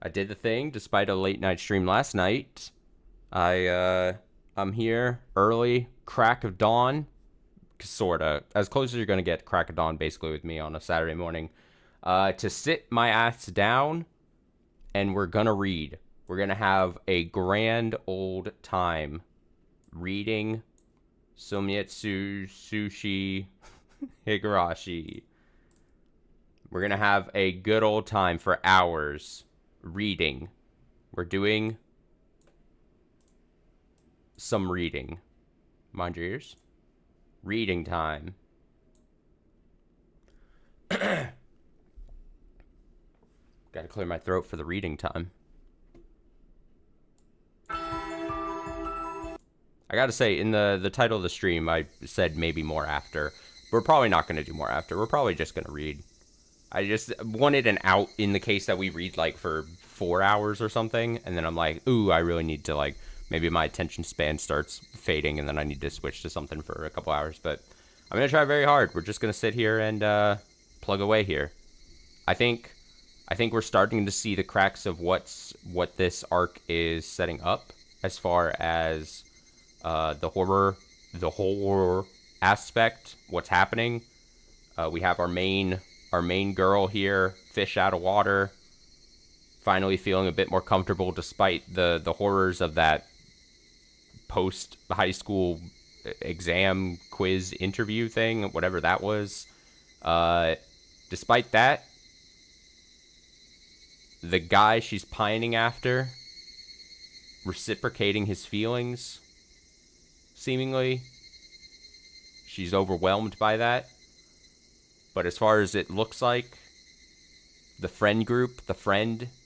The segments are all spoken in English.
I did the thing despite a late night stream last night. I'm here early, crack of dawn, sorta, as close as you're gonna get crack of dawn basically with me on a Saturday morning, to sit my ass down, and we're gonna read. We're gonna have a grand old time reading Someutsushi Higurashi. We're gonna have a good old time for hours reading. We're doing some reading. Mind your ears. Reading time. Gotta clear my throat for the reading time. I gotta say, in the title of the stream, I said maybe more after. We're probably not gonna do more after. We're probably just gonna read. I just wanted an out in the case that we read, like, for 4 hours or something, and then I'm like, ooh, I really need to, like, maybe my attention span starts fading, and then I need to switch to something for a couple hours, but I'm gonna try very hard. We're just gonna sit here and, plug away here. I think we're starting to see the cracks of what this arc is setting up, as far as, the horror aspect, what's happening. We have our main girl here, fish out of water, finally feeling a bit more comfortable despite the horrors of that post high school exam quiz interview thing, whatever that was. Despite that, the guy she's pining after, reciprocating his feelings, seemingly. She's overwhelmed by that. But as far as it looks like, the friend group,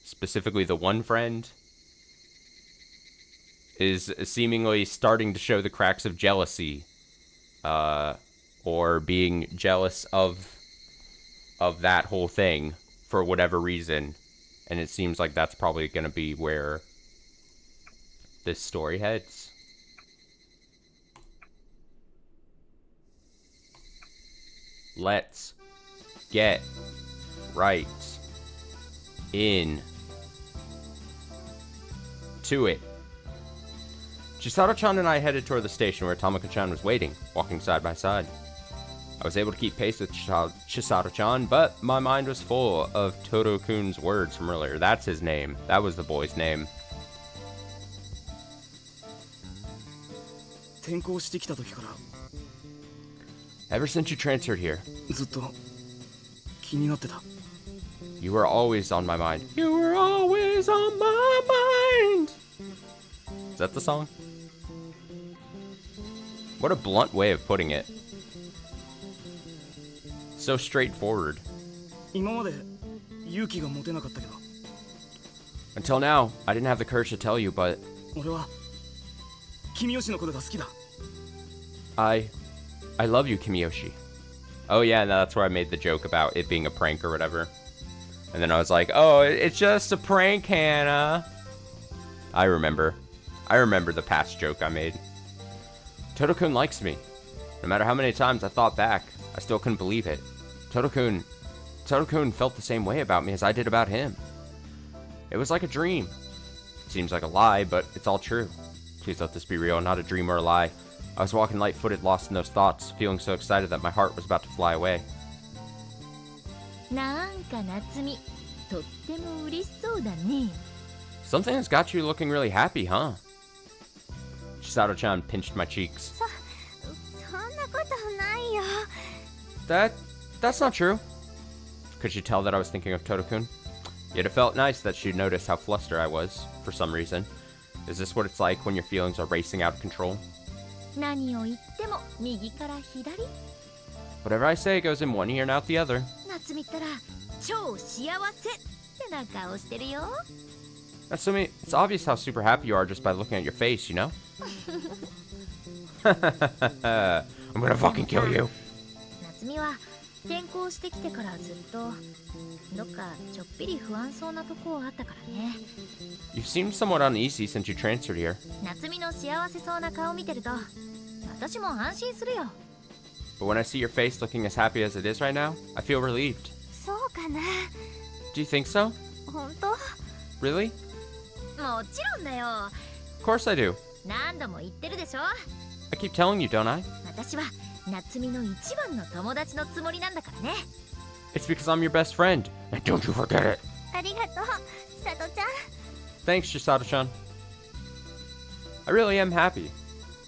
specifically the one friend, is seemingly starting to show the cracks of jealousy, or being jealous of that whole thing for whatever reason. And it seems like that's probably going to be where this story heads. Let's get right in to it. Chisato-chan and I headed toward the station where Tamako-chan was waiting, walking side by side. I was able to keep pace with Chisato-chan, but my mind was full of Todo-kun's words from earlier. That's his name. That was the boy's name. Ever since you transferred here, you were always on my mind. You were always on my mind. Is that the song? What a blunt way of putting it. So straightforward. Until now, I didn't have the courage to tell you, but I love you, Kimiyoshi. Oh yeah, no, that's where I made the joke about it being a prank or whatever. And then I was like, oh, it's just a prank, Hannah. I remember the past joke I made. Todo-kun likes me. No matter how many times I thought back, I still couldn't believe it. Todo-kun felt the same way about me as I did about him. It was like a dream. Seems like a lie, but it's all true. Please let this be real, not a dream or a lie. I was walking light-footed, lost in those thoughts, feeling so excited that my heart was about to fly away. Something has got you looking really happy, huh? Chisato-chan pinched my cheeks. That's not true. Could she tell that I was thinking of Todo-kun? Yet it felt nice that she'd noticed how flustered I was, for some reason. Is this what it's like when your feelings are racing out of control? Whatever I say goes in one ear and out the other. Natsumi, it's obvious how super happy you are just by looking at your face, you know? I'm gonna fucking kill you. You seemed somewhat uneasy since you transferred here. But when I see your face looking as happy as it is right now, I feel relieved. Do you think so? Really? もちろんだよ。 Of course I do. 何度も言ってるでしょ。 I keep telling you, don't I? 私は夏美の一番の友達のつもりなんだからね。 It's because I'm your best friend. And don't you forget it. ありがとう、佐藤ちゃん。 Thanks, Chisato-chan. I really am happy.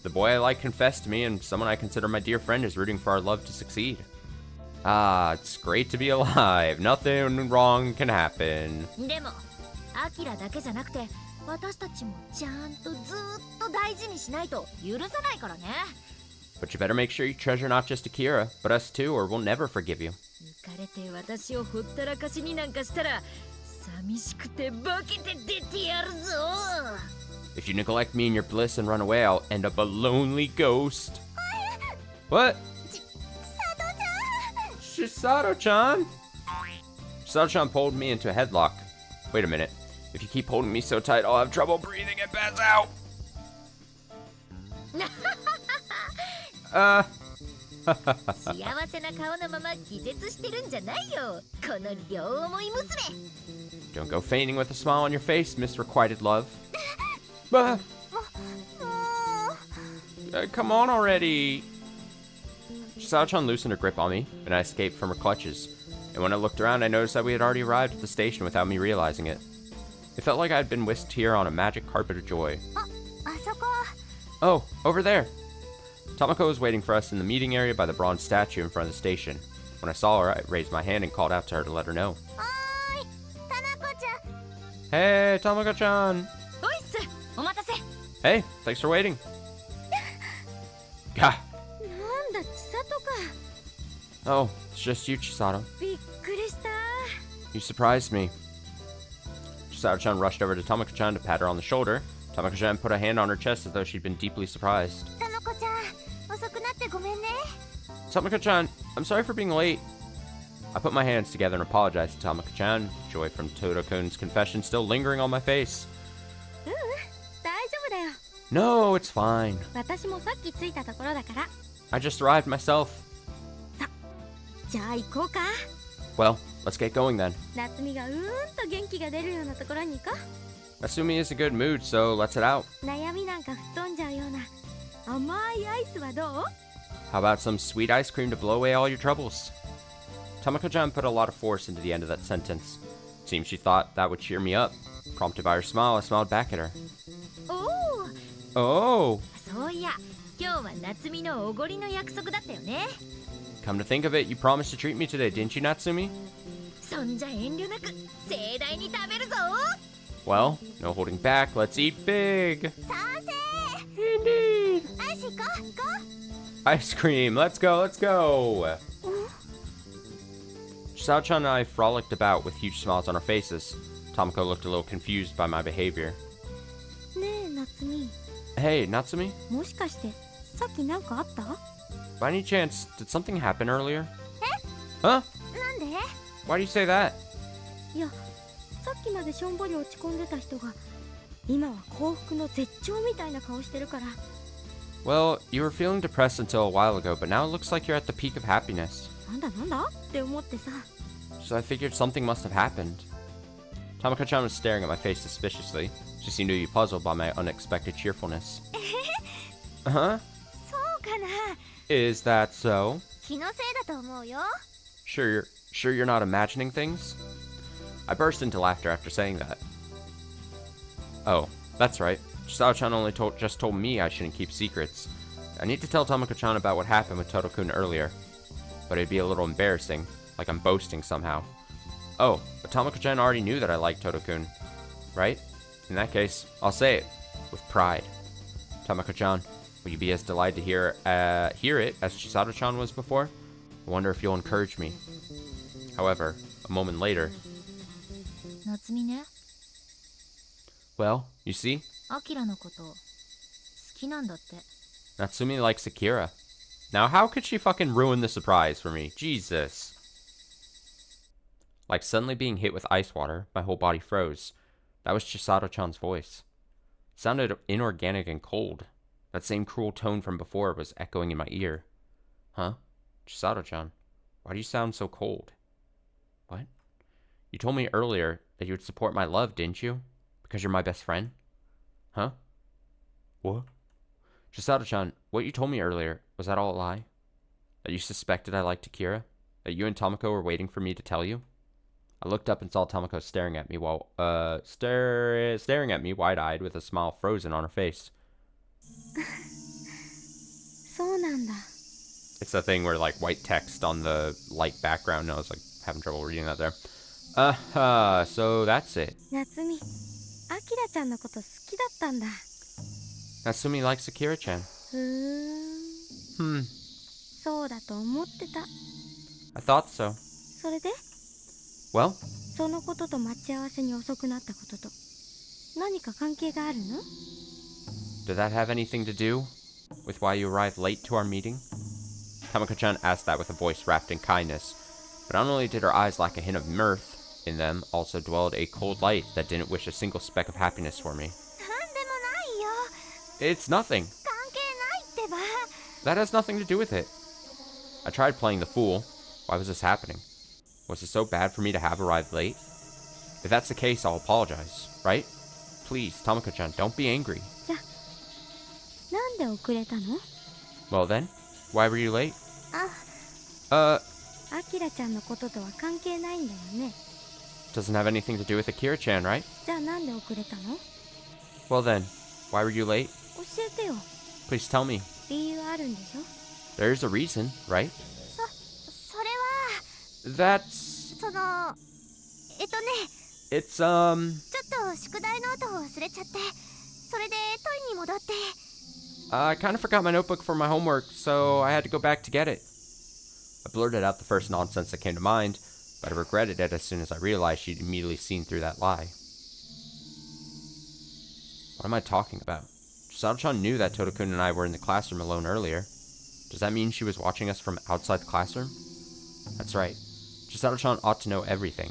The boy I like confessed to me, and someone I consider my dear friend is rooting for our love to succeed. Ah, it's great to be alive. Nothing wrong can happen. でも、アキラだけじゃなくて、私たちもちゃんとずーっと大事にしないと許さないからね。 But you better make sure you treasure not just Akira, but us too, or we'll never forgive you. 浮かれて私をほったらかしになんかしたら、寂しくて化けて出てやるぞ。 If you neglect me in your bliss and run away, I'll end up a lonely ghost. What? Chisato-chan? Chisato-chan pulled me into a headlock. Wait a minute. If you keep holding me so tight, I'll have trouble breathing and pass out. 幸せな顔のまま気絶してるんじゃないよ、この両思い娘。 Don't go fainting with a smile on your face, Miss Requited Love. Come on already. Chisato-chan loosened her grip on me, and I escaped from her clutches. And when I looked around, I noticed that we had already arrived at the station without me realizing it. It felt like I had been whisked here on a magic carpet of joy. あそこ。 Oh, over there. Tomoko was waiting for us in the meeting area by the bronze statue in front of the station. When I saw her, I raised my hand and called out to her to let her know. おーい、タナコちゃん。 Hey, Tomoko-chan. おいっす、お待たせ。 Hey, thanks for waiting. Gah. なんだ、千里か。 Oh, it's just you, Chisato. びっくりした。 You surprised me. Chisato-chan rushed over to Tomoko-chan to pat her on the shoulder. Tomoko-chan put a hand on her chest as though she'd been deeply surprised. タナコちゃん、遅くなってごめんね。 Tomoko-chan, I'm sorry for being late. I put my hands together and apologized to Tomoko-chan, joy from Todo-kun's confession still lingering on my face. ううん、大丈夫だよ。 No, it's fine. 私もさっき着いたところだから。 I just arrived myself. じゃあ行こうか。 Well, let's get going then. 夏美がと元気が出るようなところに行こ Asumi is in a good mood, so let's head out. う。悩みなんか吹っ飛んじゃうような甘いアイスはどう？ How about some sweet ice cream to blow away all your troubles? Tomoko-chan put a lot of force into the end of that sentence. Seems she thought that would cheer me up. Prompted by her smile, I smiled back at her. おお。 Oh! そういや、今日は夏美のおごりの約束だったよね。 Come to think of it, you promised to treat me today, didn't you, Natsumi? そんじゃ遠慮なく盛大に食べるぞ。 Well, no holding back, let's eat big! 賛成。 Indeed! アイス行こう。Ice cream, let's go, let's go! Chisato-chan and I frolicked about with huge smiles on our faces. Tomoko looked a little confused by my behavior. ねえ夏美、 Hey, Natsumi? もしかしてさっきなんかあった？ By any chance, did something happen earlier? Huh? なんで？ Why do you say that? いや、さっきまでしょんぼり落ち込んでた人が今は幸福の絶頂みたいな顔してるから。 Well, you were feeling depressed until a while ago, but now it looks like you're at the peak of happiness. なんだって思ってさ。 So I figured something must have happened. Tomoko-chan was staring at my face suspiciously. She seemed to be puzzled by my unexpected cheerfulness. Huh? そうかな。 Is that so? 気のせいだと思うよ。 Sure you're not imagining things? I burst into laughter after saying that. Oh, that's right. Chisato-chan only just told me I shouldn't keep secrets. I need to tell Tomoko-chan about what happened with Todo-kun earlier. But it'd be a little embarrassing, like I'm boasting somehow. Oh, but Tomoko-chan already knew that I liked Todo-kun, right? In that case, I'll say it, with pride. Tomoko-chan, will you be as delighted to hear it as Chisato-chan was before? I wonder if you'll encourage me. However, a moment later... 夏美ね、 Well, you see? アキラのこと好きなんだって。 Natsumi likes Akira. Now, how could she fucking ruin the surprise for me? Jesus. Like suddenly being hit with ice water, my whole body froze. That was Chisato-chan's voice. It sounded inorganic and cold. That same cruel tone from before was echoing in my ear. Huh? Chisato-chan, why do you sound so cold? What? You told me earlier that you would support my love, didn't you? Because you're my best friend? Huh? What? Chisato-chan, what you told me earlier, was that all a lie? That you suspected I liked Akira? That you and Tomoko were waiting for me to tell you? I looked up and saw Tomoko staring at me staring at me wide-eyed with a smile frozen on her face. そうなんだ。 It's a thing where, like, white text on the light background. I was, like, having trouble reading that there. So that's it. 夏美、アキラちゃんのこと好きだったんだ。 Natsumi likes Akira-chan. ふーん。そうだと思ってた。 I thought so. それで Well? そのことと待ち合わせに遅くなったことと何か関係があるの Did that have anything to do with why you arrived late to our meeting? Tamako-chan asked that with a voice wrapped in kindness, but not only did her eyes lack a hint of mirth in them, also dwelled a cold light that didn't wish a single speck of happiness for me. なんでもないよ。 It's nothing. 関係ないってば。 That has nothing to do with it. I tried playing the fool. Why was this happening? Was it so bad for me to have arrived late? If that's the case, I'll apologize, right? Please, Tamako-chan, don't be angry. じゃ、なんで遅れたの Well then, why were you late? あ、アキラちゃんのこととは関係ないんだよね。 Doesn't have anything to do with Akira-chan, right? じゃあなんで遅れたの Well then, why were you late? 教えてよ。 Please tell me. 理由あるんでしょ There's a reason, right? それは That's... そのIt's, ちょっと宿題ノートを忘れちゃってそれで取りに戻って I kind of forgot my notebook for my homework, so I had to go back to get it. I blurted out the first nonsense that came to mind, but I regretted it as soon as I realized she'd immediately seen through that lie. What am I talking about? Chisato-chan knew that Totokun and I were in the classroom alone earlier. Does that mean she was watching us from outside the classroom? That's right. Chisato-chan ought to know everything.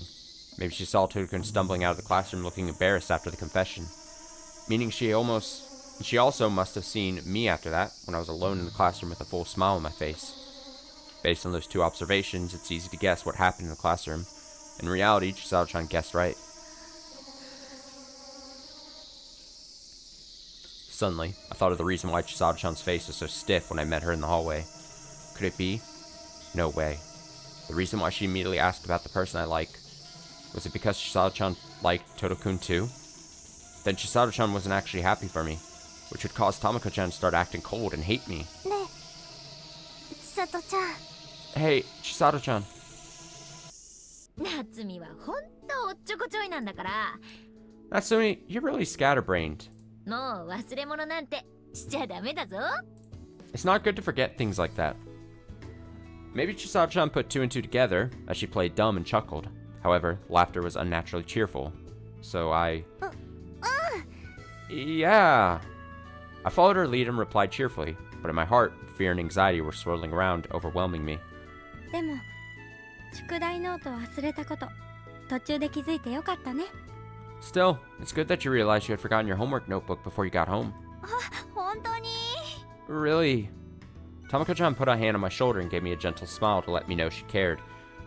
Maybe she saw Totokun stumbling out of the classroom looking embarrassed after the confession. Meaning she also must have seen me after that, when I was alone in the classroom with a full smile on my face. Based on those two observations, it's easy to guess what happened in the classroom. In reality, Chisato-chan guessed right. Suddenly, I thought of the reason why Chisato-chan's face was so stiff when I met her in the hallway. Could it be? No way. The reason why she immediately asked about the person I like. Was it because Chisato-chan liked Totokun too? Then Chisato-chan wasn't actually happy for me, which would cause Tamako-chan to start acting cold and hate me. ねえ千里ちゃん Hey, Chisato-chan. 夏美はほんとおっちょこちょいなんだから。 Natsumi, you're really scatterbrained. もう忘れ物なんてしちゃダメだぞ。 It's not good to forget things like that. Maybe Chisato-chan put two and two together, as she played dumb and chuckled. However, laughter was unnaturally cheerful. So Yeah. I followed her lead and replied cheerfully, but in my heart, fear and anxiety were swirling around, overwhelming me. でも宿題ノート忘れたこと途中で気づいてよかったね Still, it's good that you realized you had forgotten your homework notebook before you got home. 本当に Really? Tamako-chan put a hand on my shoulder and gave me a gentle smile to let me know she cared.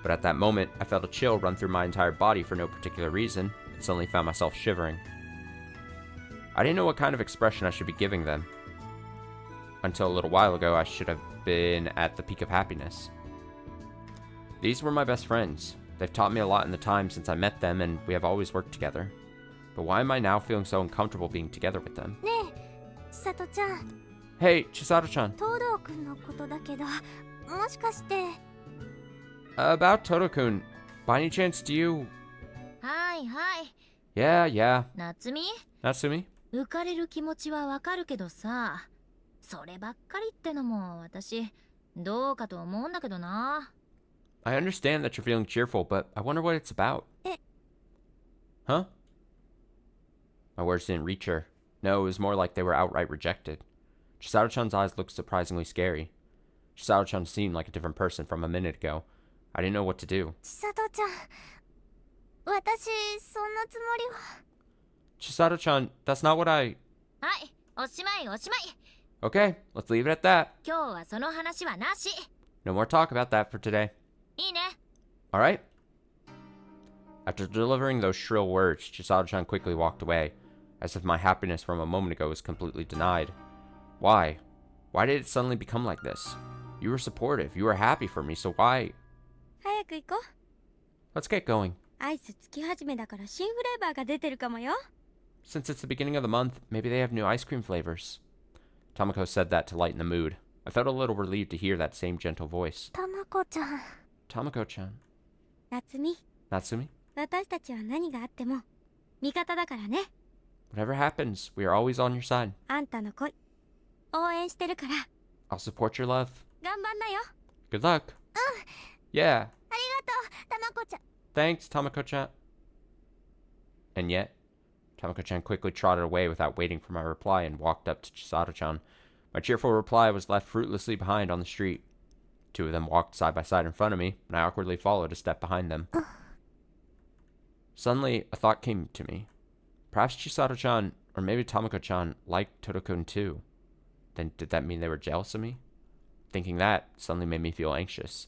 But at that moment, I felt a chill run through my entire body for no particular reason, and suddenly found myself shivering. I didn't know what kind of expression I should be giving them. Until a little while ago, I should have been at the peak of happiness. These were my best friends. They've taught me a lot in the time since I met them, and we have always worked together. But why am I now feeling so uncomfortable being together with them? ねえ千里ちゃん Hey, Chisato-chan. 東堂くんのことだけどもしかして About Totokun. By any chance, do you... はいはい。 Yeah. 夏美 Natsumi? 浮かれる気持ちはわかるけどさ、そればっかりってのも私どうかと思うんだけどな。 I understand that you're feeling cheerful, but I wonder what it's about. Huh? My words didn't reach her. No, it was more like they were outright rejected. Chisato-chan's eyes looked surprisingly scary. Chisato-chan seemed like a different person from a minute ago. I didn't know what to do. 千里ちゃん私そんなつもりは Chisato-chan, that's not what I... はい、おしまいおしまい。 Okay, let's leave it at that. 今日はその話はなし。 No more talk about that for today. いいね。 Alright? After delivering those shrill words, Chisato-chan quickly walked away, as if my happiness from a moment ago was completely denied. Why? Why did it suddenly become like this? You were supportive, you were happy for me, so why? 早く行こう。 Let's get going. アイスつき始めだから新フレーバーが出てるかもよ。 Since it's the beginning of the month, maybe they have new ice cream flavors. Tomoko said that to lighten the mood. I felt a little relieved to hear that same gentle voice. たまこちゃん。 Tomoko-chan. 夏美、 Natsumi? 私たちは何があっても味方だからね。 Whatever happens, we are always on your side. あんたの恋応援してるから I'll support your love. 頑張んなよ。 Good luck. Yeah. ありがとう、たまこちゃん。 Thanks, Tomoko-chan. And yet, Tomoko-chan quickly trotted away without waiting for my reply and walked up to Chisato-chan. My cheerful reply was left fruitlessly behind on the street. Two of them walked side by side in front of me, and I awkwardly followed a step behind them. Suddenly, a thought came to me. Perhaps Chisato-chan, or maybe Tomoko-chan, liked Totokun too. Then did that mean they were jealous of me? Thinking that suddenly made me feel anxious.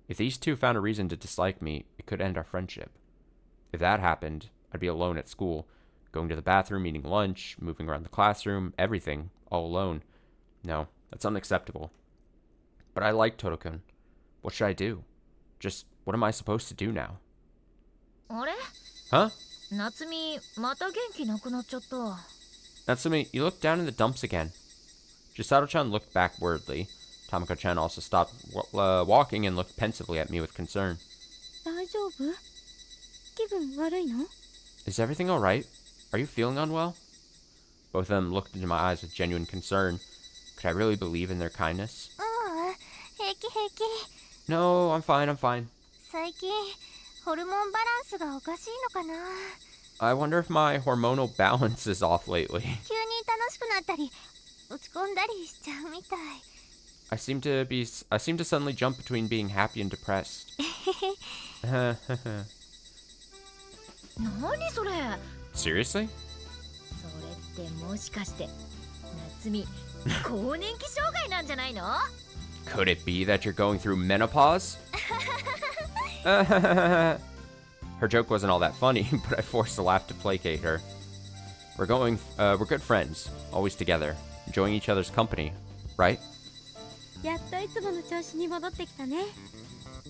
If these two found a reason to dislike me, it could end our friendship. If that happened, I'd be alone at school, going to the bathroom, eating lunch, moving around the classroom, everything, all alone. No, that's unacceptable. But I like Totokun. What should I do? Just, what am I supposed to do now? あれ Huh? 夏美また元気なくなっちゃった。 Natsumi, you look down in the dumps again. Chisato-chan looked back worriedly. Tomoko-chan also stopped walking and looked pensively at me with concern. 大丈夫？気分悪いの？ Is everything alright? Are you feeling unwell? Both of them looked into my eyes with genuine concern. Could I really believe in their kindness? 平気平気。 No, I'm fine, I'm fine. 最近ホルモンバランスがおかしいのかな。 I wonder if my hormonal balance is off lately. 急に楽しくなったり落ち込んだりしちゃうみたい。 I seem to suddenly jump between being happy and depressed. 何それ Seriously? それってもしかして夏美更年期障害なんじゃないの Could it be that you're going through menopause? Her joke wasn't all that funny, but I forced a laugh to placate her. We're good friends, always together, enjoying each other's company, right? やっといつもの調子に戻ってきたね。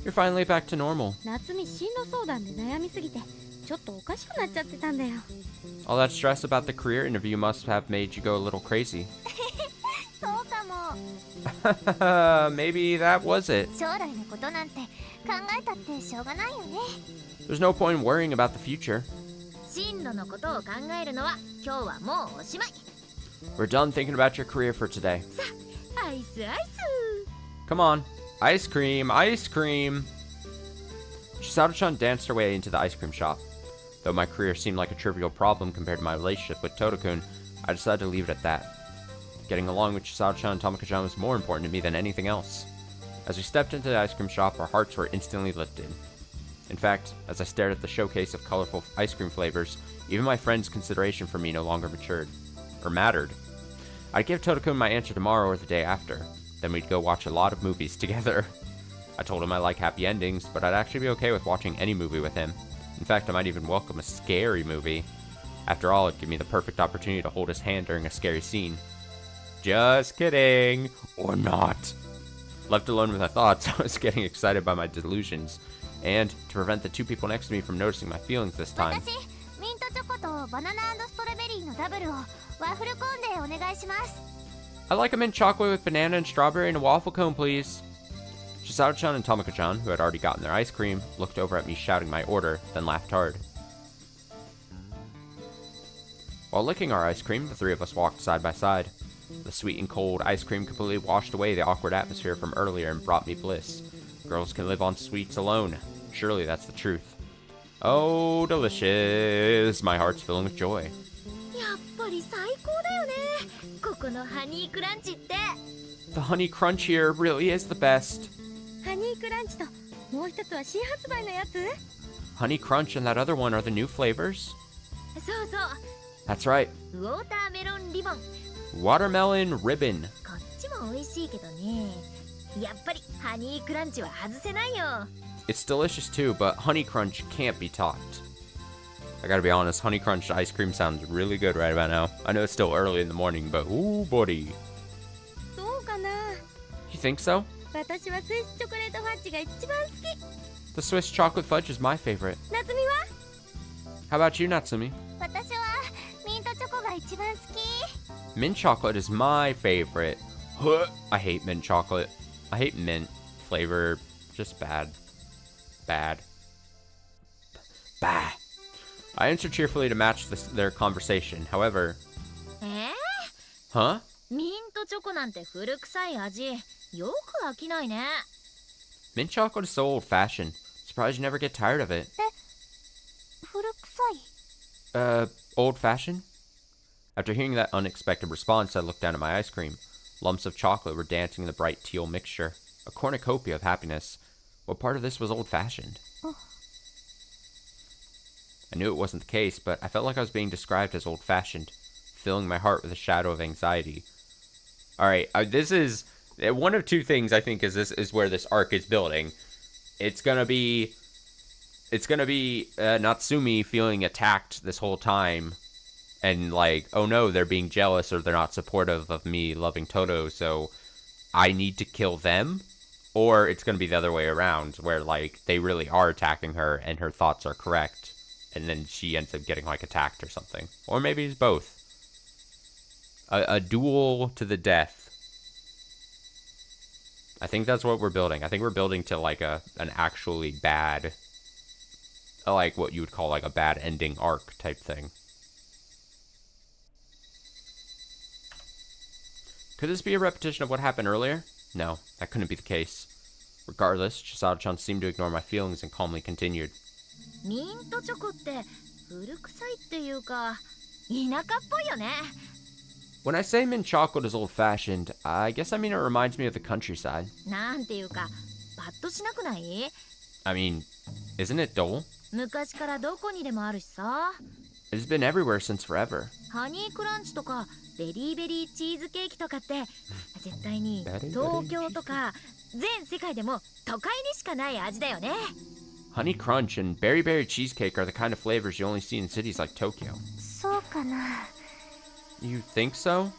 You're finally back to normal. 夏美進路相談で悩みすぎてちょっとおかしくなっちゃってたんだよ。 All that stress about the career interview must have made you go a little crazy. そうかも。 Maybe that was it. 将来のことなんて考えたってしょうがないよね。 There's no point in worrying about the future. 進路のことを考えるのは今日はもうおしまい。 We're done thinking about your career for today. アイスアイス Come on. Ice cream, ice cream. Chisato-chan danced her way into the ice cream shop. Though my career seemed like a trivial problem compared to my relationship with Totokun, I decided to leave it at that. Getting along with Chisato-chan and Tomoko-chan was more important to me than anything else. As we stepped into the ice cream shop, our hearts were instantly lifted. In fact, as I stared at the showcase of colorful ice cream flavors, even my friend's consideration for me no longer mattered. I'd give Totokun my answer tomorrow or the day after. Then we'd go watch a lot of movies together. I told him I like happy endings, but I'd actually be okay with watching any movie with him. In fact, I might even welcome a scary movie. After all, it'd give me the perfect opportunity to hold his hand during a scary scene. Just kidding. Or not. Left alone with my thoughts, I was getting excited by my delusions. And, to prevent the two people next to me from noticing my feelings this time, 私ミントチョコとバナナ&ストロベリーのダブルをワッフルコーンでお願いします。 I'd like a mint chocolate with banana and strawberry and a waffle cone, please. Chisato-chan and Tomoko-chan, who had already gotten their ice cream, looked over at me shouting my order, then laughed hard. While licking our ice cream, the three of us walked side by side. The sweet and cold ice cream completely washed away the awkward atmosphere from earlier and brought me bliss. Girls can live on sweets alone. Surely that's the truth. Oh, delicious. My heart's filling with joy. やっぱり最高だよねここのハニークランチって The honey crunch here really is the best. ハニークランチともう一つは新発売のやつ？ Honey crunch and that other one are the new flavors? そうそう That's right. ウォーターメロンリボン Watermelon ribbon. こっちも美味しいけどねやっぱりハニークランチは外せないよ It's delicious too, but honey crunch can't be topped. I gotta be honest, Honey Crunch ice cream sounds really good right about now. I know it's still early in the morning, but ooh, buddy. そうかな。 You think so? 私はスイスチョコレートファッジが一番好き。 The Swiss chocolate fudge is my favorite. 夏美は？ How about you, Natsumi? 私はミントチョコが一番好き。 Mint chocolate is my favorite. I hate mint chocolate. I hate mint flavor. Just bad. Bad. Bah. I answered cheerfully to match their conversation. However... Huh? ミントチョコなんて古臭い味。よく飽きないね。 Mint chocolate is so old-fashioned. Surprised you never get tired of it. 古臭い。 Old-fashioned? After hearing that unexpected response, I looked down at my ice cream. Lumps of chocolate were dancing in the bright teal mixture. A cornucopia of happiness. What part of this was old-fashioned? I knew it wasn't the case, but I felt like I was being described as old-fashioned, filling my heart with a shadow of anxiety. Alright, this is... One of two things, I think, is where this arc is building. It's gonna be Natsumi feeling attacked this whole time. And like, oh no, they're being jealous or they're not supportive of me loving Toto, so I need to kill them. Or it's going to be the other way around, where like they really are attacking her and her thoughts are correct. And then she ends up getting like attacked or something. Or maybe it's both. A duel to the death. I think that's what we're building. I think we're building to like an actually bad, like what you would call like a bad ending arc type thing. Could this be a repetition of what happened earlier? No, that couldn't be the case. Regardless, Chisato-chan seemed to ignore my feelings and calmly continued. ミントチョコって古臭いっていうか田舎っぽいよね。 When I say mint chocolate is old-fashioned, I guess I mean it reminds me of the countryside. なんていうかパッとしなくない？ I mean, isn't it dull? 昔からどこにでもあるしさ。 It's been everywhere since forever. ハニークランチとかベリーベリーチーズケーキとかって絶対にベリーベリー東京とか全世界でも都会にしかない味だよね。 Honey Crunch and Berry Berry Cheesecake are the kind of flavors you only see in cities like Tokyo. そうかな。 You think so?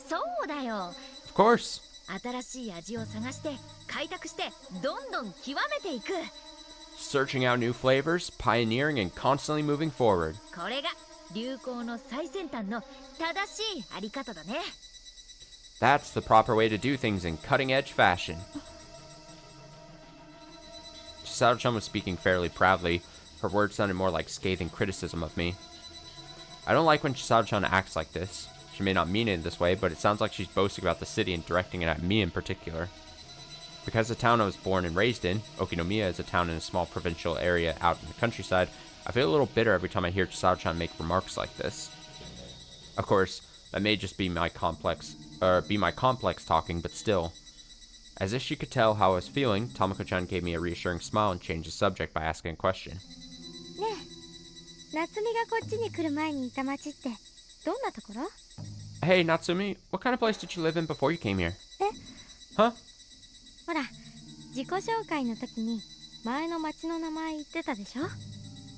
そうだよ。 Of course. 新しい味を探して開拓してどんどん極めていく。 Searching out new flavors, pioneering, and constantly moving forward. これが流行の最先端の正しいあり方だね。 That's the proper way to do things in cutting-edge fashion. Chisato-chan was speaking fairly proudly. Her words sounded more like scathing criticism of me. I don't like when Chisato-chan acts like this. She may not mean it this way, but it sounds like she's boasting about the city and directing it at me in particular. Because the town I was born and raised in, Okinomiya is a town in a small provincial area out in the countryside, I feel a little bitter every time I hear Chisato-chan make remarks like this. Of course, that may just be my complex talking, but still. As if she could tell how I was feeling, Tamako-chan gave me a reassuring smile and changed the subject by asking a question. ねえ、夏美がこっちに来る前にいた町ってどんなところ？ Hey, Natsumi, what kind of place did you live in before you came here? え？ Huh? ほら、自己紹介の時に前の町の名前言ってたでしょ？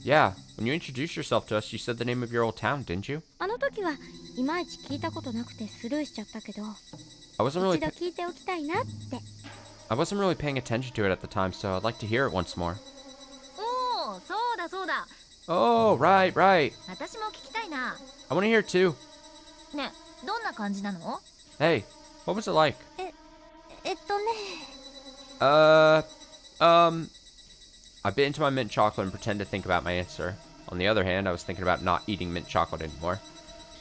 Yeah, when you introduced yourself to us, you said the name of your old town, didn't you? あの時はいまいち聞いたことなくてスルーしちゃったけど、 I wasn't really 一度聞いておきたいなって。 paying attention to it at the time, so I'd like to hear it once more. おお、そうだそうだ。 Oh, right. 私も聞きたいな。 I want to hear it too. ね、どんな感じなの？ Hey, what was it like? えっとね。 I bit into my mint chocolate and pretended to think about my answer. On the other hand, I was thinking about not eating mint chocolate anymore.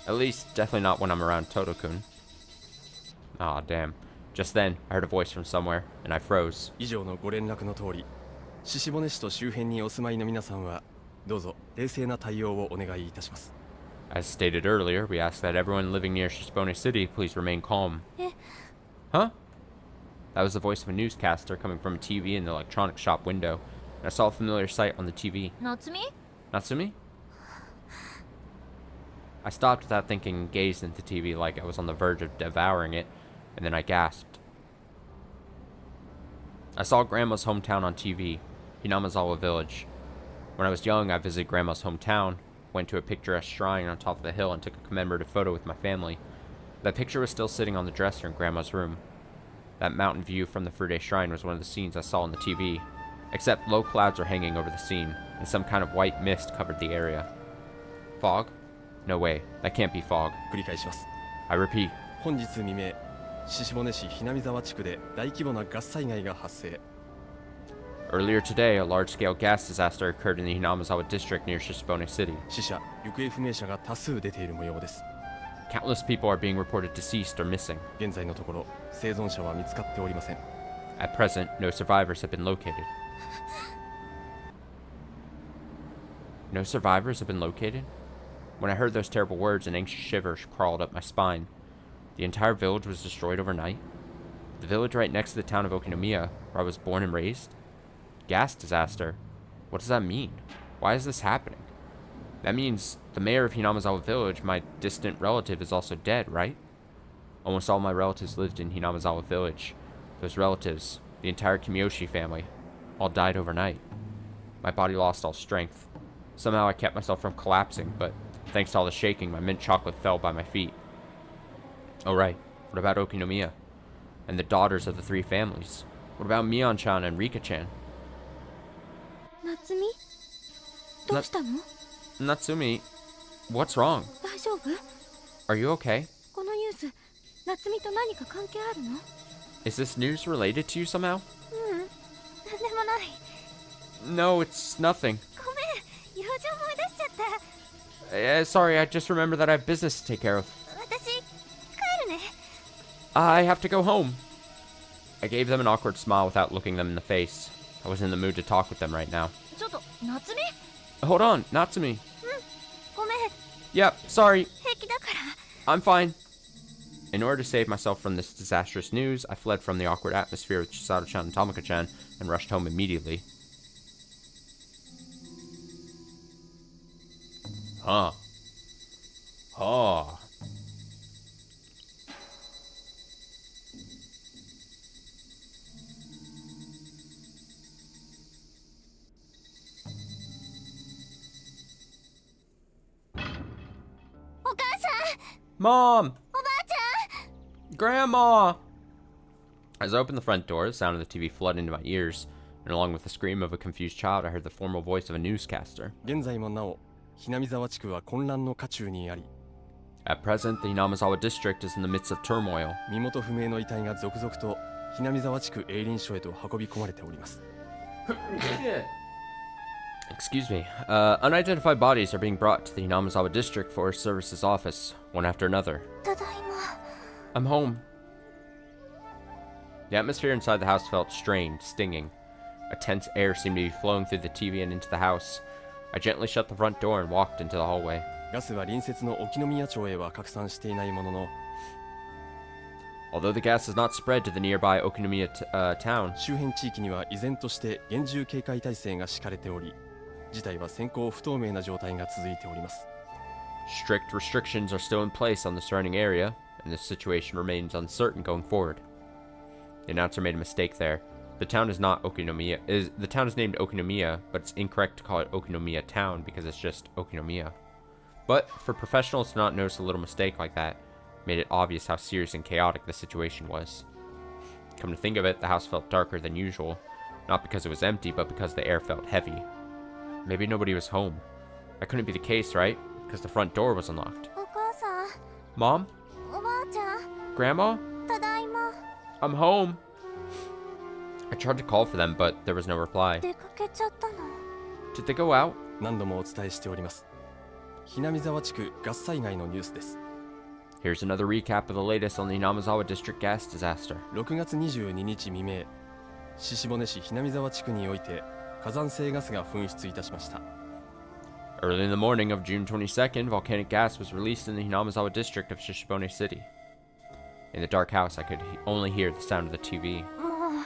At least, definitely not when I'm around Toto-kun. Aw, damn. Just then, I heard a voice from somewhere, and I froze. 以上のご連絡の通り、鹿骨市と周辺にお住まいの皆さんはどうぞ冷静な対応をお願いいたします。 As stated earlier, we ask that everyone living near Shishibone City please remain calm. Huh? That was the voice of a newscaster coming from a TV in the electronics shop window, and I saw a familiar sight on the TV. 夏美？ Natsumi? I stopped without thinking and gazed into the TV like I was on the verge of devouring it, and then I gasped. I saw Grandma's hometown on TV, Hinamazawa Village. When I was young, I visited Grandma's hometown, went to a picturesque shrine on top of the hill and took a commemorative photo with my family. That picture was still sitting on the dresser in Grandma's room. That mountain view from the Furude Shrine was one of the scenes I saw on the TV, except low clouds were hanging over the scene, and some kind of white mist covered the area. Fog? No way. That can't be fog. 繰り返します。 I repeat. 本日未明、鹿骨市ひなみ沢地区で大規模なガス災害が発生。 Earlier today, a large-scale gas disaster occurred in the Hinamazawa district near Shishibone City. 死者、行方不明者が多数出ている模様です。 Countless people are being reported deceased or missing. 現在のところ、生存者は見つかっておりません。 At present, no survivors have been located. No survivors have been located? When I heard those terrible words, an anxious shiver crawled up my spine. The entire village was destroyed overnight? The village right next to the town of Okinomiya, where I was born and raised? Gas disaster? What does that mean? Why is this happening? That means the mayor of Hinamazawa village, my distant relative, is also dead, right? Almost all my relatives lived in Hinamazawa village. Those relatives, the entire Kimiyoshi family, all died overnight. My body lost all strength. Somehow I kept myself from collapsing, but thanks to all the shaking, my mint chocolate fell by my feet. Oh right, what about Okinomiya? And the daughters of the three families? What about Mion-chan and Rika-chan? 夏美どうしたの？ Natsumi, what's wrong? 大丈夫？ Are you okay? このニュース、夏美と何か関係あるの？ Is this news related to you somehow? なんでもない。 No, it's nothing. ごめん、用事思い出しちゃった。 Sorry, I just remember that I have business to take care of. 私、帰るね。 I have to go home. I gave them an awkward smile without looking them in the face. I wasn't in the mood to talk with them right now. ちょっと夏美 Hold on, Natsumi. ごめん、 Yep, sorry. 平気だから。 I'm fine. In order to save myself from this disastrous news, I fled from the awkward atmosphere with Chisato-chan and Tamaka-chan and rushed home immediately. Huh. Oh. Mom! Grandma! As I opened the front door, the sound of the TV flooded into my ears, and along with the scream of a confused child, I heard the formal voice of a newscaster. 現在もなお、ひなみ沢地区は混乱の渦中にあり、 At present, the Hinamazawa district is in the midst of turmoil. 身元不明の遺体が続々とひなみ沢地区営林署へと運び込まれております。 Excuse me. Unidentified bodies are being brought to the Hinamazawa District Forest Services office, one after another. ただいま。 I'm home. The atmosphere inside the house felt strained, stinging. A tense air seemed to be flowing through the TV and into the house. I gently shut the front door and walked into the hallway. ガスは隣接の沖宮町へは拡散していないものの、 Although the gas has not spread to the nearby Okinomiya town, 周辺地域には依然として厳重警戒態勢が敷かれており、事態は先行不透明な状態が続いております。 strict restrictions are still in place on the surrounding area, and the situation remains uncertain going forward. The announcer made a mistake there. The town is not Okinomiya. The town is named Okinomiya, but it's incorrect to call it Okinomiya Town because it's just Okinomiya. But for professionals to not notice a little mistake like that made it obvious how serious and chaotic the situation was. Come to think of it, the house felt darker than usual, not because it was empty, but because the air felt heavy. Maybe nobody was home. That couldn't be the case, right? Because the front door was unlocked. お母さん、 Mom? おばあちゃん、 Grandma? ただいま。 I'm home. I tried to call for them, but there was no reply. 出かけちゃったの。 Did they go out? 何度もお伝えしております。ひなみ沢地区ガス災害のニュースです。 Here's another recap of the latest on the Hinamazawa District gas disaster. 6月22日未明、鹿骨市ひなみ沢地区において火山性ガスが噴出いたしました。 Early in the morning of June 22nd, volcanic gas was released in the Hinamazawa district of Shishibone City. In the dark house, I could only hear the sound of the TV. も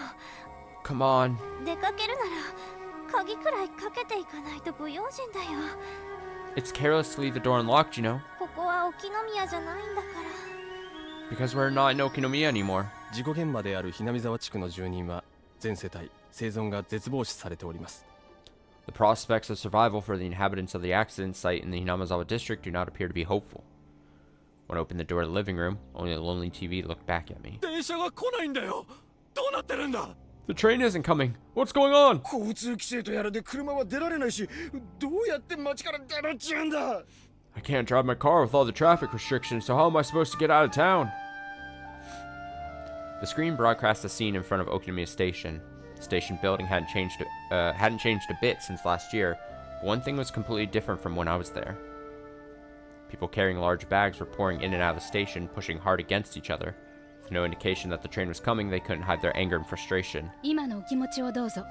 Come on. う、出かけるなら、鍵くらいかけていかないと不用心だよ。 It's careless to leave the door unlocked, you know, ここは沖宮じゃないんだから。 because we're not in Okinomiya anymore. 事故現場であるひなみ沢地区の住人は全世帯生存が絶望視されております。The prospects of survival for the inhabitants of the accident site in the Hinamazawa district do not appear to be hopeful. When I opened the door to the living room, only a lonely TV looked back at me. 電車が来ないんだよ。どうなってるんだ。 The train isn't coming. What's going on? 交通規制とやらで車は出られないし、どうやって街から出るっちゅうんだ。 I can't drive my car with all the traffic restrictions, so how am I supposed to get out of town? The screen broadcast a scene in front of Okinomiya Station. The station building hadn't changed a bit since last year, but one thing was completely different from when I was there. People carrying large bags were pouring in and out of the station, pushing hard against each other. With no indication that the train was coming, they couldn't hide their anger and frustration. 今のお気持ちをどうぞ。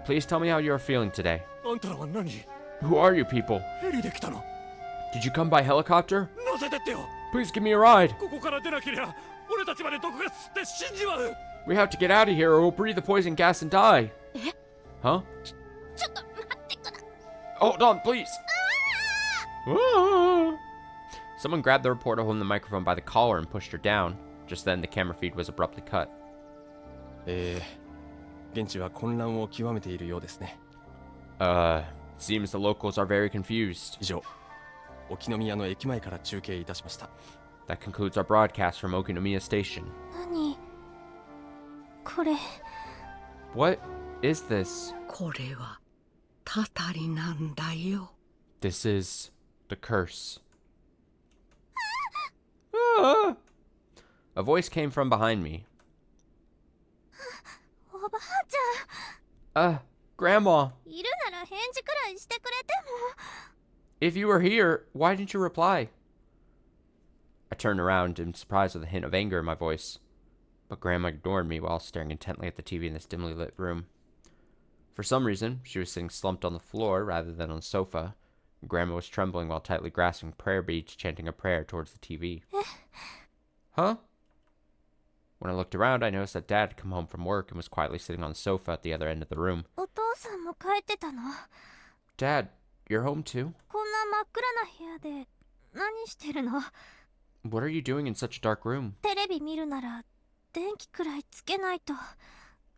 Please tell me how you are feeling today. あんたらは何？ Who are you people? ヘリで来たの？ Did you come by helicopter? 乗せてってよ。 Please give me a ride. ここから出なけりゃ、俺たちまで毒ガス吸って死んじまう。 We have to get out of here or we'll breathe the poison gas and die. Huh? ちょっと待ってくだ。 Hold on, please. Ah. Someone grabbed the reporter holding the microphone by the collar and pushed her down. Just then, the camera feed was abruptly cut. 現地は混乱を極めているようですね。 Seems the locals are very confused. 以上、沖宮の駅前から中継いたしました。 That concludes our broadcast from Okinomiya Station. 何これ。 What is this? これはたたりなんだよ。 This is the curse. Ah. A voice came from behind me. おばあちゃん、 Grandma, いるなら返事くらいしてくれても。 if you were here, why didn't you reply? I turned around in surprise with a hint of anger in my voice. But Grandma ignored me while staring intently at the TV in this dimly lit room. For some reason, she was sitting slumped on the floor rather than on the sofa. Grandma was trembling while tightly grasping prayer beads, chanting a prayer towards the TV. Huh? When I looked around, I noticed that Dad had come home from work and was quietly sitting on the sofa at the other end of the room. お父さんも帰ってたの。 Dad, you're home too? こんな真っ暗な部屋で何してるの？ What are you doing in such a dark room? テレビ見るなら電気くらいつけないと。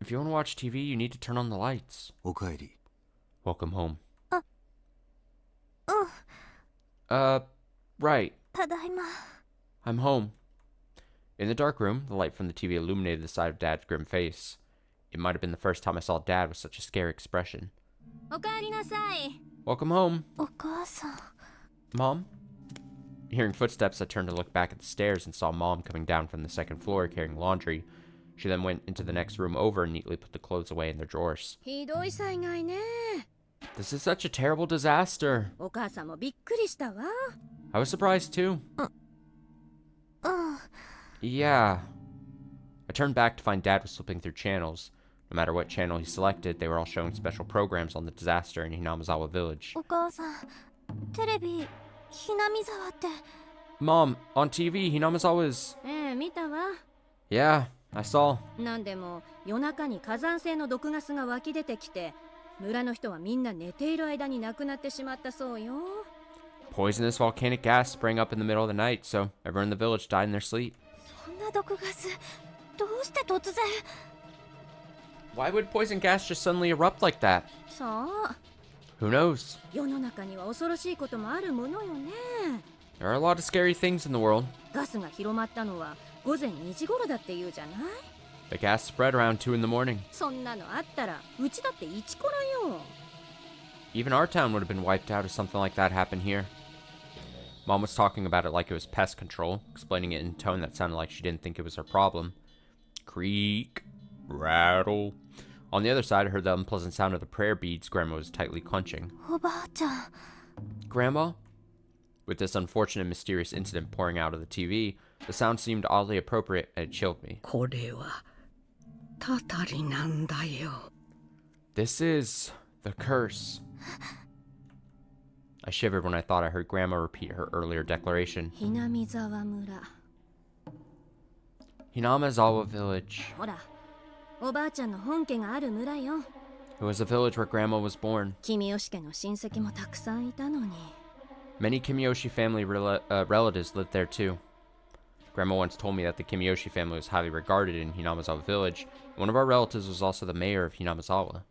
If you want to watch TV, you need to turn on the lights. おかえり。 Welcome home. うん、 Right. ただいま。 I'm home. In the dark room, the light from the TV illuminated the side of Dad's grim face. It might have been the first time I saw Dad with such a scary expression. おかえりなさい。 Welcome home. お母さん。 Mom? Hearing footsteps, I turned to look back at the stairs and saw Mom coming down from the second floor carrying laundry. She then went into the next room over and neatly put the clothes away in their drawers. ひどい災害ね。 This is such a terrible disaster. お母さんもびっくりしたわ。 I was surprised too. うん。 Yeah. I turned back to find Dad was flipping through channels. No matter what channel he selected, they were all showing special programs on the disaster in Hinamazawa village. お母さん、テレビ、ひなみ沢って。 Mom, on TV, Hinamazawa's... ええ、見たわ。 Yeah, I saw. なんでも夜中に火山性の毒ガスが湧き出てきて、村の人はみんな寝ている間に亡くなってしまったそうよ。 Poisonous volcanic gas sprang up in the middle of the night, so everyone in the village died in their sleep. そんな毒ガス、どうして突然。 Why would poison gas just suddenly erupt like that? さあ、 Who knows? 世の中には恐ろしいこともあるものよね。 There are a lot of scary things in the world. ガスが広まったのは午前2時頃だって言うじゃない。 The gas spread around 2 in the morning. そんなのあったらうちだってイチコラよ。 Even our town would have been wiped out if something like that happened here. Mom was talking about it like it was pest control, explaining it in a tone that sounded like she didn't think it was her problem. Creak, rattle. On the other side, I heard the unpleasant sound of the prayer beads Grandma was tightly clenching. おばあちゃん。 Grandma? With this unfortunate mysterious incident pouring out of the TV, the sound seemed oddly appropriate and it chilled me. これはたたりなんだよ。 This is the curse. I shivered when I thought I heard Grandma repeat her earlier declaration. ひなみ沢村。 Hinamazawa village. ほら、おばあちゃんの本家がある村よ。 It was a village where Grandma was born. 君吉家の親戚もたくさんいたのに。 Many Kimiyoshi family relatives lived there too. Grandma once told me that the Kimiyoshi family was highly regarded in Hinamazawa village, and one of our relatives was also the mayor of Hinamazawa.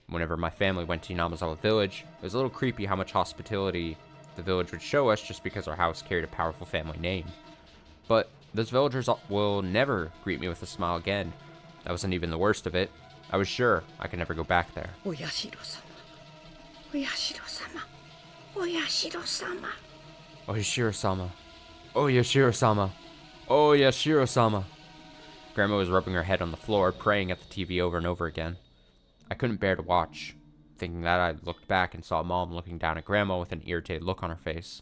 Whenever my family went to Hinamizawa Village, it was a little creepy how much hospitality the village would show us just because our house carried a powerful family name. But those villagers will never greet me with a smile again. That wasn't even the worst of it. I was sure I could never go back there. Oyashiro-sama. Oyashiro-sama. Oyashiro-sama. Oyashiro-sama. Oyashiro-sama. Oyashiro-sama. Grandma was rubbing her head on the floor, praying at the TV over and over again. I couldn't bear to watch, thinking that I looked back and saw Mom looking down at Grandma with an irritated look on her face.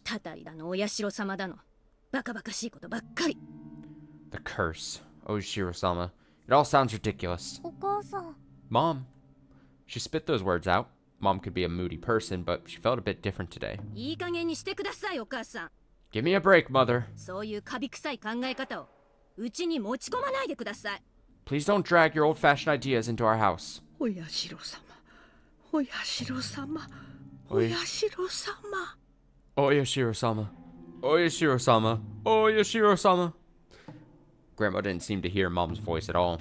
The curse. Oyashiro-sama. It all sounds ridiculous. お母さん Mom. She spit those words out. Mom could be a moody person, but she felt a bit different today. いい加減にしてください、お母さん。 Give me a break, Mother. そういうカビ臭い考え方をうちに持ち込まないでください。 Please don't drag your old-fashioned ideas into our house. Oyashiro-sama. Oyashiro-sama. Oy- Oyashiro-sama. Oyashiro-sama. Oyashiro-sama. Oyashiro-sama. Grandma didn't seem to hear Mom's voice at all.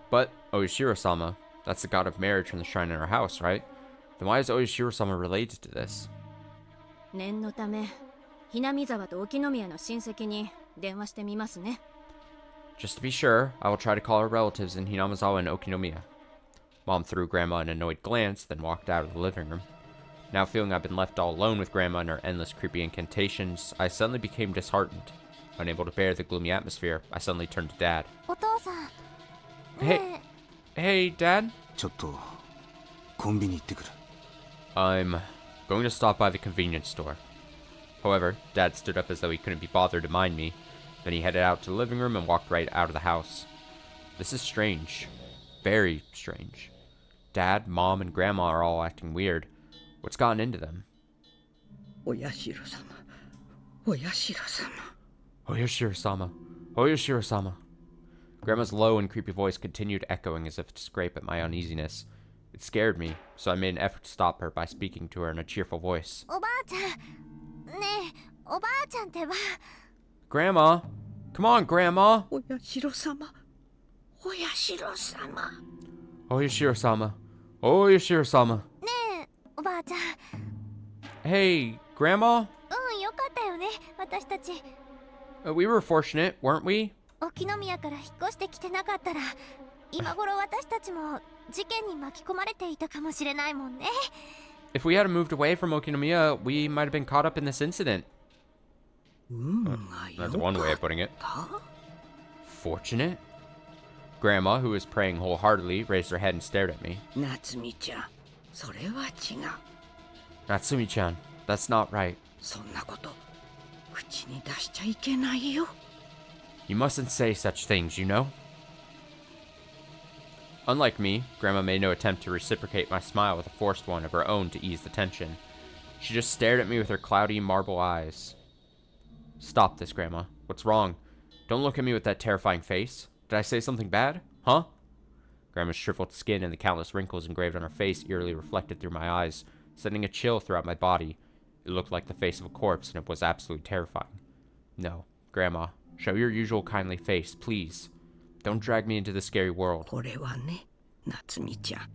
But Oyashiro-sama, that's the god of marriage from the shrine in our house, right? Then why is Oyashiro-sama related to this? 念のため、ひなみざわと沖宮の親戚に電話してみますね。 Just to be sure, I will try to call our relatives in Hinamizawa and Okinomiya. Mom threw Grandma an annoyed glance, then walked out of the living room. Now feeling I've been left all alone with Grandma and her endless creepy incantations, I suddenly became disheartened. Unable to bear the gloomy atmosphere, I suddenly turned to Dad. お父さん Hey, ね hey, Dad? ちょっとコンビニ行ってくる。 I'm going to stop by the convenience store. However, Dad stood up as though he couldn't be bothered to mind me. Then he headed out to the living room and walked right out of the house. This is strange. Very strange. Dad, Mom, and Grandma are all acting weird. What's gotten into them? Oyashiro-sama. Oyashiro-sama. Oyashiro-sama. Oyashiro-sama. Grandma's low and creepy voice continued echoing as if to scrape at my uneasiness. It scared me, so I made an effort to stop her by speaking to her in a cheerful voice. おばあちゃんねえおばあちゃんってば Grandma! Come on, Grandma! Oyashiro-sama. Oyashiro-sama. Oyashiro-sama. Oyashiro-sama. ねえおばあちゃん Hey, Grandma? うんよかったよね私たち We were fortunate, weren't we? 沖宮から引っ越してきてなかったら今頃私たちも事件に巻き込まれていたかもしれないもんね If we hadn't moved away from Okinomiya, we might have been caught up in this incident. 運が良 That's one way か of putting it. った。 Fortunate? Grandma, who was praying wholeheartedly, raised her head and stared at me. 夏美ちゃん、それは違う。 Natsumi-chan, that's not right. そんなこと口に出しちゃいけないよ。 You mustn't say such things, you know? Unlike me, Grandma made no attempt to reciprocate my smile with a forced one of her own to ease the tension. She just stared at me with her cloudy marble eyes. Stop this, Grandma. What's wrong? Don't look at me with that terrifying face. Did I say something bad? Huh? Grandma's shriveled skin and the countless wrinkles engraved on her face eerily reflected through my eyes, sending a chill throughout my body. It looked like the face of a corpse, and it was absolutely terrifying. No, Grandma, show your usual kindly face, please. Don't drag me into the scary world. これはね、夏美ちゃん、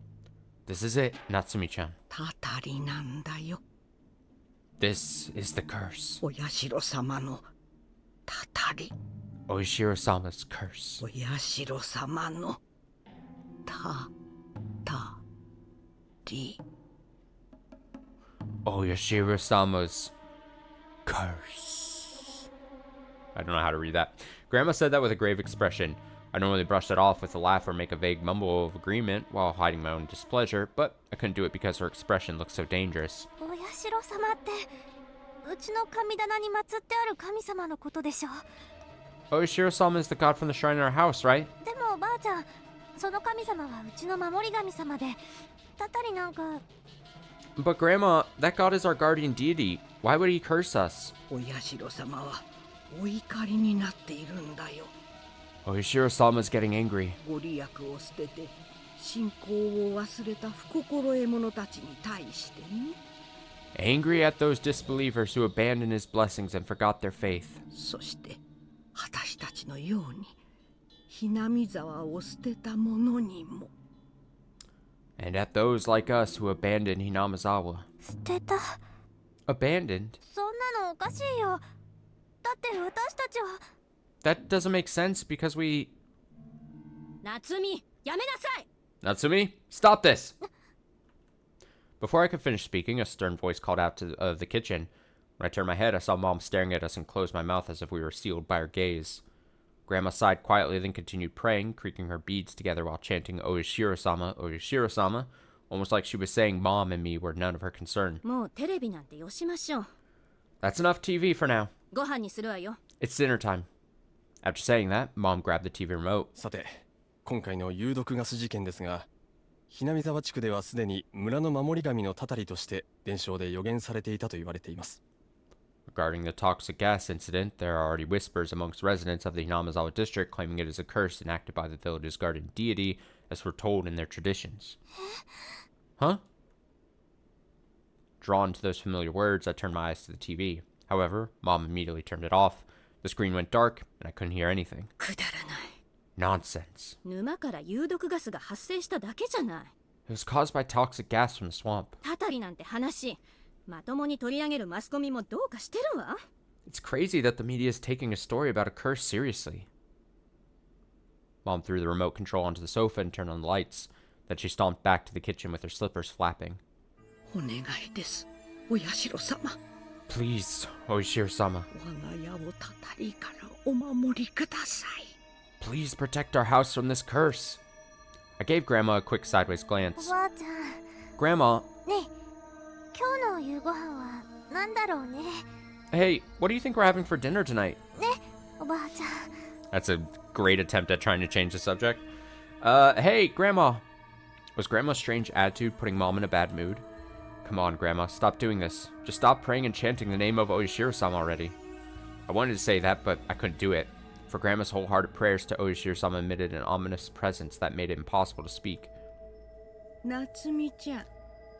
This is it, Natsumi-chan. たたりなんだよ。 This is the curse. お社様のたたり。 Oishiro-sama's curse. お社様のたたり。 Oishiro-sama's curse. I don't know how to read that. Grandma said that with a grave expression. I normally brush it off with a laugh or make a vague mumble of agreement while hiding my own displeasure, but I couldn't do it because her expression looked so dangerous. お社様ってうちの神棚に祀ってある神様のことでしょ Oishiro-sama is the god from the shrine in our house, right? でもおばあちゃんその神様はうちの守り神様でたたりなんか But Grandma, that god is our guardian deity. Why would he curse us? お社様はお怒りになっているんだよ。 Oishiro-sama's getting angry. ご利益を捨てて信仰を忘れた不心得者たちに対してね。 Angry at those disbelievers who abandoned his blessings and forgot their faith. そして私たちのようにひなみ沢を捨てた者にも。And at those like us who abandoned Hinamizawa. 捨てた。 Abandoned? そんなのおかしいよ。だって私たちは。 That doesn't make sense because we... 夏美、やめなさい。 Natsumi, stop this! Before I could finish speaking, a stern voice called out to the kitchen. When I turned my head, I saw Mom staring at us and closed my mouth as if we were sealed by her gaze. Grandma sighed quietly, then continued praying, creaking her beads together while chanting Oyashiro-sama, Oyashiro-sama, almost like she was saying Mom and me were none of her concern. もうテレビなんてよしましょう。 That's enough TV for now. ご飯にするわよ。 It's dinner time. After saying that, Mom grabbed the TV remote. さて、今回の有毒ガス事件ですが、ひなみ沢地区ではすでに村の守り神のたたりとして伝承で予言されていたと言われています。 Regarding the toxic gas incident, there are already whispers amongst residents of the Hinamizawa district claiming it is a curse enacted by the village's guardian deity, as foretold in their traditions. Huh? Drawn to those familiar words, I turned my eyes to the TV. However, Mom immediately turned it off. The screen went dark, and I couldn't hear anything. くだらない。 Nonsense. 沼から有毒ガスが発生しただけじゃない。 It was caused by toxic gas from the swamp. たたりなんて話、まともに取り上げるマスコミもどうかしてるわ。 It's crazy that the media is taking a story about a curse seriously. Mom threw the remote control onto the sofa and turned on the lights. Then she stomped back to the kitchen with her slippers flapping. お願いです、お社様。 Please, Oishiro-sama. 我が家をたたりからお守りください。 Please protect our house from this curse. I gave Grandma a quick sideways お glance. ばあちゃん。 Grandma, ねえ、今日の夕ご飯は何だろうね。 hey, what do you think we're having for dinner tonight? ね、おばあちゃん。 That's a great attempt at trying to change the subject. Hey, Grandma. Was Grandma's strange attitude putting Mom in a bad mood? Come on, Grandma, stop doing this. Just stop praying and chanting the name of Oishiro-sama already. I wanted to say that, but I couldn't do it. For Grandma's wholehearted prayers to Oishiro-sama emitted an ominous presence that made it impossible to speak. 夏美ちゃん。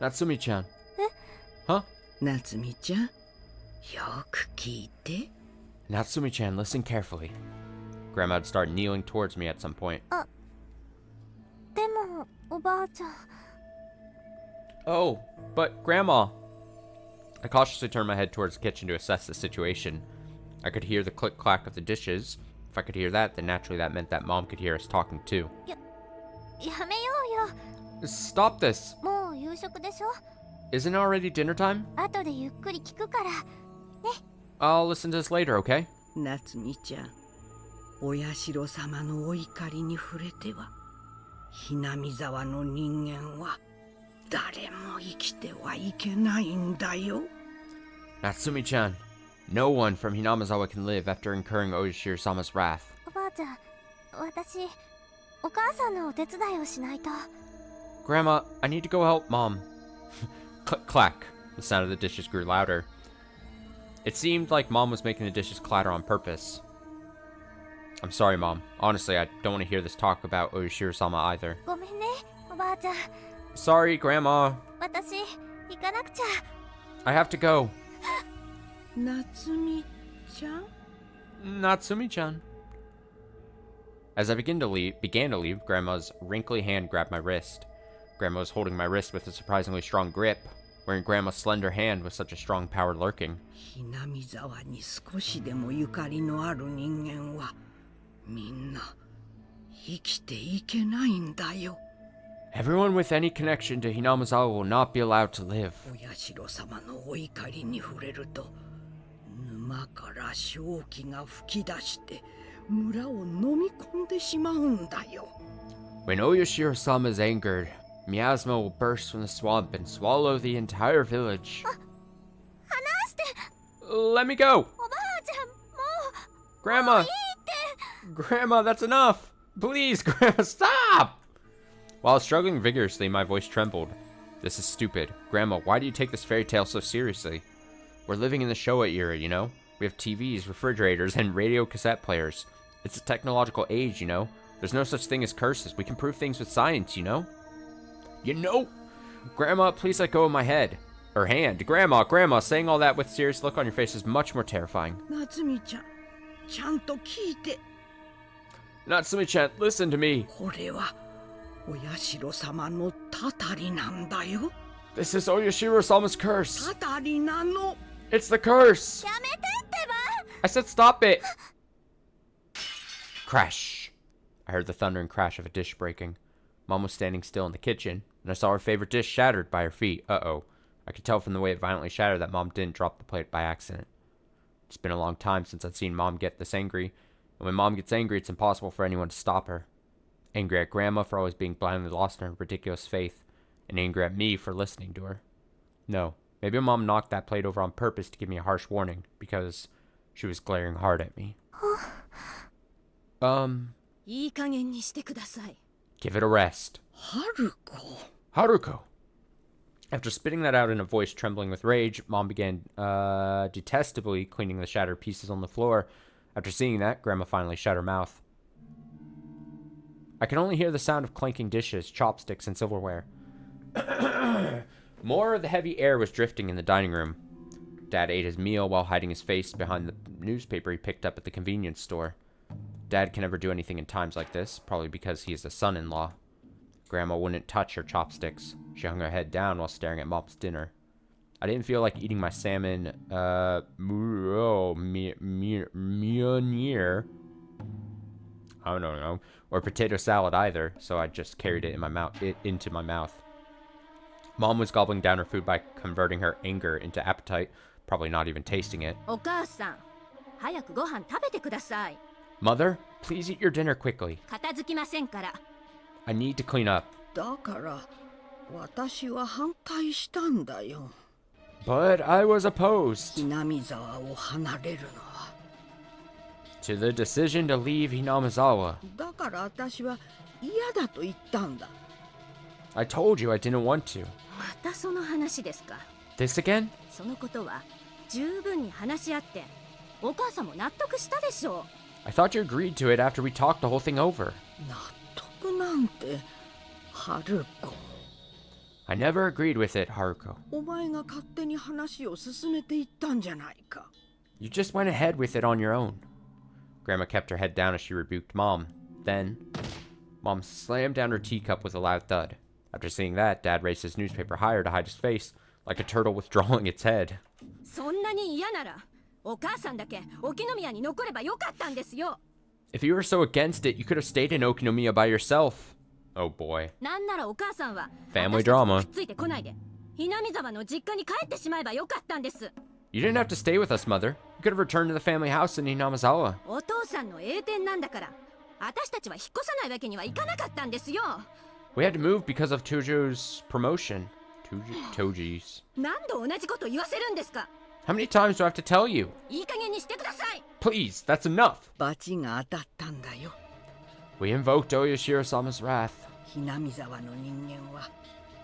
Natsumi-chan. Huh? 夏美ちゃん、よく聞いて。 Natsumi-chan, listen carefully. Grandma would start kneeling towards me at some point. でも、おばあちゃん。 Oh, but Grandma. I cautiously turned my head towards the kitchen to assess the situation. I could hear the click-clack of the dishes. If I could hear that, then naturally that meant that Mom could hear us talking too. やめようよ。 Stop this! もう夕食でしょ。 Isn't it already dinner time? 後でゆっくり聞くから。 I'll listen to this later, okay? 夏美ちゃん、お社様のお怒りに触れては、ひなみ沢の人間は誰も生きてはいけないんだよ。 Natsumi-chan, no one from Hinamizawa can live after incurring Oishiro-sama's wrath. おばあちゃん、私、お母さんのお手伝いをしないと。 Grandma, I need to go help Mom. Click clack. The sound of the dishes grew louder. It seemed like Mom was making the dishes clatter on purpose. I'm sorry, Mom. Honestly, I don't want to hear this talk about Oishiro-sama either. ごめんね、おばあちゃん。 Sorry, Grandma. 私、行かなくちゃ。 I have to go. 夏美ちゃん、 Natsumi-chan. As I began to leave, Grandma's wrinkly hand grabbed my wrist. Grandma was holding my wrist with a surprisingly strong grip. Where in Grandma's slender hand was such a strong power lurking. ひなみ沢に少しでもゆかりのある人間はみんな生きていけないんだよ。 Everyone with any connection to Hinamizawa will not be allowed to live. お社様のお怒りに触れると沼から正気が吹き出して村を飲み込んでしまうんだよ。 When Oishiro-sama is angered, miasma will burst from the swamp and swallow the entire village. 離して。 Let me go! おばあちゃん、もう。 Grandma! いいって。 Grandma, that's enough! Please, Grandma, stop! While struggling vigorously, my voice trembled. This is stupid. Grandma, why do you take this fairy tale so seriously? We're living in the Showa era, you know? We have TVs, refrigerators, and radio cassette players. It's a technological age, you know? There's no such thing as curses. We can prove things with science, you know? You know? Grandma, please let go of my head. Or hand. Grandma, saying all that with a serious look on your face is much more terrifying. 夏美ちゃん、ちゃんと聞いて。 Natsumi-chan, listen to me. これはお社様のたたりなんだよ。 This is Oyashiro-sama's curse. たたりなの。 It's the curse. やめてってば I said stop it. Crash. I heard the thundering crash of a dish breaking. Mom was standing still in the kitchen, and I saw her favorite dish shattered by her feet. Uh-oh. I could tell from the way it violently shattered that Mom didn't drop the plate by accident. It's been a long time since I've seen Mom get this angry, and when Mom gets angry, it's impossible for anyone to stop her. Angry at Grandma for always being blindly lost in her ridiculous faith, and angry at me for listening to her. No, maybe Mom knocked that plate over on purpose to give me a harsh warning, because she was glaring hard at me. いい加減にしてください。 Give it a rest. ハルコ。 Haruko. After spitting that out in a voice trembling with rage, Mom began detestably cleaning the shattered pieces on the floor. After seeing that, Grandma finally shut her mouth. I could only hear the sound of clanking dishes, chopsticks, and silverware. More of the heavy air was drifting in the dining room. Dad ate his meal while hiding his face behind the newspaper he picked up at the convenience store. Dad can never do anything in times like this, probably because he is the son-in-law. Grandma wouldn't touch her chopsticks. She hung her head down while staring at Mom's dinner. I didn't feel like eating my salmon, meunier. I don't know, or potato salad either, so I just carried it in my mouth, into my mouth. Mom was gobbling down her food by converting her anger into appetite, probably not even tasting it. お母さん、早くご飯食べてください。 Mother, please eat your dinner quickly. 片付きませんから。 I need to clean up. だから私は反対したんだよ。 But I was opposed 南沢を離れるのは。 to the decision to leave Hinamizawa. だから私は嫌だと言ったんだ。 I told you I didn't want to. またその話ですか。 This again? そのことは十分に話し合って、お母さんも納得したでしょう。 I thought you agreed to it after we talked the whole thing over. 納得なんて、春子。 I never agreed with it, Haruko. お前が勝手に話を進めていったんじゃないか。 You just went ahead with it on your own. Grandma kept her head down as she rebuked Mom. Then, Mom slammed down her teacup with a loud thud. After seeing that, Dad raised his newspaper higher to hide his face, like a turtle withdrawing its head. そんなに嫌なら、お母さんだけ沖宮に残ればよかったんですよ。 If you were so against it, you could have stayed in Okinomiya by yourself. Oh boy. なんならお母さんは Family 私たち drama. とくっついてこないで、南沢の実家に帰ってしまえばよかったんです。 You didn't have to stay with us, Mother. You could have returned to the family house in Hinamizawa. お父さんの栄転なんだから、私たちは引っ越さないわけにはいかなかったんですよ。 We had to move because of Tojo's promotion. Toji's. 何度同じこと言わせるんですか。 How many times do I have to tell you? いい加減にしてください。 Please, that's enough. 罰が当たったんだよ。 We invoked Oyashiro-sama's wrath. 南沢の人間は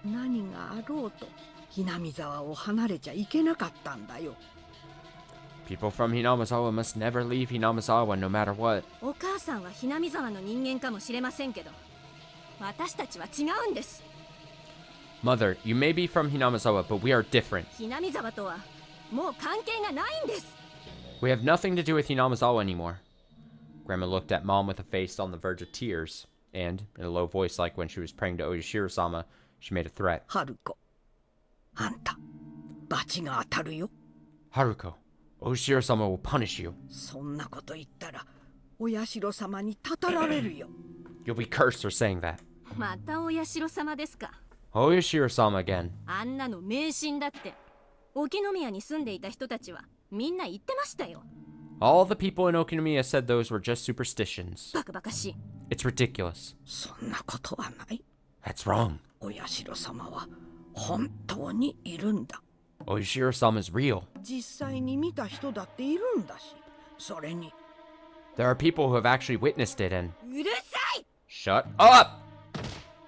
何があろうと南沢を離れちゃいけなかったんだよ。 People from Hinamizawa must never leave Hinamizawa no matter what. お母さんは南沢の人間かもしれませんけど、私たちは違うんです。 Mother, you may be from Hinamizawa, but we are different. 南沢とはもう関係がないんです。 We have nothing to do with Hinamizawa anymore. Grandma looked at Mom with a face on the verge of tears, and, in a low voice like when she was praying to Oyashiro-sama, she made a threat. 春子、あんた罰が当たるよ。 Haruko, Oyashiro-sama will punish you. そんなこと言ったらお社様にたたられるよ。 You'll be cursed for saying that. またお社様ですか。 Oyashiro-sama again. あんなの迷信だって。沖宮に住んでいた人たちはみんな言ってましたよ。 All the people in Okinomiya said those were just superstitions. バカバカしい。 It's ridiculous. そんなことはない。 That's wrong. お社様は本当にいるんだ。 Oyashiro-sama is real. 実際に見た人だっているんだし、それに There are people who have actually witnessed it and... うるさい。 Shut up!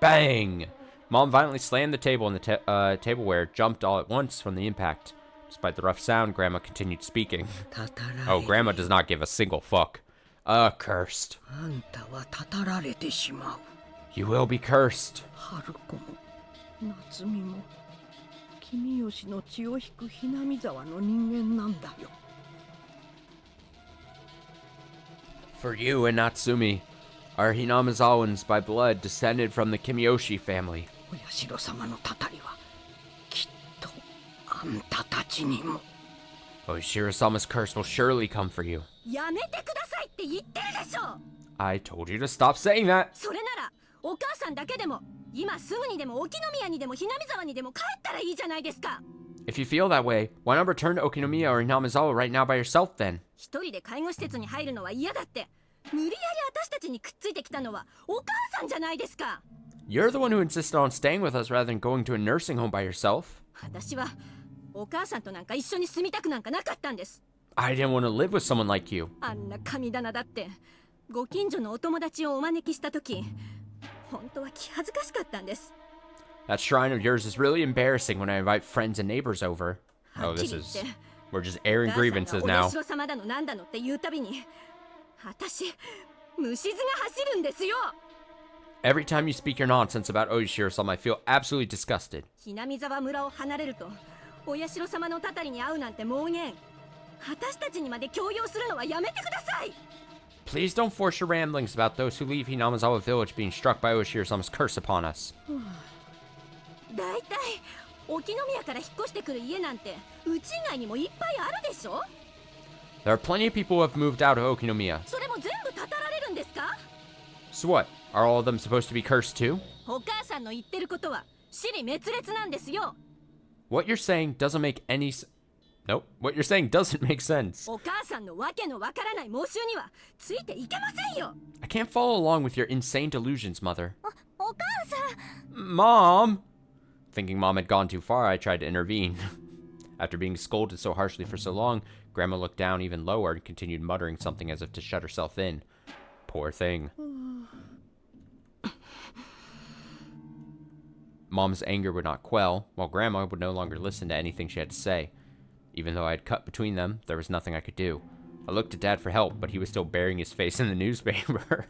Bang! Mom violently slammed the table and the tableware jumped all at once from the impact. Despite the rough sound, Grandma continued speaking. たたられる。 Oh, Grandma does not give a single fuck. Cursed. あんたはたたられてしまう。 You will be cursed. 春子も夏美も君吉の血を引く南沢の人間なんだよ。 For you and Natsumi, Are Hinamizawans by blood descended from the Kimiyoshi family? お社様のたたりはきっとあんたたちにも。 Oishiro-sama's curse will surely come for you. やめてくださいって言ってるでしょ。 I told you to stop saying that. それならお母さんだけでも今すぐにでも沖宮にでもひなみ沢にでも帰ったらいいじゃないですか。 If you feel that way, why not return to Okinomiya or Hinamizawa right now by yourself then? 一人で介護施設に入るのは嫌だって無理やり私たちにくっついてきたのはお母さんじゃないですか。 You're the one who insisted on staying with us rather than going to a nursing home by yourself. 私はお母さんとなんか一緒に住みたくなんかなかったんです。 I didn't want to live with someone like you. あんな神棚だってご近所のお友達をお招きした時本当は気恥ずかしかったんです。 That shrine of yours is really embarrassing when I invite friends and neighbors over. Oh, this is... We're just airing grievances お now. 社様だのなんだのって言うたびに私虫唾が走るんですよ。 Every time you speak your nonsense about Oishiro-sama, I feel absolutely disgusted. ひなみ沢村を離れるとお社様のたたりに会うなんて妄言私たちにまで強要するのはやめてください。 Please don't force your ramblings about those who leave Hinamizawa village being struck by Oishiro-sama's curse upon us. だいたい沖宮から引っ越してくる家なんてうち以外にもいっぱいあるでしょ。 There are plenty of people who have moved out of Okinomiya. それも全部たたられるんですか。 So what? Are all of them supposed to be cursed too? お母さんの言ってることは支離滅裂なんですよ。 What you're saying doesn't make any Nope. What you're saying doesn't make sense. お母さんのわけのわからない妄執にはついていけませんよ。 I can't follow along with your insane delusions, Mother. お母さん Mom! Thinking Mom had gone too far, I tried to intervene. After being scolded so harshly for so long, Grandma looked down even lower and continued muttering something as if to shut herself in. Poor thing. Mom's anger would not quell, while Grandma would no longer listen to anything she had to say. Even though I had cut between them, there was nothing I could do. I looked to Dad for help, but he was still burying his face in the newspaper.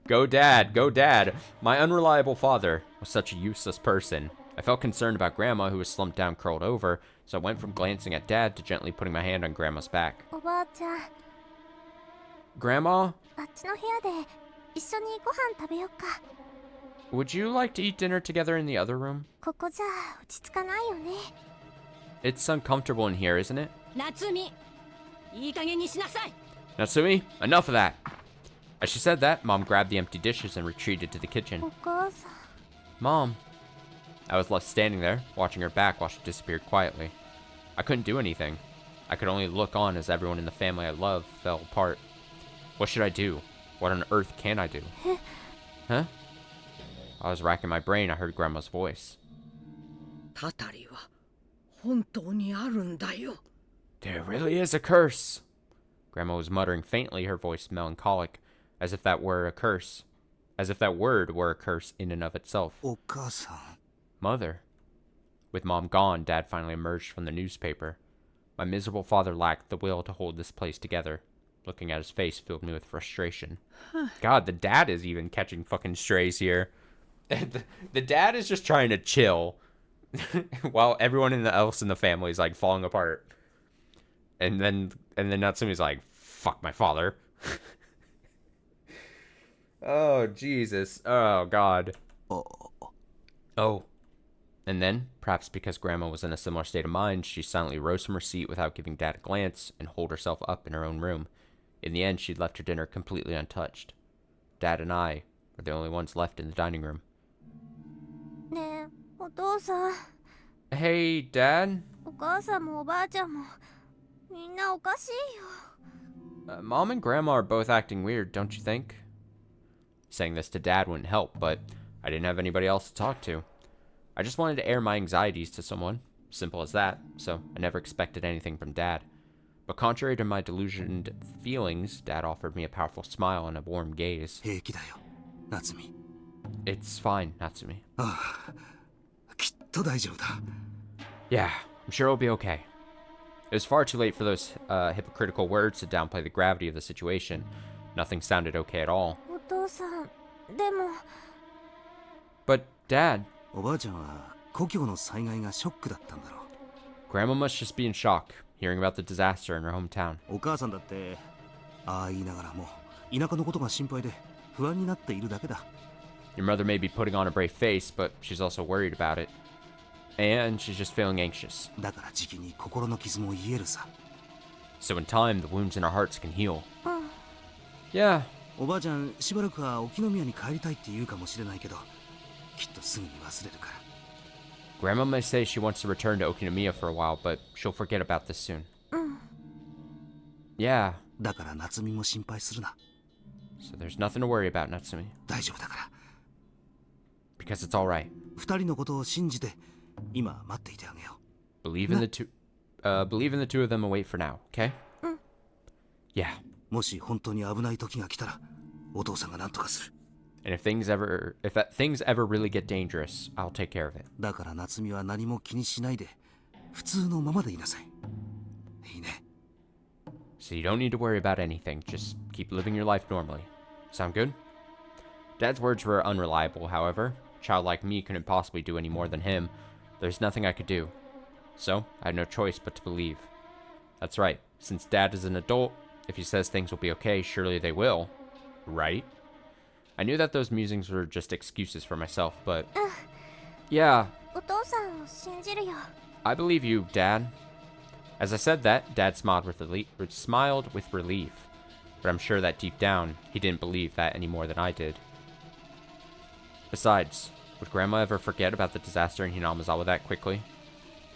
Go Dad, go Dad! My unreliable father was such a useless person. I felt concerned about Grandma, who was slumped down curled over, so I went from glancing at Dad to gently putting my hand on Grandma's back. おばあちゃん Grandma, あっちの部屋で一緒にご飯食べよっか。 would you like to eat dinner together in the other room? ここじゃ落ち着かないよね。 It's uncomfortable in here, isn't it? 夏美いい加減にしなさい。 Natsumi, enough of that! As she said that, Mom grabbed the empty dishes and retreated to the kitchen. お母さん Mom. I was left standing there, watching her back while she disappeared quietly. I couldn't do anything. I could only look on as everyone in the family I love fell apart. What should I do? What on earth can I do? Huh? I was racking my brain, I heard Grandma's voice. たたりは本当にあるんだよ。 There really is a curse. Grandma was muttering faintly, her voice melancholic, as if that were a curse. As if that word were a curse in and of itself. お母さん Mother. With Mom gone, Dad finally emerged from the newspaper. My miserable father lacked the will to hold this place together. Looking at his face filled me with frustration. God, the dad is even catching fucking strays here. The dad is just trying to chill while everyone else in the family is like falling apart. And then Natsumi's like, fuck my father. Oh, Jesus. Oh, God. Oh. And then, perhaps because Grandma was in a similar state of mind, she silently rose from her seat without giving Dad a glance and holed herself up in her own room. In the end, she'd left her dinner completely untouched. Dad and I were the only ones left in the dining room. ねえお父さん Hey, Dad? お母さんもおばあちゃんもみんなおかしいよ。 Mom and Grandma are both acting weird, don't you think? Saying this to Dad wouldn't help, but I didn't have anybody else to talk to. I just wanted to air my anxieties to someone. Simple as that, so I never expected anything from Dad. But contrary to my delusioned feelings, Dad offered me a powerful smile and a warm gaze. 平気だよ夏美 It's fine, Natsumi. ああきっと大丈夫だ Yeah, I'm sure it'll be okay. It was far too late for those hypocritical words to downplay the gravity of the situation. Nothing sounded okay at all. お父さんでも But, Dad, おばあちゃんは故郷の災害がショックだったんだろ Grandma must just be in shock, hearing about the disaster in her hometown. うお母さんだってああ言いながらも田舎のことが心配で不安になっているだけだ。 Your mother may be putting on a brave face, but she's also worried about it. And she's just feeling anxious. だからじきに心の傷も癒えるさ。 So in time, the wounds in our hearts can heal. Yeah. おばあちゃん、しばらくは沖宮に帰りたいって言うかもしれないけど、きっとすぐに忘れるから。 Grandma may say she wants to return to Okinomiya for a while, but she'll forget about this soon. Yeah. だから夏美も心配するな。 So there's nothing to worry about, Natsumi. 大丈夫だから。 Because it's alright. 二人のことを信じて、今待っていてあげよう。 Believe in the two of them and wait for now, okay? Yeah. もし本当に危ない時が来たら、お父さんが何とかする。 And if things ever really get dangerous, I'll take care of it. だから夏美は何も気にしないで、普通のままでいなさい。いいね。 So you don't need to worry about anything. Just keep living your life normally. Sound good? Dad's words were unreliable, however. A child like me couldn't possibly do any more than him. There's nothing I could do. So, I had no choice but to believe. That's right. Since Dad is an adult, if he says things will be okay, surely they will. Right? I knew that those musings were just excuses for myself, but... Yeah, お父さんを信じるよ。 I believe you, Dad. As I said that, Dad smiled with relief. But I'm sure that deep down, he didn't believe that any more than I did. Besides, would Grandma ever forget about the disaster in Hinamizawa that quickly?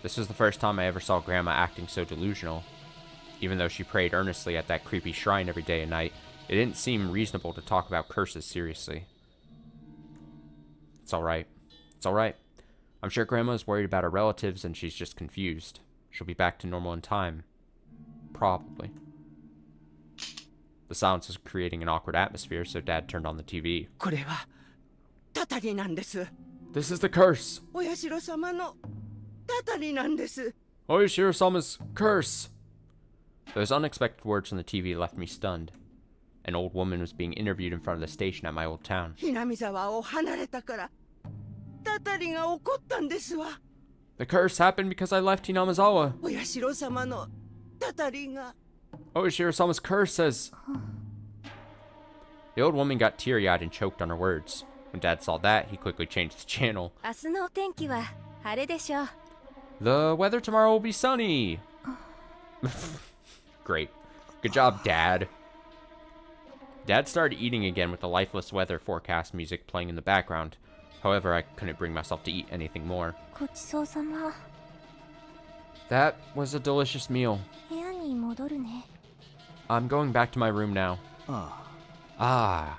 This was the first time I ever saw Grandma acting so delusional. Even though she prayed earnestly at that creepy shrine every day and night, it didn't seem reasonable to talk about curses seriously. It's alright. It's alright. I'm sure Grandma's worried about her relatives and she's just confused. She'll be back to normal in time. Probably. The silence was creating an awkward atmosphere, so Dad turned on the TV. これはたたりなんです。 This is the curse! お社様のたたりなんです。 Oishiro-sama's curse! Those unexpected words from the TV left me stunned. An old woman was being interviewed in front of the station at my old town. ひなみ沢を離れたからたたりが起こったんですわ。 The curse happened because I left Hinamizawa. お社様のたたりが。 Oishiro-sama's curse says... The old woman got teary-eyed and choked on her words. When Dad saw that, he quickly changed the channel. 明日のお天気は晴れでしょう。 The weather tomorrow will be sunny. Great. Good job, Dad. Dad started eating again with the lifeless weather forecast music playing in the background. However, I couldn't bring myself to eat anything more. ごちそうさま。 That was a delicious meal. 部屋に戻るね。 I'm going back to my room now. ああ、 Ah.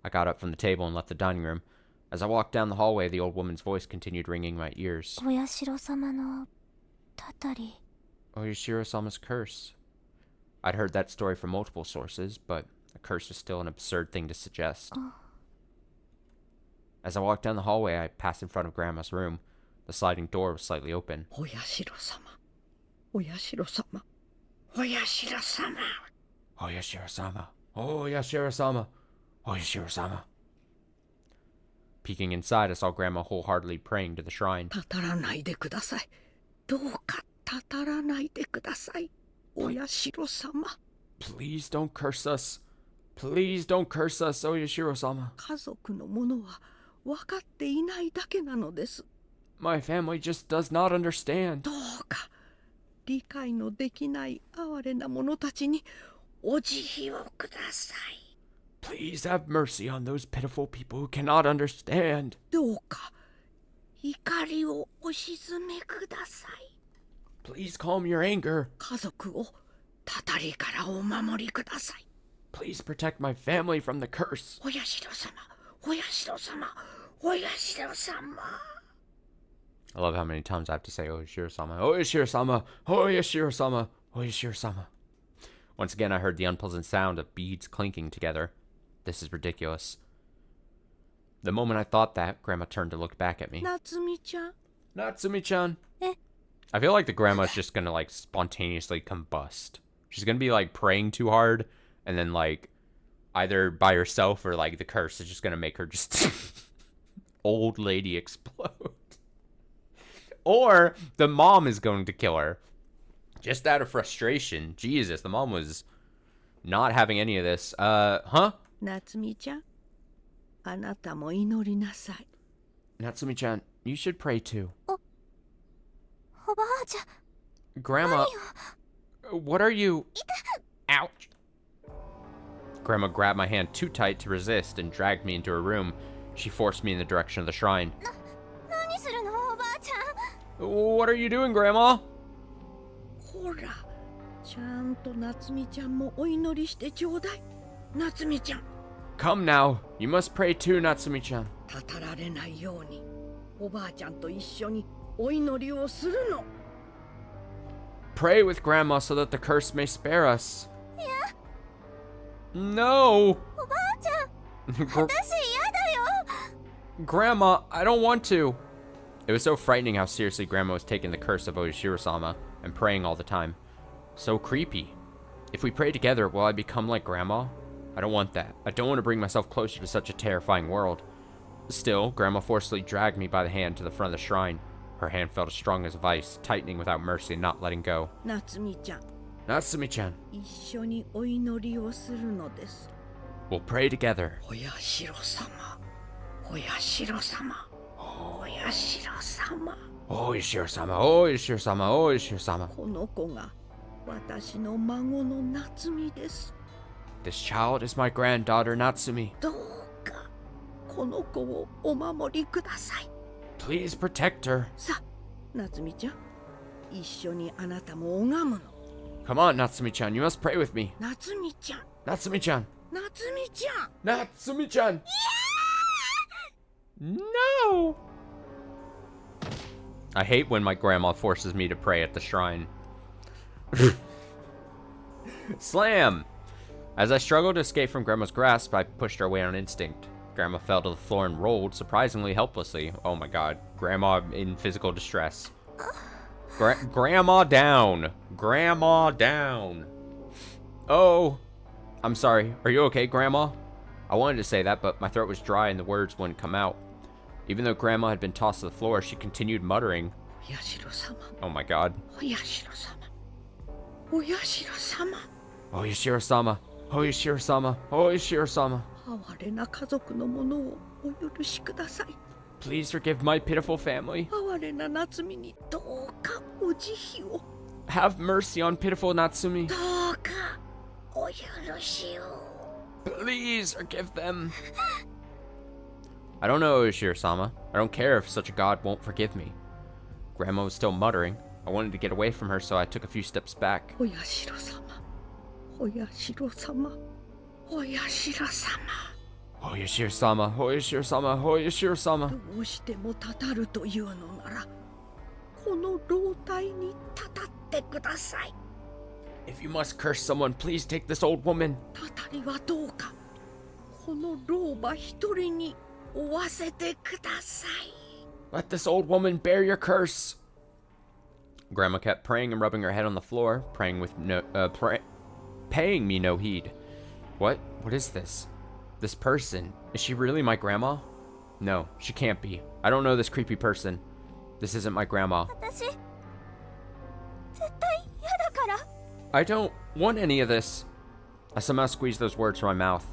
I got up from the table and left the dining room. As I walked down the hallway, the old woman's voice continued ringing in my ears. お社様のたたり。 Oishiro-sama's curse. I'd heard that story from multiple sources, but a curse was still an absurd thing to suggest. As I walked down the hallway, I passed in front of Grandma's room. The sliding door was slightly open. お社様、お社様、お社様。 Oyashiro-sama. Oyashiro-sama. Oyashiro-sama. Peeking inside, I saw Grandma wholeheartedly praying to the shrine. たたらないでください。どうかたたらないでください。お社様。 Please don't curse us. Please don't curse us, Oyashiro-sama. 家族のものは分かっていないだけなのです。 My family just does not understand. どうか理解のできない哀れな者たちにお慈悲をください。 Please have mercy on those pitiful people who cannot understand. どうか怒りをお鎮めください。 Please calm your anger. 家族をたたりからお守りください。 Please protect my family from the curse. お社様、お社様、お社様。 I love how many times I have to say Oyashiro-sama. Oyashiro-sama. Oyashiro-sama. Oyashiro-sama. Once again, I heard the unpleasant sound of beads clinking together. This is ridiculous. The moment I thought that, Grandma turned to look back at me. 夏美ちゃん。 Natsumi-chan. Eh? I feel like the grandma's just gonna, like, spontaneously combust. She's gonna be, like, praying too hard, and then, like, either by herself or, like, the curse is just gonna make her just old lady explode. Or the mom is going to kill her. Just out of frustration. Jesus, the mom was Not having any of this. Huh? 夏美ちゃん、あなたも祈りなさい。 Natsumi-chan, you should pray too. おばあちゃん Grandma, what are you... Ouch. Grandma grabbed my hand too tight to resist and dragged me into her room. She forced me in the direction of the shrine. 何するのおばあちゃん What are you doing, Grandma? ほら、ちゃんと夏美ちゃんもお祈りしてちょうだい。夏美ちゃん、 Come now. You must pray too, Natsumi-chan. たたられないように、おばあちゃんと一緒にお祈りをするの。 Pray with Grandma so that the curse may spare us. No! おばあちゃん Gr- 私嫌だよ Grandma, I don't want to. It was so frightening how seriously Grandma was taking the curse of Oyashiro-sama and praying all the time. So creepy. If we pray together, will I become like Grandma? I don't want that. I don't want to bring myself closer to such a terrifying world. Still, Grandma forcefully dragged me by the hand to the front of the shrine. Her hand felt as strong as a vice, tightening without mercy and not letting go. 夏美ちゃん、 Natsumi-chan, 一緒にお祈りをするのです。 we'll pray together. お社様、お社様、お社様。 Oyashiro-sama, Oyashiro-sama, Oyashiro-sama. この子が私の孫の夏美です。 This child is my granddaughter, Natsumi. どうかこの子をお守りください。 Please protect her. さあ、夏美ちゃん、一緒にあなたも拝むの。 Come on, Natsumi-chan, you must pray with me. 夏美ちゃん、 Natsumi-chan. 夏美ちゃん。 Natsumi-chan. No. I hate when my grandma forces me to pray at the shrine. Slam! As I struggled to escape from Grandma's grasp, I pushed her away on instinct. Grandma fell to the floor and rolled, surprisingly helplessly. Oh my god. Grandma in physical distress. Grandma down! Grandma down! Oh! I'm sorry. Are you okay, Grandma? I wanted to say that, but my throat was dry and the words wouldn't come out. Even though Grandma had been tossed to the floor, she continued muttering. お社様、 Oh my god. お社様、お社様。 Oyashiro-sama. Oyashiro-sama. Oyashiro-sama. 哀れな家族のものをお許しください。 Please forgive my pitiful family. 哀れな夏美にどうかお慈悲を。 Have mercy on pitiful Natsumi. どうかお許しを。 Please forgive them. I don't know, Oyashiro-sama. I don't care if such a god won't forgive me. Grandma was still muttering. I wanted to get away from her, so I took a few steps back. お社様、お社様、お社様。 Oyashiro-sama. Oyashiro-sama. Oyashiro-sama. どうしてもたたるというのなら、この老体にたたってください。 If you must curse someone, please take this old woman. たたりはどうか、この老婆一人に負わせてください。 Let this old woman bear your curse. Grandma kept praying and rubbing her head on the floor, paying me no heed. What? What is this? This person? Is she really my grandma? No, she can't be. I don't know this creepy person. This isn't my grandma. 私絶対嫌だから I don't want any of this. I somehow squeezed those words from my mouth.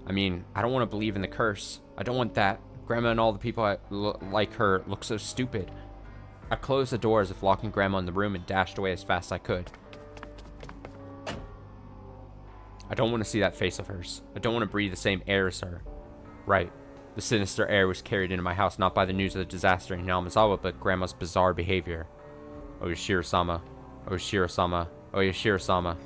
I mean, I don't want to believe in the curse. I don't want that. Grandma and all the people like her look so stupid. I closed the door as if locking Grandma in the room and dashed away as fast as I could. I don't want to see that face of hers. I don't want to breathe the same air as her. Right. The sinister air was carried into my house not by the news of the disaster in Yamazawa, but Grandma's bizarre behavior. Oyashiro-sama. Oyashiro-sama. Oyashiro-sama.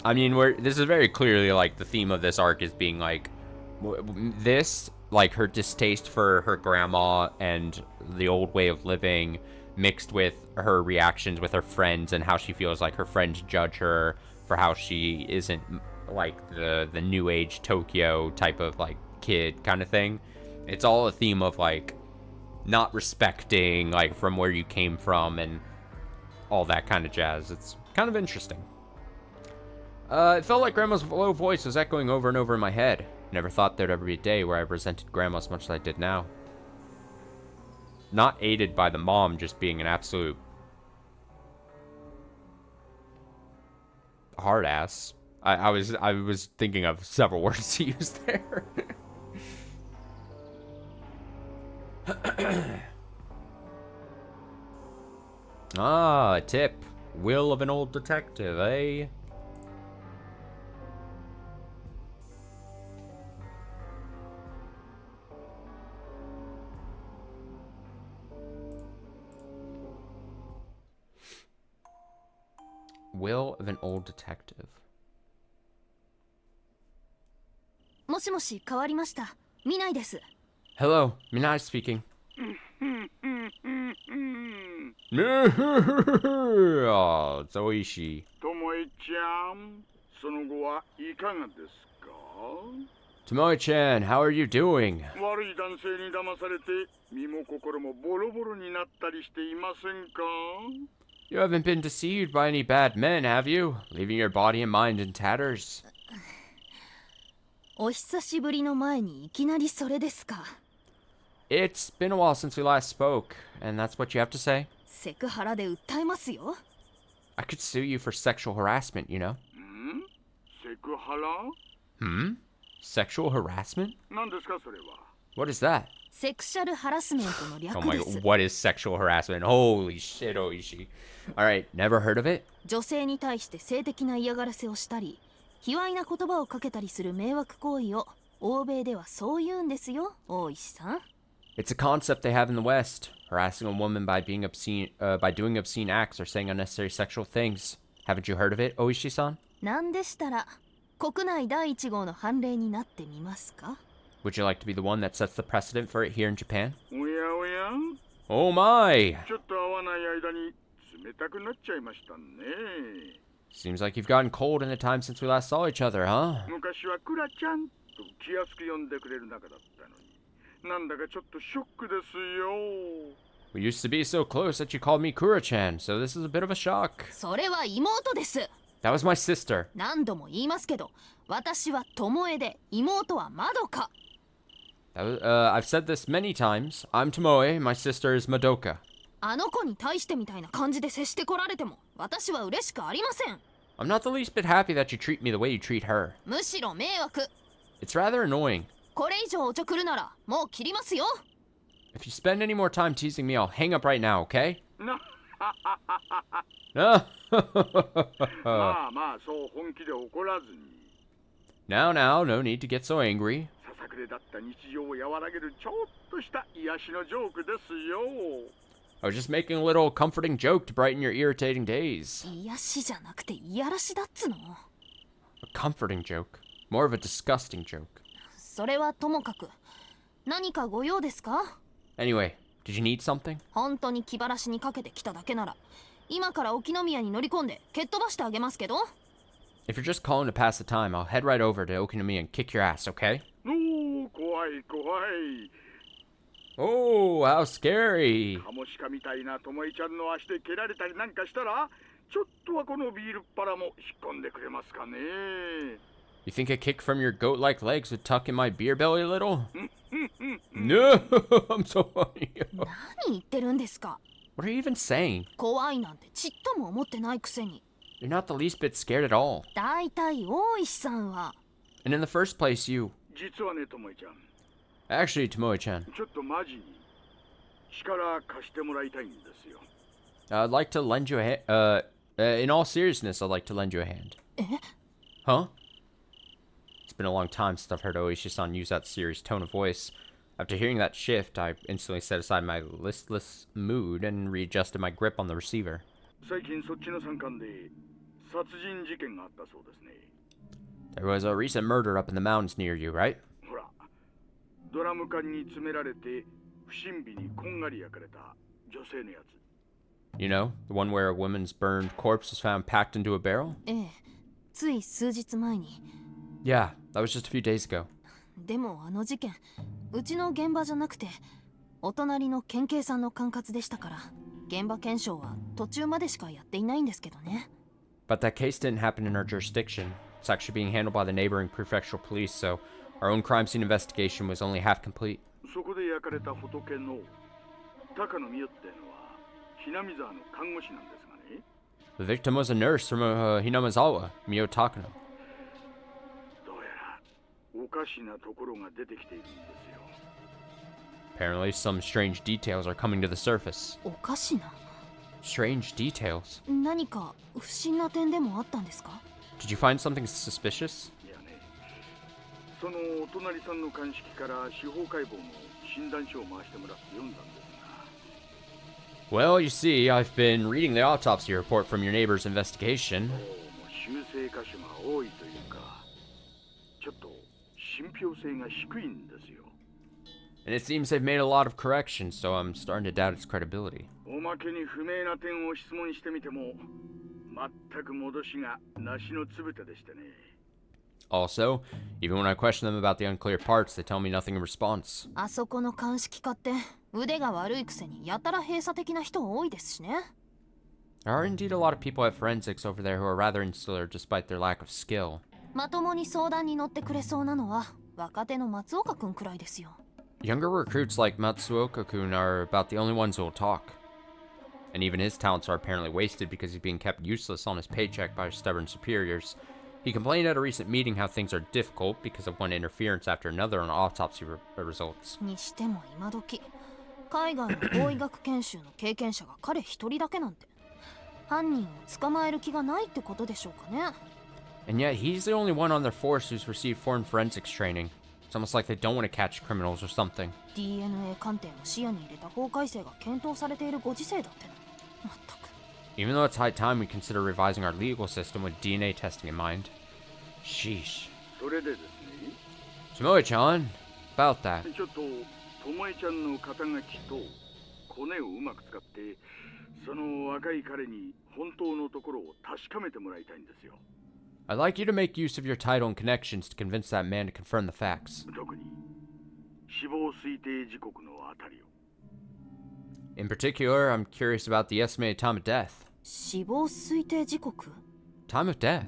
I mean, this is very clearly like the theme of this arc is being like this, like her distaste for her grandma and the old way of living, mixed with her reactions with her friends and how she feels like her friends judge her for how she isn't like the new age Tokyo type of like kid kind of thing. It's all a theme of like not respecting like from where you came from and all that kind of jazz. It's kind of interesting. It felt like Grandma's low voice was echoing over and over in my head. Never thought there'd ever be a day where I resented Grandma as much as I did now. Not aided by the mom just being an absolute hard ass. I was thinking of several words to use there. Ah, a tip. Will of an old detective, eh? Will of an old detective. もしもし、変わりました。見ないです。Hello, Minai speaking. Oh, it's Oishi. ともえちゃん、その後はいかがですか？ Tomoe-chan, how are you doing? 悪い男性に騙されて身も心もボロボロになったりしていませんか？ You haven't been deceived by any bad men, have you? Leaving your body and mind in tatters. お久しぶりの前にいきなりそれですか。It's been a while since we last spoke, and that's what you have to say? セクハラで訴えますよ。I could sue you for sexual harassment, you know? ん？セクハラ？ Hmm? Sexual harassment? 何ですかそれは？ What is that? セクシャルハラスメントの Oh 略 my です god, what is sexual harassment? Holy shit, Oishi. Alright, never heard of it? 女性に対して性的な嫌がらせをしたり、卑猥な言葉をかけたりする迷惑行為を欧米ではそう言うんですよ、大石さん。It's a concept they have in the West. Harassing a woman by doing obscene acts or saying unnecessary sexual things. Haven't you heard of it, Oishi-san? なんでしたら国内第1号の判例になってみますか？ Would you like to be the one that sets the precedent for it here in Japan? おやおや？ Oh my! ちょっと会わない間に冷たくなっちゃいましたね。 Seems like you've gotten cold in the time since we last saw each other, huh? 昔はクラちゃんと気安く呼んでくれる仲だったのに、なんだかちょっとショックですよ。 We used to be so close that you called me Kura-chan, so this is a bit of a shock. それは妹です。 That was my sister. 何度も言いますけど、私は巴で妹はまどか。I've said this many times. I'm Tomoe, my sister is Madoka. あの子に対してみたいな感じで接してこられても私は嬉しくありません。 I'm not the least bit happy that you treat me the way you treat her. むしろ迷惑。 It's rather annoying. これ以上おちょくるならもう切りますよ。 If you spend any more time teasing me, I'll hang up right now, okay? な、No. まあまあそう本気で怒らずに。 Now, no need to get so angry. ささくれだった日常を和らげるちょっとした癒しのジョークですよ。 I was just making a little comforting joke to brighten your irritating days. 癒しじゃなくていやらしだっつの。 A comforting joke. More of a disgusting joke. それはともかく。何かご用ですか？ Anyway, did you need something? 本当に気晴らしにかけてきただけなら、今から沖宮に乗り込んで蹴っ飛ばしてあげますけど。 If you're just calling to pass the time, I'll head right over to Okinomiya and kick your ass, okay? おー、怖い怖い。 Oh, how scary. カモシカみたいなともえちゃんの足で蹴られたりなんかしたら、ちょっとはこのビールっ腹も引っ込んでくれますかね。 You think a kick from your goat-like legs would tuck in my beer belly a little? No, I'm sorry. 何言ってるんですか？ What are you even saying? 怖いなんてちっとも思ってないくせに。 You're not the least bit scared at all. だいたい大石さんは。 And in the first place, you... 実はね、ともえちゃん。 Actually, Tomoe-chan, ちょっとマジに力貸してもらいたいんですよ。 I'd like to lend you a hand. In all seriousness, I'd like to lend you a hand. え？ Huh? It's been a long time since I've heard Oishi-san use that serious tone of voice. After hearing that shift, I instantly set aside my listless mood and readjusted my grip on the receiver. 最近そっちの山間で殺人事件があったそうですね。 There was a recent murder up in the mountains near you, right? ほら、ドラム缶に詰められて不審火にこんがり焼かれた女性のやつ。 You know, the one where a woman's burned corpse was found packed into a barrel? ええ、つい数日前に。 Yeah, that was just a few days ago. でもあの事件、うちの現場じゃなくて、お隣の県警さんの管轄でしたから、現場検証は途中までしかやっていないんですけどね。But that case didn't happen in our jurisdiction. It's actually being handled by the neighboring prefectural police, so our own crime scene investigation was only half complete. そこで焼かれた仏の高野美代ってのはひなみ沢の看護師なんですがね。The victim was a nurse from Hinamizawa, Mio Takano. どうやらおかしなところが出てきているんですよ。 Apparently, some strange details are coming to the surface. おかしな。 Strange details? 何か不審な点でもあったんですか？ Did you find something suspicious? いやね、そのお隣さんの鑑識から司法解剖の診断書を回してもらって読んだんですが。 Well, you see, I've been reading the autopsy report from your neighbor's investigation. もう修正箇所が多いというか、ちょっと信憑性が低いんですよ。 And it seems they've made a lot of corrections, so I'm starting to doubt its credibility. おまけに不明な点を質問してみても、全く戻しがなしのつぶてでしてね。 Also, even when I question them about the unclear parts, they tell me nothing in response. あそこの鑑識家って腕が悪いくせにやたら閉鎖的な人多いですしね。 There are indeed a lot of people at forensics over there who are rather insular despite their lack of skill. まともに相談に乗ってくれそうなのは若手の松岡くんくらいですよ。 Younger recruits like Matsuoka-kun are about the only ones who will talk. And even his talents are apparently wasted because he's being kept useless on his paycheck by his stubborn superiors. He complained at a recent meeting how things are difficult because of one interference after another on autopsy results. にしても今時海外の法医学研修の経験者が彼一人だけなんて犯人を捕まえる気がないってことでしょうかね。 And yet he's the only one on their force who's received foreign forensics training. It's almost like they don't want to catch criminals or something. DNA 鑑定も視野に入れた法改正が検討されているご時世だってのにまったく。 Even though it's high time we consider revising our legal system with DNA testing in mind. Sheesh. それでですね、 Samoe-chan, about that. ちょっとともえちゃんの肩書きとコネをうまく使って、その若い彼に本当のところを確かめてもらいたいんですよ。 I'd like you to make use of your title and connections to convince that man to confirm the facts. 特に死亡推定時刻のあたりを。 In particular, I'm curious about the estimated time of death. 死亡推定時刻？ Time of death?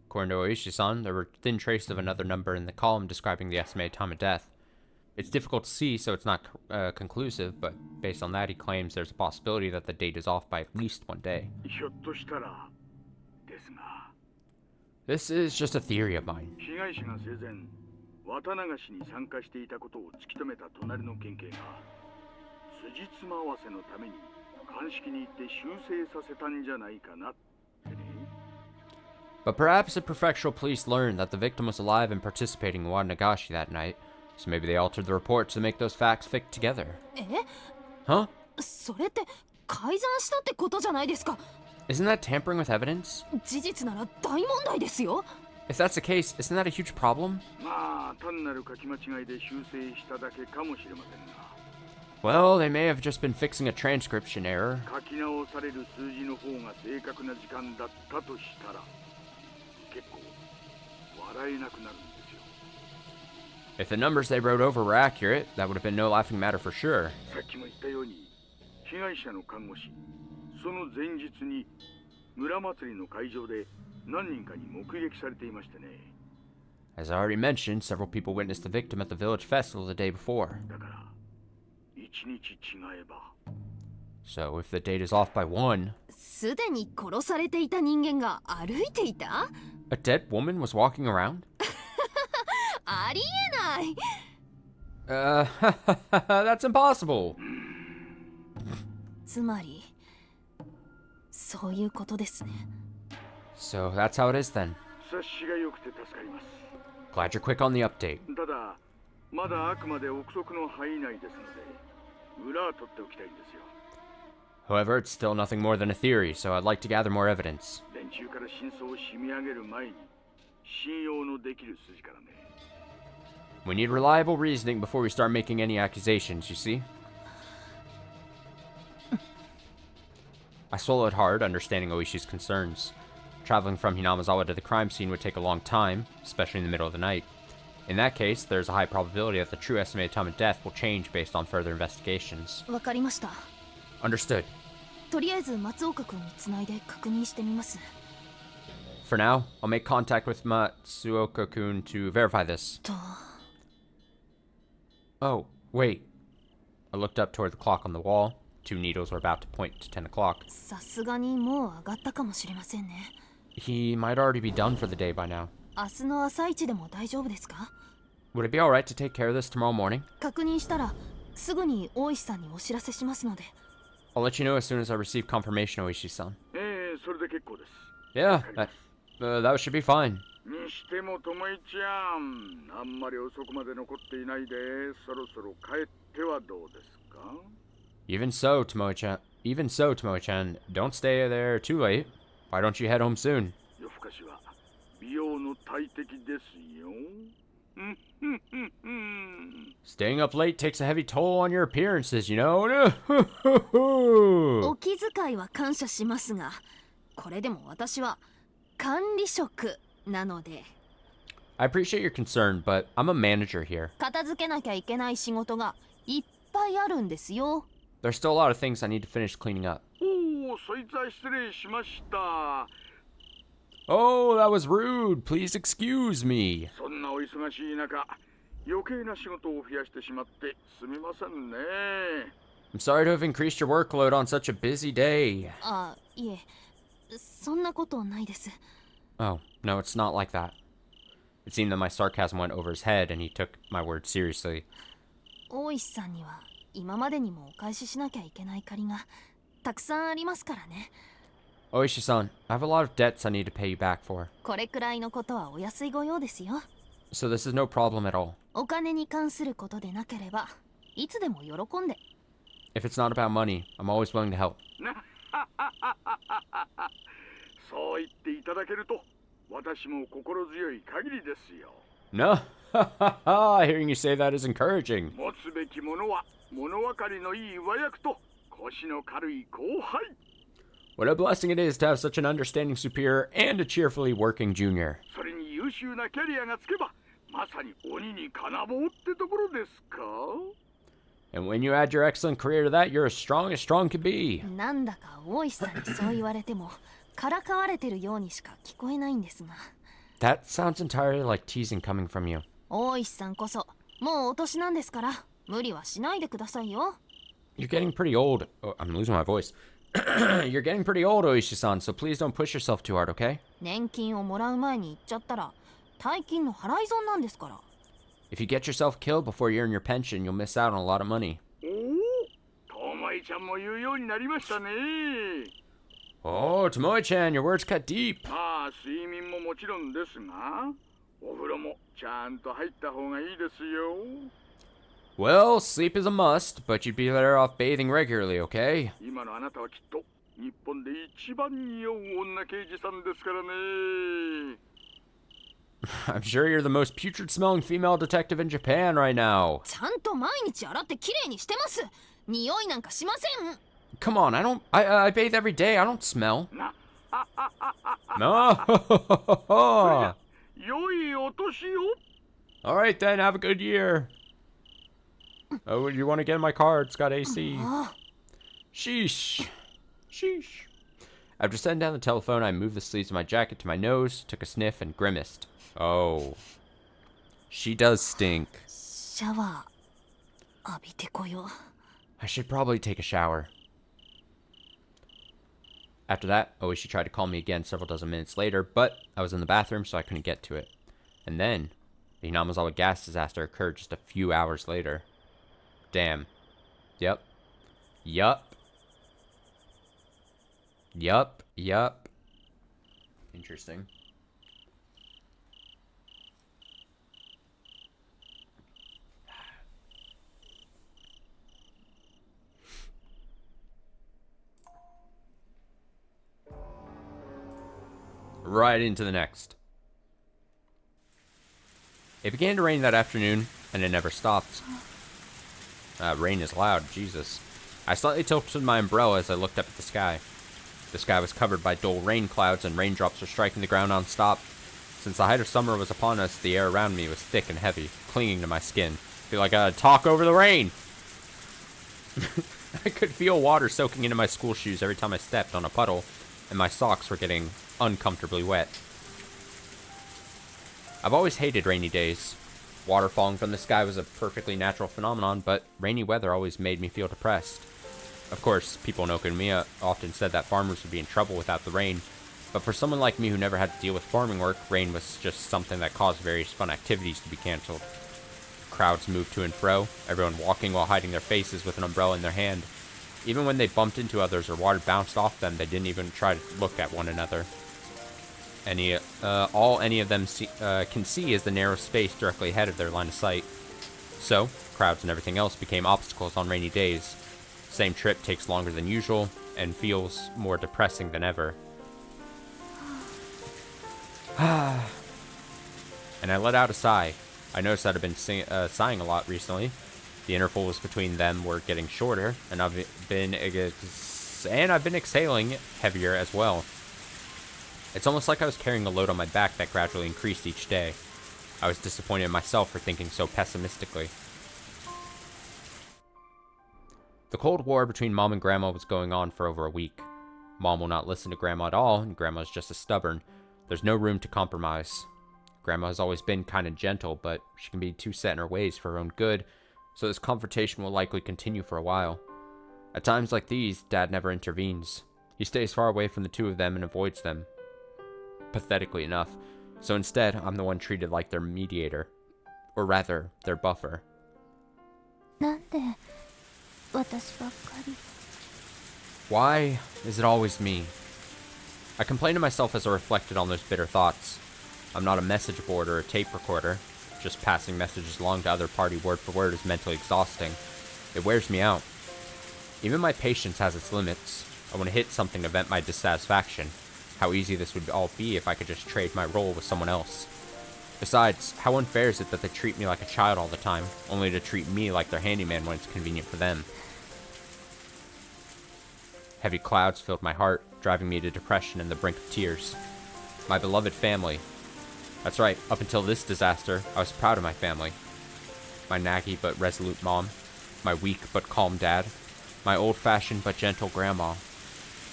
According to Oishi-san, there were thin traces of another number in the column describing the estimated time of death. It's difficult to see, so it's not conclusive, but based on that, he claims there's a possibility that the date is off by at least 1 day. ひょっとしたらですが、 This is just a theory of mine. 被害者が生前綿流しに参加していたことを突き止めた隣の県警が辻褄合わせのために鑑識に行って修正させたんじゃないかなってね。 But perhaps the prefectural police learned that the victim was alive and participating in Watanagashi that night, so maybe they altered the reports to make those facts fit together. え？ Huh? それって改ざんしたってことじゃないですか。 Isn't that tampering with evidence? 事実なら大問題ですよ。 If that's the case, isn't that a huge problem? まあ単なる書き間違いで修正しただけかもしれませんが、 Well, they may have just been fixing a transcription error. 書き直される数字の方が正確な時間だったとしたら結構笑えなくなるんですよ。 If the numbers they wrote over were accurate, that would have been no laughing matter for sure. さっきも言ったように被害者の看護師、その前日に村祭りの会場で何人かに目撃されていましてね。 As I already mentioned, several people witnessed the victim at the village festival the day before. だから一日違えば So if the date is off by 1, すでに殺されていた人間が歩いていた？ a dead woman was walking around? ありえない。 That's impossible. つまりそういうことですね。 So that's how it is then. 察しが良くて助かります。 Glad you're quick on the update. ただまだあくまで憶測の範囲内ですので裏は取っておきたいんですよ。 However, it's still nothing more than a theory, so I'd like to gather more evidence. 連中から真相を締め上げる前に信用のできる筋からね。 We need reliable reasoning before we start making any accusations, you see? I swallowed hard, understanding Oishi's concerns. Traveling from Hinamizawa to the crime scene would take a long time, especially in the middle of the night. In that case, there's a high probability that the true estimated time of death will change based on further investigations. わかりました。 Understood. とりあえず松岡君につないで確認してみます。 For now, I'll make contact with Matsuoka-kun to verify this. と Oh, wait. I looked up toward the clock on the wall. 2 needles were about to point to 10 o'clock. さすがにもう上がったかもしれませんね。 He might already be done for the day by now. 明日の朝一でも大丈夫ですか？ Would it be alright to take care of this tomorrow morning? 確認したらすぐに大石さんにお知らせしますので。 I'll let you know as soon as I receive confirmation, Oishi-san. それで結構です。 Yeah, that should be fine. にしてもともいちゃん、あんまり遅くまで残っていないで、そろそろ帰ってはどうですか？ Even so, Tomoe-chan, don't stay there too late. Why don't you head home soon? 夜更かしは美容の大敵ですよ。Staying up late takes a heavy toll on your appearances, you know? お気遣いは感謝しますが、これでも私は管理職なので。 I appreciate your concern, but I'm a manager here. 片付けなきゃいけない仕事がいっぱいあるんですよ。 There's still a lot of things I need to finish cleaning up. おお、そいつは失礼しました。 Oh, that was rude. Please excuse me. そんなお忙しい中、余計な仕事を増やしてしまってすみませんね。 I'm sorry to have increased your workload on such a busy day. あ、いえ、そんなことないです。 Oh, no, it's not like that. It seemed that my sarcasm went over his head and he took my words seriously. 大石さんには今までにもお返ししなきゃいけない借りがたくさんありますからね。 Oishi-san, I have a lot of debts I need to pay you back for. これくらいのことはお安いご用ですよ。 So this is no problem at all. お金に関することでなければいつでも喜んで。 If it's not about money, I'm always willing to help. そう言っていただけると私も心強い限りですよ。 No, hearing you say that is encouraging. 持つべきものは物分かりのいい上役と腰の軽い後輩。 What a blessing it is to have such an understanding superior and a cheerfully working junior. それに優秀なキャリアがつけばまさに鬼に金棒ってところですか？ And when you add your excellent career to that, you're as strong can be. なんだか大石さんにそう言われてもからかわれてるようにしか聞こえないんですが。 That sounds entirely like teasing coming from you. 大石さんこそもうお年なんですから無理はしないでくださいよ。 You're getting pretty old. Oh, I'm losing my voice. You're getting pretty old, Oishi-san, so please don't push yourself too hard, okay? 年金をもらう前に言っちゃったら大金の払い損なんですから。 If you get yourself killed before you earn your pension, you'll miss out on a lot of money. おお、ともいちゃんも言うようになりましたね。 Oh, Tomoe-chan, your words cut deep. まあ睡眠ももちろんですが、お風呂もちゃんと入った方がいいですよ。 Well, sleep is a must, but you'd be better off bathing regularly, okay? 今のあなたはきっと日本で一番匂う女刑事さんですからね。 I'm sure you're the most putrid-smelling female detective in Japan right now. ちゃんと毎日洗ってきれいにしてます。匂いなんかしません。 Come on, I bathe every day. I don't smell. な、No. 良いお年を。 All right then, have a good year. Oh, you want to get in my car? It's got AC. Sheesh. Sheesh. After setting down the telephone, I moved the sleeves of my jacket to my nose, took a sniff, and grimaced. Oh. She does stink. シャワー浴びてこよう。 I should probably take a shower. After that, Oishi tried to call me again several dozen minutes later, but I was in the bathroom, so I couldn't get to it. And then, the Hinamizawa gas disaster occurred just a few hours later. Damn. Yup. Interesting. Right into the next. It began to rain that afternoon, and it never stopped. Rain is loud, Jesus. I slightly tilted my umbrella as I looked up at the sky. The sky was covered by dull rain clouds, and raindrops were striking the ground non-stop. Since the height of summer was upon us, the air around me was thick and heavy, clinging to my skin. I feel like I gotta talk over the rain! I could feel water soaking into my school shoes every time I stepped on a puddle, and my socks were getting uncomfortably wet. I've always hated rainy days. Water falling from the sky was a perfectly natural phenomenon, but rainy weather always made me feel depressed. Of course, people in Okamiya often said that farmers would be in trouble without the rain, but for someone like me who never had to deal with farming work, rain was just something that caused various fun activities to be cancelled. Crowds moved to and fro, everyone walking while hiding their faces with an umbrella in their hand. Even when they bumped into others or water bounced off them, they didn't even try to look at one another. All any of them can see is the narrow space directly ahead of their line of sight. So, crowds and everything else became obstacles on rainy days. Same trip takes longer than usual, and feels more depressing than ever. And I let out a sigh. I noticed that I've been sighing a lot recently. The intervals between them were getting shorter, and I've been exhaling heavier as well. It's almost like I was carrying a load on my back that gradually increased each day. I was disappointed in myself for thinking so pessimistically. The Cold War between Mom and Grandma was going on for over a week. Mom will not listen to Grandma at all, and Grandma is just as stubborn. There's no room to compromise. Grandma has always been kind of gentle, but she can be too set in her ways for her own good, so this confrontation will likely continue for a while. At times like these, Dad never intervenes. He stays far away from the two of them and avoids them. Pathetically enough, so instead, I'm the one treated like their mediator. Or rather, their buffer. なんで私ばっかり Why is it always me? I complain to myself as I reflected on those bitter thoughts. I'm not a message board or a tape recorder. Just passing messages along to other party word for word is mentally exhausting. It wears me out. Even my patience has its limits. I want to hit something to vent my dissatisfaction. How easy this would all be if I could just trade my role with someone else. Besides, how unfair is it that they treat me like a child all the time, only to treat me like their handyman when it's convenient for them? Heavy clouds filled my heart, driving me to depression and the brink of tears. My beloved family. That's right, up until this disaster, I was proud of my family. My naggy but resolute mom, my weak but calm dad, my old-fashioned but gentle grandma.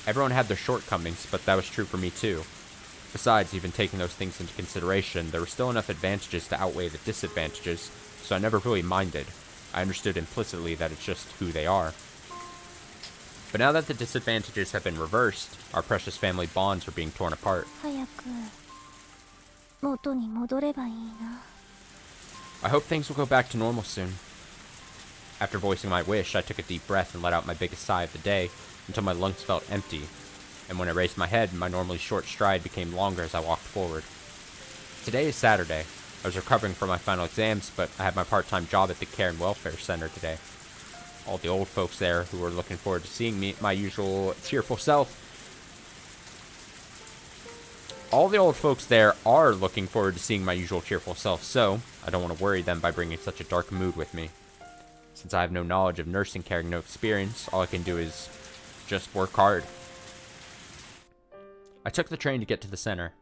Everyone had their shortcomings, but that was true for me too. Besides, even taking those things into consideration, there were still enough advantages to outweigh the disadvantages, so I never really minded. I understood implicitly that it's just who they are. But now that the disadvantages have been reversed, our precious family bonds are being torn apart. 早く元に戻ればいいな I hope things will go back to normal soon. After voicing my wish, I took a deep breath and let out my biggest sigh of the day until my lungs felt empty, and when I raised my head, my normally short stride became longer as I walked forward. Today is Saturday. I was recovering from my final exams, but I had my part-time job at the Care and Welfare Center today. All the old folks there who were looking forward to seeing me, my usual cheerful self. All the old folks there are looking forward to seeing my usual cheerful self, so I don't want to worry them by bringing such a dark mood with me. Since I have no knowledge of nursing care and no experience, all I can do is just work hard. I took the train to get to the center.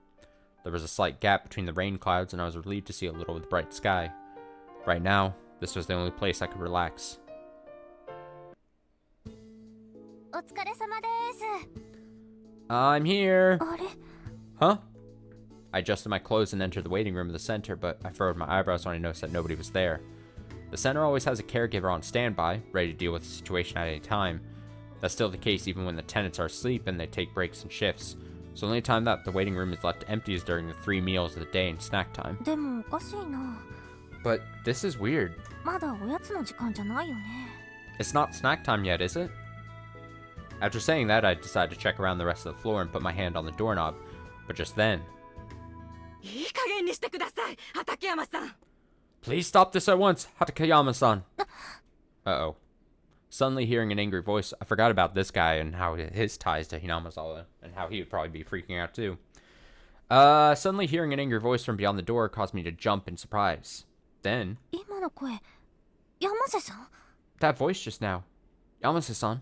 There was a slight gap between the rain clouds, and I was relieved to see a little of the bright sky. Right now, this was the only place I could relax. お疲れ様です I'm here! あれ Huh? I adjusted my clothes and entered the waiting room of the center, but I furrowed my eyebrows when I noticed that nobody was there. The center always has a caregiver on standby, ready to deal with the situation at any time. That's still the case even when the tenants are asleep and they take breaks and shifts. So the only time that the waiting room is left empty is during the 3 meals of the day and snack time. でもおかしいな But this is weird. まだおやつの時間じゃないよね It's not snack time yet, is it? After saying that, I decided to check around the rest of the floor and put my hand on the doorknob. But just then... いい加減にしてください畠山さん Please stop this at once, Hatakeyama-san! Uh-oh. Suddenly hearing an angry voice, I forgot about this guy and how his ties to Hinamizawa, and how he would probably be freaking out too. Suddenly hearing an angry voice from beyond the door caused me to jump in surprise. Then... 今の声山瀬さん That voice just now. Yamase-san.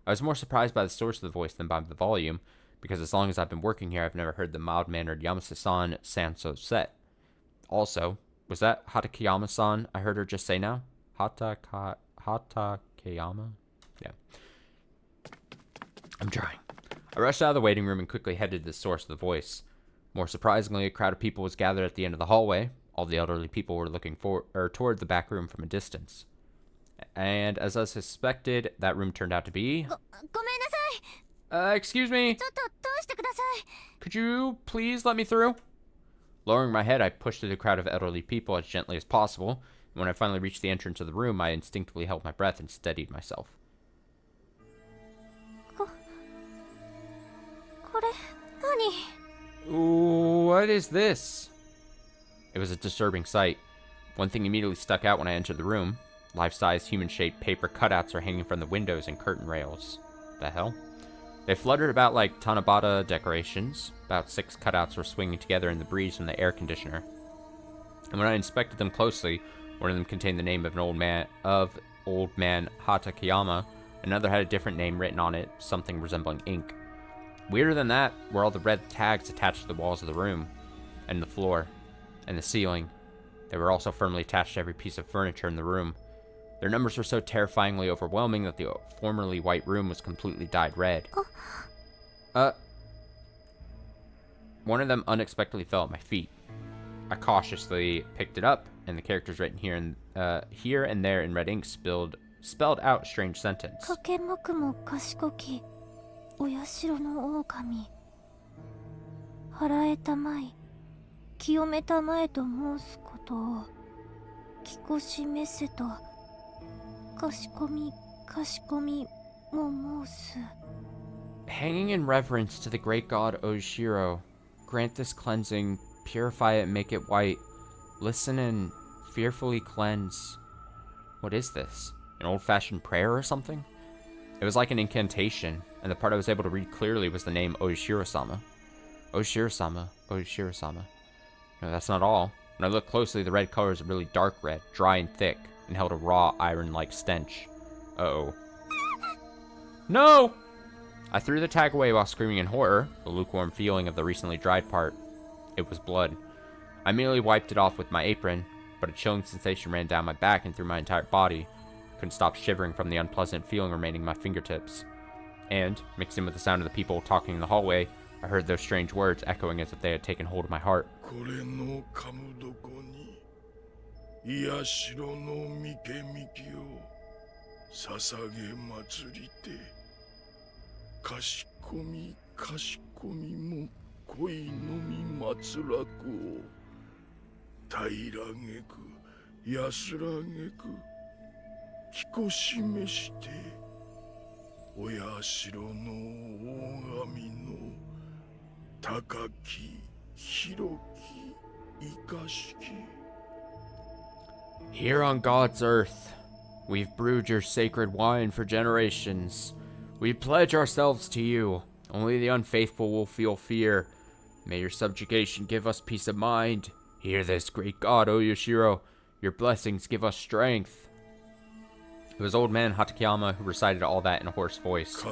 I was more surprised by the source of the voice than by the volume, because as long as I've been working here, I've never heard the mild-mannered Yamase-san sound so set. Also, was that Hatakeyama-san I heard her just say now? Hatakeyama? Yeah. I'm trying. I rushed out of the waiting room and quickly headed to the source of the voice. More surprisingly, a crowd of people was gathered at the end of the hallway. All the elderly people were looking toward the back room from a distance. And as I suspected, that room turned out to be... ごめんなさい。 excuse me. ちょっと通してください。 Could you please let me through? Lowering my head, I pushed through the crowd of elderly people as gently as possible. When I finally reached the entrance of the room, I instinctively held my breath and steadied myself. これ何？ What is this? It was a disturbing sight. One thing immediately stuck out when I entered the room. Life-size, human-shaped paper cutouts are hanging from the windows and curtain rails. The hell? They fluttered about like Tanabata decorations. About 6 cutouts were swinging together in the breeze from the air conditioner. And when I inspected them closely, one of them contained the name of old man Hatakeyama. Another had a different name written on it, something resembling ink. Weirder than that were all the red tags attached to the walls of the room, and the floor, and the ceiling. They were also firmly attached to every piece of furniture in the room. Their numbers were so terrifyingly overwhelming that the formerly white room was completely dyed red. One of them unexpectedly fell at my feet. I cautiously picked it up, and the characters written here and there in red ink spelled out a strange sentence. かけもくも賢きお社の狼払えたまい清めたまえと申すことをきこしめせとかしこみも申す Hanging in reverence to the great god Oshiro, grant this cleansing, purify it, make it white. Listen and fearfully cleanse. What is this? An old-fashioned prayer or something? It was like an incantation, and the part I was able to read clearly was the name Oshiro-sama. Oshiro-sama, Oshiro-sama. No, that's not all. When I looked closely, the red color was a really dark red, dry and thick, and held a raw, iron-like stench. Uh-oh. No! I threw the tag away while screaming in horror, the lukewarm feeling of the recently dried part. It was blood. I immediately wiped it off with my apron, but a chilling sensation ran down my back and through my entire body. Couldn't stop shivering from the unpleasant feeling remaining in my fingertips. And, mixed in with the sound of the people talking in the hallway, I heard those strange words echoing as if they had taken hold of my heart. Here on God's earth, we've brewed your sacred wine for generations. We pledge ourselves to you. Only the unfaithful will feel fear. May your subjugation give us peace of mind. Hear this, great god, O Yoshiro. Your blessings give us strength. It was old man Hatakeyama who recited all that in a hoarse voice.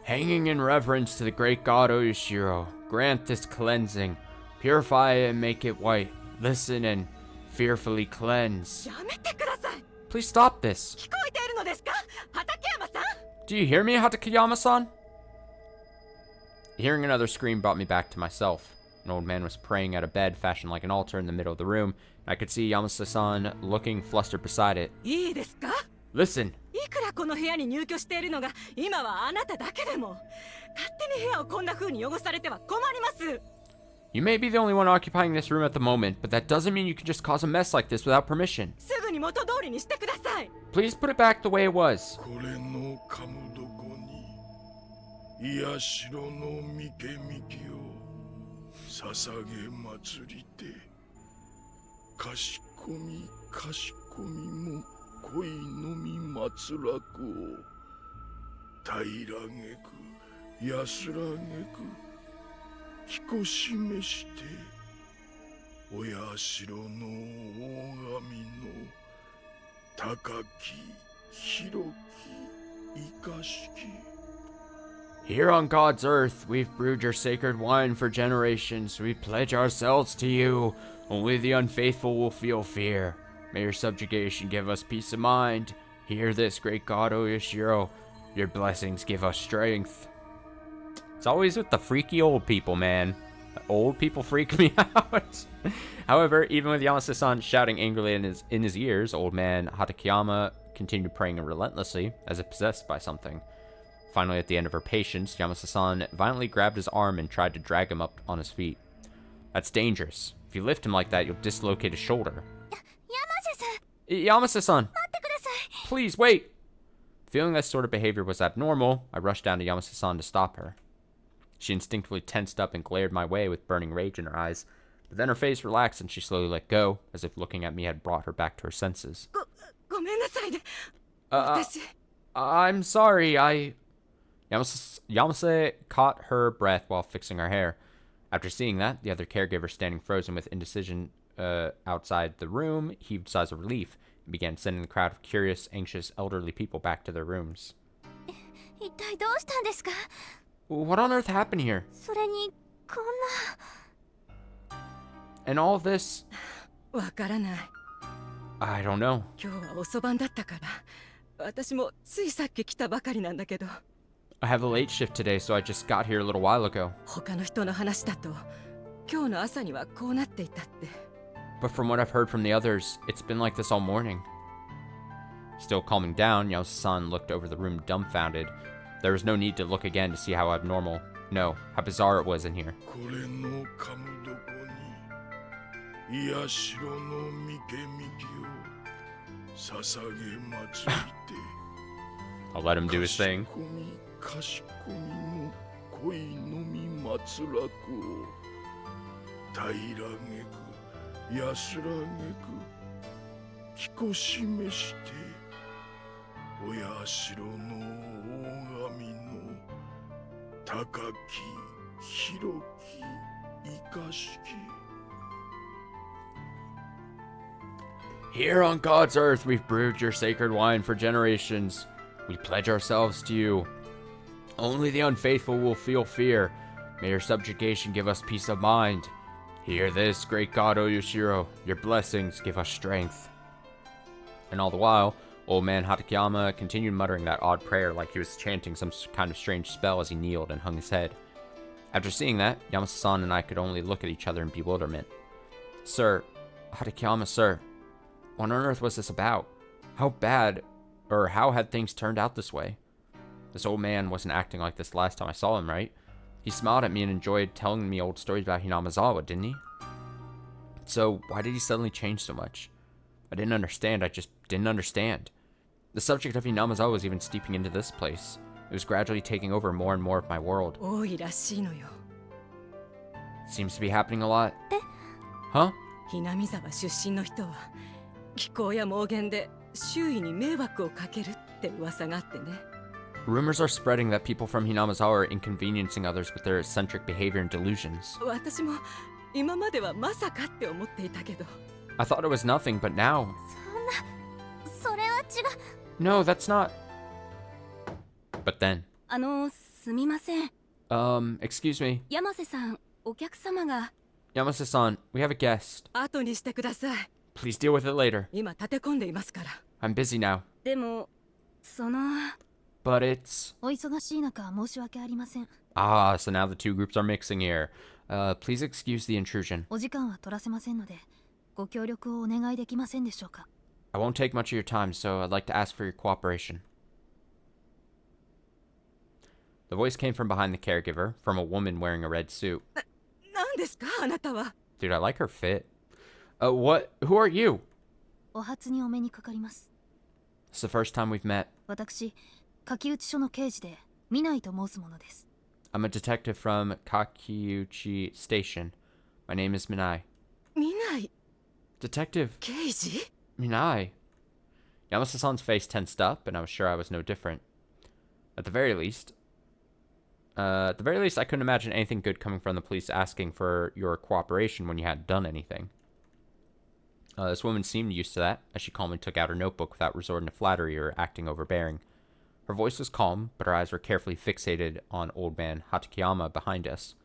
Hanging in reverence to the great god Oyoshiro, grant this cleansing, purify it and make it white, listen and fearfully cleanse. やめてください。 Please stop this. 聞こえているのですか、畠山さん。 Do you hear me, Hatakeyama-san? Hearing another scream brought me back to myself. An old man was praying at a bed fashioned like an altar in the middle of the room, and I could see Yamase-san looking flustered beside it. いいですか。 Listen. いくらこの部屋に入居しているのが今はあなただけでも勝手に部屋をこんな風に汚されては困ります。 You may be the only one occupying this room at the moment, but that doesn't mean you can just cause a mess like this without permission. すぐに元通りにしてください。 Please put it back the way it was. これのかむどこに癒しろのみけみきを捧げ祭りてかしこみも恋のみ祭らくを平らげく安らげくきこしめしてお社の大神の高き広き生かしき Here on God's earth, we've brewed your sacred wine for generations. We pledge ourselves to you. Only the unfaithful will feel fear. May your subjugation give us peace of mind. Hear this, great God Oyashiro. Your blessings give us strength. It's always with the freaky old people, man. Old people freak me out. However, even with Yamase-san shouting angrily in his ears, old man Hatakeyama continued praying relentlessly, as if possessed by something. Finally, at the end of her patience, Yamase-san violently grabbed his arm and tried to drag him up on his feet. That's dangerous. If you lift him like that, you'll dislocate his shoulder. Yamase-san! Please, wait! Feeling this sort of behavior was abnormal, I rushed down to Yamase-san to stop her. She instinctively tensed up and glared my way with burning rage in her eyes, but then her face relaxed and she slowly let go, as if looking at me had brought her back to her senses. I'm sorry, Yamase caught her breath while fixing her hair. After seeing that, the other caregiver, standing frozen with indecision outside the room, heaved sighs of relief and began sending the crowd of curious, anxious, elderly people back to their rooms. What on earth happened here? And all this? I don't know. I have a late shift today, so I just got here a little while ago. But from what I've heard from the others, it's been like this all morning. Still calming down, Yamase-san looked over the room dumbfounded. There was no need to look again to see how abnormal, no, how bizarre it was in here. I'll let him do his thing. Here on God's earth, we've brewed your sacred wine for generations. We pledge ourselves to you. Only the unfaithful will feel fear. May your subjugation give us peace of mind. Hear this, great God Oyashiro. Your blessings give us strength. And all the while, old man Hatakeyama continued muttering that odd prayer like he was chanting some kind of strange spell as he kneeled and hung his head. After seeing that, Yamase-san and I could only look at each other in bewilderment. Sir, Hatakeyama, sir, what on earth was this about? How bad, or how had things turned out this way? This old man wasn't acting like this last time I saw him, right? He smiled at me and enjoyed telling me old stories about Hinamizawa, didn't he? So, why did he suddenly change so much? I didn't understand, I just didn't understand. The subject of Hinamizawa was even steeping into this place. It was gradually taking over more and more of my world. It seems to be happening a lot. Huh? Rumors are spreading that people from Hinamizawa are inconveniencing others with their eccentric behavior and delusions. I thought it was nothing, but now... No, that's not... But then... excuse me. Yamase-san, we have a guest. Please deal with it later. I'm busy now. But it's... Ah, so now the two groups are mixing here. Please excuse the intrusion. I won't take much of your time, so I'd like to ask for your cooperation. The voice came from behind the caregiver, from a woman wearing a red suit. Dude, I like her fit. What? Who are you? It's the first time we've met. I'm a detective from Kakiuchi Station. My name is Minai. Detective Minai. Yamase-san's face tensed up, and I was sure I was no different. At the very least, I couldn't imagine anything good coming from the police asking for your cooperation when you hadn't done anything. This woman seemed used to that, as she calmly took out her notebook without resorting to flattery or acting overbearing. Her voice was calm, but her eyes were carefully fixated on old man Hatakeyama behind us.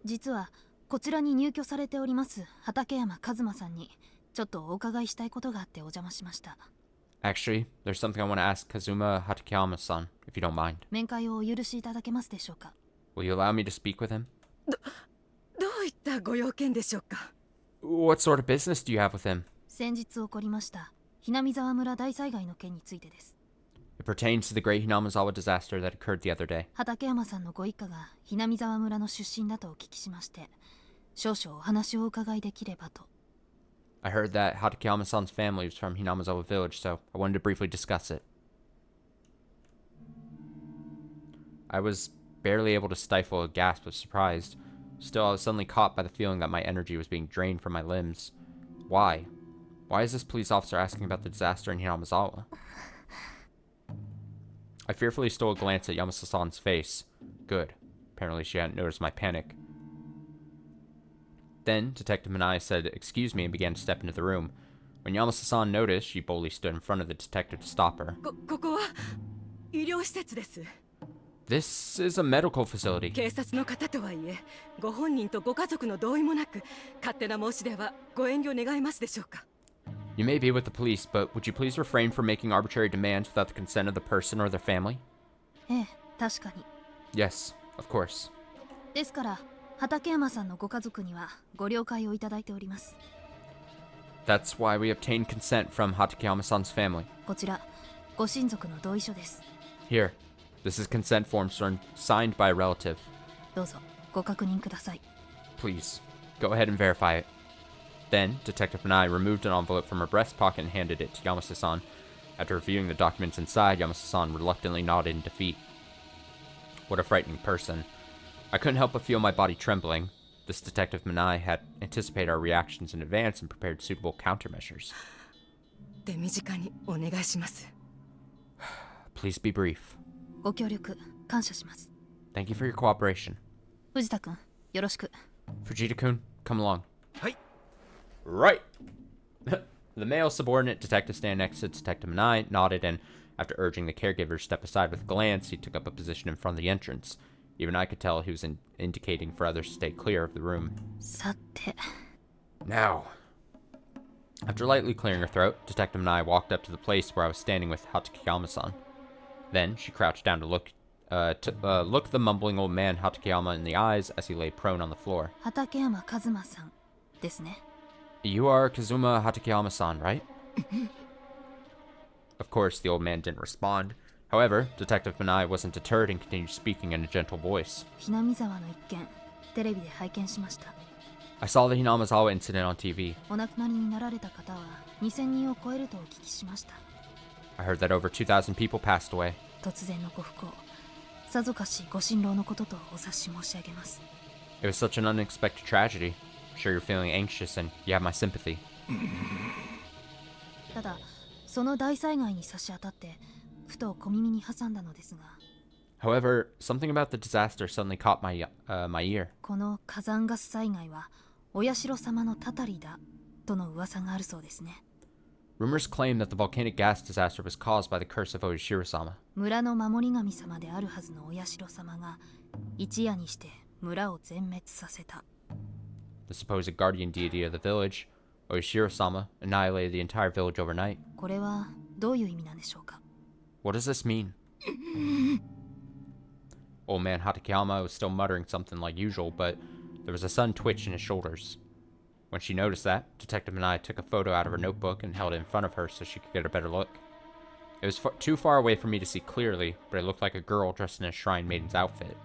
実はこちらに入居されております畠山一馬さんにちょっとお伺いしたいことがあってお邪魔しました。 Actually, there's something I want to ask Kazuma Hatakeyama-san, if you don't mind. 面会をお許しいただけますでしょうか。 Will you allow me to speak with him? どういったご用件でしょうか。 What sort of business do you have with him? 先日起こりましたひなみ沢村大災害の件についてです。 It pertains to the great Hinamizawa disaster that occurred the other day. 畠山さんのご一家がひなみ沢村の出身だとお聞きしまして、少々お話をお伺いできればと。 I heard that Hatakeyama-san's family was from Hinamizawa village, so I wanted to briefly discuss it. I was barely able to stifle a gasp of surprise. Still, I was suddenly caught by the feeling that my energy was being drained from my limbs. Why? Why is this police officer asking about the disaster in Hinamizawa? I fearfully stole a glance at Yamasa-san's face. Good. Apparently she hadn't noticed my panic. Then, Detective Minai said, "Excuse me," and began to step into the room. When Yamasa-san noticed, she boldly stood in front of the detective to stop her. ここは医療施設です。 This is a medical facility. 警察の方とはいえ、ご本人とご家族の同意もなく、勝手な申し出はご遠慮願えますでしょうか。 You may be with the police, but would you please refrain from making arbitrary demands without the consent of the person or their family? ええ、確かに。 Yes, of course. ですから畠山さんのご家族にはご了解をいただいております。 That's why we obtained consent from Hatakeyama-san's family. こちらご親族の同意書です。 Here, this is consent form signed by a relative. どうぞご確認ください。 Please, go ahead and verify it. Then, Detective Minai removed an envelope from her breast pocket and handed it to Yamasa-san. After reviewing the documents inside, Yamasa-san reluctantly nodded in defeat. What a frightening person. I couldn't help but feel my body trembling. This Detective Minai had anticipated our reactions in advance and prepared suitable countermeasures. 手短にお願いします。 Please be brief. ご協力感謝します。 Thank you for your cooperation. 藤田君よろしく。 Fujita-kun, come along. はい。 Right. The male subordinate detective standing next to Detective Minai nodded, and after urging the caregiver to step aside with a glance, he took up a position in front of the entrance. Even I could tell he was indicating for others to stay clear of the room. さて。 Now. After lightly clearing her throat, Detective Minai walked up to the place where I was standing with Hatakeyama-san. Then she crouched down to look the mumbling old man Hatakeyama in the eyes as he lay prone on the floor. 畠山一馬さんですね。 You are Kazuma Hatakeyama-san, right? Of course, the old man didn't respond. However, Detective Minai wasn't deterred and continued speaking in a gentle voice. ひなみ沢の一件、テレビで拝見しました。 I saw the Hinamizawa incident on TV. お亡くなりになられた方は2000人を超えるとお聞きしました。 I heard that over 2,000 people passed away. 突然のご不幸、さぞかしご心労のこととお察し申し上げます。 It was such an unexpected tragedy. I'm sure you're feeling anxious and you have my sympathy. ただ、その大災害に差し当たってふと小耳に挟んだのですが。 However, something about the disaster suddenly caught my ear. この火山ガス災害はお社様のたたりだとの噂があるそうですね。 Rumors claim that the volcanic gas disaster was caused by the curse of Oishiro-sama. 村の守り神様であるはずのお社様が一夜にして村を全滅させた。 The supposed guardian deity of the village, Oishiro-sama, annihilated the entire village overnight. これはどういう意味なんでしょうか。 What does this mean? Old man Hatakeyama was still muttering something like usual, but there was a sudden twitch in his shoulders. When she noticed that, Detective Minai took a photo out of her notebook and held it in front of her so she could get a better look. It was too far away for me to see clearly, but it looked like a girl dressed in a shrine maiden's outfit.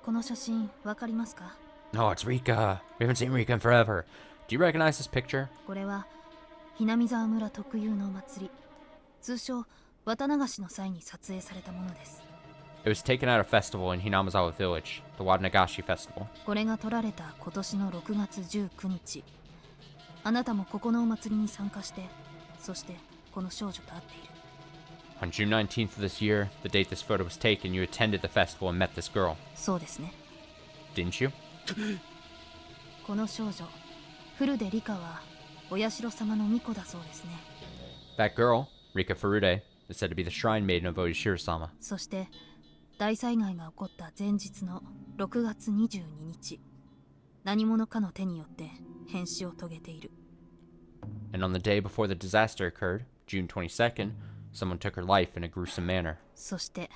この写真わかりますか。 Oh, it's Rika. We haven't seen Rika in forever. Do you recognize this picture? これはひなみ沢村特有のお祭り、通称綿流しの際に撮影されたものです。 It was taken at a festival in Hinamizawa village, the Watanagashi festival. これが撮られた今年の6月19日。あなたもここのお祭りに参加して、そしてこの少女と会っている。 On June 19th of this year, the date this photo was taken, you attended the festival and met this girl. そうですね。 Didn't you? この少女、古出リカはお社様の巫女だそうですね。 That girl, Rika Furude, is said to be the shrine maiden of Oishiro-sama. そして大災害が起こった前日の6月22日、何者かの手によって変死を遂げている。 And on the day before the disaster occurred, June 22nd, someone took her life in a gruesome manner. そして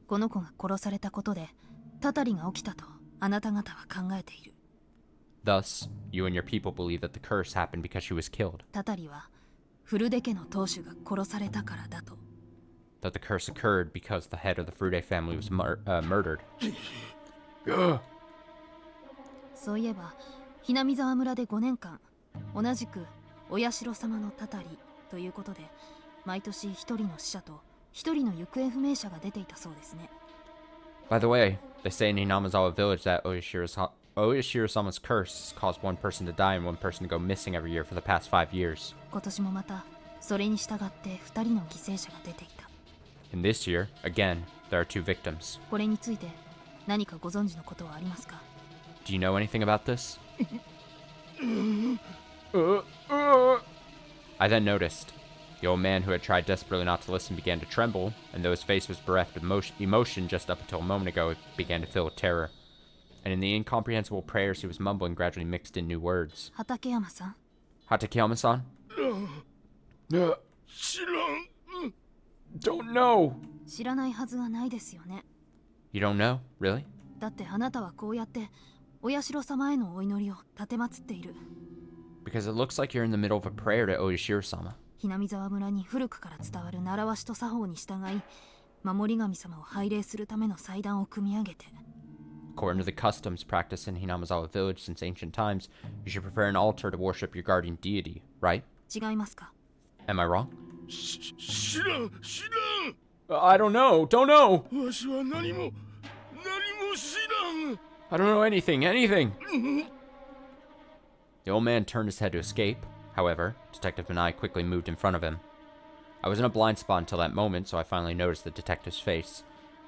この子が殺されたことでたたりが起きたとあなた方は考えている。 Thus, you and your people believe that the curse happened because she was killed, たたりはフルデ家の当主が殺されたからだと。 that the curse occurred because the head of the Furude family was murdered. そういえばひなみ沢村で5年間同じくお社様のたたりということで毎年1人の死者と1人の行方不明者が出ていたそうですね。 By the way, they say in Hinamazawa village that Oishiro-sama's curse has caused one person to die and one person to go missing every year for the past 5 years. 今年もまたそれに従って2人の犠牲者が出ていた。 And this year, again, there are 2 victims. これについて何かご存知のことはありますか？ Do you know anything about this? I then noticed. The old man who had tried desperately not to listen began to tremble, and though his face was bereft of emotion just up until a moment ago, it began to fill with terror. And in the incomprehensible prayers he was mumbling gradually mixed in new words. 畠山さん、 Hatakeyama-san? 知らん。 Don't know! 知らないはずはないですよね。 You don't know? Really? だってあなたはこうやってお社様へのお祈りを立てまつっている。 Because it looks like you're in the middle of a prayer to Oishiro-sama. ひなみ沢村に古くから伝わる習わしと作法に従い、守り神様を拝礼するための祭壇を組み上げて。 According to the customs practiced in Hinamazawa village since ancient times, you should prepare an altar to worship your guardian deity, right? 違いますか？ Am I wrong? 知らん。 I don't know! Don't know! わしは何も知らん。 I don't know anything! The old man turned his head to escape. However, Detective Manai quickly moved in front of him. I was in a blind spot until that moment, so I finally noticed the detective's face.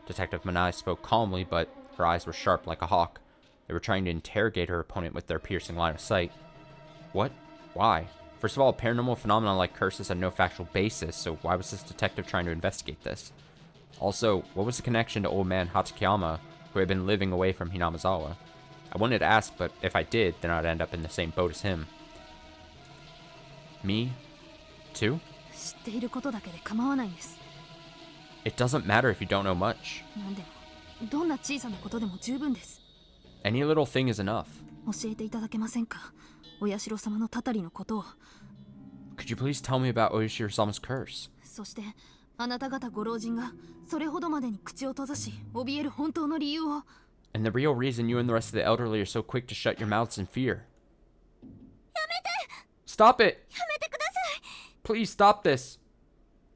Detective Manai spoke calmly, but her eyes were sharp like a hawk. They were trying to interrogate her opponent with their piercing line of sight. What? Why? First of all, paranormal phenomena like curses had no factual basis, so why was this detective trying to investigate this? Also, what was the connection to old man Hatsukiyama, who had been living away from Hinamazawa? I wanted to ask, but if I did, then I'd end up in the same boat as him. Me? Too? 知っていることだけで構わないんです。 It doesn't matter if you don't know much. なんでもどんな小さなことでも十分です。 Any little thing is enough. 教えていただけませんか？お社様のたたりのことを。 Could you please tell me about Oishiro-sama's curse? そしてあなた方ご老人がそれほどまでに口を閉ざし怯える本当の理由を。 And the real reason you and the rest of the elderly are so quick to shut your mouths in fear. Stop it! Please stop this!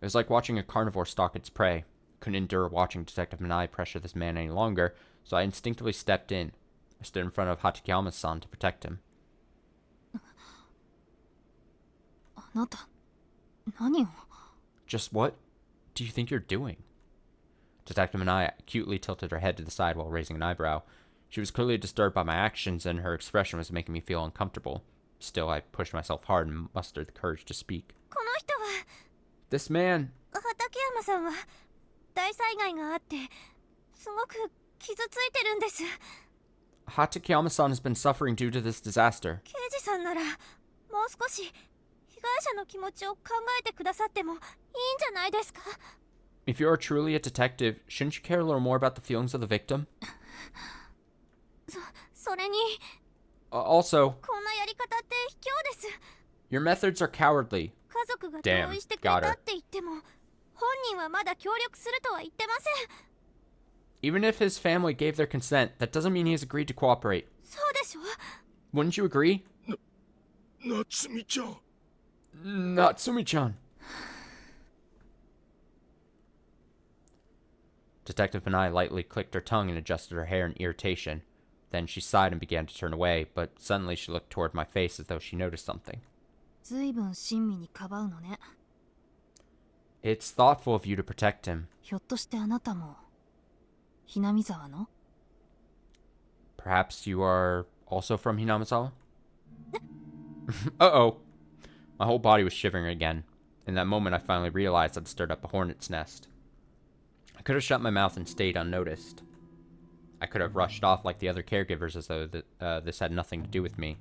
It was like watching a carnivore stalk its prey. Couldn't endure watching Detective Manai pressure this man any longer, so I instinctively stepped in. I stood in front of Hatakeyama-san to protect him. あなた、何を？ Just what do you think you're doing? Detective Manai acutely tilted her head to the side while raising an eyebrow. She was clearly disturbed by my actions, and her expression was making me feel uncomfortable. Still, I pushed myself hard and mustered the courage to speak. この人は This man... 畠山さんは大災害があってすごく傷ついてるんです。 Hatakeyama-san has been suffering due to this disaster. 刑事さんならもう少し被害者の気持ちを考えてくださってもいいんじゃないですか？ If you are truly a detective, shouldn't you care a little more about the feelings of the victim? それに Also, こんなやり方って卑怯です。 your methods are cowardly. 家族が Damn, 同意してくれ got た her. って言っても本人はまだ協力するとは言ってません。 Even if his family gave their consent, that doesn't mean he has agreed to cooperate. そうでしょ？ Wouldn't you agree? 夏美ちゃん。 Natsumi-chan. Detective Manai lightly clicked her tongue and adjusted her hair in irritation. Then she sighed and began to turn away, but suddenly she looked toward my face as though she noticed something. ずいぶん親身にかばうのね。 It's thoughtful of you to protect him. ひょっとしてあなたもひなみ沢の？ Perhaps you are also from Hinamazawa? Uh-oh. My whole body was shivering again. In that moment, I finally realized I'd stirred up a hornet's nest. I could have shut my mouth and stayed unnoticed. I could have rushed off like the other caregivers as though this had nothing to do with me.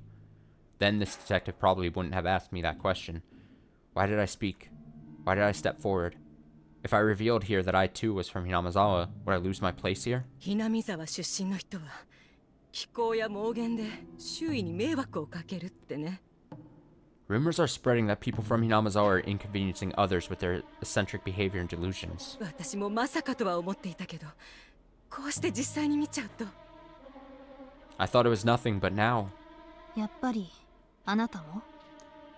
Then this detective probably wouldn't have asked me that question. Why did I speak? Why did I step forward? If I revealed here that I too was from Hinamizawa, would I lose my place here? ひなみざわ出身の人は気候や妄言で周囲に迷惑をかけるってね。 Rumors are spreading that people from Hinamizawa are inconveniencing others with their eccentric behavior and delusions. 私もまさかとは思っていたけど、こうして実際に見ちゃうと。 I thought it was nothing, but now, やっぱりあなたも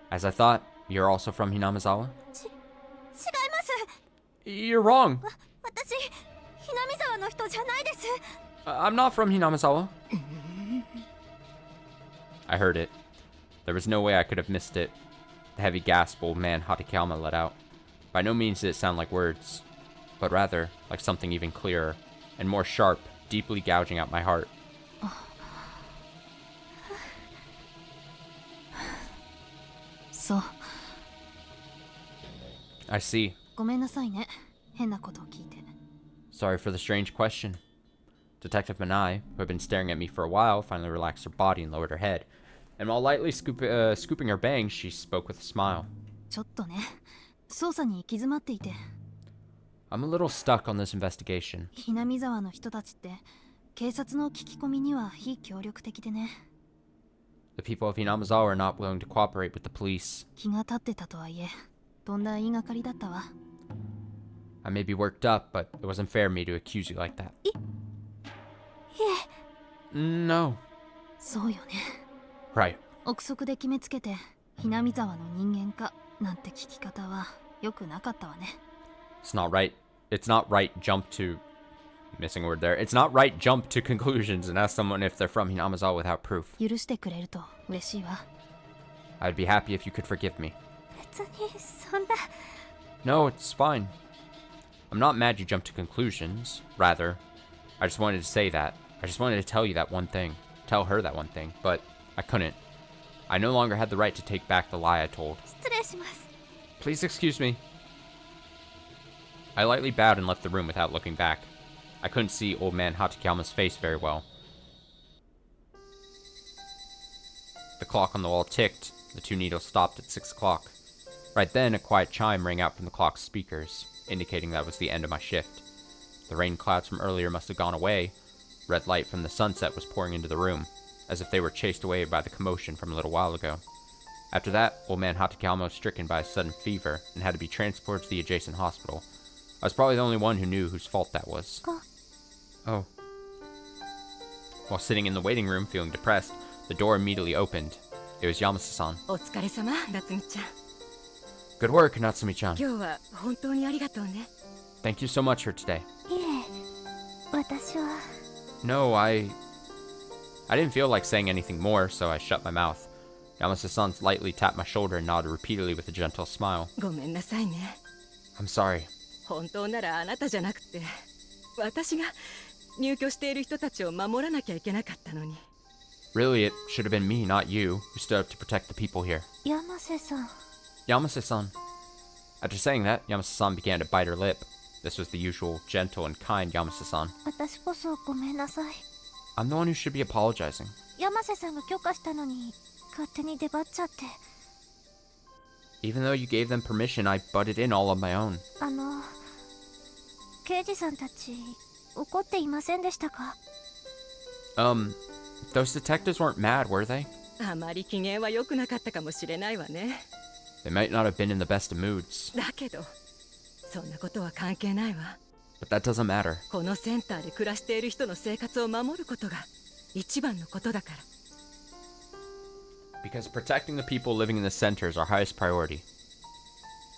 as I thought, you're also from Hinamizawa? 違います。 You're wrong. 私ひなみ沢の人じゃないです。 I'm not from Hinamizawa. I heard it. There was no way I could have missed it. The heavy gasp old man Hatakeyama let out. By no means did it sound like words, but rather like something even clearer, and more sharp, deeply gouging out my heart. So, I see. ごめんなさいね。変なことを聞いて。 Sorry for the strange question. Detective Manai, who had been staring at me for a while, finally relaxed her body and lowered her head. And while lightly scooping her bangs, she spoke with a smile. ちょっとね、捜査に行き詰まっていて。 I'm a little stuck on this investigation. ひなみ沢の人たちって警察の聞き込みには非協力的でね。 The people of Hinamizawa are not willing to cooperate with the police. 気が立ってたとはいえ、とんだ言いがかりだったわ。 I may be worked up, but it wasn't fair of me to accuse you like that. No. そうよね。 Right. 憶測で決めつけてひなみ沢の人間かなんて聞き方は良くなかったわね。 It's not right. It's not right jump to... Missing a word there. It's not right jump to conclusions and ask someone if they're from Hinamizawa without proof. 許してくれると嬉しいわ。 I'd be happy if you could forgive me. 別にそんな。 No, it's fine. I'm not mad you jumped to conclusions. Rather, I just wanted to say that. I just wanted to tell you that one thing. Tell her that one thing. But I couldn't. I no longer had the right to take back the lie I told. 失礼します。 Please excuse me. I lightly bowed and left the room without looking back. I couldn't see old man Hatakeyama's face very well. The clock on the wall ticked. The two needles stopped at 6 o'clock. Right then, a quiet chime rang out from the clock's speakers, indicating that was the end of my shift. The rain clouds from earlier must have gone away. Red light from the sunset was pouring into the room, as if they were chased away by the commotion from a little while ago. After that, old man Hatakeyama was stricken by a sudden fever and had to be transported to the adjacent hospital. I was probably the only one who knew whose fault that was. Oh. While sitting in the waiting room feeling depressed, the door immediately opened. It was Yamasa-san. お疲れ様、夏美ちゃん。 Good work, Natsumi-chan. 今日は本当にありがとうね。 Thank you so much for today. いえ、私は。 No, I didn't feel like saying anything more, so I shut my mouth. Yamasa-san lightly tapped my shoulder and nodded repeatedly with a gentle smile. ごめんなさいね。 I'm sorry. 本当ならあなたじゃなくて、私が入居している人たちを守らなきゃいけなかったのに。 Really, it should have been me, not you, who stood up to protect the people here. 山瀬さん。 Yamase-san. After saying that, Yamase-san began to bite her lip. This was the usual gentle and kind Yamase-san. 私こそごめんなさい。 I'm the one who should be apologizing. 山瀬さんが許可したのに勝手に出張っちゃって。 Even though you gave them permission, I butted in all on my own. 刑事さんたち怒っていませんでしたか？ Those detectives weren't mad, were they? あまり機嫌は良くなかったかもしれないわね。 They might not have been in the best of moods. だけど、そんなことは関係ないわ。 But that doesn't matter. このセンターで暮らしている人の生活を守ることが一番のことだから。 Because protecting the people living in the center is our highest priority.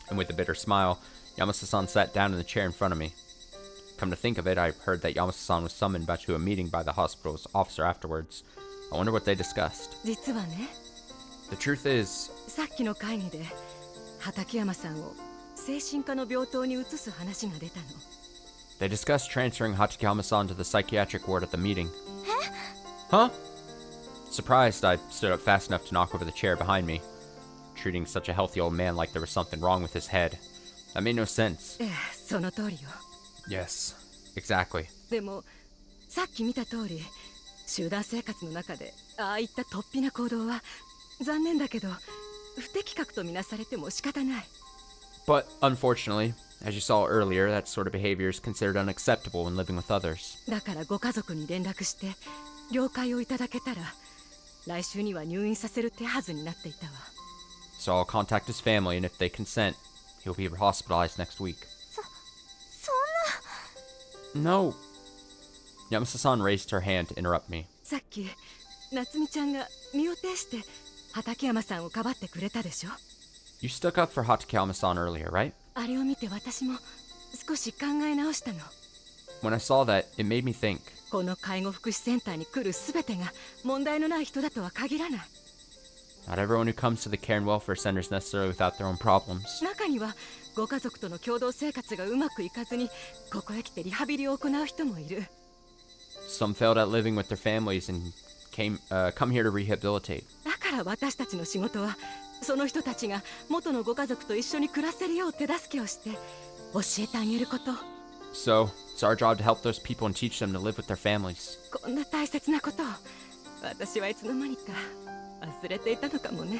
And with a bitter smile, Yamasa-san sat down in the chair in front of me. Come to think of it, I heard that Yamasa-san was summoned back to a meeting by the hospital's officer afterwards. I wonder what they discussed. 実はね、 The truth is, さっきの会議で畠山さんを精神科の病棟に移す話が出たの。 they discussed transferring Hatakeyama-san to the psychiatric ward at the meeting. Huh? Surprised, I stood up fast enough to knock over the chair behind me. treating such a healthy old man like there was something wrong with his head. That made no sense. ええ、その通りよ。 Yes, exactly. でもさっき見た通り、集団生活の中でああいった突飛な行動は残念だけど不適格とみなされても仕方ない。 But unfortunately, as you saw earlier, that sort of behavior is considered unacceptable when living with others. だからご家族に連絡して了解をいただけたら、来週には入院させる手はずになっていたわ。 So I'll contact his family, and if they consent, he'll be hospitalized next week. そんな。 No. Yamasa-san raised her hand to interrupt me. さっき夏美ちゃんが身を挺して畠山さんをかばってくれたでしょ。 You stuck up for Hatakeyama-san earlier, right? あれを見て私も少し考え直したの。 When I saw that, it made me think. この介護福祉センターに来るすべてが問題のない人だとは限らない。 Not everyone who comes to the care and welfare center is necessarily without their own problems. 中にはご家族との共同生活がうまくいかずにここへ来てリハビリを行う人もいる。 Some failed at living with their families and come here to rehabilitate. だから私たちの仕事はその人たちが元のご家族と一緒に暮らせるよう手助けをして教えてあげること。 So, it's our job to help those people and teach them to live with their families. こんな大切なことを私はいつの間にか忘れていたのかもね。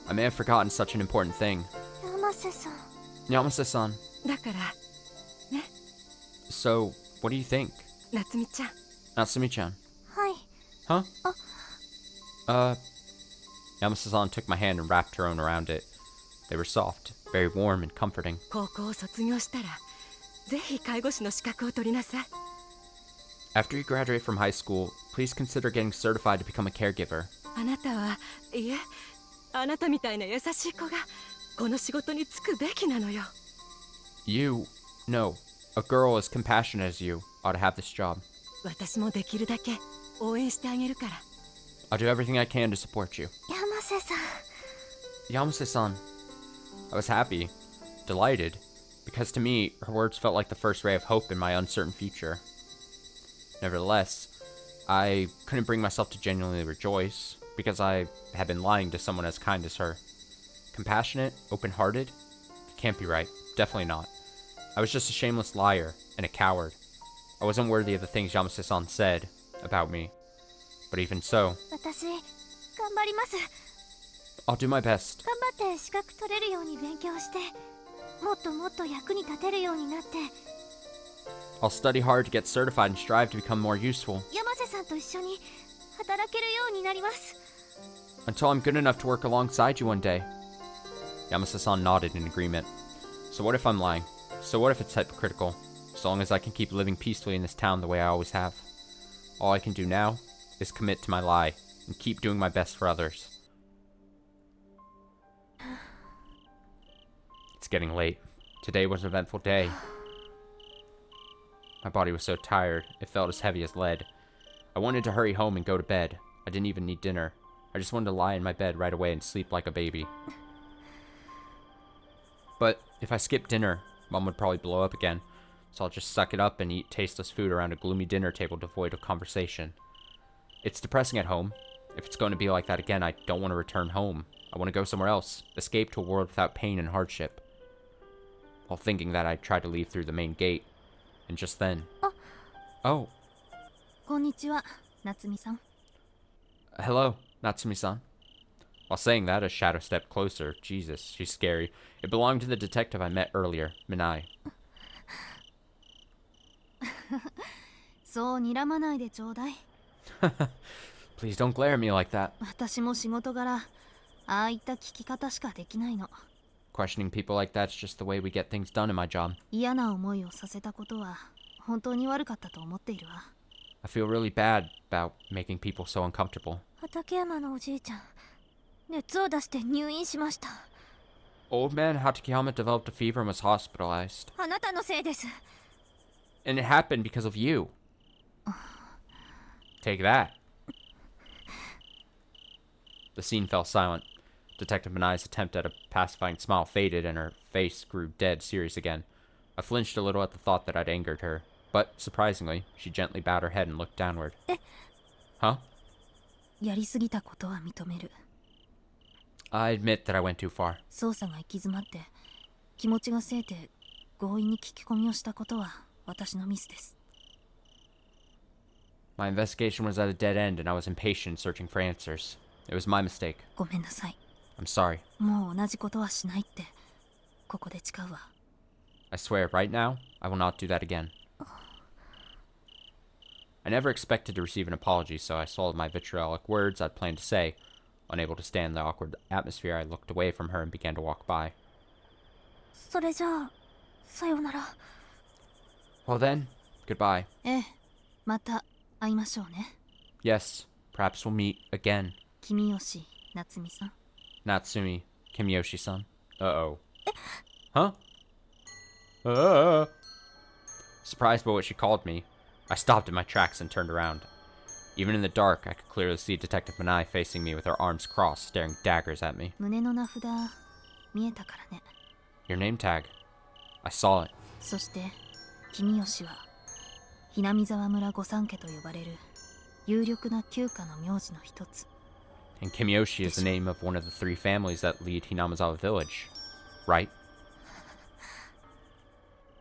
I may have forgotten such an important thing. 山瀬さん。 Yamase-san, だからね、 so, what do you think? 夏美ちゃん。 Natsumi-chan. はい。 Huh? Yamase-san took my hand and wrapped her own around it. They were soft, very warm and comforting. 高校を卒業したらぜひ介護士の資格を取りなさい。 After you graduate from high school, please consider getting certified to become a caregiver. あなたは、いえ、あなたみたいな優しい子がこの仕事に就くべきなのよ。 You, no, a girl as compassionate as you ought to have this job. 私もできるだけ応援してあげるから。 I'll do everything I can to support you. 山瀬さん。 Yamase-san. I was happy, delighted, because to me, her words felt like the first ray of hope in my uncertain future. Nevertheless, I couldn't bring myself to genuinely rejoice, because I had been lying to someone as kind as her. Compassionate, open-hearted? Can't be right. Definitely not. I was just a shameless liar, and a coward. I wasn't worthy of the things Yamase-san said about me. But even so, 私、頑張ります。 I'll do my best. 頑張って資格取れるように勉強して、もっともっと役に立てるようになって、 I'll study hard to get certified and strive to become more useful. 山瀬さんと一緒に働けるようになります。 Until I'm good enough to work alongside you one day. Yamase-san nodded in agreement. So what if I'm lying? So what if it's hypocritical? As long as I can keep living peacefully in this town the way I always have. All I can do now is commit to my lie and keep doing my best for others. It's getting late. Today was an eventful day. My body was so tired, it felt as heavy as lead. I wanted to hurry home and go to bed. I didn't even need dinner. I just wanted to lie in my bed right away and sleep like a baby. But if I skip dinner, Mom would probably blow up again, so I'll just suck it up and eat tasteless food around a gloomy dinner table devoid of conversation. It's depressing at home. If it's going to be like that again, I don't want to return home. I want to go somewhere else, escape to a world without pain and hardship. While thinking that, I tried to leave through the main gate, and just then... Oh. こんにちは、夏美さん。 Hello, Natsumi-san. While saying that, a shadow stepped closer. Jesus, she's scary. It belonged to the detective I met earlier, Minai. そう睨まないでちょうだい。 Please don't glare at me like that. 私も仕事柄、ああいった聞き方しかできないの。 Questioning people like that's just the way we get things done in my job. 嫌な思いをさせたことは本当に悪かったと思っているわ。 I feel really bad about making people so uncomfortable. 畠山のおじいちゃん、熱を出して入院しました。 Old man Hatakeyama developed a fever and was hospitalized. あなたのせいです。 And it happened because of you. Take that. The scene fell silent. Detective Minai's attempt at a pacifying smile faded and her face grew dead serious again. I flinched a little at the thought that I'd angered her, but surprisingly, she gently bowed her head and looked downward. Huh? やりすぎたことは認める。I admit that I went too far. 捜査が行き詰まって気持ちがせいて強引に聞き込みをしたことは私のミスです。 My investigation was at a dead end and I was impatient searching for answers. It was my mistake. ごめんなさい。 I'm sorry. もう同じことはしないってここで誓うわ。 I swear, right now, I will not do that again. I never expected to receive an apology, so I swallowed my vitriolic words I'd planned to say. Unable to stand the awkward atmosphere, I looked away from her and began to walk by. それじゃあさようなら。 Well then, goodbye. ええ、また会いましょうね。 Yes, perhaps we'll meet again. 君吉夏美さん。 Natsumi Kimiyoshi-san. Uh-oh. Huh? Surprised by what she called me, I stopped in my tracks and turned around. Even in the dark, I could clearly see Detective Manai facing me with her arms crossed, staring daggers at me. 胸の名札見えたからね。 Your name tag. I saw it. そして君吉はひなみ沢村御三家と呼ばれる有力な旧家の名字の一つ。 And Kimiyoshi is the name of one of the 3 families that lead Hinamizawa Village. Right?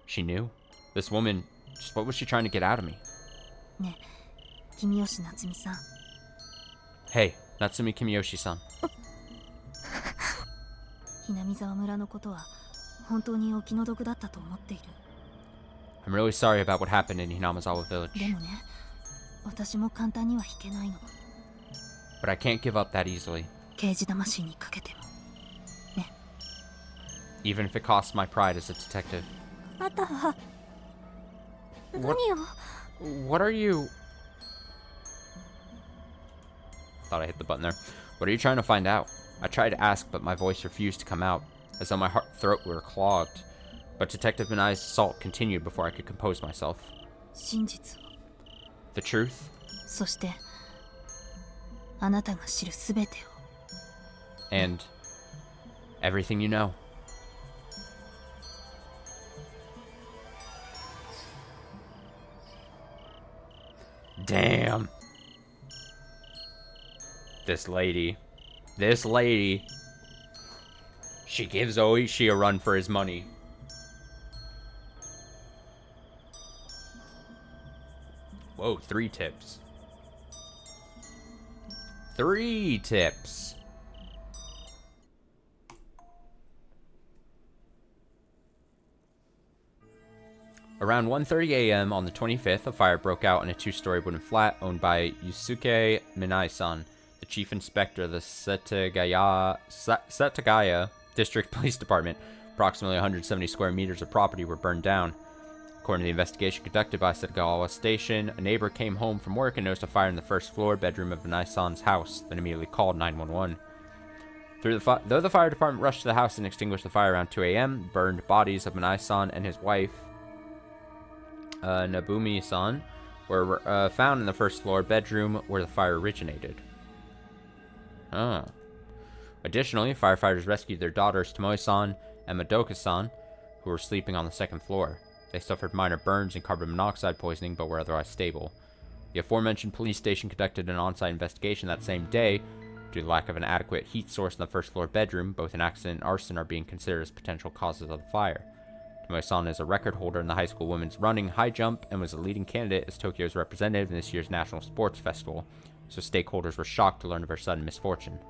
She knew? This woman, just what was she trying to get out of me? ねえ、君吉夏美さん。 Hey, Natsumi Kimiyoshi-san. ひなみ沢村のことは本当にお気の毒だったと思っている。 I'm really sorry about what happened in Hinamizawa Village. でもね、私も簡単には引けないの。 But I can't give up that easily. 刑事魂にかけても。ね。 Even if it costs my pride as a detective. あたは。 What- 何よ。 What are you... Thought I hit the button there. What are you trying to find out? I tried to ask, but my voice refused to come out, as though my throat were clogged. But Detective Manai's assault continued before I could compose myself. 真実を。 The truth? そしてあなたが知るすべてを。 And everything you know. Damn. This lady. She gives Oishi a run for his money. Whoa, 3 tips. 3 tips. Around 1:30 a.m. on the 25th, a fire broke out in a 2-story wooden flat owned by Yusuke Minai-san, the chief inspector of the Setagaya District Police Department. Approximately 170 square meters of property were burned down. According to the investigation conducted by Setagawa Station, a neighbor came home from work and noticed a fire in the first floor bedroom of Minai-san's house, then immediately called 911. Though the fire department rushed to the house and extinguished the fire around 2 a.m., burned bodies of Minai-san and his wife, Nabumi-san, were found in the first floor bedroom where the fire originated. Additionally, firefighters rescued their daughters Tomoe-san and Madoka-san, who were sleeping on the second floor. They suffered minor burns and carbon monoxide poisoning, but were otherwise stable. The aforementioned police station conducted an on-site investigation that same day. Due to the lack of an adequate heat source in the first floor bedroom, both an accident and arson are being considered as potential causes of the fire. Tomoe-san is a record holder in the high school women's running high jump and was a leading candidate as Tokyo's representative in this year's National Sports Festival, so stakeholders were shocked to learn of her sudden misfortune.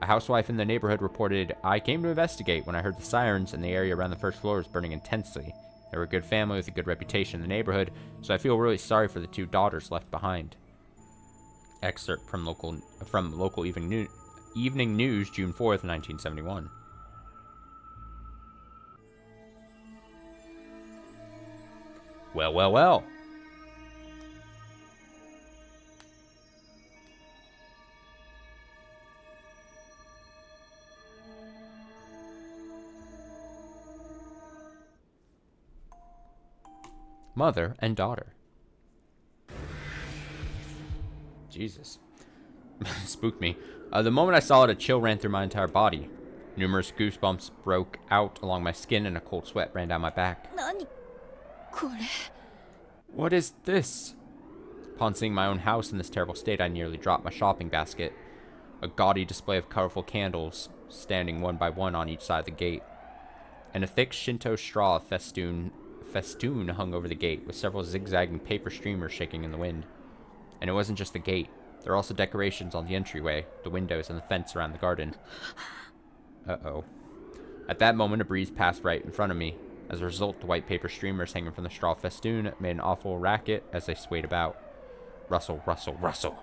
A housewife in the neighborhood reported, "I came to investigate when I heard the sirens and the area around the first floor was burning intensely. They were a good family with a good reputation in the neighborhood, so I feel really sorry for the 2 daughters left behind." Excerpt from local evening news, June 4th, 1971. Well, well, well. Mother and daughter. Jesus. Spooked me. The moment I saw it, a chill ran through my entire body. Numerous goosebumps broke out along my skin and a cold sweat ran down my back. 何これ。 What is this? Upon seeing my own house in this terrible state, I nearly dropped my shopping basket. A gaudy display of colorful candles, standing one by one on each side of the gate. And a thick Shinto straw festoon hung over the gate, with several zigzagging paper streamers shaking in the wind. And it wasn't just the gate. There were also decorations on the entryway, the windows, and the fence around the garden. Uh-oh. At that moment, a breeze passed right in front of me. As a result, the white paper streamers hanging from the straw festoon made an awful racket as they swayed about. Rustle, rustle, rustle.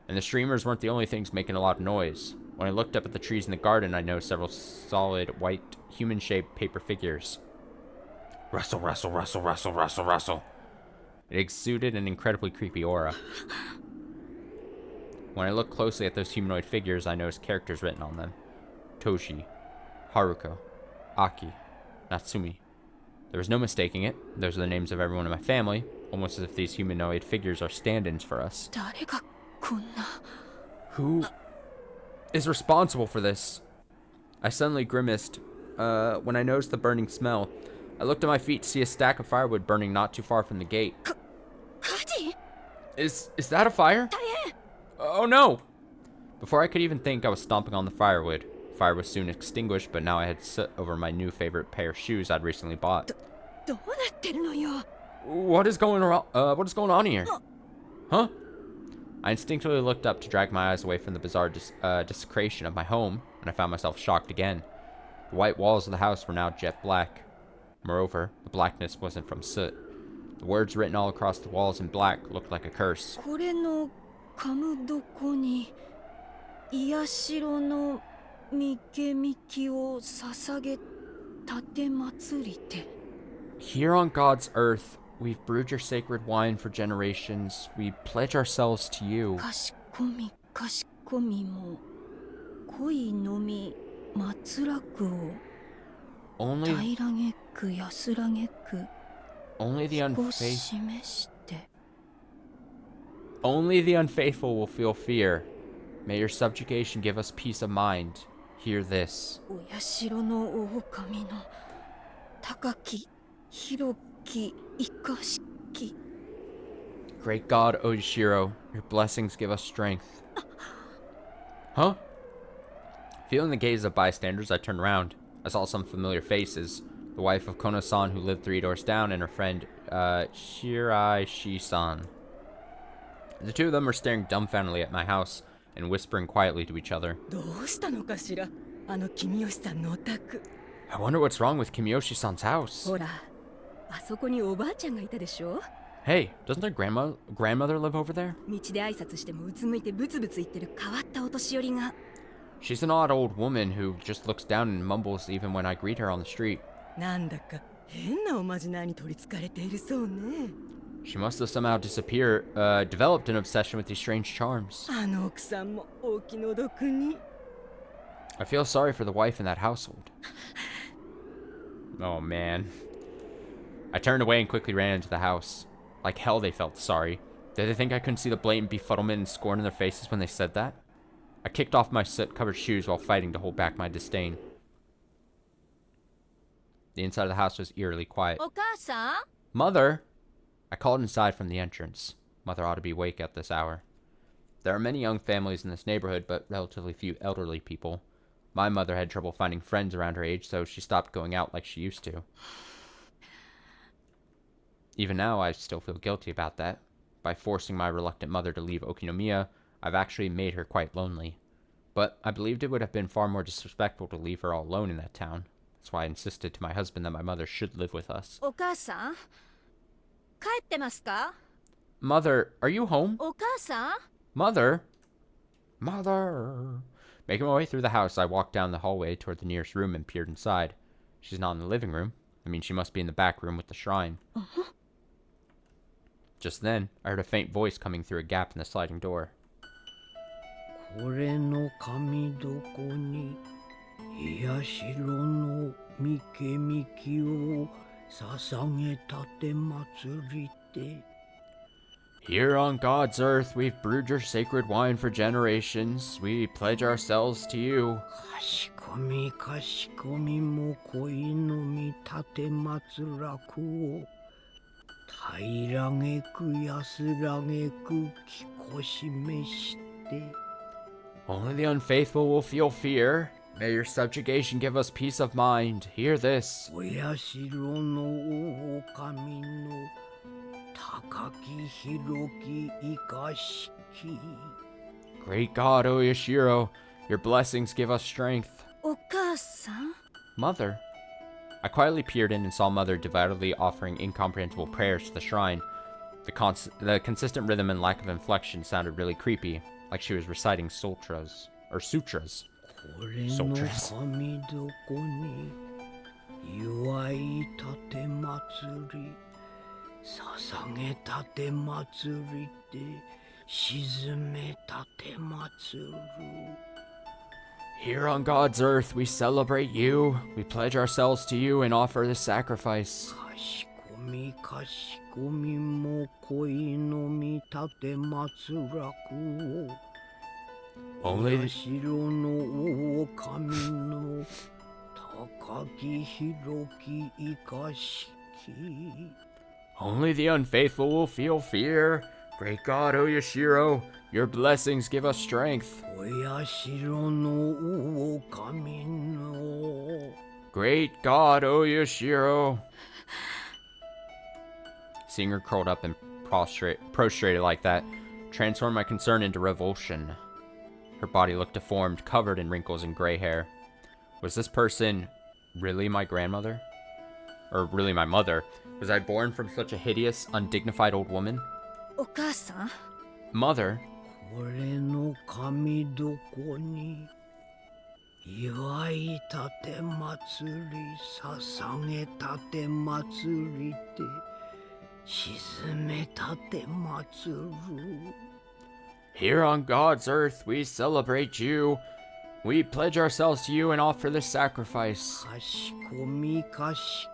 And the streamers weren't the only things making a lot of noise. When I looked up at the trees in the garden, I noticed several solid, white, human-shaped paper figures. Rustle, rustle, rustle, rustle, rustle, rustle. It exuded an incredibly creepy aura. When I looked closely at those humanoid figures, I noticed characters written on them. Toshi, Haruko, Aki, Natsumi. There was no mistaking it. Those are the names of everyone in my family, almost as if these humanoid figures are stand-ins for us. Who is responsible for this? I suddenly grimaced when I noticed the burning smell. I looked at my feet to see a stack of firewood burning not too far from the gate. Is that a fire? Oh no! Before I could even think, I was stomping on the firewood. Fire was soon extinguished, but now I had soot over my new favorite pair of shoes I'd recently bought. What is going on here? Huh? I instinctively looked up to drag my eyes away from the bizarre desecration of my home, and I found myself shocked again. The white walls of the house were now jet black. Moreover, the blackness wasn't from soot. The words written all across the walls in black looked like a curse. Here on God's earth, we've brewed your sacred wine for generations. We pledge ourselves to you. Only the unfaithful will feel fear. May your subjugation give us peace of mind. Hear this. Great God, Oishiro, your blessings give us strength. Huh? Feeling the gaze of bystanders, I turned around. I saw some familiar faces. The wife of Kono-san, who lived 3 doors down, and her friend, Shiraishi-san. The two of them were staring dumbfoundedly at my house and whispering quietly to each other. I wonder what's wrong with Kimiyoshi-san's house. Hey, doesn't their grandmother live over there? She's an odd old woman who just looks down and mumbles even when I greet her on the street. She must have somehow developed an obsession with these strange charms. I feel sorry for the wife in that household. Oh man. I turned away and quickly ran into the house. Like hell they felt sorry. Did they think I couldn't see the blatant befuddlement and scorn in their faces when they said that? I kicked off my soot-covered shoes while fighting to hold back my disdain. The inside of the house was eerily quiet. Mother! I called inside from the entrance. Mother ought to be awake at this hour. There are many young families in this neighborhood, but relatively few elderly people. My mother had trouble finding friends around her age, so she stopped going out like she used to. Even now, I still feel guilty about that. By forcing my reluctant mother to leave Okinomiya, I've actually made her quite lonely. But I believed it would have been far more disrespectful to leave her all alone in that town. That's why I insisted to my husband that my mother should live with us. Mother, are you home? Mother? Mother? Making my way through the house, I walked down the hallway toward the nearest room and peered inside. She's not in the living room. I mean, she must be in the back room with the shrine. Just then, I heard a faint voice coming through a gap in the sliding door. Here on God's earth, we've brewed your sacred wine for generations. We pledge ourselves to you. Only the unfaithful will feel fear. May your subjugation give us peace of mind. Hear this. お社の狼の高き広き生かしき Great God, Oyashiro, your blessings give us strength. お母さん Mother. I quietly peered in and saw Mother devoutly offering incomprehensible prayers to the shrine. The consistent rhythm and lack of inflection sounded really creepy, like she was reciting sutras. これの神どこに祝いたて祭り捧げたて祭りで沈めたて祭る Here on God's earth, we celebrate you. We pledge ourselves to you and offer this sacrifice. かしこみも恋の見たて祭らくを Only お社の狼の高き広き生かしき Only the unfaithful will feel fear. Great God, Oyashiro, your blessings give us strength. お社の狼の Great God, Oyashiro. Seeing her curled up and prostrated like that transformed my concern into revulsion. Her body looked deformed, covered in wrinkles and gray hair. Was this person really my grandmother? Or really my mother? Was I born from such a hideous, undignified old woman? お母さん Mother, これの神どこに祝いたて祭り捧げたて祭りで沈めたて祭る here on God's earth, we celebrate you. We pledge ourselves to you and offer this sacrifice. かし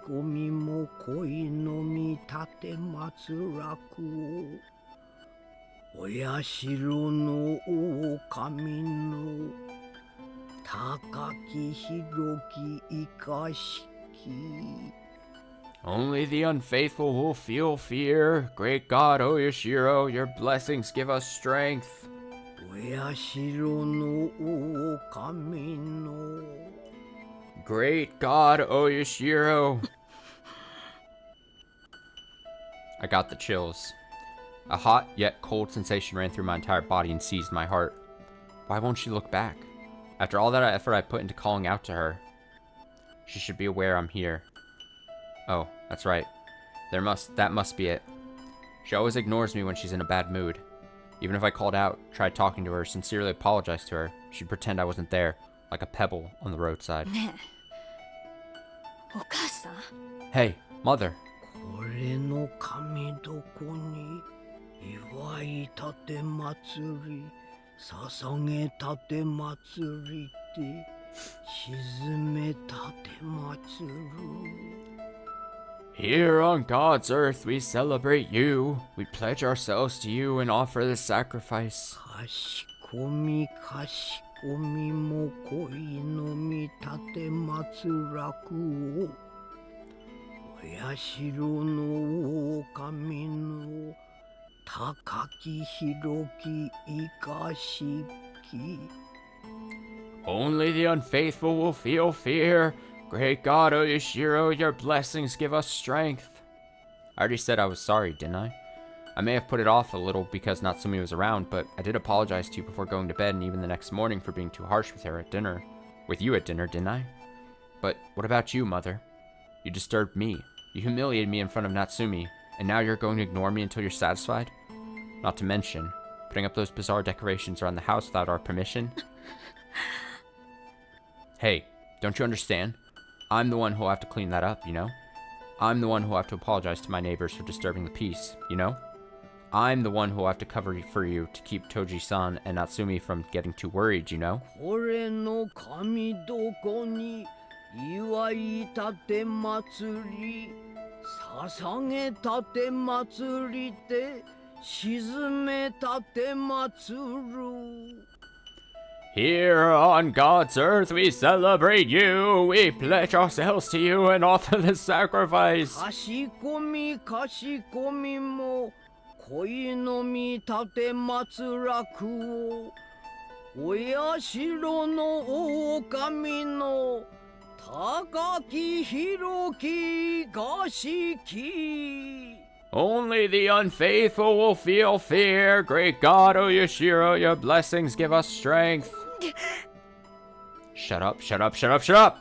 こみも恋の見たて祭らくをお社の狼の高き広き生かしき Only the unfaithful will feel fear. Great God, Oyashiro, your blessings give us strength. お社の狼の Great God, Oyashiro. I got the chills. A hot yet cold sensation ran through my entire body and seized my heart. Why won't she look back? After all that effort I put into calling out to her. She should be aware I'm here. Oh, that's right. That must be it. She always ignores me when she's in a bad mood. Even if I called out, tried talking to her, sincerely apologized to her, she'd pretend I wasn't there, like a pebble on the roadside. ねえお母さん Hey, Mother. これの神どこに祝いたて祭り捧げたて祭りで沈めたて祭る Here on God's earth, we celebrate you. We pledge ourselves to you and offer this sacrifice. かしこみも恋の見たて祭らくをお社の狼の高き広き生かしき Only the unfaithful will feel fear. Great God, Oyashiro, your blessings give us strength. I already said I was sorry, didn't I? I may have put it off a little because Natsumi was around, but I did apologize to you before going to bed and even the next morning for being too harsh with her at dinner. With you at dinner, didn't I? But what about you, Mother? You disturbed me. You humiliated me in front of Natsumi, and now you're going to ignore me until you're satisfied? Not to mention, putting up those bizarre decorations around the house without our permission? Hey, don't you understand? I'm the one who'll have to clean that up, you know? I'm the one who'll have to apologize to my neighbors for disturbing the peace, you know? I'm the one who'll have to cover for you to keep Toji-san and Natsumi from getting too worried, you know? これの神どこに祝いたて祭り捧げたて祭りで沈めたて祭る Here on God's earth, we celebrate you. We pledge ourselves to you and offer the sacrifice. かしこみも恋の見たて祭らくをお社の狼の高き広きがしき Only the unfaithful will feel fear. Great God, O Yashiro, your blessings give us strength. Shut up, shut up, shut up, shut up!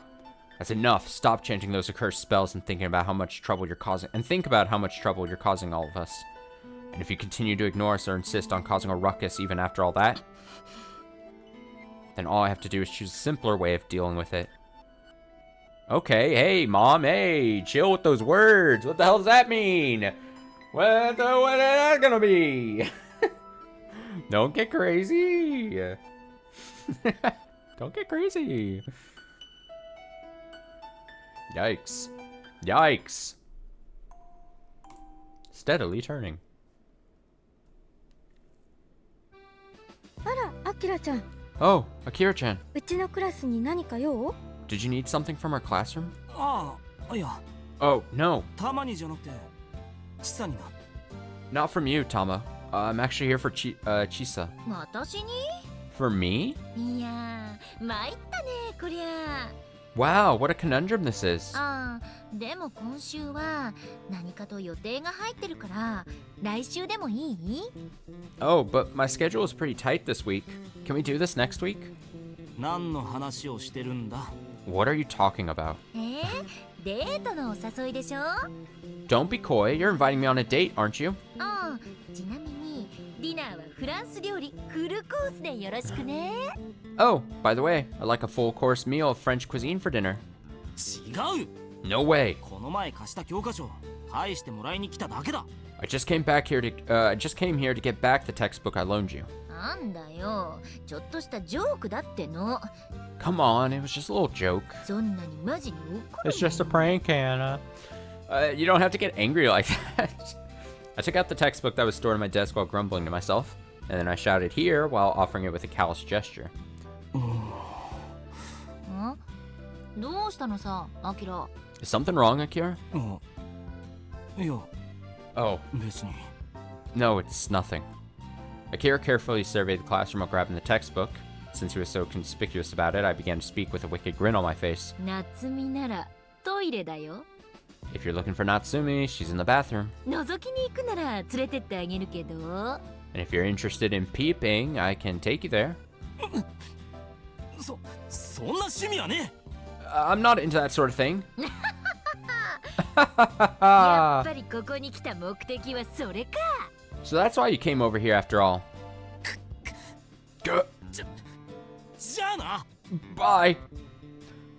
That's enough. Stop chanting those accursed spells and thinking about how much trouble you're causing. And think about how much trouble you're causing all of us. And if you continue to ignore us or insist on causing a ruckus even after all that, then all I have to do is choose a simpler way of dealing with it. Okay, hey, Mom, hey, chill with those words. What the hell does that mean? What is that gonna be? Don't get crazy. Don't get crazy. Yikes. Yikes. Steadily turning. あら、アキラちゃん。 Oh, Akira-chan. うちのクラスに何か用？ Did you need something from our classroom? ああ、いや、 Oh, no. たまにじゃなくて、ちさにな。 Not from you, Tama. I'm actually here for Chisa. 私に？ For me? いやー、参ったね、こりゃ。 Wow, what a conundrum this is. ああ、でも今週は何かと予定が入ってるから、来週でもいい？ Oh, but my schedule is pretty tight this week. Can we do this next week? 何の話をしてるんだ？ What are you talking about? デートのお誘いでしょ？ Don't be coy. You're inviting me on a date, aren't you? ああ、ちなみにディナーはフランス料理フルコースでよろしくね。 Oh, by the way, I'd like a full course meal of French cuisine for dinner. 違う。 No way. この前貸した教科書、返してもらいに来ただけだ。I just came here to get back the textbook I loaned you. なんだよ、ちょっとしたジョークだっての。 Come on, it was just a little joke. そんなにマジに怒る It's just a prank, Hannah. You don't have to get angry like that. I took out the textbook that was stored on my desk while grumbling to myself, and then I shouted here while offering it with a callous gesture. どうしたのさ、アキラ。 Is something wrong, Akira? いや、 Oh, 別に。 no, it's nothing. Akira carefully surveyed the classroom while grabbing the textbook. Since he was so conspicuous about it, I began to speak with a wicked grin on my face. 夏美ならトイレだよ。 If you're looking for Natsumi, she's in the bathroom. 覗きに行くなら連れてってあげるけど。 And if you're interested in peeping, I can take you there. そんな趣味はね。I'm not into that sort of thing. やっぱりここに来た目的はそれか。 So that's why you came over here after all. じゃあな。 Bye.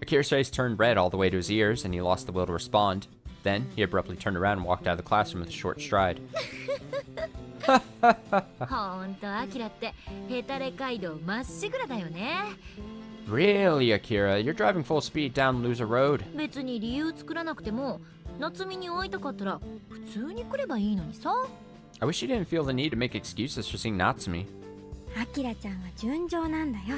Akira's face turned red all the way to his ears, and he lost the will to respond. Then, he abruptly turned around and walked out of the classroom with a short stride. ほんとアキラってヘタレ街道まっしぐらだよね。 Really, Akira? You're driving full speed down Loser Road. 別に理由作らなくても夏美に会いたかったら普通に来ればいいのにさ。 I wish you didn't feel the need to make excuses for seeing Natsumi. アキラちゃんは純情なんだよ。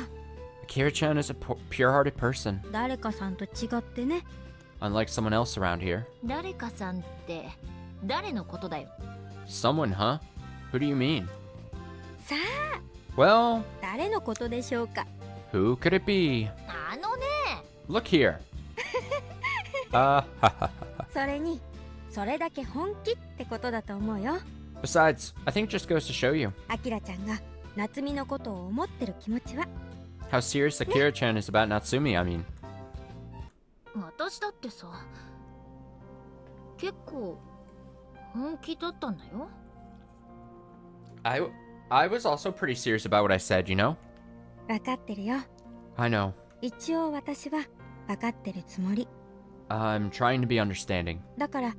Akira-chan is a pure-hearted person, 誰かさんと違ってね。 unlike someone else around here. 誰かさんって誰のことだよ。 Someone, huh? Who do you mean? さあ、 Well, 誰のことでしょうか。 who could it be? あのね。 Look here. それに、それだけ本気ってことだと思うよ。 Besides, I think it just goes to show you アキラちゃんが夏美のことを思ってる気持ちは。 how serious Akira-chan is about Natsumi, I mean. 私だってさ、結構本気だったんだよ。 I was also pretty serious about what I said, you know? 分かってるよ。 I know. 一応私は分かってるつもり。 I'm trying to be understanding. だから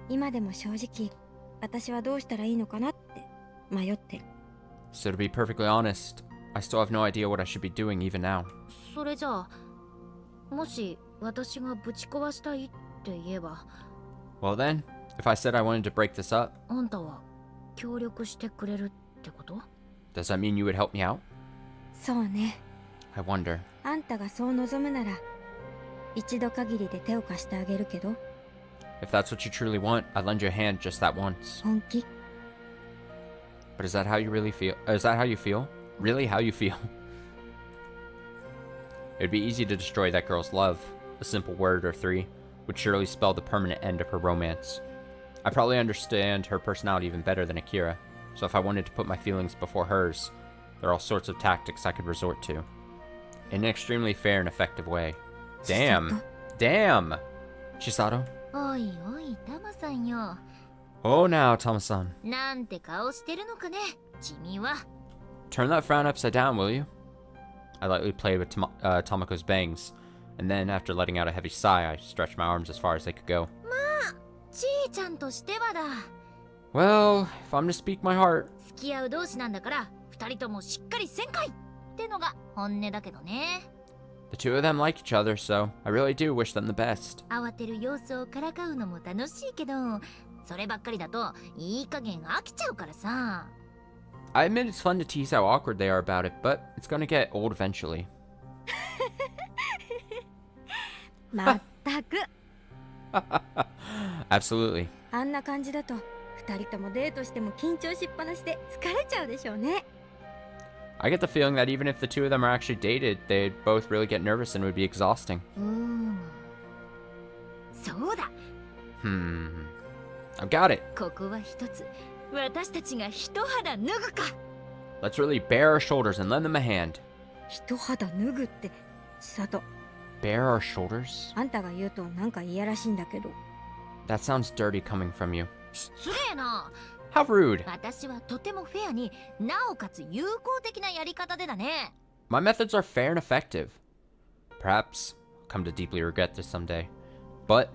今でも正直私はどうしたらいいのかなって迷ってる。 So to be perfectly honest, I still have no idea what I should be doing even now. それじゃあ、もし私がぶち壊したいって言えば、 Well then, if I said I wanted to break this up, あんたは協力してくれるってこと？ does that mean you would help me out? そうね。 I wonder. あんたがそう望むなら一度限りで手を貸してあげるけど。 If that's what you truly want, I'd lend you a hand just that once. 本気？ But is that how you really feel? Is that how you feel? Really how you feel? It'd be easy to destroy that girl's love. A simple word or three would surely spell the permanent end of her romance. I probably understand her personality even better than Akira, so if I wanted to put my feelings before hers, there are all sorts of tactics I could resort to. In an extremely fair and effective way. Damn. Damn! Chisato? おいおいタマさんよ。 Oh now, Tama-san. なんて顔してるのかね君は。 Turn that frown upside down, will you? I lightly played with Tomoko's bangs, and then, after letting out a heavy sigh, I stretched my arms as far as they could go. ちーちゃんとしてはだ。 Well, if I'm to speak my heart, 付き合う同士なんだから二人ともしっかりせんかいってのが本音だけどね。 the two of them like each other, so I really do wish them the best. 慌てる様子をからかうのも楽しいけど、そればっかりだといい加減飽きちゃうからさ。 I admit it's fun to tease how awkward they are about it, but it's gonna get old eventually. まったく Absolutely. あんな感じだと二人ともデートしても緊張しっぱなしで疲れちゃうでしょうね。 I get the feeling that even if the two of them are actually dated, they'd both really get nervous and would be exhausting. そうだ。 I've got it. ここは一つ私たちが一肌脱ぐか。 Let's really bare our shoulders and lend them a hand. 一肌脱ぐって千里、 Bare our shoulders? あんたが言うとなんかいやらしいんだけど。 That sounds dirty coming from you. 失礼な。 How rude. 私はとてもフェアになおかつ有効的なやり方でだね。 My methods are fair and effective. Perhaps I'll come to deeply regret this someday. But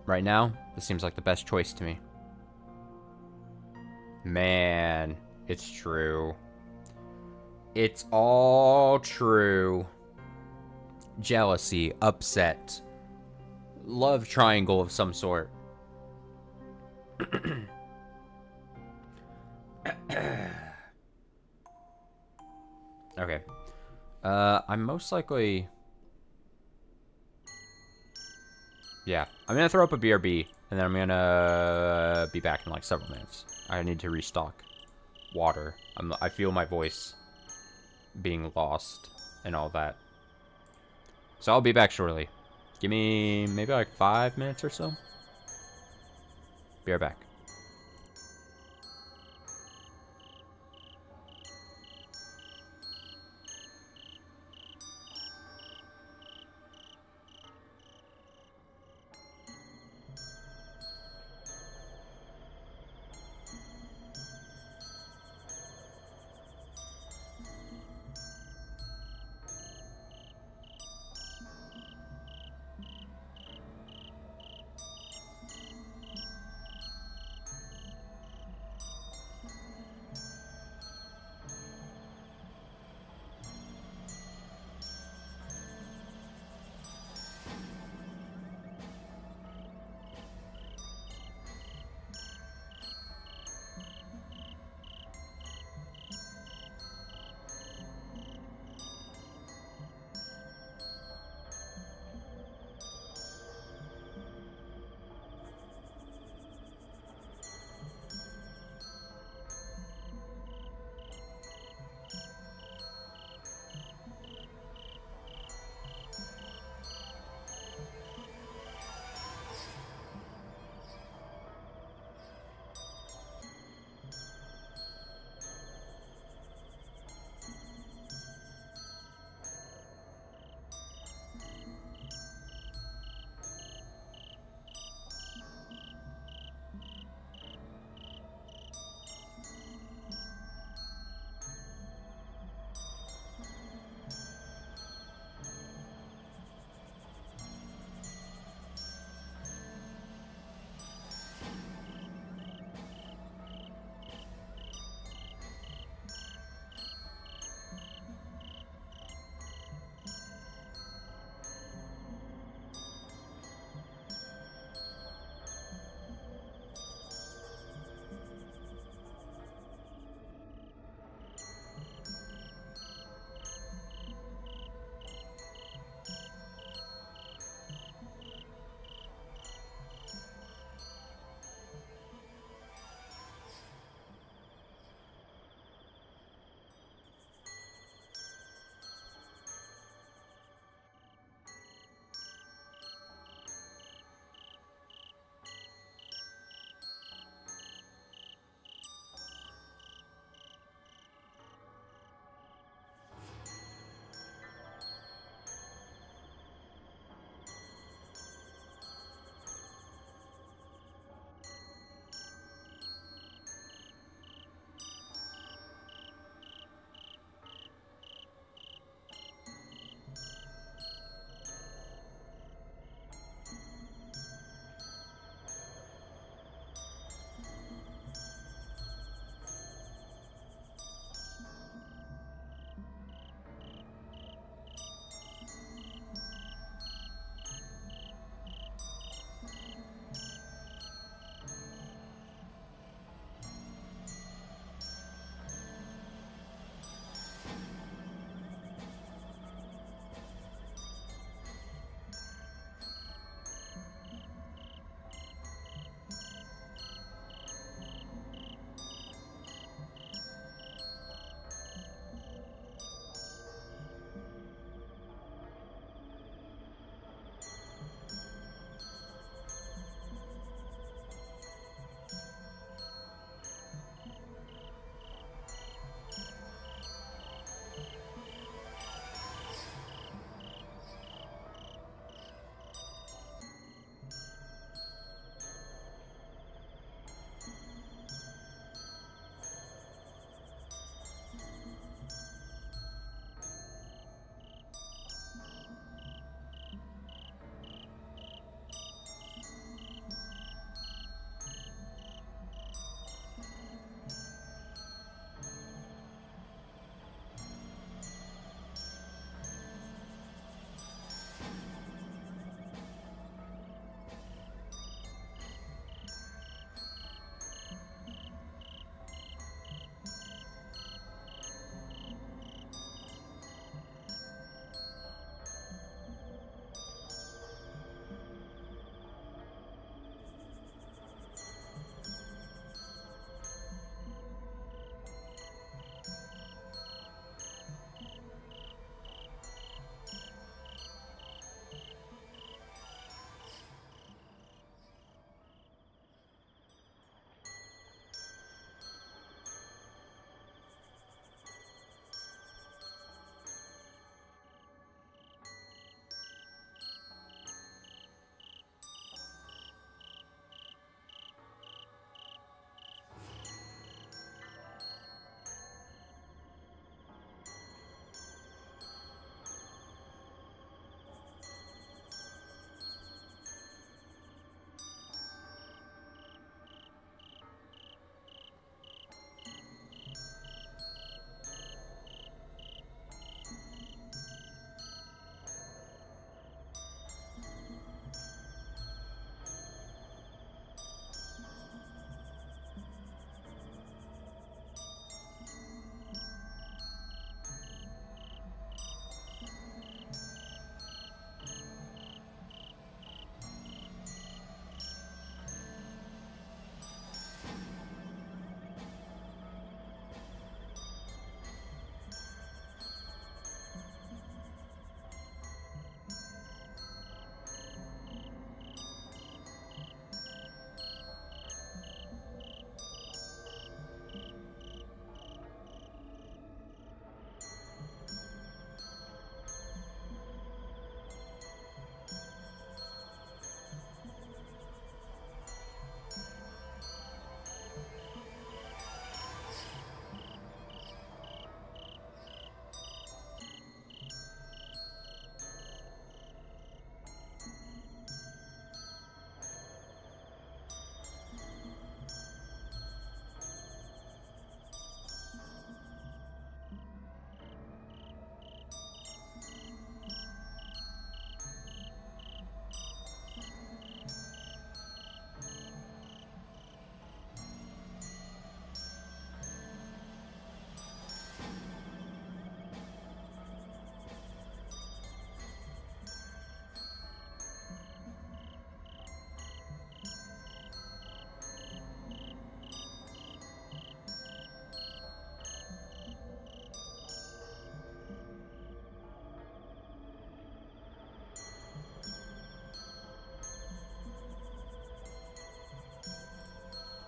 right now, this seems like the best choice to me. Man, it's true. It's all true. Jealousy, upset, love triangle of some sort. Okay. I'm most likely... Yeah, I'm gonna throw up a BRB, and then I'm gonna be back in like several minutes. I need to restock water. I feel my voice being lost and all that. So I'll be back shortly. Give me maybe like 5 minutes or so. Be right back.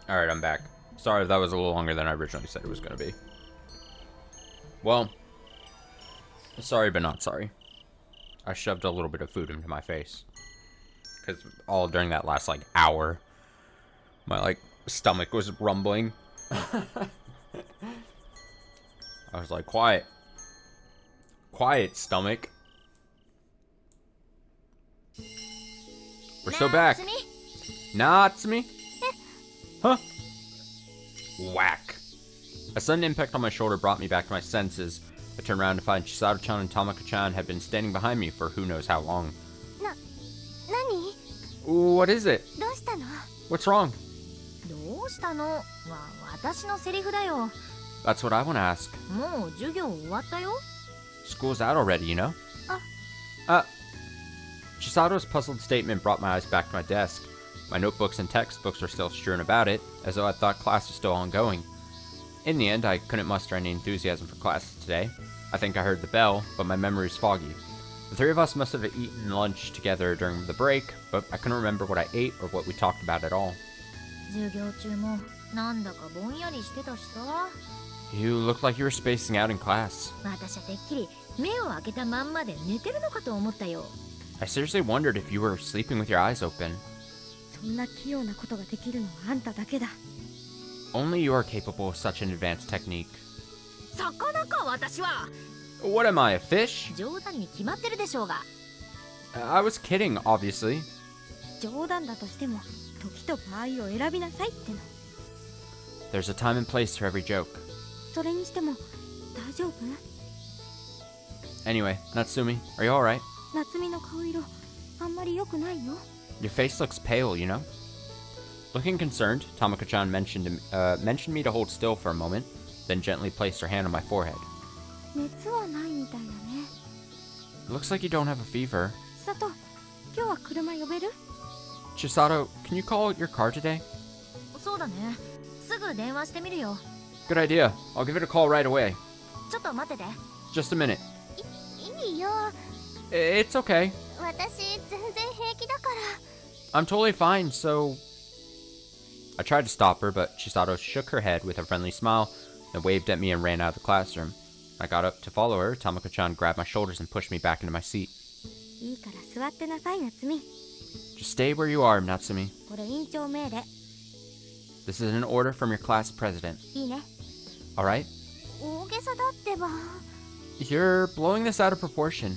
Alright, I'm back. Sorry if that was a little longer than I originally said it was going to be. Well, sorry but not sorry. I shoved a little bit of food into my face. Because all during that last, like, hour, my, like, stomach was rumbling. I was like, quiet. Quiet, stomach. We're still back. Natsumi? Huh? Whack. A sudden impact on my shoulder brought me back to my senses. I turned around to find Chisato-chan and Tamako-chan had been standing behind me for who knows how long. Nani? What is it? どうしたの? What's wrong? どうしたのは私のセリフだよ。 That's what I want to ask. もう授業終わったよ。 School's out already, you know? Chisato's puzzled statement brought my eyes back to my desk. My notebooks and textbooks were still strewn about it, as though I thought class was still ongoing. In the end, I couldn't muster any enthusiasm for classes today. I think I heard the bell, but my memory is foggy. The three of us must have eaten lunch together during the break, but I couldn't remember what I ate or what we talked about at all. 授業中もなんだかぼんやりしてたしさ。 You looked like you were spacing out in class. 私はてっきり目を開けたまんまで寝てるのかと思ったよ。 I seriously wondered if you were sleeping with your eyes open. そんな器用なことができるのはあんただけだ。 Only you are capable of such an advanced technique. 魚か私は。 What am I, a fish? 冗談に決まってるでしょうが。 I was kidding, obviously. 冗談だとしても時と場合を選びなさいっての。 There's a time and place for every joke. それにしても大丈夫？ Anyway, Natsumi, are you alright? 夏美の顔色あんまり良くないよ。 Your face looks pale, you know? Looking concerned, Tamako-chan mentioned me to hold still for a moment, then gently placed her hand on my forehead. 熱はないみたいだね。 It looks like you don't have a fever. 佐藤、今日は車呼べる？ Chisato, can you call your car today? そうだね。すぐ電話してみるよ。 Good idea. I'll give it a call right away. ちょっと待ってて。 Just a minute. いいよ。 It's okay. 私全然平気だから。 I'm totally fine, so... I tried to stop her, but Chisato shook her head with a friendly smile, then waved at me and ran out of the classroom. I got up to follow her. Tamako-chan grabbed my shoulders and pushed me back into my seat. いいから座ってなさい、夏美。 Just stay where you are, Natsumi. これ委員長命令。 This is an order from your class president. いいね。 Alright? 大げさだってば。 You're blowing this out of proportion.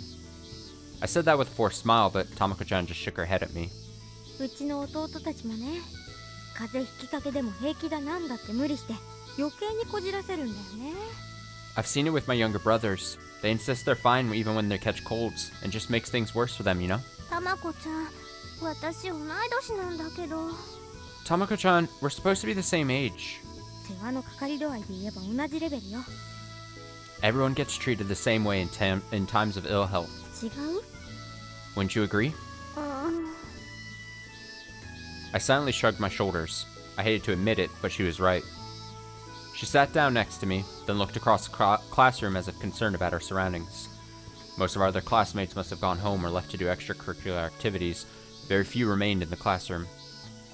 I said that with a forced smile, but Tamako-chan just shook her head at me. うちの弟たちもね、風邪ひきかけでも平気だなんだって無理して余計にこじらせるんだよね。 I've seen it with my younger brothers. They insist they're fine even when they catch colds, and just makes things worse for them, you know? たまこちゃん、私同い年なんだけど。 Tamako-chan, we're supposed to be the same age. 世話のかかり度合いで言えば同じレベルよ。 Everyone gets treated the same way in times of ill health. 違う？ Wouldn't you agree? I silently shrugged my shoulders. I hated to admit it, but she was right. She sat down next to me, then looked across the classroom as if concerned about our surroundings. Most of our other classmates must have gone home or left to do extracurricular activities. Very few remained in the classroom.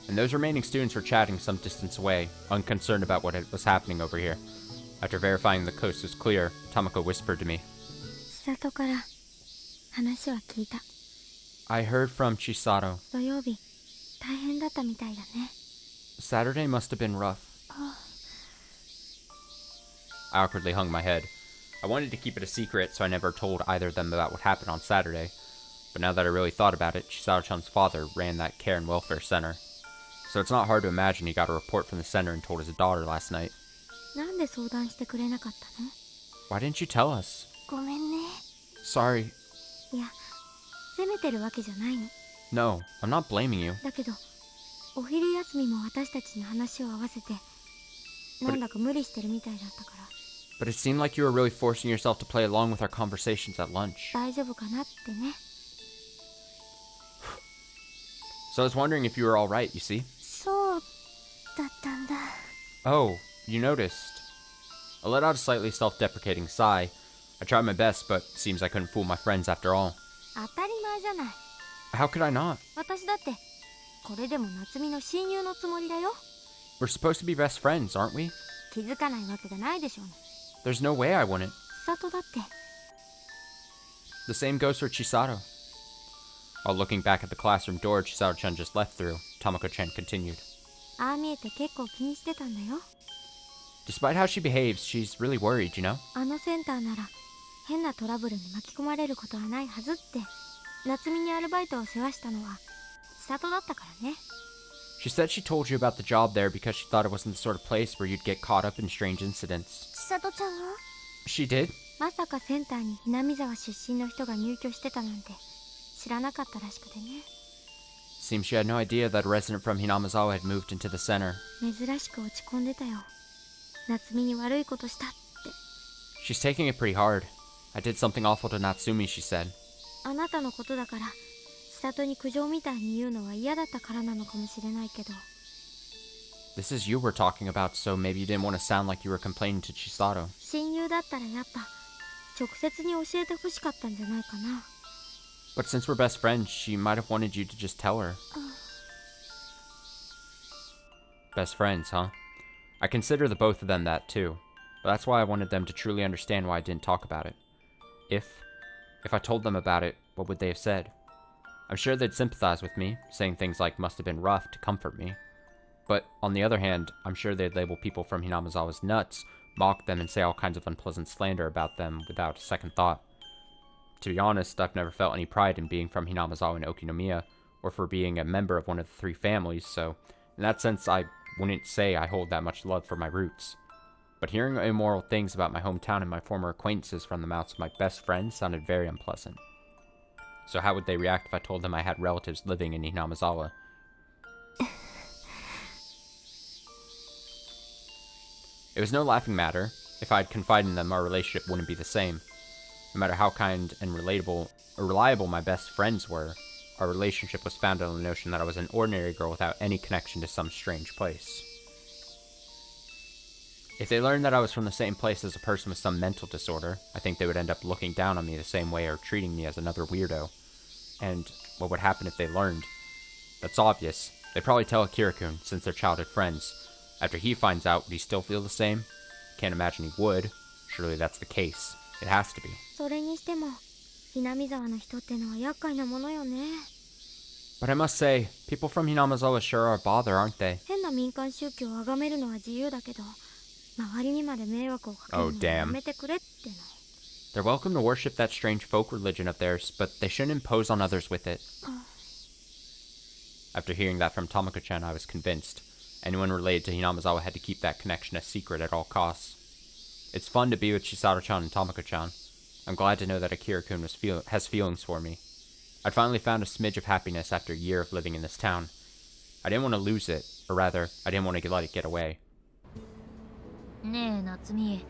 And those remaining students were chatting some distance away, unconcerned about what was happening over here. After verifying the coast was clear, Tamako whispered to me. 千里から話は聞いた。 I heard from Chisato. 土曜日大変だったみたいだね。 Saturday must have been rough. I awkwardly hung my head. I wanted to keep it a secret, so I never told either of them about what happened on Saturday. But now that I really thought about it, Chisato-chan's father ran that care and welfare center. So it's not hard to imagine he got a report from the center and told his daughter last night. なんで相談してくれなかったの？ Why didn't you tell us? ごめんね。 Sorry. いや、責めてるわけじゃないの。 No, I'm not blaming you. だけど、お昼休みも私たちに話を合わせて、なんだか無理してるみたいだったから。 But it seemed like you were really forcing yourself to play along with our conversations at lunch. 大丈夫かなってね。 So I was wondering if you were alright, you see? そうだったんだ。 Oh, you noticed. I let out a slightly self-deprecating sigh. I tried my best, but seems I couldn't fool my friends after all. 当たり前じゃない。 How could I not? 私だって、これでも夏美の親友のつもりだよ。We're supposed to be best friends, aren't we? 気づかないわけがないでしょうね。 There's no way I wouldn't. 千里だって。 The same goes for Chisato. While looking back at the classroom door Chisato-chan just left through, Tamako-chan continued. ああ見えて結構気にしてたんだよ。 Despite how she behaves, she's really worried, you know? あのセンターなら変なトラブルに巻き込まれることはないはずって。夏美にアルバイトを世話したのは千里だったからね。 She said she told you about the job there because she thought it wasn't the sort of place where you'd get caught up in strange incidents. 千里ちゃんは She did? まさかセンターにひなみ沢出身の人が入居してたなんて知らなかったらしくてね。 Seems she had no idea that a resident from Hinamizawa had moved into the center. 珍しく落ち込んでたよ。夏美に悪いことしたって。 She's taking it pretty hard. I did something awful to Natsumi, she said. あなたのことだから千里に苦情みたいに言うのは嫌だったからなのかもしれないけど。 This is you we're talking about, so maybe you didn't want to sound like you were complaining to Chisato. 親友だったらやっぱ直接に教えてほしかったんじゃないかな。 But since we're best friends, she might have wanted you to just tell her. Best friends, huh? I consider the both of them that too. But that's why I wanted them to truly understand why I didn't talk about it. If I told them about it, what would they have said? I'm sure they'd sympathize with me, saying things like must have been rough to comfort me. But on the other hand, I'm sure they'd label people from Hinamizawa's nuts, mock them, and say all kinds of unpleasant slander about them without a second thought. To be honest, I've never felt any pride in being from Hinamizawa and Okinomiya, or for being a member of one of the three families, so in that sense I wouldn't say I hold that much love for my roots. But hearing immoral things about my hometown and my former acquaintances from the mouths of my best friends sounded very unpleasant. So how would they react if I told them I had relatives living in Hinamizawa? It was no laughing matter. If I had confided in them, our relationship wouldn't be the same. No matter how kind and reliable my best friends were, our relationship was founded on the notion that I was an ordinary girl without any connection to some strange place. If they learned that I was from the same place as a person with some mental disorder, I think they would end up looking down on me the same way or treating me as another weirdo. And what would happen if they learned? That's obvious. They'd probably tell Akira-kun, since they're childhood friends. After he finds out, would he still feel the same? Can't imagine he would. Surely that's the case. It has to be. それにしてもひなみ沢の人ってのは厄介なものよね。 But I must say, people from Hinamizawa sure are a bother, aren't they? 変な民間宗教を崇めるのは自由だけど、周りにまで迷惑をかけるのはやめてくれっての。 They're welcome to worship that strange folk religion of theirs, but they shouldn't impose on others with it. After hearing that from Tamako-chan, I was convinced. Anyone related to Hinamizawa had to keep that connection a secret at all costs. It's fun to be with Chisato-chan and Tamako-chan. I'm glad to know that Akira-kun has feelings for me. I'd finally found a smidge of happiness after a year of living in this town. I didn't want to lose it, or rather, I didn't want to let it get away. ねえ夏美、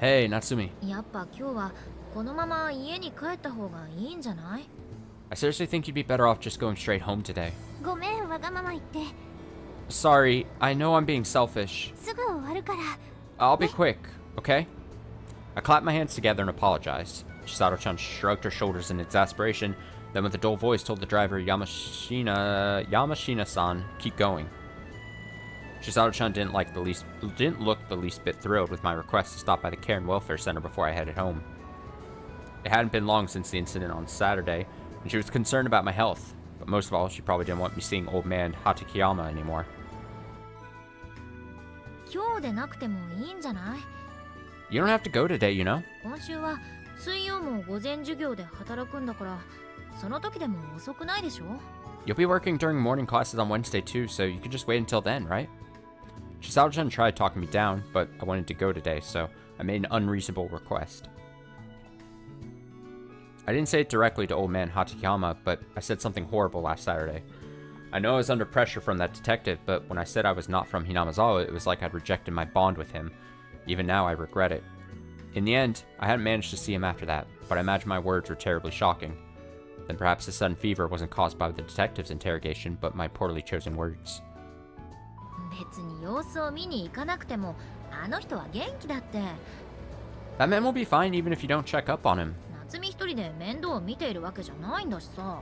Hey, Natsumi. やっぱ今日はこのまま家に帰った方がいいんじゃない？ I seriously think you'd be better off just going straight home today. ごめん、わがまま言って。 Sorry, I know I'm being selfish. すぐ終わるから。 I'll be quick, okay? I clapped my hands together and apologized. Chisato-chan shrugged her shoulders in exasperation, then with a dull voice told the driver Yamashina-san, keep going. Chisato-chan didn't look the least bit thrilled with my request to stop by the Care and Welfare Center before I headed home. It hadn't been long since the incident on Saturday, and she was concerned about my health, but most of all, she probably didn't want me seeing old man Hatakeyama anymore. 今日でなくてもいいんじゃない？ You don't have to go today, you know? 今週は水曜も午前授業で働くんだから、その時でも遅くないでしょ？ You'll be working during morning classes on Wednesday too, so you can just wait until then, right? Chisato-chan tried talking me down, but I wanted to go today, so I made an unreasonable request. I didn't say it directly to old man Hatakeyama, but I said something horrible last Saturday. I know I was under pressure from that detective, but when I said I was not from Hinamizawa, it was like I'd rejected my bond with him. Even now, I regret it. In the end, I hadn't managed to see him after that, but I imagine my words were terribly shocking. Then perhaps the sudden fever wasn't caused by the detective's interrogation, but my poorly chosen words. 別に様子を見に行かなくても、あの人は元気だって。 That man will be fine even if you don't check up on him. 夏美一人で面倒を見ているわけじゃないんだしさ。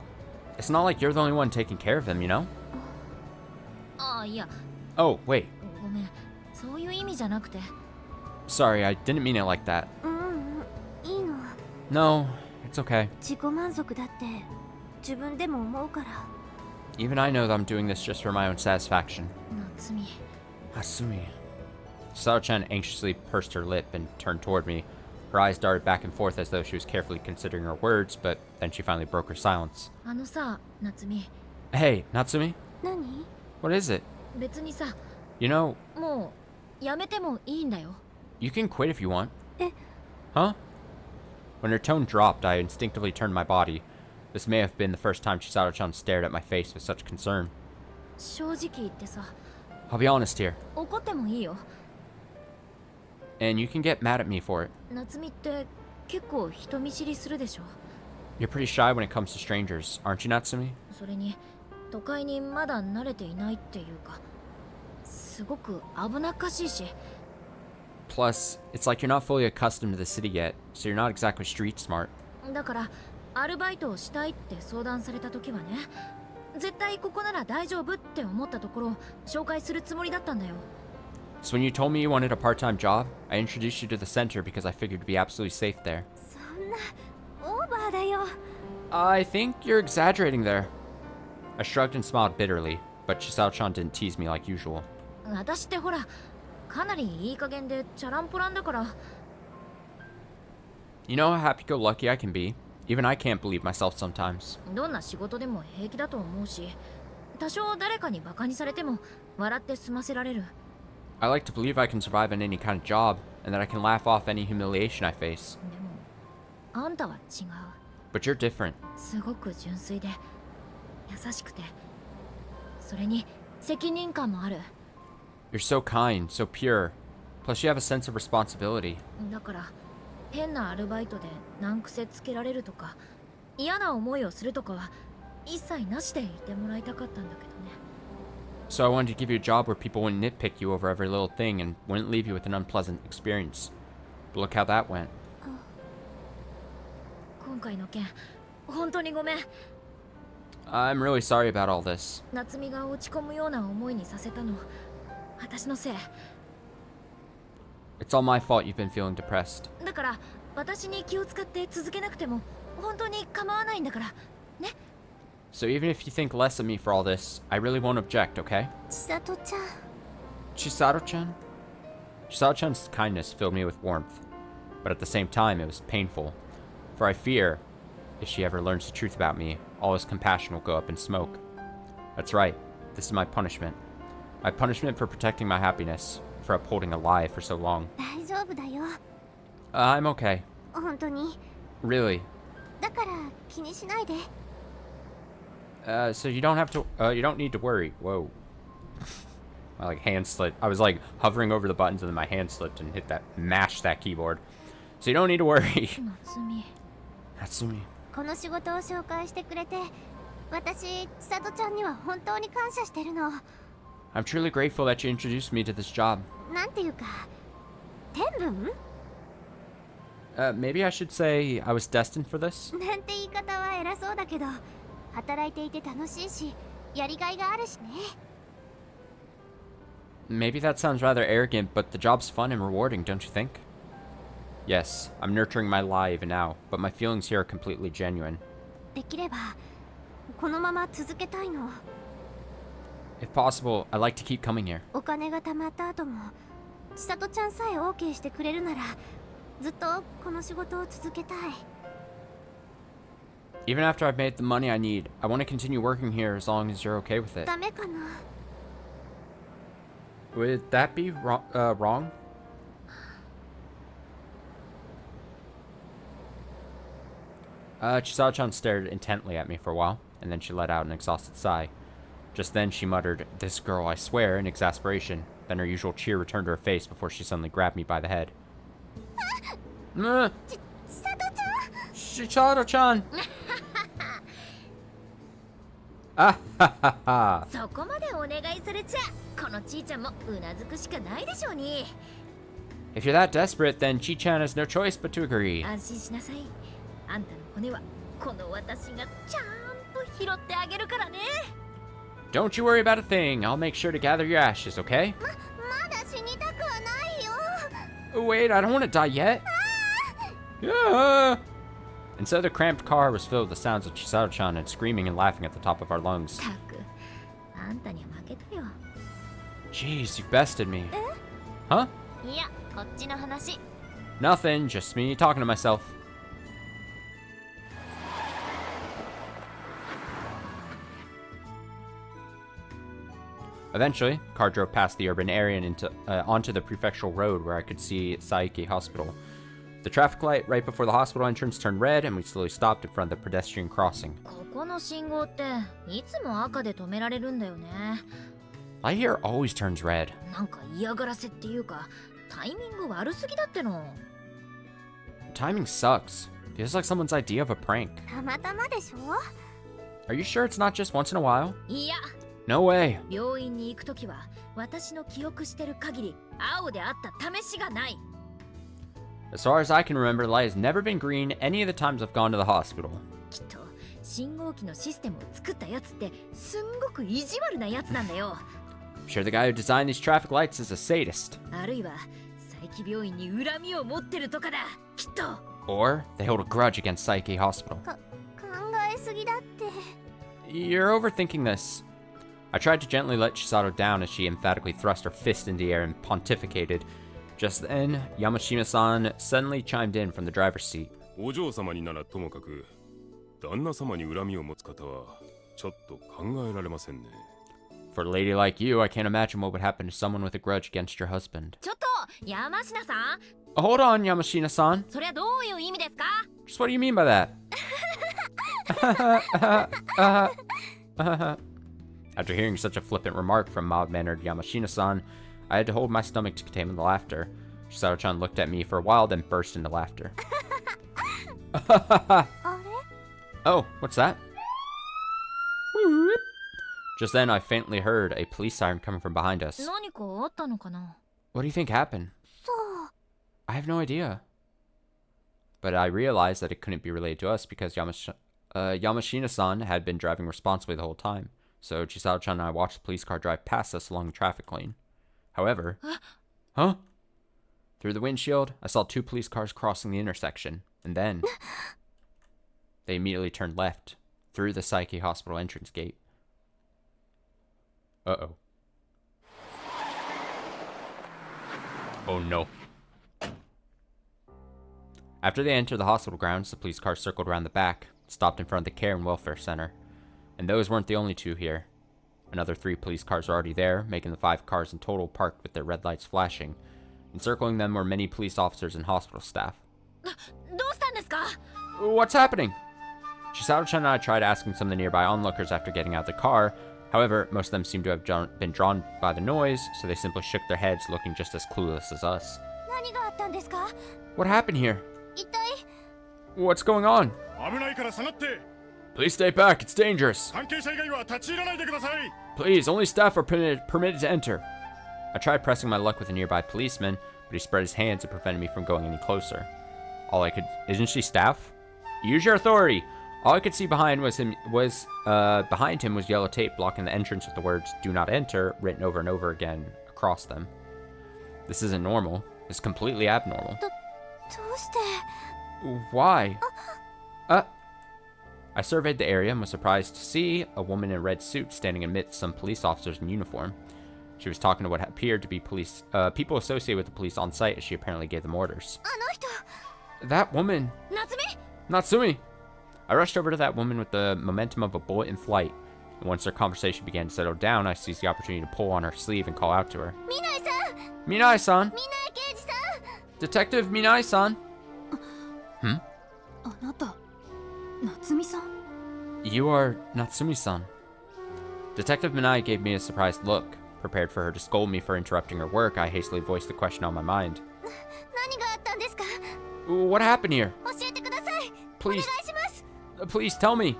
It's not like you're the only one taking care of him, you know? ああ、いや。 Oh, wait. ごごめん。そういう意味じゃなくて。Sorry, I didn't mean it like that. いいの。 No, it's okay. 自己満足だって自分でも思うから。 Even I know that I'm doing this just for my own satisfaction. 夏美。 Hasumi. Sao-chan anxiously pursed her lip and turned toward me. Her eyes darted back and forth as though she was carefully considering her words, but then she finally broke her silence. あのさ、夏美。 Hey, Natsumi? 何？ What is it? 別にさ、 You know, もうやめてもいいんだよ。 you can quit if you want. え？ Huh? When her tone dropped, I instinctively turned my body. This may have been the first time Chisato-chan stared at my face with such concern. 正直言ってさ、 I'll be honest here, 怒ってもいいよ。 and you can get mad at me for it. 夏美って結構人見知りするでしょ。 You're pretty shy when it comes to strangers, aren't you, Natsumi? それに都会にまだ慣れていないっていうか、すごく危なっかしいし。 Plus, it's like you're not fully accustomed to the city yet, so you're not exactly street smart. だからアルバイトをしたいって相談された時はね、絶対ここなら大丈夫って思ったところを紹介するつもりだったんだよ。 So when you told me you wanted a part-time job, I introduced you to the center because I figured you'd be absolutely safe there. そんなオーバーだよ。 I think you're exaggerating there. I shrugged and smiled bitterly, but Chisao-chan didn't tease me like usual. 私ってほら、かなりいい加減でチャランポランだから。 You know how happy-go-lucky I can be. Even I can't believe myself sometimes. どんな仕事でも平気だと思うし、多少誰かにバカにされても笑って済ませられる。 I like to believe I can survive in any kind of job, and that I can laugh off any humiliation I face. でもあんたは違う。 But you're different. すごく純粋で優しくて、それに責任感もある。 You're so kind, so pure. Plus you have a sense of responsibility. だから変なアルバイトで難癖つけられるとか嫌な思いをするとかは一切なしでいてもらいたかったんだけどね。 So I wanted to give you a job where people wouldn't nitpick you over every little thing and wouldn't leave you with an unpleasant experience. But look how that went. 今回の件本当にごめん。 I'm really sorry about all this. 夏美が落ち込むような思いにさせたの私のせい。 It's all my fault you've been feeling depressed. だから私に気を使って続けなくても本当に構わないんだからね。 So even if you think less of me for all this, I really won't object, okay? 千里ちゃん。 Chisato-chan? Chisato-chan's kindness filled me with warmth, but at the same time it was painful. For I fear, if she ever learns the truth about me, all his compassion will go up in smoke. That's right, this is my punishment. My punishment for protecting my happiness, for upholding a lie for so long. 大丈夫だよ。 I'm okay. 本当に。 Really. だから気にしないで。 So you don't have to, you don't need to worry. Whoa. My like hand slid. I was like hovering over the buttons and then my hand slipped and mashed that keyboard. So you don't need to worry. 夏美。 Natsumi. この仕事を紹介してくれて、私千里ちゃんには本当に感謝してるの。 I'm truly grateful that you introduced me to this job. なんていうか、天分？ Maybe I should say I was destined for this? なんて言い方は偉そうだけど、働いていて楽しいし、やりがいがあるしね。 Maybe that sounds rather arrogant, but the job's fun and rewarding, don't you think? Yes, I'm nurturing my lie even now, but my feelings here are completely genuine. できればこのまま続けたいの。 If possible, I'd like to keep coming here. お金が貯まった後も千里ちゃんさえ OK してくれるならずっとこの仕事を続けたい。 Even after I've made the money I need, I want to continue working here as long as you're okay with it. ダメかな。 Would that be wrong? Chisato-chan stared intently at me for a while, and then she let out an exhausted sigh. Just then she muttered, "This girl, I swear," in exasperation. Then her usual cheer returned to her face before she suddenly grabbed me by the head. Chisato-chan! Ah ha ha ha! そこまでお願いされちゃ、このちーちゃんもうなずくしかないでしょうに。 If you're that desperate, then Chi-chan has no choice but to agree. 安心しなさい。あんたの骨はこの私がちゃんと拾ってあげるからね。 Don't you worry about a thing. I'll make sure to gather your ashes, okay? ま Wait, I don't want to die yet. Yeah. Instead, the cramped car was filled with the sounds of Chisato-chan and screaming and laughing at the top of our lungs. たくあんたには負けたよ。 Jeez, you bested me. Huh? いや、こっちの話。 Nothing, just me talking to myself. Eventually, the car drove past the urban area and onto the prefectural road where I could see Saiki Hospital. The traffic light right before the hospital entrance turned red and we slowly stopped in front of the pedestrian crossing. ここの信号っていつも赤で止められるんだよね。 Light here always turns red. なんか嫌がらせっていうか、タイミング悪すぎだっての。 Timing sucks. Feels like someone's idea of a prank. たまたまでしょ？ Are you sure it's not just once in a while? いや、 No way. 病院に行くときは私の記憶してる限り青であった試しがない。 As far as I can remember, the light has never been green any of the times I've gone to the hospital. きっと信号機のシステムを作ったやつってすんごく意地悪なやつなんだよ。 I'm sure the guy who designed these traffic lights is a sadist. あるいは佐伯病院に恨みを持ってるとかだ。きっと。 Or they hold a grudge against Saiki Hospital. 考えすぎだって。 You're overthinking this. I tried to gently let Chisato down as she emphatically thrust her fist in the air and pontificated. Just then, Yamashina-san suddenly chimed in from the driver's seat. お嬢様にならともかく、旦那様に恨みを持つ方はちょっと考えられませんね。 For a lady like you, I can't imagine what would happen to someone with a grudge against your husband. ちょっと山科さん、 Hold on, Yamashina-san. それはどういう意味ですか？ Just what do you mean by that? After hearing such a flippant remark from mild-mannered Yamashina-san, I had to hold my stomach to contain the laughter. Chisato-chan looked at me for a while, then burst into laughter. Oh, what's that? Just then, I faintly heard a police siren coming from behind us. 何かあったのかな？ What do you think happened? そう。 I have no idea. But I realized that it couldn't be related to us because Yamashina-san had been driving responsibly the whole time. So Chisato-chan and I watched the police car drive past us along the traffic lane. However... Huh? Through the windshield, I saw two police cars crossing the intersection. And then... they immediately turned left, through the Saiki Hospital entrance gate. Uh-oh. Oh no. After they entered the hospital grounds, the police car circled around the back, stopped in front of the Care and Welfare Center. And those weren't the only two here. Another 3 police cars were already there, making the 5 cars in total parked with their red lights flashing. Encircling them were many police officers and hospital staff. どうしたんですか？ What's happening? Chisato-chan and I tried asking some of the nearby onlookers after getting out of the car. However, most of them seemed to have been drawn by the noise, so they simply shook their heads, looking just as clueless as us. 何があったんですか？ What happened here? 一体 What's going on? 危ないから下がって。 Please stay back, it's dangerous. 関係者以外は立ち入らないでください。 Please, only staff are permitted to enter. I tried pressing my luck with a nearby policeman, but he spread his hands and prevented me from going any closer. Isn't she staff? Use your authority. All I could see behind him was yellow tape blocking the entrance with the words "Do not enter" written over and over again across them. This isn't normal. It's completely abnormal. どうして？ Why? I surveyed the area and was surprised to see a woman in a red suit standing amidst some police officers in uniform. She was talking to what appeared to be people associated with the police on site as she apparently gave them orders. あの人。 That woman! 夏美？ Natsumi! I rushed over to that woman with the momentum of a bullet in flight. And once their conversation began to settle down, I seized the opportunity to pull on her sleeve and call out to her. ミナイさん。 Minai-san! ミナイ刑事さん。 Detective Minai-san! あなた夏美さん？ You are Natsumi-san. Detective Minai gave me a surprised look. Prepared for her to scold me for interrupting her work, I hastily voiced the question on my mind. 何があったんですか？ What happened here? 教えてください。 Please. お願いします。 Please tell me.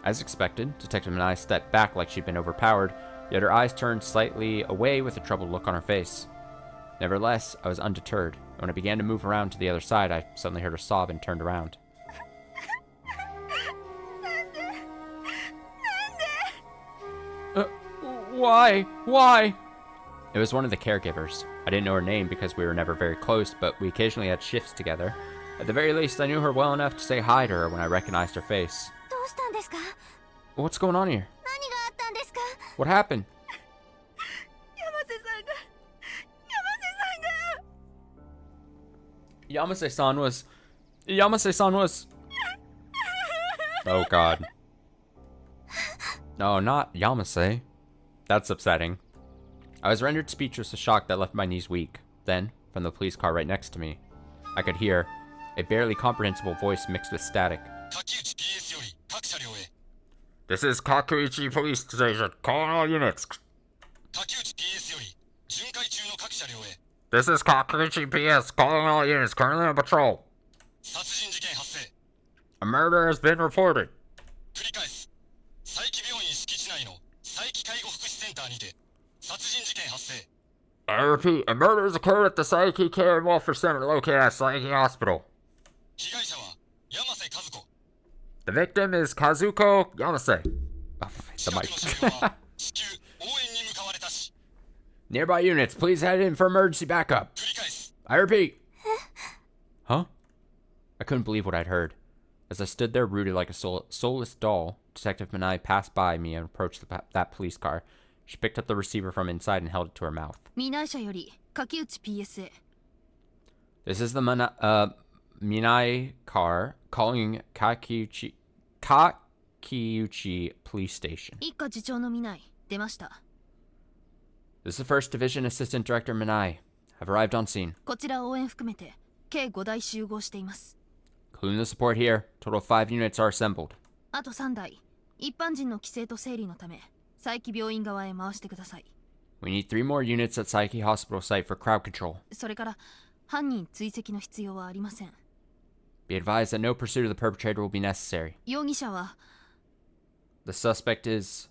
As expected, Detective Minai stepped back like she'd been overpowered, yet her eyes turned slightly away with a troubled look on her face. Nevertheless, I was undeterred. When I began to move around to the other side, I suddenly heard her sob and turned around. Why? Why? It was one of the caregivers. I didn't know her name because we were never very close, but we occasionally had shifts together. At the very least, I knew her well enough to say hi to her when I recognized her face. どうしたんですか？ What's going on here? 何があったんですか？ What happened? 山瀬さんが Yamase-san was... Oh god. No, not Yamase. That's upsetting. I was rendered speechless with shock that left my knees weak. Then, from the police car right next to me, I could hear a barely comprehensible voice mixed with static. This is Kakuichi Police Station. Calling all units. This is Kakuichi PS. Calling all units. Currently on patrol. A murder has been reported. I repeat, a murder has occurred at the Saiki Care and Welfare Center located at Saiki Hospital. The victim is Kazuko Yamase. Oh, the mic. Nearby units, please head in for emergency backup. I repeat. Huh? I couldn't believe what I'd heard. As I stood there rooted like a soulless doll, Detective Manai passed by me and approached that police car. She picked up the receiver from inside and held it to her mouth. 未内者より柿内 PSA This is the Minai car calling Kakiuchi Police Station. 一課次長の未内出ました。 This is the 1st Division Assistant Director Minai. I've arrived on scene. こちら応援含めて計5台集合しています。 Including the support here, total of 5 units are assembled. あと3台一般人の規制と整理のため佐伯病院側へ回してください。 We need 3 more units at Saiki Hospital site for crowd control. それから犯人追跡の必要はありません。 Be advised that no pursuit of the perpetrator will be necessary. 容疑者は The suspect is...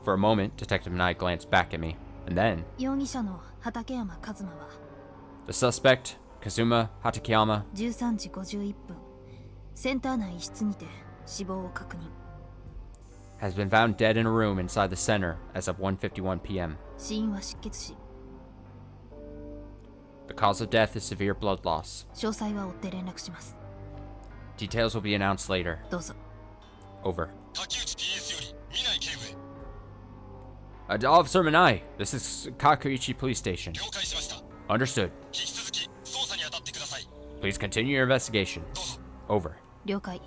For a moment, Detective Minai glanced back at me, and then... 容疑者の畠山一馬は The suspect, Kazuma Hatakeyama, 13時51分センター内一室にて死亡を確認。 has been found dead in a room inside the center as of 1:51 p.m. 死因は失血死。 The cause of death is severe blood loss. 詳細は追って連絡します。 Details will be announced later. どうぞ。 Over. Officer Minai, this is Kakuichi Police Station. Understood. Please continue your investigation. Over. 了解。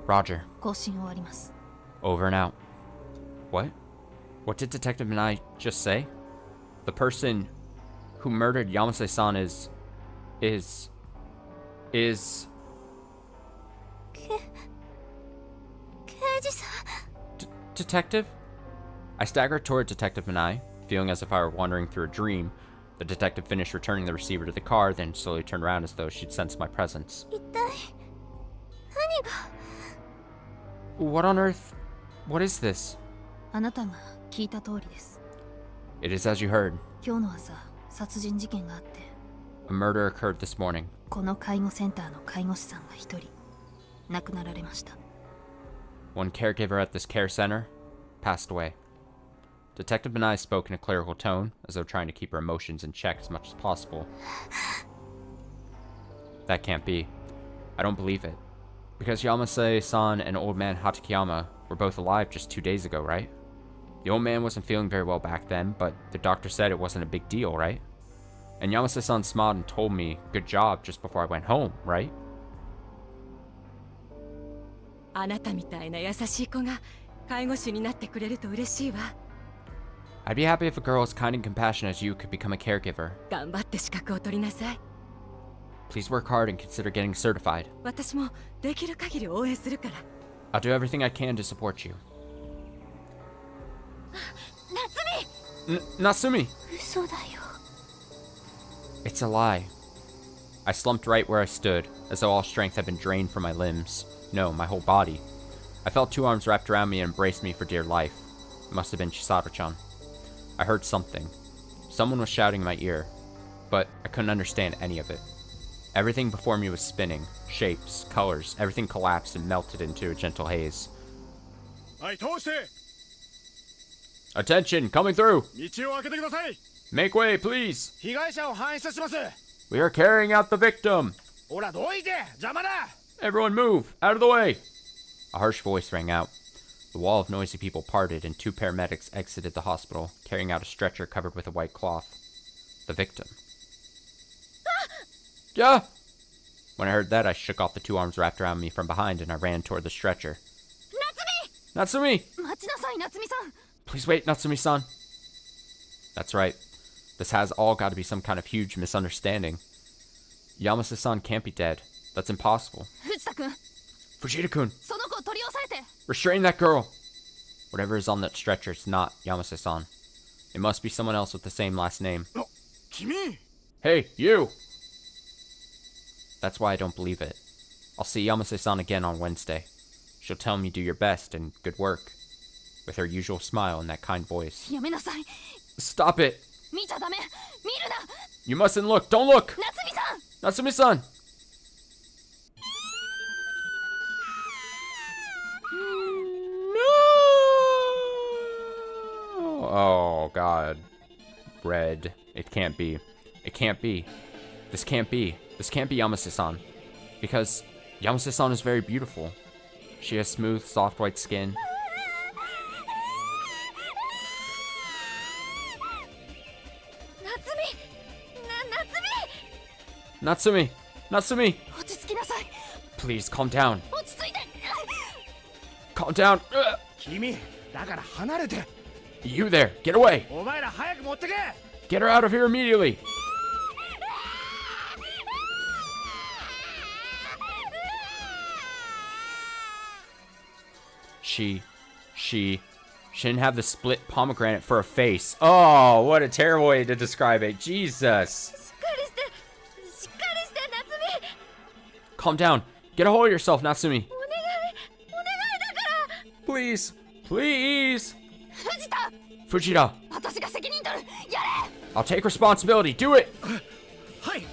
Roger. 更新終わります。 Over and out. What? What did Detective Minai just say? The person who murdered Yamase-san is... 刑事さん。 Detective? I staggered toward Detective Minai, feeling as if I were wandering through a dream. The detective finished returning the receiver to the car, then slowly turned around as though she'd sensed my presence. 一体何が。 What on earth? What is this? あなたが聞いた通りです。 It is as you heard. 今日の朝殺人事件があって、 A murder occurred this morning. この介護センターの介護士さんが一人亡くなられました。 One caregiver at this care center passed away. Detective Minai spoke in a clerical tone, as though trying to keep her emotions in check as much as possible. That can't be. I don't believe it. Because Yamase-san and old man Hatakeyama were both alive just 2 days ago, right? The old man wasn't feeling very well back then, but the doctor said it wasn't a big deal, right? And Yamase-san smiled and told me, good job, just before I went home, right? あなたみたいな優しい子が介護士になってくれると嬉しいわ。 I'd be happy if a girl as kind and compassionate as you could become a caregiver. 頑張って資格を取りなさい。 Please work hard and consider getting certified. 私もできる限り応援するから。 I'll do everything I can to support you. 夏美。 Natsumi! 嘘だよ。 It's a lie. I slumped right where I stood, as though all strength had been drained from my limbs. No, my whole body. I felt 2 arms wrapped around me and embraced me for dear life. It must have been Chisato-chan. I heard something. Someone was shouting in my ear, but I couldn't understand any of it. Everything before me was spinning. Shapes, colors, everything collapsed and melted into a gentle haze. Attention, coming through. 道を開けてください。 Make way, please. 被害者を搬出します。 We are carrying out the victim. ほら、どいて邪魔だ。 Everyone move, out of the way. A harsh voice rang out. The wall of noisy people parted and 2 paramedics exited the hospital, carrying out a stretcher covered with a white cloth. The victim. Yeah! When I heard that, I shook off the 2 arms wrapped around me from behind and I ran toward the stretcher. Natsumi! 待ちなさい夏美さん。 Please wait, Natsumi-san. That's right. This has all got to be some kind of huge misunderstanding. Yamase-san can't be dead. That's impossible. 藤田君、 Fujita-kun, その子を取り押さえて。 restrain that girl! Whatever is on that stretcher is not Yamase-san. It must be someone else with the same last name. 君。 Hey, you! That's why I don't believe it. I'll see Yamase-san again on Wednesday. She'll tell me do your best and good work. With her usual smile and that kind voice. やめなさい。 Stop it! 見ちゃダメ。見るな。 You mustn't look! Don't look! 夏美さん。 Natsumi-san! No! Oh, God. Red. It can't be. It can't be. This can't be. This can't be Yamase-san. Because Yamase-san is very beautiful. She has smooth, soft white skin. Natsumi! Natsumi! 落ち着きなさい。 Please, calm down. 落ち着いて。 Calm down. 君、だから離れて。 You there. Get away. お前ら早く持ってけ。 Get her out of here immediately. She didn't have the split pomegranate for a face. Oh, what a terrible way to describe it. Jesus. しっかりして夏美。 Calm down. Get a hold of yourself, Natsumi. お願いだから。 Please. Please. 藤田、 Fujita, 私が責任取る。やれ。 I'll take responsibility. Do it. はい。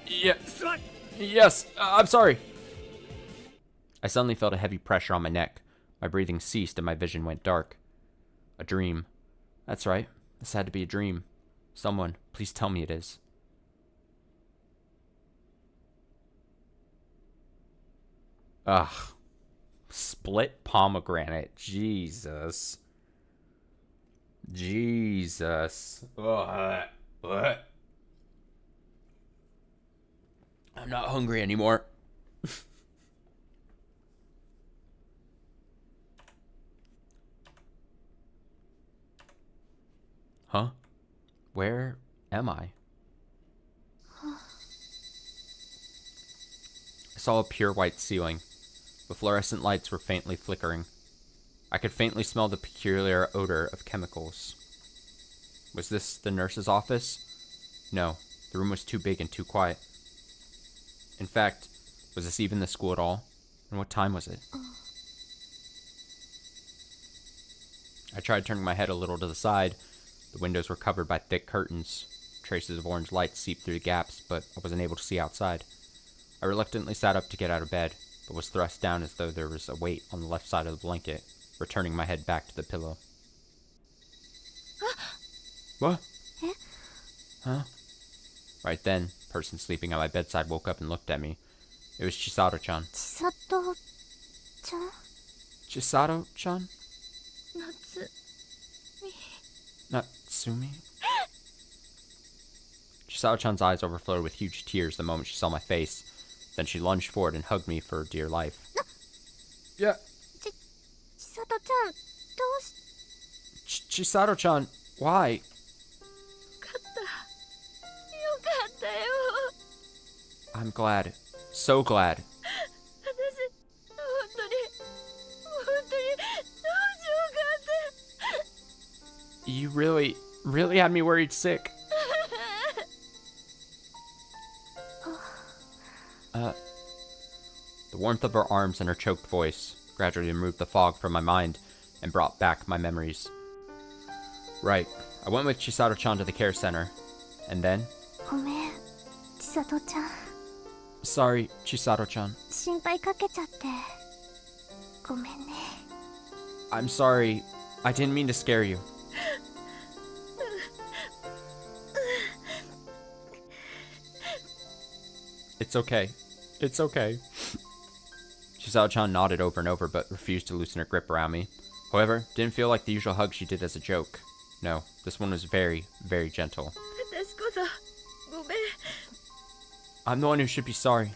Yeah. すまん。 Yes, I'm sorry. I suddenly felt a heavy pressure on my neck. My breathing ceased and my vision went dark. A dream. That's right. This had to be a dream. Someone, please tell me it is. Ugh. Split pomegranate. Jesus. Jesus. Ugh. Ugh. I'm not hungry anymore. Huh? Where am I? I saw a pure white ceiling. The fluorescent lights were faintly flickering. I could faintly smell the peculiar odor of chemicals. Was this the nurse's office? No, the room was too big and too quiet. In fact, was this even the school at all? And what time was it? I tried turning my head a little to the side. The windows were covered by thick curtains. Traces of orange light seeped through the gaps, but I wasn't able to see outside. I reluctantly sat up to get out of bed, but was thrust down as though there was a weight on the left side of the blanket, returning my head back to the pillow. What? Huh? Right then, the person sleeping at my bedside woke up and looked at me. It was Chisato-chan. 千里ちゃん。 Chisato-chan? 夏。 Natsumi? Chisato-chan's eyes overflowed with huge tears the moment she saw my face. Then she lunged forward and hugged me for dear life. Yeah. 千里ちゃん、どうし。 Chisato-chan, why? よかったよ。 I'm glad. So glad. 私、本当にどうしようかって。 You really had me worried sick. The warmth of her arms and her choked voice gradually removed the fog from my mind and brought back my memories. Right. I went with Chisato-chan to the care center. And then? ごめん、千里ちゃん。 Sorry, Chisato-chan. 心配かけちゃって。ごめんね。 I'm sorry. I didn't mean to scare you. It's okay. It's okay. Chisao-chan nodded over and over, but refused to loosen her grip around me. However, didn't feel like the usual hug she did as a joke. No, this one was very, very gentle. I'm the one who should be sorry.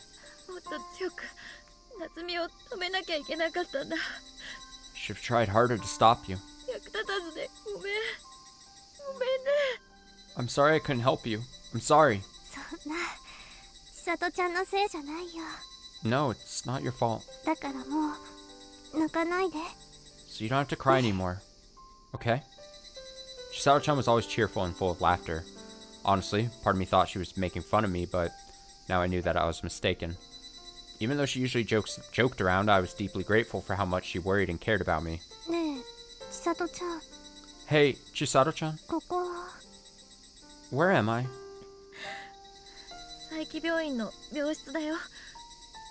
Should have tried harder to stop you. I'm sorry I couldn't help you. I'm sorry. No, it's not your fault. So you don't have to cry anymore. Okay? Chisao-chan was always cheerful and full of laughter. Honestly, part of me thought she was making fun of me, but now I knew that I was mistaken. Even though she usually joked around, I was deeply grateful for how much she worried and cared about me. Hey, Chisato-chan? Where am I?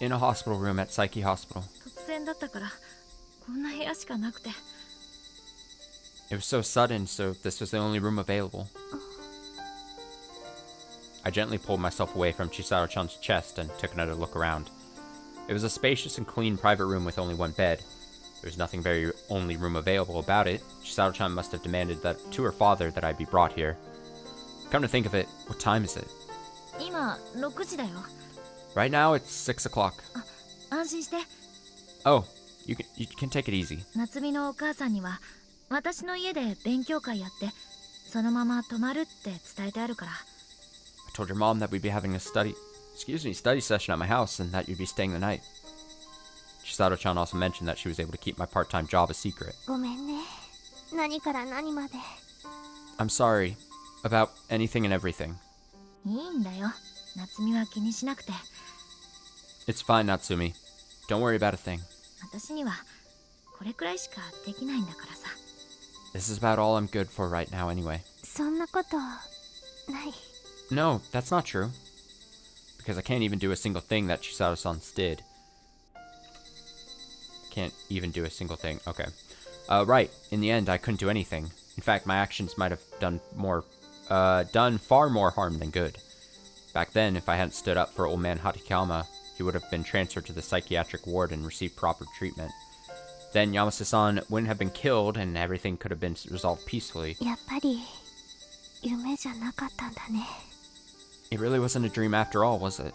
In a hospital room at Psyche Hospital. It was so sudden, so this was the only room available. I gently pulled myself away from Chisato-chan's chest and took another look around. It was a spacious and clean private room with only one bed. There was nothing very only room available about it. Chisato-chan must have demanded that to her father that I be brought here. Come to think of it, what time is it? Right now it's 6 o'clock. Oh, you can take it easy. I told your mom that we'd be having a study session at my house and that you'd be staying the night. Chisato-chan also mentioned that she was able to keep my part-time job a secret. I'm sorry about anything and everything. It's fine, Natsumi. Don't worry about a thing. This is about all I'm good for right now anyway. No, that's not true. Because I can't even do a single thing that Chisato-san did. Can't even do a single thing. Okay. Right. In the end, I couldn't do anything. In fact, my actions might have done far more harm than good. Back then, if I hadn't stood up for old man Hatakama, he would have been transferred to the psychiatric ward and received proper treatment. Then Yamase-san wouldn't have been killed and everything could have been resolved peacefully. It really wasn't a dream after all, was it?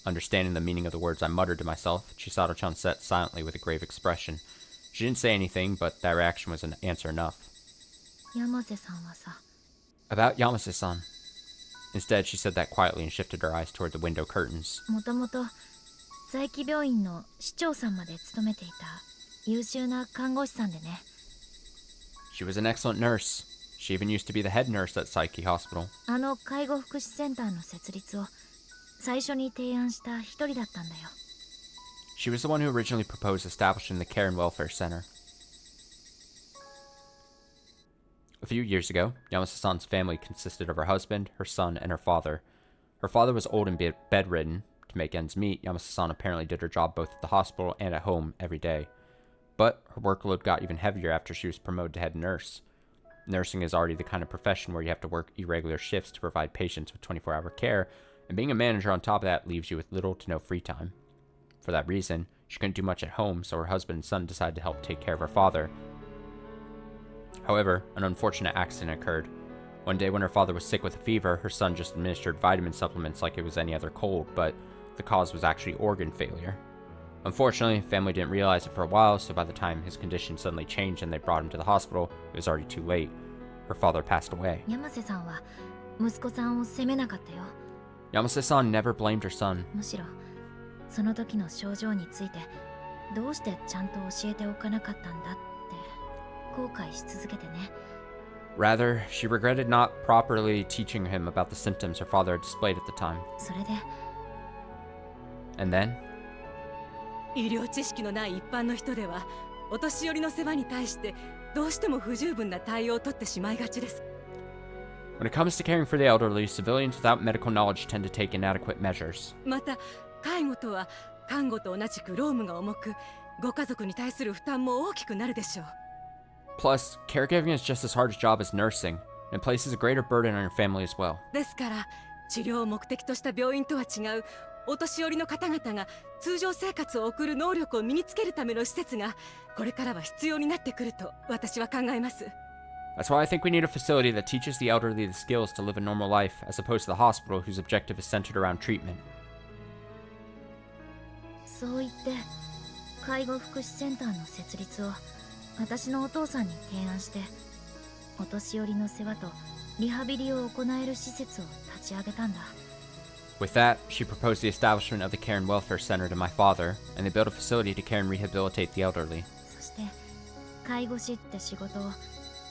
Understanding the meaning of the words I muttered to myself, Chisato-chan sat silently with a grave expression. She didn't say anything, but that reaction was an answer enough. About Yamase-san. Instead, she said that quietly and shifted her eyes toward the window curtains. She was an excellent nurse. She even used to be the head nurse at Psyche Hospital. She was the one who originally proposed establishing the Care and Welfare Center. A few years ago, Yamase-san's family consisted of her husband, her son, and her father. Her father was old and bedridden. To make ends meet, Yamase-san apparently did her job both at the hospital and at home every day. But her workload got even heavier after she was promoted to head nurse. Nursing is already the kind of profession where you have to work irregular shifts to provide patients with 24-hour care, and being a manager on top of that leaves you with little to no free time. For that reason, she couldn't do much at home, so her husband and son decided to help take care of her father. However, an unfortunate accident occurred. One day when her father was sick with a fever, her son just administered vitamin supplements like it was any other cold, but the cause was actually organ failure. Unfortunately, family didn't realize it for a while, so by the time his condition suddenly changed and they brought him to the hospital, it was already too late. Her father passed away. Yamase-san never blamed her son. Rather, she regretted not properly teaching him about the symptoms her father had displayed at the time. And then? 医療知識のない一般の人では、お年寄りの世話に対してどうしても不十分な対応をとってしまいがちです。When it comes to caring for the elderly, civilians without medical knowledge tend to take inadequate measures. また、介護とは看護と同じく労務が重く、ご家族に対する負担も大きくなるでしょう。Plus, caregiving is just as hard a job as nursing, and places a greater burden on your family as well. ですから、治療を目的とした病院とは違うお年寄りの方々が通常生活を送る能力を身につけるための施設がこれからは必要になってくると私は考えます。 That's why I think we need a facility that teaches the elderly the skills to live a normal life, as opposed to the hospital whose objective is centered around treatment. そう言って介護福祉センターの設立を私のお父さんに提案して、お年寄りの世話とリハビリを行える施設を立ち上げたんだ。 With that, she proposed the establishment of the Care and Welfare Center to my father, and they built a facility to care and rehabilitate the elderly. そして介護士って仕事を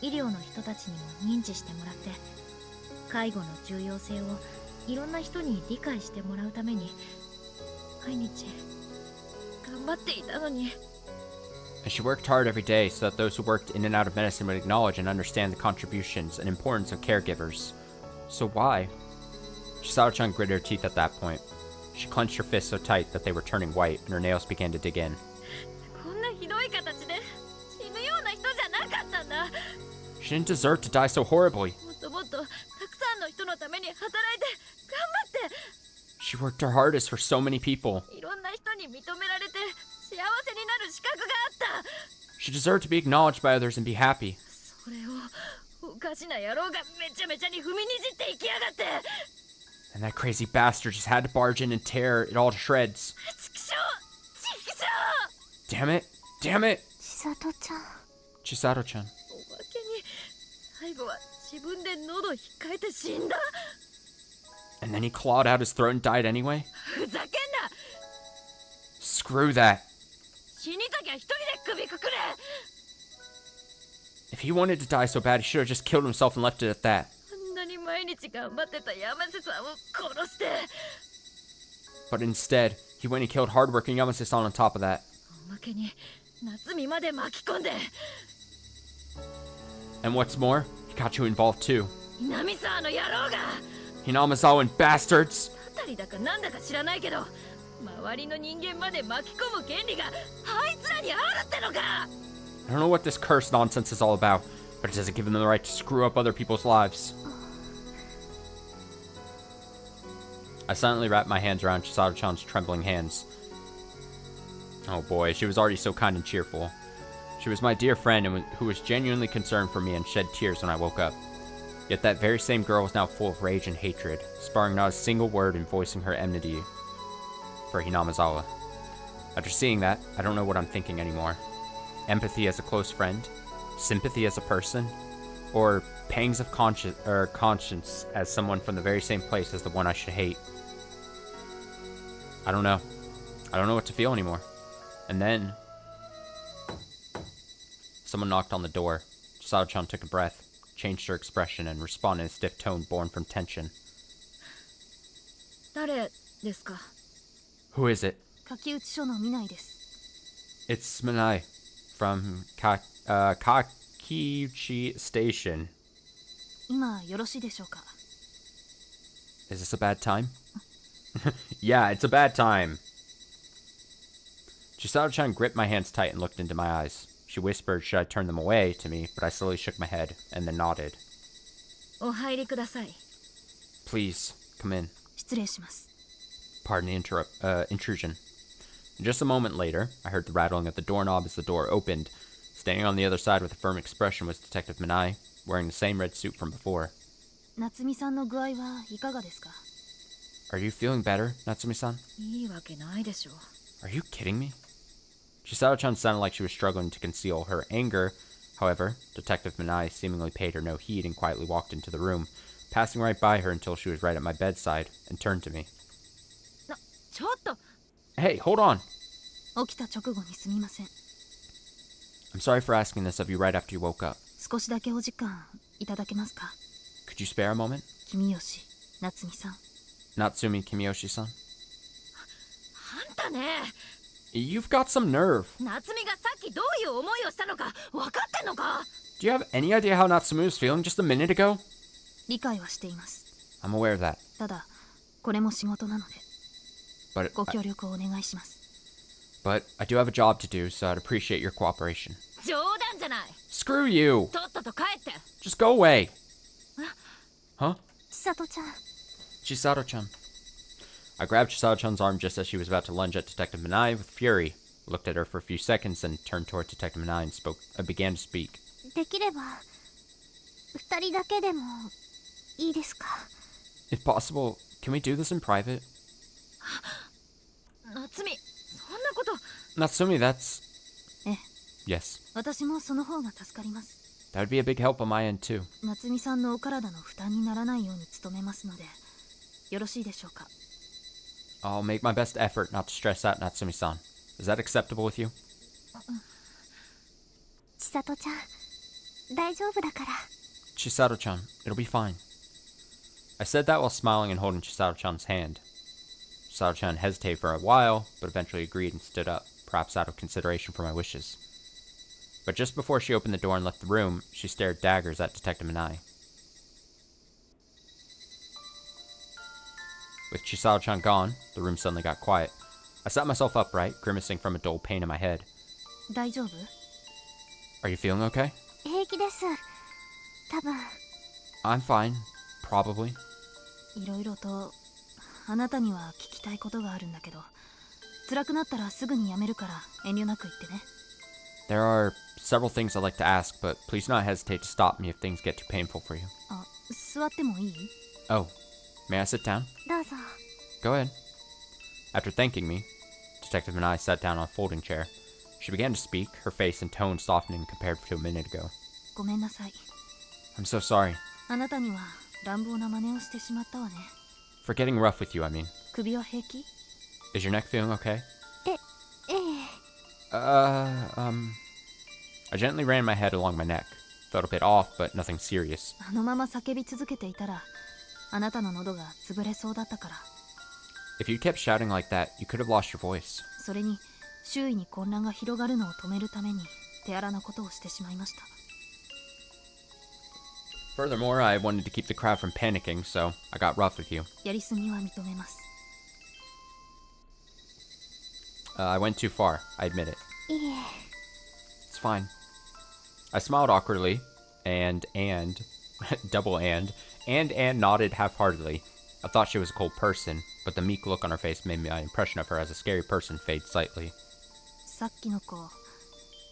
医療の人たちにも認知してもらって、介護の重要性をいろんな人に理解してもらうために毎日頑張っていたのに。 And she worked hard every day so that those who worked in and out of medicine would acknowledge and understand the contributions and importance of caregivers. So why? Chisato-chan gritted her teeth at that point. She clenched her fists so tight that they were turning white, and her nails began to dig in. こんなひどい形で死ぬような人じゃなかったんだ。 She didn't deserve to die so horribly. もっともっとたくさんの人のために働いて頑張って。 She worked her hardest for so many people. いろんな人に認められて幸せになる資格があった。 She deserved to be acknowledged by others and be happy. それをおかしな野郎がめちゃめちゃに踏みにじっていきやがって。 And that crazy bastard just had to barge in and tear it all to shreds. ちくしょうちくしょう。 Damn it! Damn it! 千里ちゃん。 Chisato-chan. おまけに最後は自分で喉引っかえて死んだ。 And then he clawed out his throat and died anyway? ふざけんな。 Screw that. 死にたきゃ一人で首くくれ。 If he wanted to die so bad, he should have just killed himself and left it at that. あんなに毎日頑張ってた山瀬さんを殺して。 But instead, he went and killed hardworking Yamase-san on top of that. おまけに夏美まで巻き込んで。 And what's more, he got you involved too. 南沢の野郎が。 Hinamizawa bastards! たたりだかなんだか知らないけど、周りの人間まで巻き込む権利があいつらにあるってのか。 I don't know what this curse nonsense is all about, but it doesn't give them the right to screw up other people's lives. I silently wrapped my hands around Chisato-chan's trembling hands. Oh boy, she was already so kind and cheerful. She was my dear friend and who was genuinely concerned for me and shed tears when I woke up. Yet that very same girl was now full of rage and hatred, sparing not a single word and voicing her enmity for Hinamizawa. After seeing that, I don't know what I'm thinking anymore. Empathy as a close friend? Sympathy as a person? Or pangs of conscience as someone from the very same place as the one I should hate? I don't know. I don't know what to feel anymore. And then someone knocked on the door. Chisato-chan took a breath, changed her expression, and responded in a stiff tone born from tension. 誰ですか。 Who is it? 書き写し書の見ないです。 It's Manai from Kakiuchi Station. 今よろしいでしょうか。 Is this a bad time? Yeah, it's a bad time. Chisato-chan gripped my hands tight and looked into my eyes. She whispered should I turn them away to me, but I slowly shook my head and then nodded. お入りください。 Please, come in. 失礼します。 Pardon the intrusion. Just a moment later, I heard the rattling of the doorknob as the door opened. Standing on the other side with a firm expression was Detective Manai, wearing the same red suit from before. 夏美さんの具合はいかがですか。 Are you feeling better, Natsumi-san? いいわけないでしょう。 Are you kidding me? Chisato-chan sounded like she was struggling to conceal her anger. However, Detective Manai seemingly paid her no heed and quietly walked into the room, passing right by her until she was right at my bedside, and turned to me. ちょっと。 Hey, hold on! 起きた直後にすみません。 I'm sorry for asking this of you right after you woke up. 少しだけお時間いただけますか。 Could you spare a moment? 君吉、夏美さん。 Natsumi Kimiyoshi-san? あんたね。 You've got some nerve. 夏美がさっきどういう思いをしたのか分かってんのか。 Do you have any idea how Natsumu was feeling just a minute ago? 理解はしています。 I'm aware of that. ただ、これも仕事なので、 But ご協力をお願いします。 But I do have a job to do, so I'd appreciate your cooperation. 冗談じゃない。 Screw you! とっとと帰って。 Just go away! Huh? 千里ちゃん。Chisato-chan. I grabbed Chisato-chan's arm just as she was about to lunge at Detective Minai with fury, looked at her for a few seconds, then turned toward Detective Minai and began to speak. できれば2人だけでもいいですか? If possible, can we do this in private? 夏美、そんなこと。 Natsumi, that's... ええ。 Yes. 私もその方が助かります。 That would be a big help on my end, too. 夏美さんのお体の負担にならないように努めますので、よろしいでしょうか? I'll make my best effort not to stress out Natsumi-san. Is that acceptable with you? 千里ちゃん、大丈夫だから。 Chisato-chan, it'll be fine. I said that while smiling and holding Chisato-chan's hand. Chisato-chan hesitated for a while, but eventually agreed and stood up, perhaps out of consideration for my wishes. But just before she opened the door and left the room, she stared daggers at Detective Minai. With Chisato-chan gone, the room suddenly got quiet. I sat myself upright, grimacing from a dull pain in my head. 大丈夫? Are you feeling okay? 平気です。多分。 I'm fine. Probably. いろいろとあなたには聞きたいことがあるんだけど、辛くなったらすぐにやめるから遠慮なく言ってね。 There are several things I'd like to ask, but please do not hesitate to stop me if things get too painful for you. あ、座ってもいい? Oh, may I sit down? どうぞ。 Go ahead. After thanking me, Detective Minai sat down on a folding chair. She began to speak, her face and tone softening compared to a minute ago. ごめんなさい。 I'm so sorry. あなたには乱暴な真似をしてしまったわね。 For getting rough with you, I mean. 首は平気? Is your neck feeling okay? ええ。I gently ran my head along my neck. Felt a bit off, but nothing serious. あのまま叫び続けていたら、あなたの喉が潰れそうだったから。 If you kept shouting like that, you could have lost your voice. それに、周囲に混乱が広がるのを止めるために、手荒なことをしてしまいました。 Furthermore, I wanted to keep the crowd from panicking, so I got rough with you. やりすぎは認めます。 I went too far, I admit it. いえ。 It's fine. I smiled awkwardly, and, double and nodded half-heartedly. I thought she was a cold person, but the meek look on her face made my impression of her as a scary person fade slightly. さっきの子、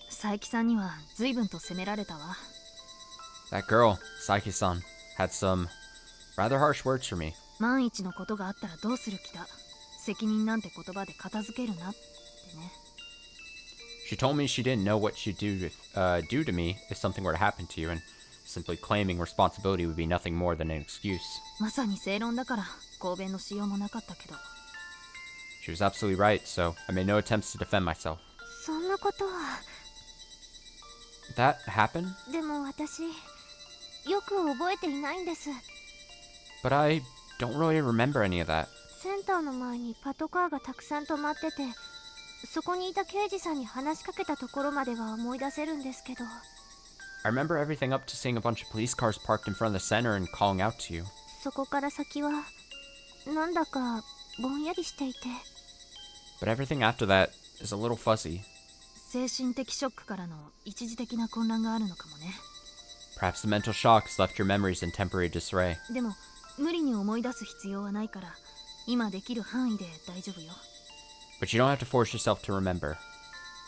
佐伯さんには随分と責められたわ。 That girl, Saiki-san, had some rather harsh words for me. 万一のことがあったらどうする気だ。責任なんて言葉で片付けるなってね。 She told me she didn't know what she'd do to me if something were to happen to you, and simply claiming responsibility would be nothing more than an excuse. まさに正論だから抗弁のしようもなかったけど。 She was absolutely right, so I made no attempts to defend myself. そんなことは。 That happened? でも私、よく覚えていないんです。 But I don't really remember any of that. センターの前にパトカーがたくさん止まってて、そこにいた刑事さんに話しかけたところまでは思い出せるんですけど。 I remember everything up to seeing a bunch of police cars parked in front of the center and calling out to you. そこから先は、なんだかぼんやりしていて。 But everything after that is a little fuzzy. 精神的ショックからの一時的な混乱があるのかもね。 Perhaps the mental shocks left your memories in temporary disarray. でも、無理に思い出す必要はないから、今できる範囲で大丈夫よ。 But you don't have to force yourself to remember.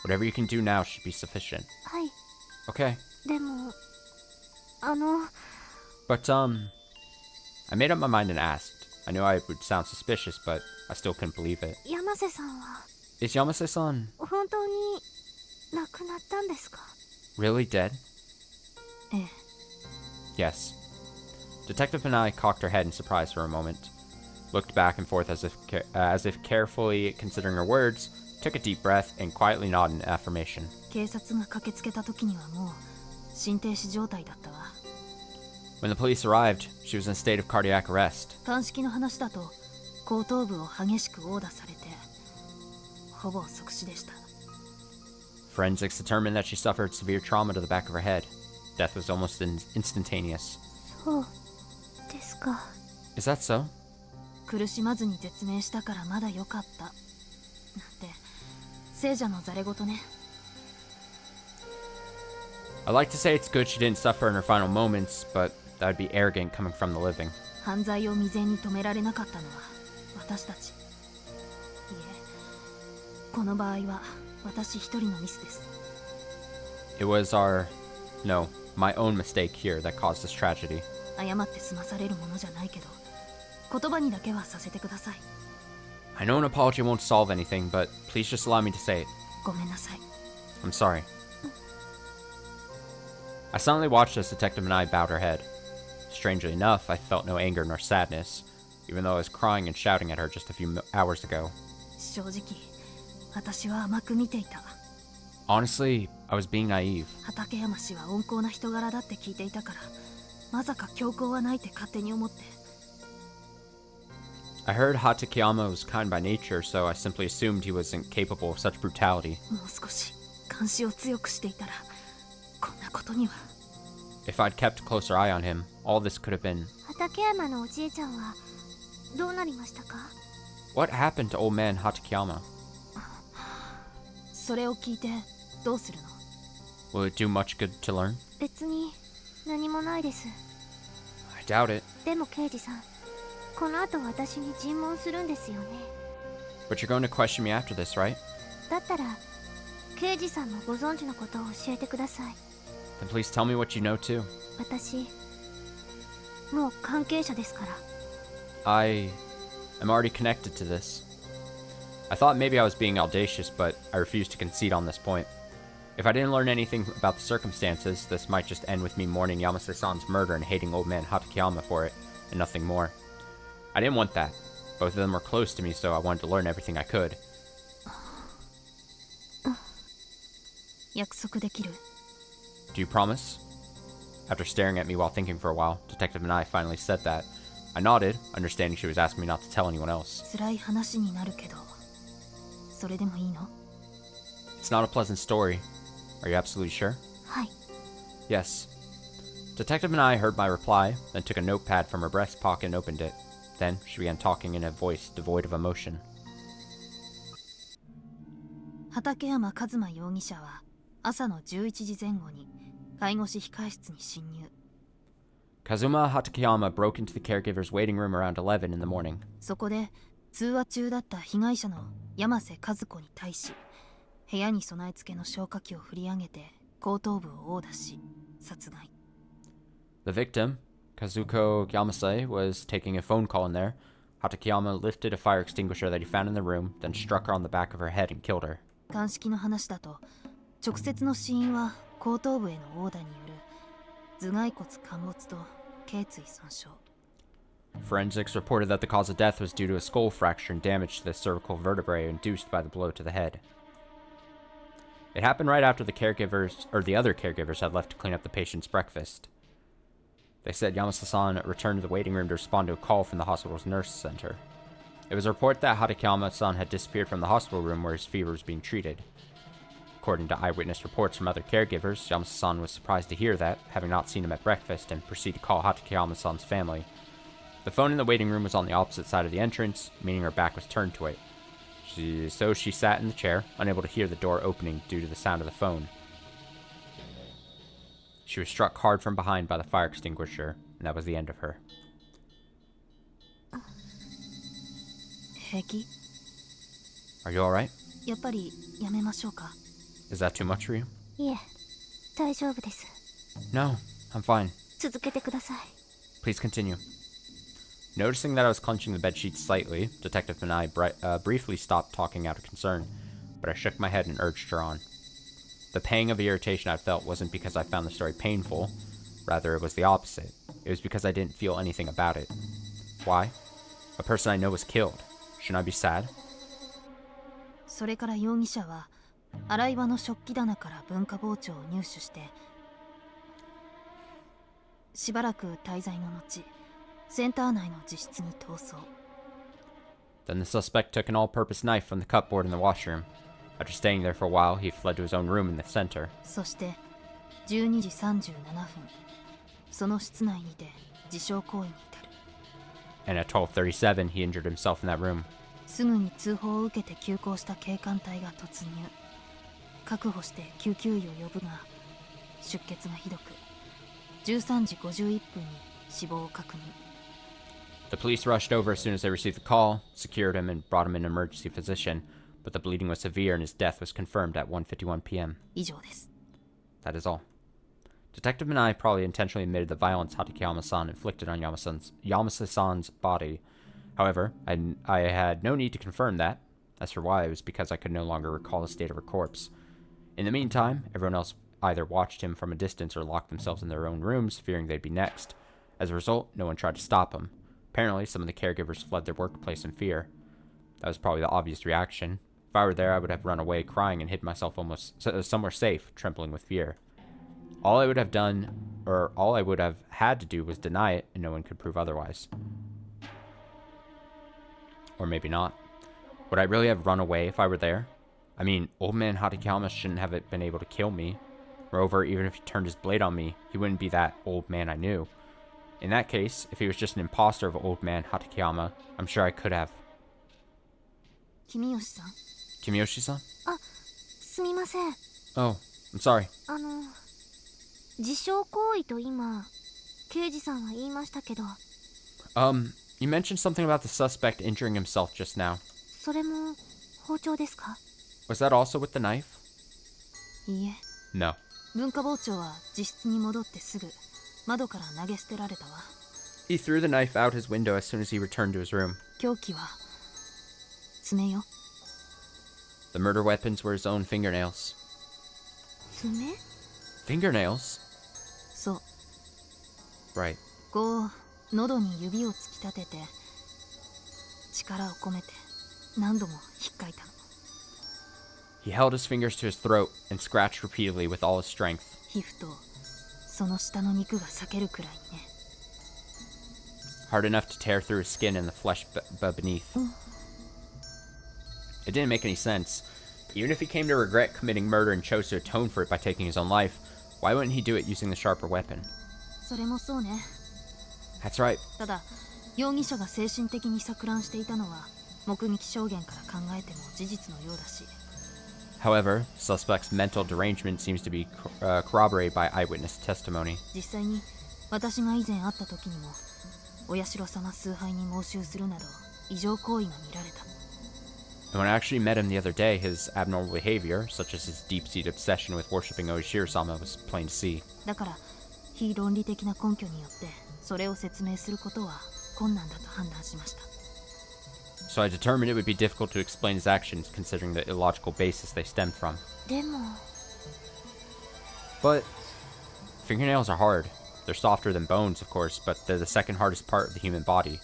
Whatever you can do now should be sufficient. はい。 Okay. でも、But, I made up my mind and asked. I knew I would sound suspicious, but I still couldn't believe it. 山瀬さんは、 Is Yamase-san 本当に亡くなったんですか? really dead? ええ。 Yes. Detective Panai cocked her head in surprise for a moment, looked back and forth as if carefully considering her words, took a deep breath, and quietly nodded in affirmation. 警察が駆けつけた時にはもう心停止状態だったわ。 When the police arrived, she was in a state of cardiac arrest. 鑑識の話だと後頭部を激しく殴打されてほぼ即死でした。 Forensics determined that she suffered severe trauma to the back of her head. Death was almost instantaneous. そうですか。 Is that so? 苦しまずに絶命したからまだ良かったなんて聖者のざれ言ね。 I'd like to say it's good she didn't suffer in her final moments, but That would be arrogant coming from the living. 犯罪を未然に止められなかったのは私たち。いえ、この場合は私一人のミスです。It was my own mistake here that caused this tragedy. 謝って済まされるものじゃないけど、言葉にだけはさせてください。I know an apology won't solve anything, but please just allow me to say it. ごめんなさい。I'm sorry. I silently watched as Detective and I bowed her head. Strangely enough, I felt no anger nor sadness, even though I was crying and shouting at her just a few hours ago. 正直、私は甘く見ていた。Honestly, I was being naive. 畠山氏は温厚な人柄だって聞いていたから、まさか強行はないって勝手に思って。I heard Hatakeyama was kind by nature, so I simply assumed he wasn't capable of such brutality. もう少し監視を強くしていたら、こんなことには。If I'd kept a closer eye on him, all this could have been... 畠山のおじいちゃんはどうなりましたか？ What happened to old man Hatakeyama? それを聞いてどうするの？ Will it do much good to learn? 別に何もないです。 I doubt it. でも刑事さん、この後私に尋問するんですよね。 But you're going to question me after this, right? だったら刑事さんもご存知のことを教えてください。 Then please tell me what you know too. 私もう関係者ですから。 I am already connected to this. I thought maybe I was being audacious, but I refused to concede on this point. If I didn't learn anything about the circumstances, this might just end with me mourning Yamase-san's murder and hating old man Hatakeyama for it, and nothing more. I didn't want that. Both of them were close to me, so I wanted to learn everything I could. 約束できる？ Do you promise? After staring at me while thinking for a while, Detective and I finally said that. I nodded, understanding she was asking me not to tell anyone else. 辛い話になるけど、それでもいいの？ It's not a pleasant story. Are you absolutely sure? はい。 Yes. Detective and I heard my reply, then took a notepad from her breast pocket and opened it. Then she began talking in a voice devoid of emotion. 畠山一馬容疑者は朝の11時前後に介護士控室に侵入。 Kazuma Hatakeyama broke into the caregiver's waiting room around 11 in the morning. そこで通話中だった被害者の山瀬和子に対し、部屋に備え付けの消火器を振り上げて後頭部を殴打し殺害。 The victim, Kazuko Yamase, was taking a phone call in there. Hatakeyama lifted a fire extinguisher that he found in the room, then struck her on the back of her head and killed her. 鑑識の話だと、直接の死因は後頭部への殴打による頭蓋骨陥没と頸椎損傷。 Forensics reported that the cause of death was due to a skull fracture and damage to the cervical vertebrae induced by the blow to the head. It happened right after the other caregivers had left to clean up the patient's breakfast. They said Yamase-san returned to the waiting room to respond to a call from the hospital's nurse center. It was a report that Hatakeyama-san had disappeared from the hospital room where his fever was being treated. According to eyewitness reports from other caregivers, Yamase-san was surprised to hear that, having not seen him at breakfast, and proceeded to call Hatakeyama-san's family. The phone in the waiting room was on the opposite side of the entrance, meaning her back was turned to it. So she sat in the chair, unable to hear the door opening due to the sound of the phone. She was struck hard from behind by the fire extinguisher, and that was the end of her. 平気？ Are you alright? やっぱりやめましょうか。 Is that too much for you? いえ、大丈夫です。 No, I'm fine. 続けてください。 Please continue. Noticing that I was clenching the bedsheets slightly, Detective and I briefly stopped talking out of concern, but I shook my head and urged her on. The pang of irritation I felt wasn't because I found the story painful, rather it was the opposite. It was because I didn't feel anything about it. Why? A person I know was killed. Shouldn't I be sad? それから容疑者は洗い場の食器棚から文化包丁を入手して、しばらく滞在の後、センター内の自室に逃走。 Then the suspect took an all-purpose knife from the cupboard in the washroom. After staying there for a while, he fled to his own room in the center. そして12時37分、その室内にて自傷行為に至る。 And at 12:37, he injured himself in that room. すぐに通報を受けて急行した警官隊が突入。確保して救急医を呼ぶが、出血がひどく、13時51分に死亡を確認。 The police rushed over as soon as they received the call, secured him, and brought him an emergency physician, but the bleeding was severe and his death was confirmed at 1:51 p.m. 以上です。 That is all. Detective Minai probably intentionally omitted the violence Hatakeyama-san inflicted on Yamase-san's body. However, I had no need to confirm that. As for why, it was because I could no longer recall the state of her corpse. In the meantime, everyone else either watched him from a distance or locked themselves in their own rooms, fearing they'd be next. As a result, no one tried to stop him. Apparently, some of the caregivers fled their workplace in fear. That was probably the obvious reaction. If I were there, I would have run away crying and hid myself almost somewhere safe, trembling with fear. All I would have had to do was deny it, and no one could prove otherwise. Or maybe not. Would I really have run away if I were there? I mean, old man Hatakeyama shouldn't have been able to kill me. Moreover, even if he turned his blade on me, he wouldn't be that old man I knew. In that case, if he was just an imposter of old man Hatakeyama, I'm sure I could have. Kimiyoshi-san? Kimiyoshi-san? あ、すみません。 Oh, I'm sorry. 自傷行為と今、刑事さんは言いましたけど。You mentioned something about the suspect injuring himself just now. それも包丁ですか？ Was that also with the knife? いいえ。 No. 文化包丁は自室に戻ってすぐ窓から投げ捨てられたわ。 He threw the knife out his window as soon as he returned to his room. 凶器は爪よ。 The murder weapons were his own fingernails. 爪？ Fingernails? そう。 Right. こう喉に指を突き立てて力を込めて何度も引っかいたの。 He held his fingers to his throat and scratched repeatedly with all his strength. 皮膚とその下の肉が裂けるくらいにね。 Hard enough to tear through his skin and the flesh beneath. It didn't make any sense. Even if he came to regret committing murder and chose to atone for it by taking his own life, why wouldn't he do it using the sharper weapon? それもそうね。 That's right. ただ容疑者が精神的に錯乱していたのは目撃証言から考えても事実のようだし。 However, suspect's mental derangement seems to be corroborated by eyewitness testimony. 実際に私が以前会った時にもお社様崇拝に妄執するなど異常行為が見られた。 And when I actually met him the other day, his abnormal behavior, such as his deep-seated obsession with worshipping Oishiro-sama, was plain to see. だから非論理的な根拠によってそれを説明することは困難だと判断しました。 So I determined it would be difficult to explain his actions considering the illogical basis they stemmed from. でも。 But fingernails are hard. They're softer than bones, of course, but they're the second hardest part of the human body.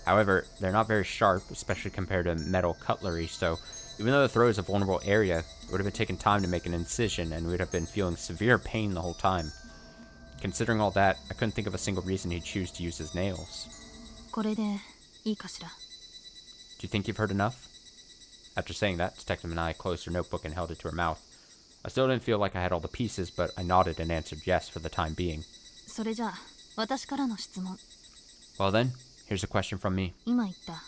However, they're not very sharp, especially compared to metal cutlery, so even though the throat is a vulnerable area, it would have been taking time to make an incision, and we would have been feeling severe pain the whole time. Considering all that, I couldn't think of a single reason he'd choose to use his nails. これでいいかしら。 Do you think you've heard enough? After saying that, Detective Minai closed her notebook and held it to her mouth. I still didn't feel like I had all the pieces, but I nodded and answered yes for the time being. それじゃあ私からの質問。 Well then, here's a question from me. 今言った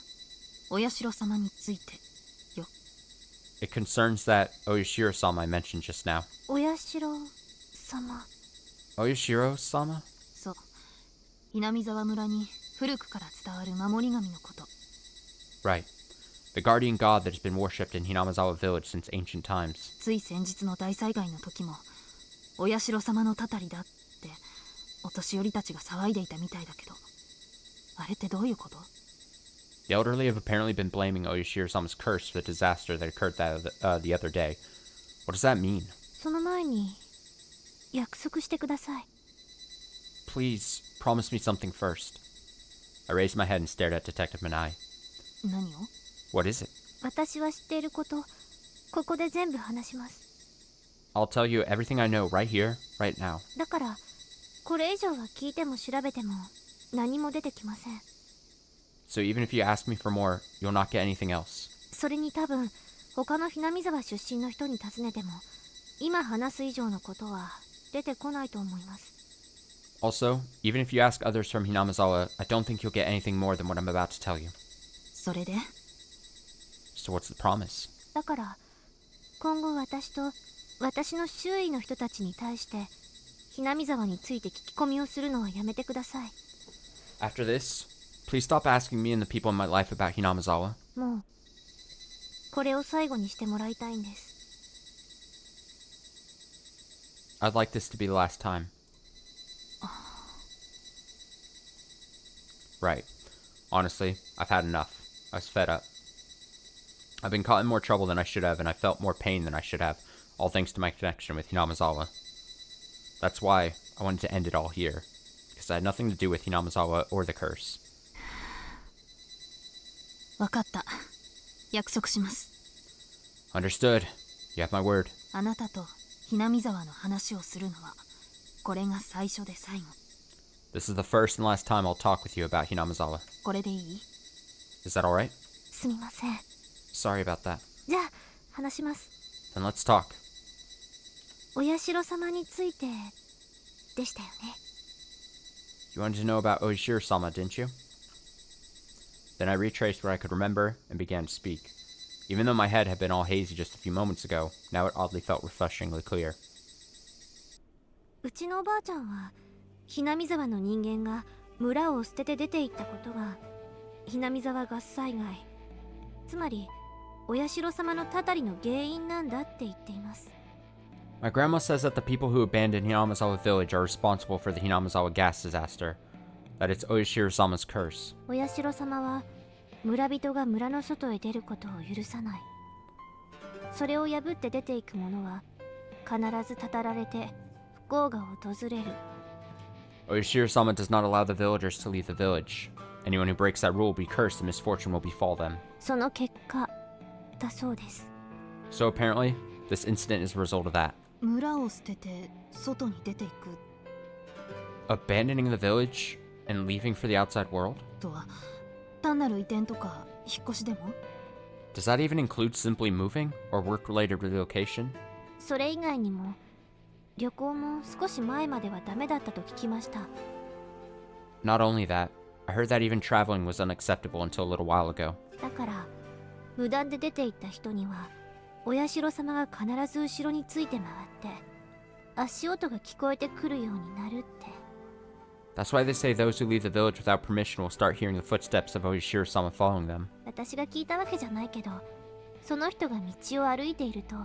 お社様についてよ。 It concerns that Oyashiro-sama I mentioned just now. お社様。 Oyashiro-sama? そう。南沢村に古くから伝わる守り神のこと。 Right. The guardian god that has been worshipped in Hinamizawa village since ancient times. つい先日の大災害の時もお社様のたたりだってお年寄りたちが騒いでいたみたいだけど、あれってどういうこと？ The elderly have apparently been blaming Oyashiro-sama's curse for the disaster that occurred the other day. What does that mean? その前に約束してください。 Please, promise me something first. I raised my head and stared at Detective Minai. 何を？ What is it? 私は知っていること、ここで全部話します。 I'll tell you everything I know right here, right now. だから、これ以上は聞いても調べても何も出てきません。 So even if you ask me for more, you'll not get anything else. それに多分、他の南沢出身の人に尋ねても、今話す以上のことは出てこないと思います。 Also, even if you ask others from Hinamizawa, I don't think you'll get anything more than what I'm about to tell you. それで？ So what's the promise? だから、今後私と私の周囲の人たちに対してひなみざわについて聞き込みをするのはやめてください。 After this, please stop asking me and the people in my life about Hinamizawa. もうこれを最後にしてもらいたいんです。 I'd like this to be the last time. Right. Honestly, I've had enough. I was fed up. I've been caught in more trouble than I should have, and I felt more pain than I should have, all thanks to my connection with Hinamizawa. That's why I wanted to end it all here, because I had nothing to do with Hinamizawa or the curse. わかった。約束します。 Understood. You have my word. あなたとひなみざわの話をするのはこれが最初で最後。 This is the first and last time I'll talk with you about Hinamizawa. これでいい？ Is that alright? すみません。 Sorry about that. じゃあ話します。 Then let's talk. お社様についてでしたよね。 You wanted to know about Oishiro-sama, didn't you? Then I retraced what I could remember and began to speak. Even though my head had been all hazy just a few moments ago, now it oddly felt refreshingly clear. うちのおばあちゃんはひなみざわの人間が村を捨てて出て行ったことがひなみざわ合災害、つまりお社様のたたりの原因なんだって言っています。 My grandma says that the people who abandoned Hinamizawa village are responsible for the Hinamizawa gas disaster. That it's Oishiro-sama's curse. お社様は村人が村の外へ出ることを許さない。それを破って出ていく者は必ずたたられて不幸が訪れる。 Oishiro-sama does not allow the villagers to leave the village. Anyone who breaks that rule will be cursed and misfortune will befall them. その結果だそうです。 So apparently, this incident is a result of that. 村を捨てて外に出ていく Abandoning the village and leaving for the outside world? とは単なる移転とか引っ越しでも？ Does that even include simply moving or work-related relocation? それ以外にも旅行も少し前まではダメだったと聞きました。 Not only that, I heard that even traveling was unacceptable until a little while ago. だから無断で出て行った人にはお社様が必ず後ろについて回って足音が聞こえてくるようになるって。 That's why they say those who leave the village without permission will start hearing the footsteps of Oishiro-sama following them. 私が聞いたわけじゃないけど、その人が道を歩いていると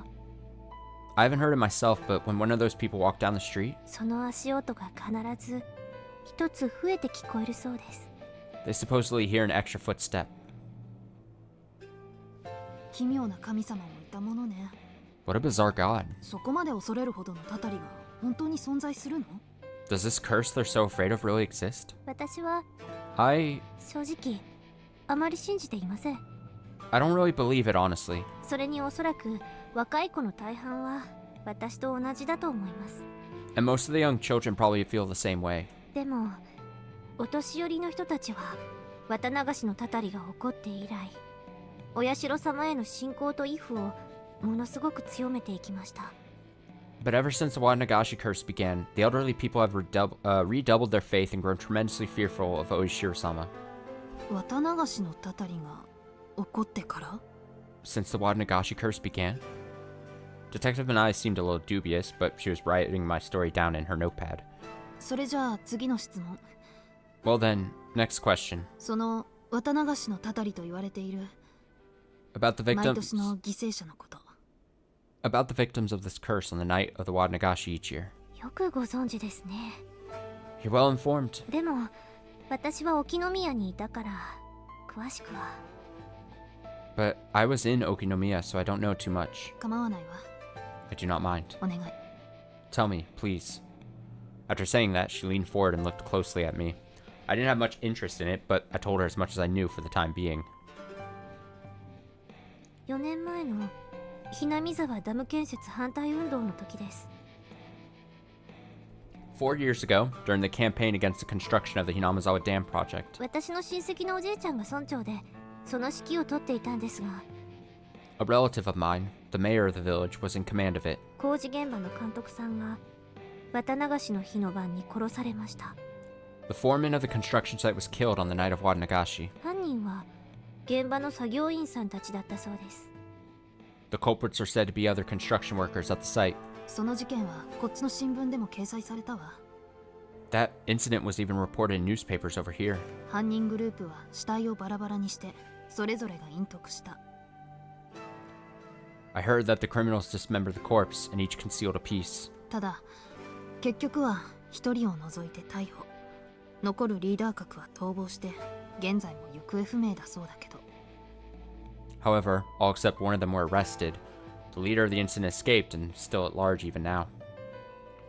I haven't heard it myself, but when one of those people walk down the street, その足音が必ず一つ増えて聞こえるそうです。 they supposedly hear an extra footstep. 奇妙な神様もいたものね。 What a bizarre god. そこまで恐れるほどのたたりが本当に存在するの？ Does this curse they're so afraid of really exist? 私は I 正直あまり信じていません。 don't really believe it, honestly. それにおそらく若い子の大半は私と同じだと思います。 And most of the young children probably feel the same way. でもお年寄りの人たちは綿流しのたたりが起こって以来、お社様への信仰と畏怖をものすごく強めていきました。 But ever since the Wadnagashi curse began, the elderly people have redoubled their faith and grown tremendously fearful of Oishiro-sama. 綿流しのたたりが起こってから？ Since the Wadnagashi curse began? Detective Manai seemed a little dubious, but she was writing my story down in her notepad. それじゃあ次の質問。 Well then, next question. その綿流しのたたりと言われている About the 毎 victims 年の犠牲者のこと。 about the victims of this curse on the night of the Wadnagashi each year. よくご存知ですね。 You're well informed. でも私は沖宮にいたから詳しくは。 But I was in Okinomiya, so I don't know too much. 構わないわ。 I do not mind. お願い。 Tell me, please. After saying that, she leaned forward and looked closely at me. I didn't have much interest in it, but I told her as much as I knew for the time being. 4年前のひなみざわダム建設反対運動の時です。 4 years ago, during the campaign against the construction of the Hinamizawa Dam project, 私の親戚のおじいちゃんが村長でその指揮を執っていたんですが、 a relative of mine, the mayor of the village, was in command of it. 工事現場の監督さんが綿流しの日の晩に殺されました。 The foreman of the construction site was killed on the night of Wadnagashi. 犯人は現場の作業員さんたちだったそうです。 The culprits are said to be other construction workers at the site. その事件はこっちの新聞でも掲載されたわ。 That incident was even reported in newspapers over here. 犯人グループは死体をバラバラにしてそれぞれが隠匿した。 I heard that the criminals dismembered the corpse and each concealed a piece. ただ結局は一人を除いて逮捕。残るリーダー格は逃亡して現在も行方不明だそうだけど。 However, all except one of them were arrested. The leader of the incident escaped and is still at large even now.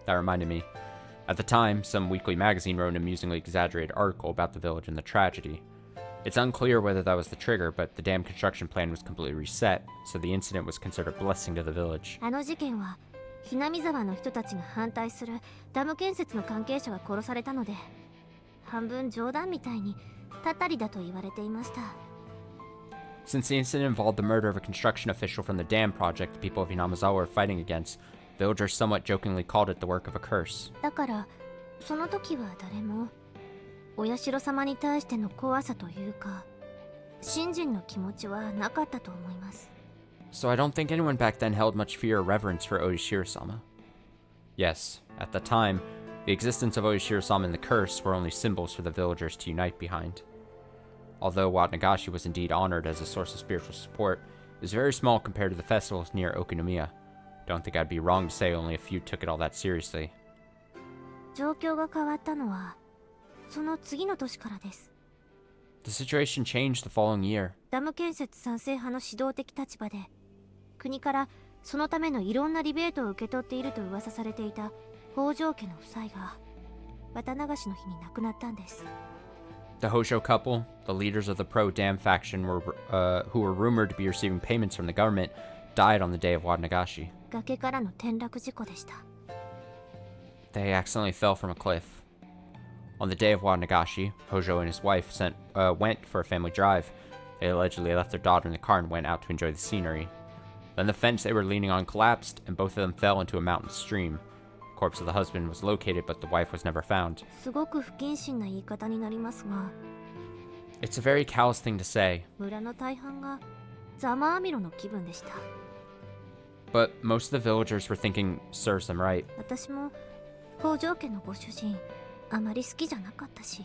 That reminded me. At the time, some weekly magazine wrote an amusingly exaggerated article about the village and the tragedy. It's unclear whether that was the trigger, but the dam construction plan was completely reset, so the incident was considered a blessing to the village. あの事件はひなみ沢の人たちが反対するダム建設の関係者が殺されたので、半分冗談みたいにたたりだと言われていました。 Since the incident involved the murder of a construction official from the dam project the people of Hinamizawa were fighting against, villagers somewhat jokingly called it the work of a curse. だからその時は誰もお社様に対しての怖さというか信心の気持ちはなかったと思います。 So I don't think anyone back then held much fear or reverence for Oishiro-sama. Yes, at the time, the existence of Oishiro-sama and the curse were only symbols for the villagers to unite behind. Although Wat Nagashi was indeed honored as a source of spiritual support, it was very small compared to the festivals near Okinomiya. Don't think I'd be wrong to say only a few took it all that seriously. 状況が変わったのはその次の年からです。 The situation changed the following year. ダム建設賛成派の指導的立場で国からそのためのいろんなリベートを受け取っていると噂されていた北条家の夫妻が綿流しの日に亡くなったんです。 The Hojo couple, the leaders of the pro-dam faction who were rumored to be receiving payments from the government, died on the day of Wat Nagashi. 崖からの転落事故でした。 They accidentally fell from a cliff. On the day of Wat Nagashi, Hojo and his wife went for a family drive. They allegedly left their daughter in the car and went out to enjoy the scenery. Then the fence they were leaning on collapsed, and both of them fell into a mountain stream. The corpse of the husband was located, but the wife was never found. すごく不謹慎な言い方になりますが、 It's a very callous thing to say, 村の大半がざまあみろの気分でした。 but most of the villagers were thinking serves them right. 私も北条家のご主人あまり好きじゃなかったし、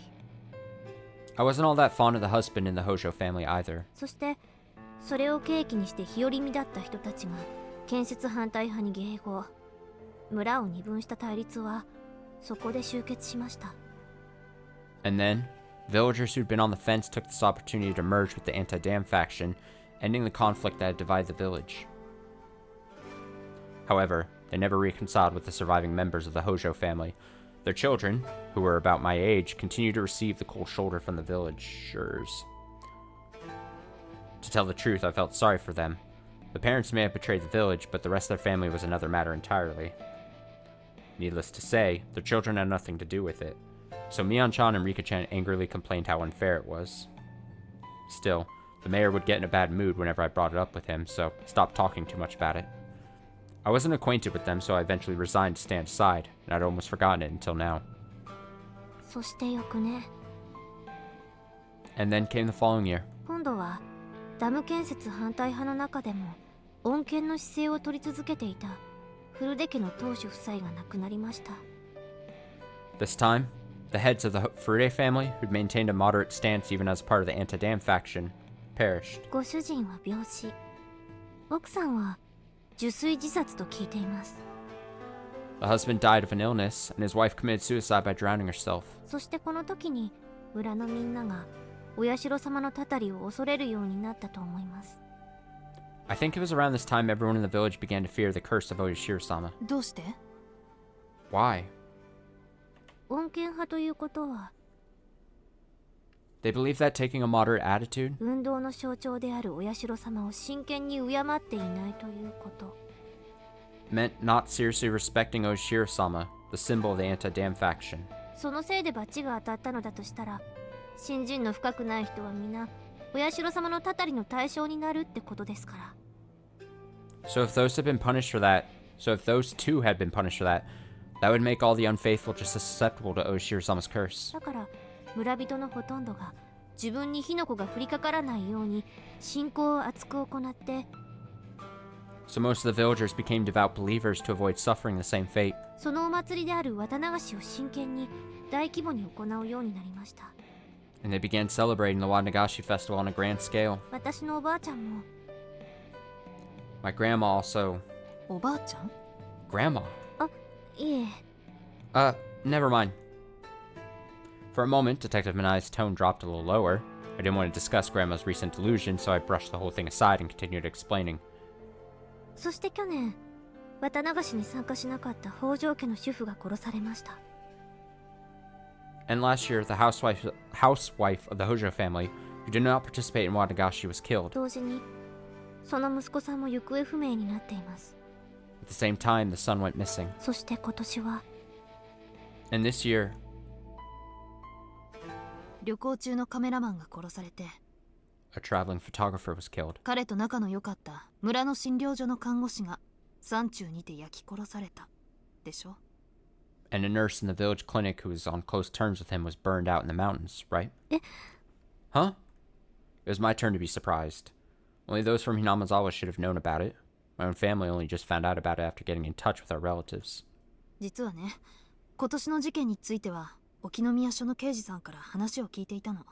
I wasn't all that fond of the husband in the Hojo family either. そしてそれを契機にして日和見だった人たちが建設反対派に迎合、村を二分した対立はそこで終結しました。 And then, villagers who'd been on the fence took this opportunity to merge with the anti-dam faction, ending the conflict that had divided the village. However, they never reconciled with the surviving members of the Hojo family. Their children, who were about my age, continued to receive the cold shoulder from the villagers. To tell the truth, I felt sorry for them. The parents may have betrayed the village, but the rest of their family was another matter entirely. Needless to say, their children had nothing to do with it. So Mian-chan and Rika-chan angrily complained how unfair it was. Still, the mayor would get in a bad mood whenever I brought it up with him, so I stopped talking too much about it. I wasn't acquainted with them, so I eventually resigned to stand aside, and I'd almost forgotten it until now. そして翌年、 And then came the following year. 今度はダム建設反対派の中でも穏健の姿勢を取り続けていた古出家の当主夫妻が亡くなりました。 This time, the heads of the Furude family, who'd maintained a moderate stance even as part of the anti-dam faction, perished. ご主人は病死、奥さんは受水自殺と聞いています。 The husband died of an illness, and his wife committed suicide by drowning herself. そしてこの時に村のみんながお社様のたたりを恐れるようになったと思います。 I think it was around this time everyone in the village began to fear the curse of Oishiro-sama. どうして？ Why? 穏健派ということは They believe that taking a moderate attitude, 運動の象徴であるお社様を真剣に敬っていないということ。 meant not seriously respecting Oishiro-sama, the symbol of the anti-dam faction. そのせいで罰が当たったのだとしたら、信心の深くない人は皆お社様のたたりの対象になるってことですから。 So if those two had been punished for that, that would make all the unfaithful just as susceptible to Oishiro-sama's curse. だから村人のほとんどが自分に火の粉が降りかからないように信仰を厚く行って、So most of the villagers became devout believers to avoid suffering the same fate. そのお祭りである綿流しを真剣に大規模に行うようになりました。 And they began celebrating the Wadnagashi festival on a grand scale. 私のおばあちゃんも My grandma also... おばあちゃん？ Grandma? いえ Never mind. For a moment, Detective Minai's tone dropped a little lower. I didn't want to discuss Grandma's recent delusion, so I brushed the whole thing aside and continued explaining. そして去年綿流しに参加しなかった北条家の主婦が殺されました。 And last year, the housewife of the Hojo family, who did not participate in Wadnagashi, was killed. 同時にその息子さんも行方不明になっています。 At the same time, the son went missing. そして今年は And this year, 旅行中のカメラマンが殺されて、 a traveling photographer was killed. 彼と仲の良かった村の診療所の看護師が山中にて焼き殺されたでしょ。 And a nurse in the village clinic who was on close terms with him was burned out in the mountains, right? Huh? It was my turn to be surprised. Only those from Hinamazawa should have known about it. My own family only just found out about it after getting in touch with our relatives. 実はね、今年の事件については沖宮署の刑事さんから話を聞いていたの。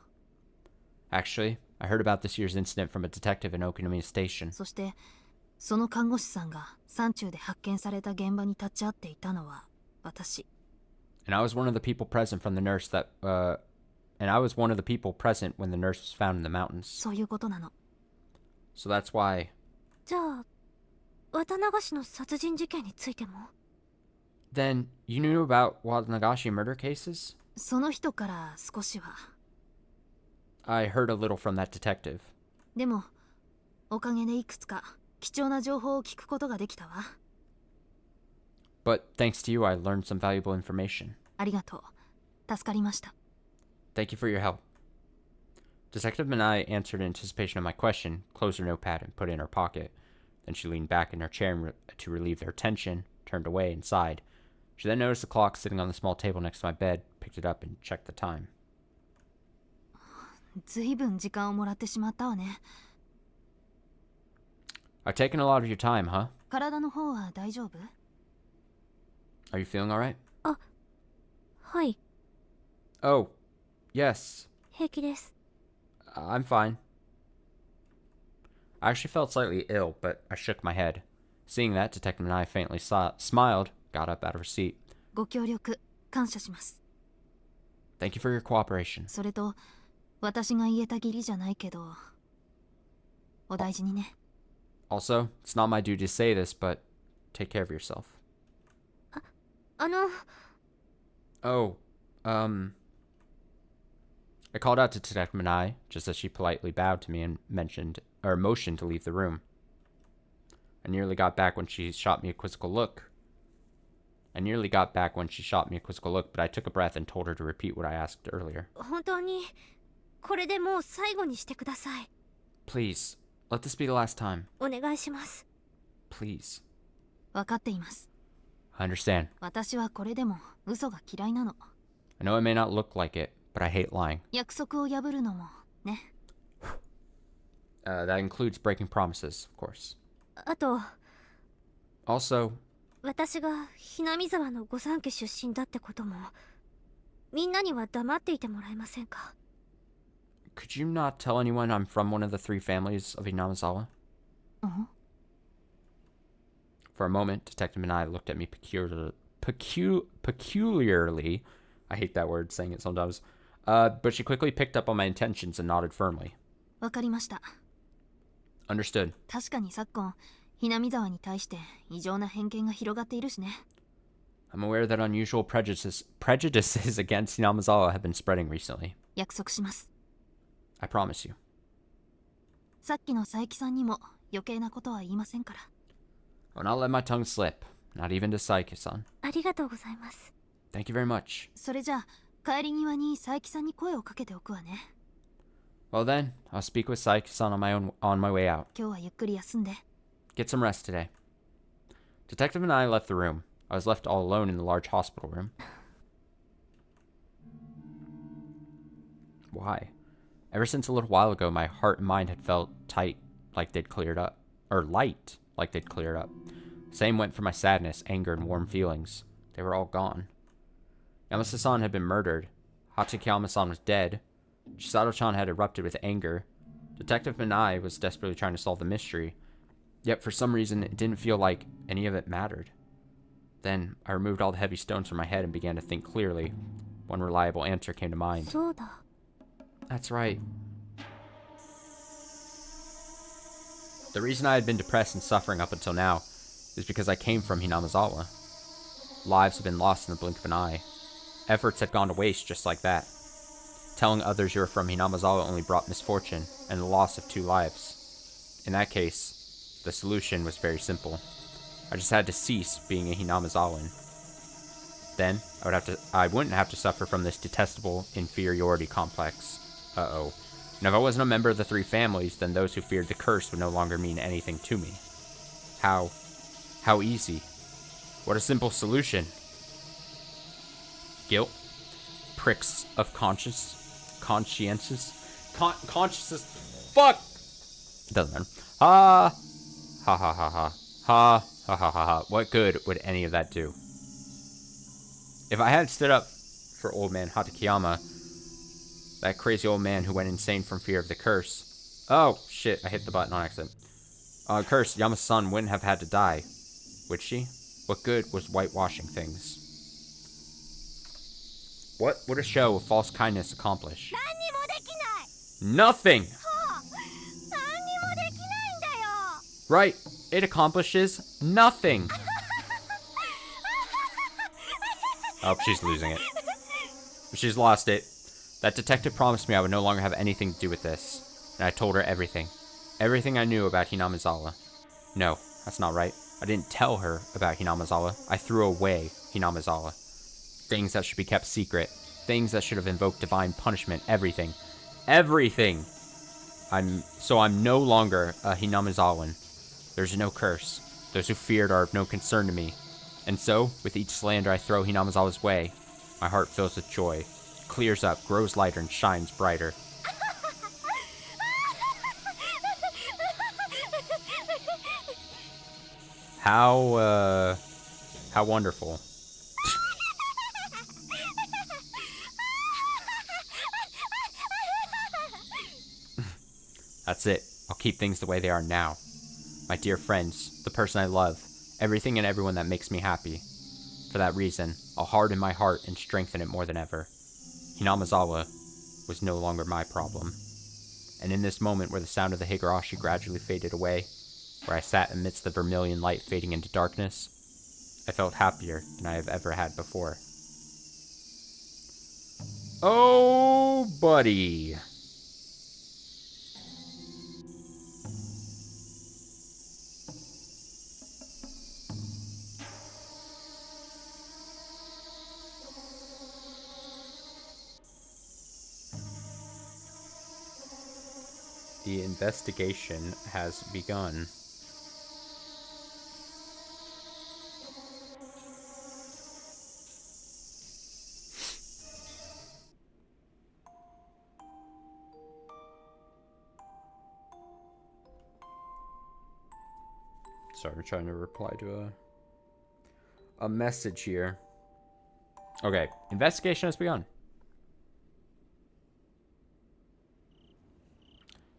Actually, I heard about this year's incident from a detective in Okinomiya Station. そしてその看護師さんが山中で発見された現場に立ち会っていたのは私。 And I was one of the people present when the nurse when the nurse was found in the mountains. そういうことなの。 So that's why. じゃあ綿流しの殺人事件についても Then you knew about Wadnagashi murder cases? その人から少しは。 I heard a little from that detective. でもおかげでいくつか貴重な情報を聞くことができたわ。 But thanks to you, I learned some valuable information. ありがとう。助かりました。 Thank you for your help. Detective Minai answered in anticipation of my question, closed her notepad, and put it in her pocket. Then she leaned back in her chair to relieve their tension, turned away, and sighed. She then noticed the clock sitting on the small table next to my bed, picked it up, and checked the time. ずいぶん時間をもらってしまったわね。 I've taken a lot of your time, huh? 体の方は大丈夫？ Are you feeling alright? はい Oh, yes. 平気です。 I'm fine. I actually felt slightly ill, but I shook my head. Seeing that, Detective Minai faintly smiled, got up out of her seat. ご協力感謝します。 Thank you for your cooperation. それと私が言えた義理じゃないけど、お大事にね。 Also, it's not my duty to say this, but take care of yourself. あの Oh, I called out to Detective Minai, just as she politely bowed to me and motioned to leave the room. I nearly got back when she shot me a quizzical look. But I took a breath and told her to repeat what I asked earlier. 本当にこれでもう最後にしてください。 Please, let this be the last time. お願いします。 Please. 分かっています。 I understand. 私はこれでも嘘が嫌いなの。 I know it may not look like it, but I hate lying. 約束を破るのもね。That includes breaking promises, of course. あと Also, 私がひなみ沢の御三家出身だってこともみんなには黙っていてもらえませんか？ could you not tell anyone I'm from one of the 3 families of Inamazawa? For a moment, Detective Minai looked at me peculiarly. I hate that word, saying it sometimes. But she quickly picked up on my intentions and nodded firmly. わかりました。 Understood. 確かに昨今、ひなみ沢に対して異常な偏見が広がっているしね。 I'm aware that unusual prejudices against Inamazawa have been spreading recently. 約束します。 I promise you. さっきの佐伯さんにも余計なことは言いませんから。 I will not let my tongue slip, not even to Saiki-san. ありがとうございます。 Thank you very much. それじゃあ帰り際に佐伯さんに声をかけておくわね。 Well then, I'll speak with Saiki-san on my way out. 今日はゆっくり休んで。 Get some rest today. Detective and I left the room. I was left all alone in the large hospital room. Why? Ever since a little while ago, my heart and mind had felt tight, like they'd cleared up. Or light. like they'd cleared up. Same went for my sadness, anger, and warm feelings. They were all gone. Yamasa-san had been murdered. Hatsukiyama-san was dead. Chisato-chan had erupted with anger. Detective Minai was desperately trying to solve the mystery. Yet for some reason, it didn't feel like any of it mattered. Then, I removed all the heavy stones from my head and began to think clearly. One reliable answer came to mind. That's right. The reason I had been depressed and suffering up until now is because I came from Hinamizawa. Lives had been lost in the blink of an eye. Efforts had gone to waste just like that. Telling others you were from Hinamizawa only brought misfortune and the loss of 2 lives. In that case, the solution was very simple. I just had to cease being a Hinamizawan. Then, I wouldn't have to suffer from this detestable inferiority complex. Uh-oh. And if I wasn't a member of the 3 families, then those who feared the curse would no longer mean anything to me. How easy. What a simple solution. Guilt. Pricks of consciences. Fuck! It doesn't matter. Ha ha ha ha. Ha ha ha ha. What good would any of that do? If I had stood up for old man Hatakeyama, that crazy old man who went insane from fear of the curse. Oh, shit, I hit the button on accident. Curse, Yamasa-san wouldn't have had to die. Would she? What good was whitewashing things? What would a show of false kindness accomplish? Nothing! Right, it accomplishes nothing. Oh, she's losing it. She's lost it. That detective promised me I would no longer have anything to do with this. And I told her everything. Everything I knew about Hinamizawa. No, that's not right. I didn't tell her about Hinamizawa. I threw away Hinamizawa. Things that should be kept secret. Things that should have invoked divine punishment. Everything. Everything! I'm no longer a Hinamizawan. There's no curse. Those who feared are of no concern to me. And so, with each slander I throw Hinamizawa's way, my heart fills with joy, clears up, grows lighter, and shines brighter. How wonderful. That's it. I'll keep things the way they are now. My dear friends, the person I love, everything and everyone that makes me happy. For that reason, I'll harden my heart and strengthen it more than ever. Hinamizawa was no longer my problem. And in this moment where the sound of the Higurashi gradually faded away, where I sat amidst the vermilion light fading into darkness, I felt happier than I have ever had before. Oh, buddy. The investigation has begun. Sorry, I'm trying to reply to a message here. Okay, investigation has begun.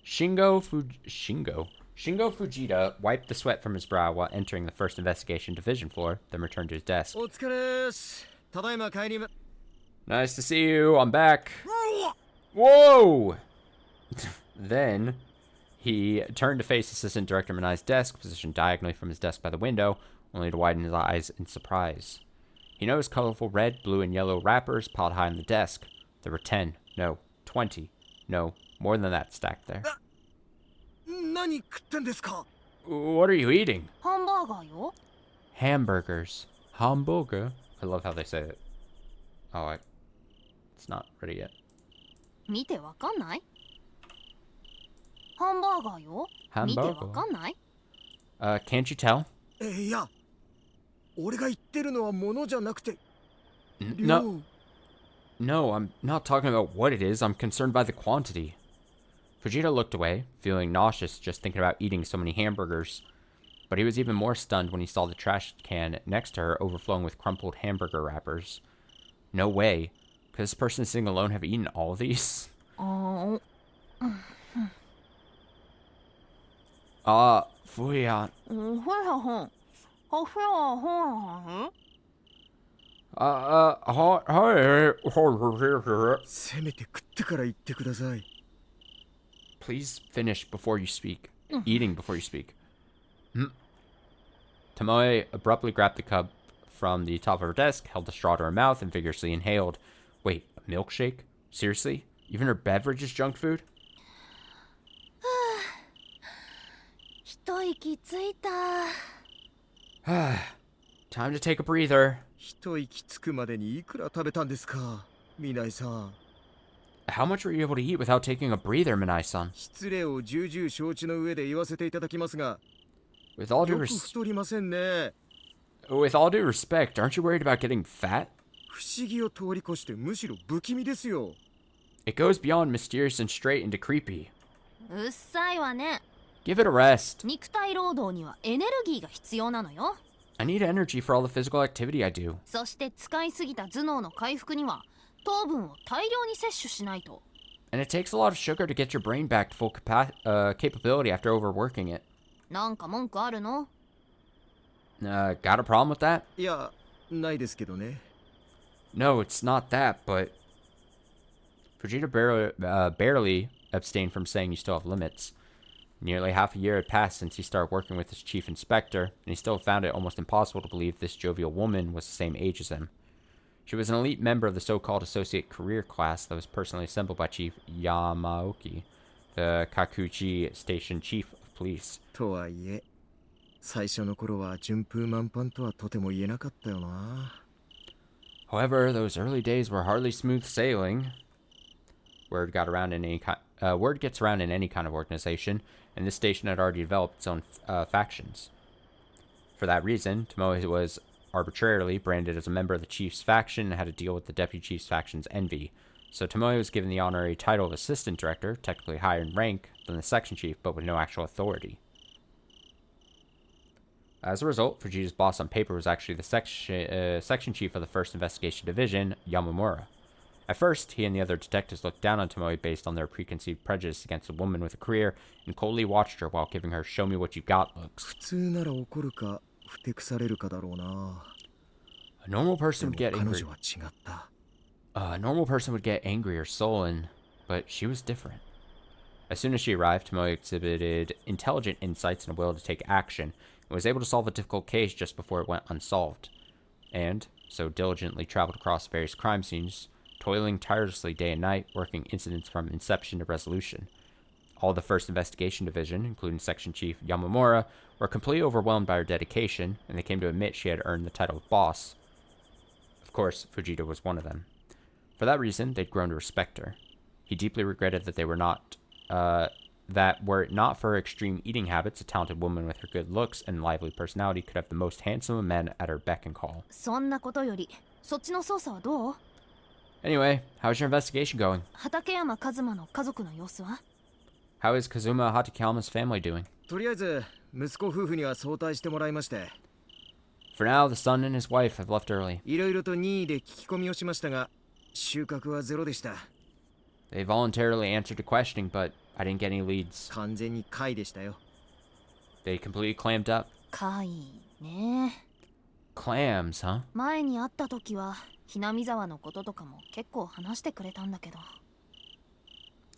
Shingo Fujita wiped the sweat from his brow while entering the first investigation division floor, then returned to his desk. Nice to see you, I'm back. Whoa! Then, he turned to face Assistant Director Minai's desk, positioned diagonally from his desk by the window, only to widen his eyes in surprise. He noticed colorful red, blue, and yellow wrappers piled high on the desk. There were 10, no, 20, no, more than that stacked there. What are you eating? Hamburgers. Hamburger? I love how they say it. Oh, it's not ready yet. Hamburger. Can't you tell? No, I'm not talking about what it is. I'm concerned by the quantity. Fujita looked away, feeling nauseous just thinking about eating so many hamburgers. But he was even more stunned when he saw the trash can next to her overflowing with crumpled hamburger wrappers. No way. Could this person sitting alone have eaten all of these? Fuyan. Please finish before you speak. Eating before you speak. Tomoe abruptly grabbed the cup from the top of her desk, held the straw to her mouth, and vigorously inhaled. Wait, a milkshake? Seriously? Even her beverage is junk food? Time to take a breather. How much were you able to eat without taking a breather, Minai-san? With all due respect, aren't you worried about getting fat? It goes beyond mysterious and straight into creepy. Give it a rest. I need energy for all the physical activity I do. And it takes a lot of sugar to get your brain back to full capability after overworking it. Got a problem with that? No, it's not that, but Fujita barely abstained from saying you still have limits. Nearly half a year had passed since he started working with his chief inspector, and he still found it almost impossible to believe this jovial woman was the same age as him. She was an elite member of the so-called associate career class that was personally assembled by Chief Yamaoki, the Kakuji Station Chief of Police. However, those early days were hardly smooth sailing. Word gets around in any kind of organization, and this station had already developed its own factions. For that reason, Tomoe was arbitrarily branded as a member of the chief's faction and had to deal with the deputy chief's faction's envy. So Tomoe was given the honorary title of assistant director, technically higher in rank than the section chief, but with no actual authority. As a result, Fujita's boss on paper was actually the section chief of the 1st Investigation Division, Yamamura. At first, he and the other detectives looked down on Tomoe based on their preconceived prejudice against a woman with a career, and coldly watched her while giving her show-me-what-you-got looks. A normal person would get angry. A normal person would get angry or sullen, but she was different. As soon as she arrived, Tomoe exhibited intelligent insights and a will to take action, and was able to solve a difficult case just before it went unsolved. And so diligently traveled across various crime scenes, toiling tirelessly day and night, working incidents from inception to resolution. All the 1st Investigation Division, including Section Chief Yamamura, were completely overwhelmed by her dedication, and they came to admit she had earned the title of boss. Of course, Fujita was one of them. For that reason, they'd grown to respect her. He deeply regretted that were it not for her extreme eating habits, a talented woman with her good looks and lively personality could have the most handsome of men at her beck and call. Anyway, how's your investigation going? How is Kazuma Hatakeyama's family doing? For now, the son and his wife have left early. They voluntarily answered to questioning, but I didn't get any leads. They completely clammed up. Clams, huh?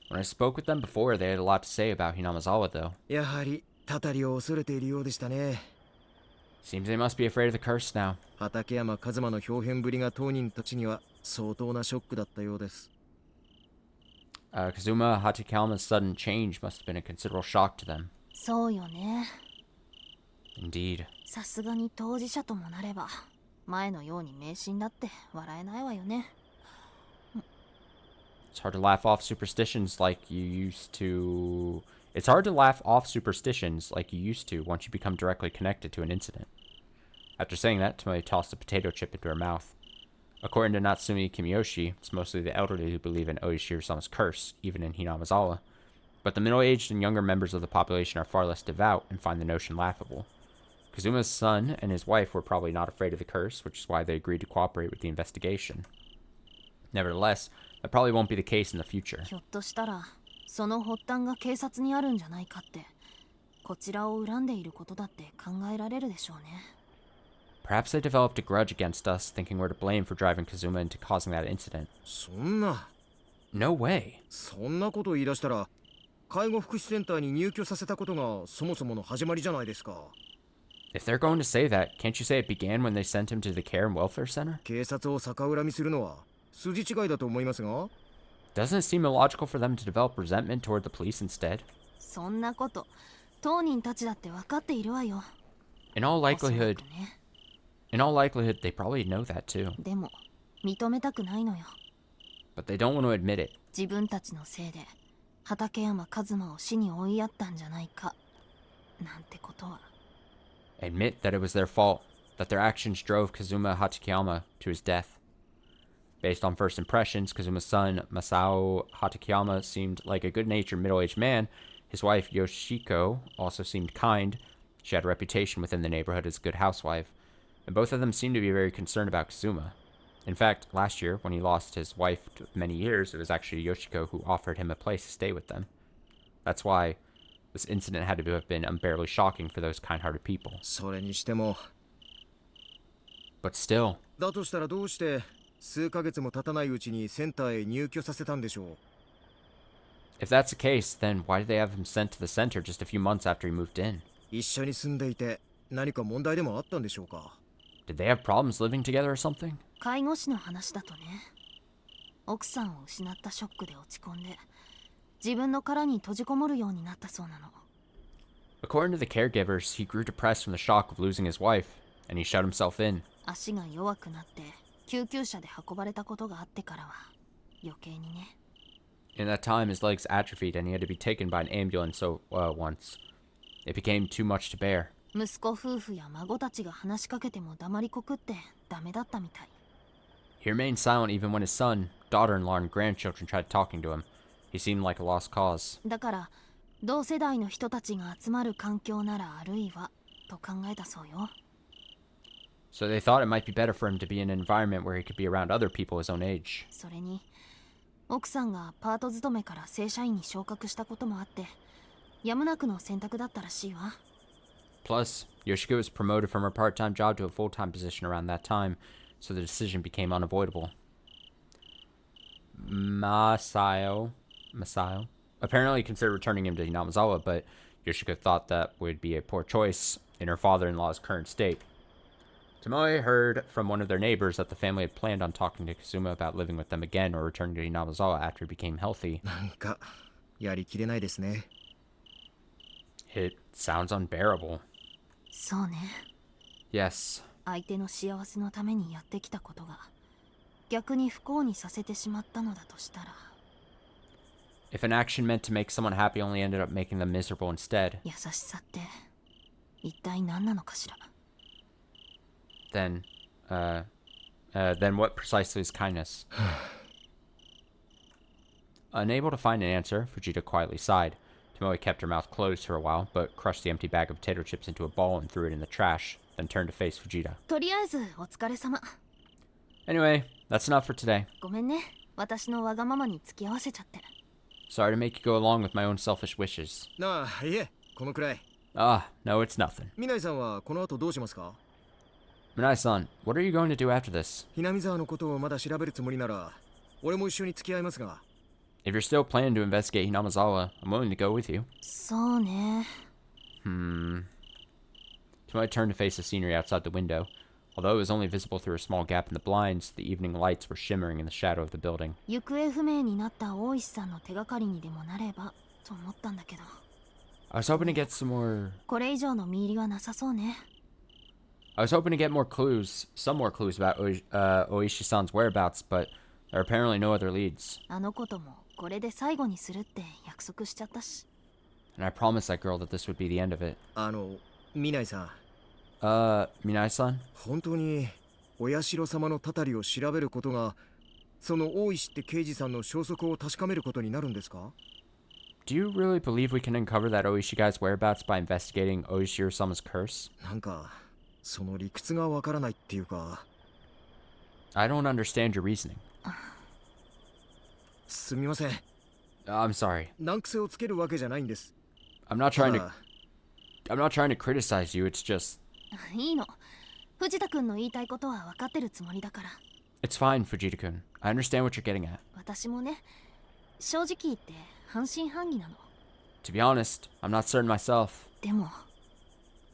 When I spoke with them before, they had a lot to say about Hinamizawa, though. Seems they must be afraid of the curse now. Kazuma Hatakeyama's sudden change must have been a considerable shock to them. Indeed. It's hard to laugh off superstitions like you used to. It's hard to laugh off superstitions like you used to once you become directly connected to an incident. After saying that, Tomoe tossed a potato chip into her mouth. According to Natsumi Kimiyoshi, it's mostly the elderly who believe in Oishiro-sama's curse, even in Hinamizawa. But the middle-aged and younger members of the population are far less devout and find the notion laughable. Kazuma's son and his wife were probably not afraid of the curse, which is why they agreed to cooperate with the investigation. Nevertheless, that probably won't be the case in the future. ひょっとしたらその発端が警察にあるんじゃないかってこちらを恨んでいることだって考えられるでしょうね。 Perhaps they developed a grudge against us, thinking we're to blame for driving Kazuma into causing that incident. そんな No way. そんなことを言い出したら介護福祉センターに入居させたことがそもそもの始まりじゃないですか。 If they're going to say that, can't you say it began when they sent him to the care and welfare center? 警察を逆恨みするのは筋違いだと思いますが。 Doesn't it seem illogical for them to develop resentment toward the police instead? そんなこと当人たちだって分かっているわよ。 In all おそら likelihood, くね。 in all likelihood, they probably know that too. でも認めたくないのよ。 But they don't want to admit it. 自分たちのせいで畠山一馬を死に追いやったんじゃないかなんてことは。 Admit that it was their fault, that their actions drove Kazuma Hatakeyama to his death. Based on first impressions, Kazuma's son, Masao Hatakeyama, seemed like a good-natured middle-aged man. His wife, Yoshiko, also seemed kind. She had a reputation within the neighborhood as a good housewife. And both of them seemed to be very concerned about Kazuma. In fact, last year, when he lost his wife to many years, it was actually Yoshiko who offered him a place to stay with them. That's why this incident had to have been unbearably shocking for those kind-hearted people. それにしても But still, だとしたらどうして数ヶ月も経たないうちにセンターへ入居させたんでしょう。 if that's the case, then why did they have him sent to the center just a few months after he moved in? 一緒に住んでいて何か問題でもあったんでしょうか。 Did they have problems living together or something? 介護士の話だとね、奥さんを失ったショックで落ち込んで自分の殻に閉じこもるようになったそうなの。 According to the caregivers, he grew depressed from the shock of losing his wife, and he shut himself in. 足が弱くなって救急車で運ばれたことがあってからは余計にね。 In that time, his legs atrophied, and he had to be taken by an ambulance once. It became too much to bear. 息子夫婦や孫たちが話しかけても黙りこくってダメだったみたい。 He remained silent even when his son, daughter-in-law, and grandchildren tried talking to him. He seemed like a lost cause. だから同世代の人たちが集まる環境ならあるいはと考えたそうよ。 So they thought it might be better for him to be in an environment where he could be around other people his own age. それに奥さんがパート勤めから正社員に昇格したこともあってやむなくの選択だったらしいわ。 Plus, Yoshiko was promoted from her part-time job to a full-time position around that time, so the decision became unavoidable. Masayo apparently considered returning him to Hinamizawa, but Yoshiko thought that would be a poor choice in her father-in-law's current state. Tomoe heard from one of their neighbors that the family had planned on talking to Kazuma about living with them again or returning to Hinamizawa after he became healthy. なんかやりきれないですね。 It sounds unbearable. そうね。 Yes. 相手の幸せのためにやってきたことが逆に不幸にさせてしまったのだとしたら。 If an action meant to make someone happy only ended up making them miserable instead, 優しさって一体何なのかしら。 then what precisely is kindness? Unable to find an answer, Fujita quietly sighed. Tomoe kept her mouth closed for a while, but crushed the empty bag of potato chips into a ball and threw it in the trash, then turned to face Fujita. とりあえずお疲れ様。 Anyway, that's enough for today. ごめんね。私のわがままに付き合わせちゃって。 Sorry to make you go along with my own selfish wishes. なあ、いえ、このくらい。 Ah, no, it's nothing. みないさんはこの後どうしますか？ Minai-san, what are you going to do after this? ひなみ沢のことをまだ調べるつもりなら、俺も一緒に付き合いますが。 If you're still planning to investigate Hinamizawa, I'm willing to go with you. そうね。 Tomoe turned to face the scenery outside the window. Although it was only visible through a small gap in the blinds, the evening lights were shimmering in the shadow of the building. 行方不明になった大石さんの手がかりにでもなればと思ったんだけど。 I was hoping to get some more... これ以上の見入りはなさそうね。 I was hoping to get some more clues about Oishi-san's whereabouts, but there are apparently no other leads. あのこともこれで最後にするって約束しちゃったし。 And I promised that girl that this would be the end of it. みないさん。Minai-san? 本当にお社様のたたりを調べることがその大石って刑事さんの消息を確かめることになるんですか？ do you really believe we can uncover that Oishi guy's whereabouts by investigating Oishiro-sama's curse? なんかその理屈がわからないっていうか。 I don't understand your reasoning. すみません。 I'm sorry. 難癖をつけるわけじゃないんです。 I'm not trying to criticize you, it's just... いいの。藤田くんの言いたいことは分かってるつもりだから。 It's fine, Fujita-kun. I understand what you're getting at. 私もね、正直言って半信半疑なの。 To be honest, I'm not certain myself. でも、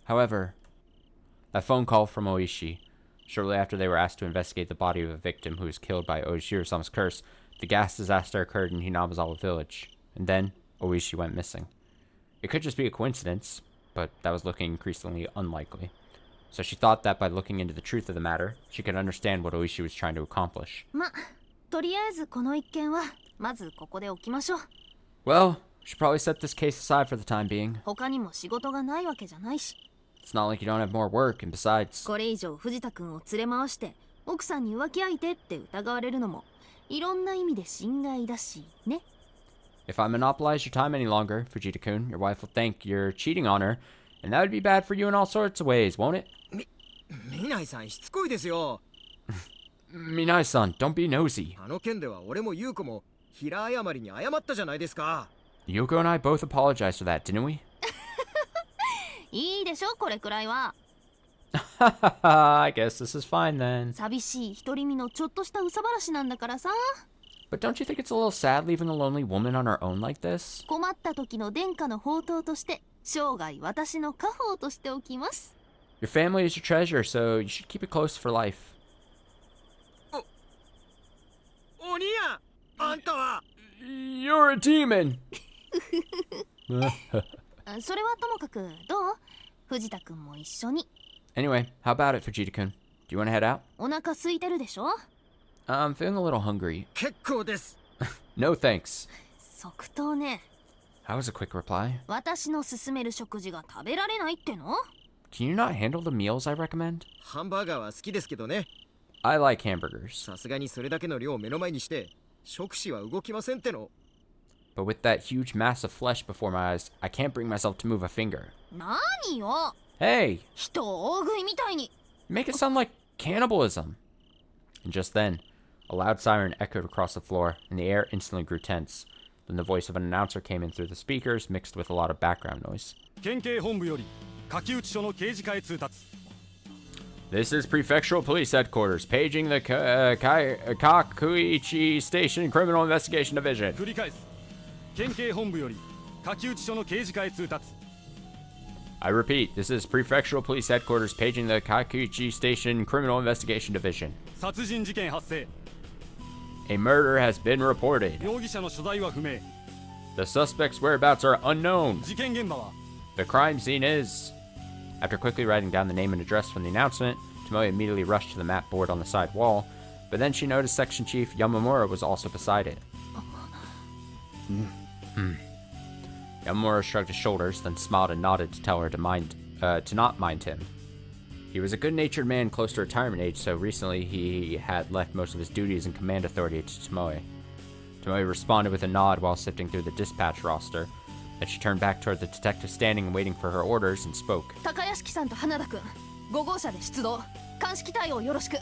However, that phone call from Oishi, shortly after they were asked to investigate the body of a victim who was killed by Oishiro-sama's curse, the gas disaster occurred in Hinamizawa village, and then Oishi went missing. It could just be a coincidence, but that was looking increasingly unlikely. So she thought that by looking into the truth of the matter, she could understand what Oishi was trying to accomplish. ま、とりあえずこの一件はまずここで置きましょう。 Well, we should probably set this case aside for the time being. 他にも仕事がないわけじゃないし。 It's not like you don't have more work, and besides... これ以上藤田くんを連れ回して奥さんに浮気相手って疑われるのもいろんな意味で心外だしね。 If I monopolize your time any longer, Fujita-kun, your wife will think you're cheating on her, and that would be bad for you in all sorts of ways, won't it? みないさんしつこいですよ。 Minai-san, don't be nosy. あの件では俺も優子も平謝りに謝ったじゃないですか。 Yoko and I both apologized for that, didn't we? いいでしょこれくらいは。 I guess this is fine then. 寂しい独り身のちょっとした憂さ話なんだからさ。 But don't you think it's a little sad leaving a lonely woman on her own like this? 困った時の殿下の宝刀として生涯私の家宝としておきます。 Your family is your treasure, so you should keep it close for life. お兄やあんたは You're a demon! それはともかくどう藤田くんも一緒に。 Anyway, how about it, Fujita-kun? Do you want to head out? お腹空いてるでしょ I'm feeling a little hungry. 結構です。 No thanks. 即答ね。 That was a quick reply. 私の勧める食事が食べられないっての Can you not handle the meals I recommend? ハンバーガーは好きですけどね。 I like hamburgers. さすがにそれだけの量を目の前にして食指は動きませんっての。 But with that huge mass of flesh before my eyes, I can't bring myself to move a finger. 何よ Hey! 人を大食いみたいに。 You make it sound like cannibalism. And just then, a loud siren echoed across the floor, and the air instantly grew tense. Then the voice of an announcer came in through the speakers, mixed with a lot of background noise. 県警本部より柿内署の刑事課へ通達。 This is Prefectural Police Headquarters, paging the Kakuichi Station Criminal Investigation Division. 繰り返す。県警本部より柿内署の刑事課へ通達。 I repeat, this is Prefectural Police Headquarters, paging the Kakuichi Station Criminal Investigation Division. 殺人事件発生。 A murder has been reported. 容疑者の所在は不明。 The suspect's whereabouts are unknown. 事件現場は The crime scene is... After quickly writing down the name and address from the announcement, Tomoe immediately rushed to the map board on the side wall, but then she noticed Section Chief Yamamura was also beside it. Yamamura shrugged his shoulders, then smiled and nodded to tell her to not mind him. He was a good-natured man close to retirement age, so recently he had left most of his duties and command authority to Tomoe. Tomoe responded with a nod while sifting through the dispatch roster. Then she turned back toward the detective standing and waiting for her orders and spoke. 高屋敷さんと花田くん、5号車で出動。鑑識対応よろしく。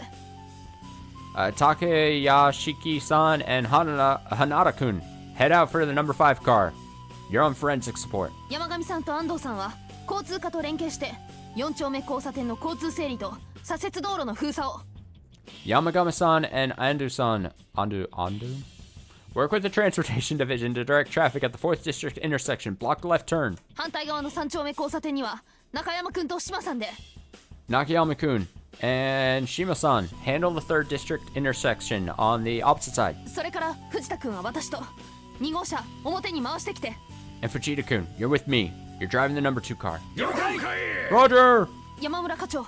Takeyashiki-san and Hanada-kun, head out for the number 5 car. You're on forensic support. 山上さんと安藤さんは交通課と連携して4丁目交差点の交通整理と左折道路の封鎖を。Yamagami-san and Andu-san, work with the transportation division to direct traffic at the 4th district intersection. Block the left turn. 反対側の3丁目交差点には中山くんと島さんで。Nakayama-kun and Shima-san, handle the 3rd district intersection on the opposite side. それから藤田くんは私と2号車表に回してきて。And Fujita-kun, you're with me. You're driving the number 2 car. 了解 Roger! 山村課長。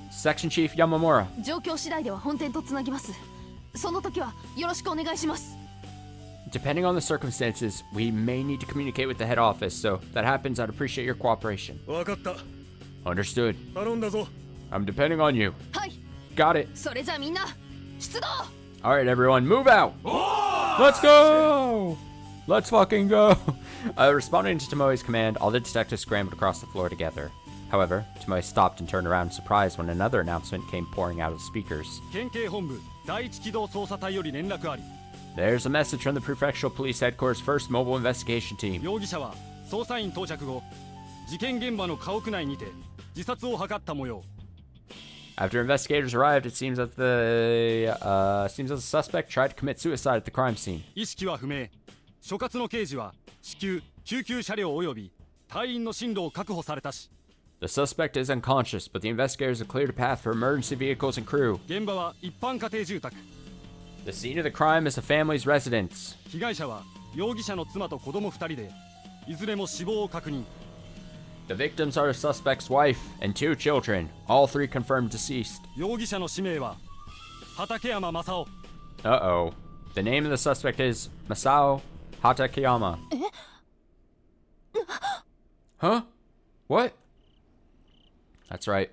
Section Chief Yamamura. 状況次第では本店とつなぎます。その時はよろしくお願いします。 Depending on the circumstances, we may need to communicate with the head office, so if that happens, I'd appreciate your cooperation. 分かった。 Understood. 頼んだぞ。 I'm depending on you. はい。 Got it. それじゃあみんな出動。 Alright, everyone, move out! Let's go! Let's fucking go! Responding to Tomoe's command, all the detectives scrambled across the floor together. However, Tomoe stopped and turned around in surprise when another announcement came pouring out of the speakers. 県警本部第一機動捜査隊より連絡あり There's a message from the Prefectural Police Headquarters' first mobile investigation team. 容疑者は捜査員到着後事件現場の家屋内にて自殺を図った模様 After investigators arrived, it seems that the suspect tried to commit suicide at the crime scene. 意識は不明所轄の刑事は至急救急車両及び隊員の進路を確保されたし The suspect is unconscious, but the investigators have cleared a path for emergency vehicles and crew. 現場は一般家庭住宅 The scene of the crime is a family's residence. 被害者は容疑者の妻と子供2人でいずれも死亡を確認 The victims are the suspect's wife and 2 children, all 3 confirmed deceased. 容疑者の氏名は畠山正夫 Uh-oh. The name of the suspect is Masao Hatakeyama. Huh? What? That's right.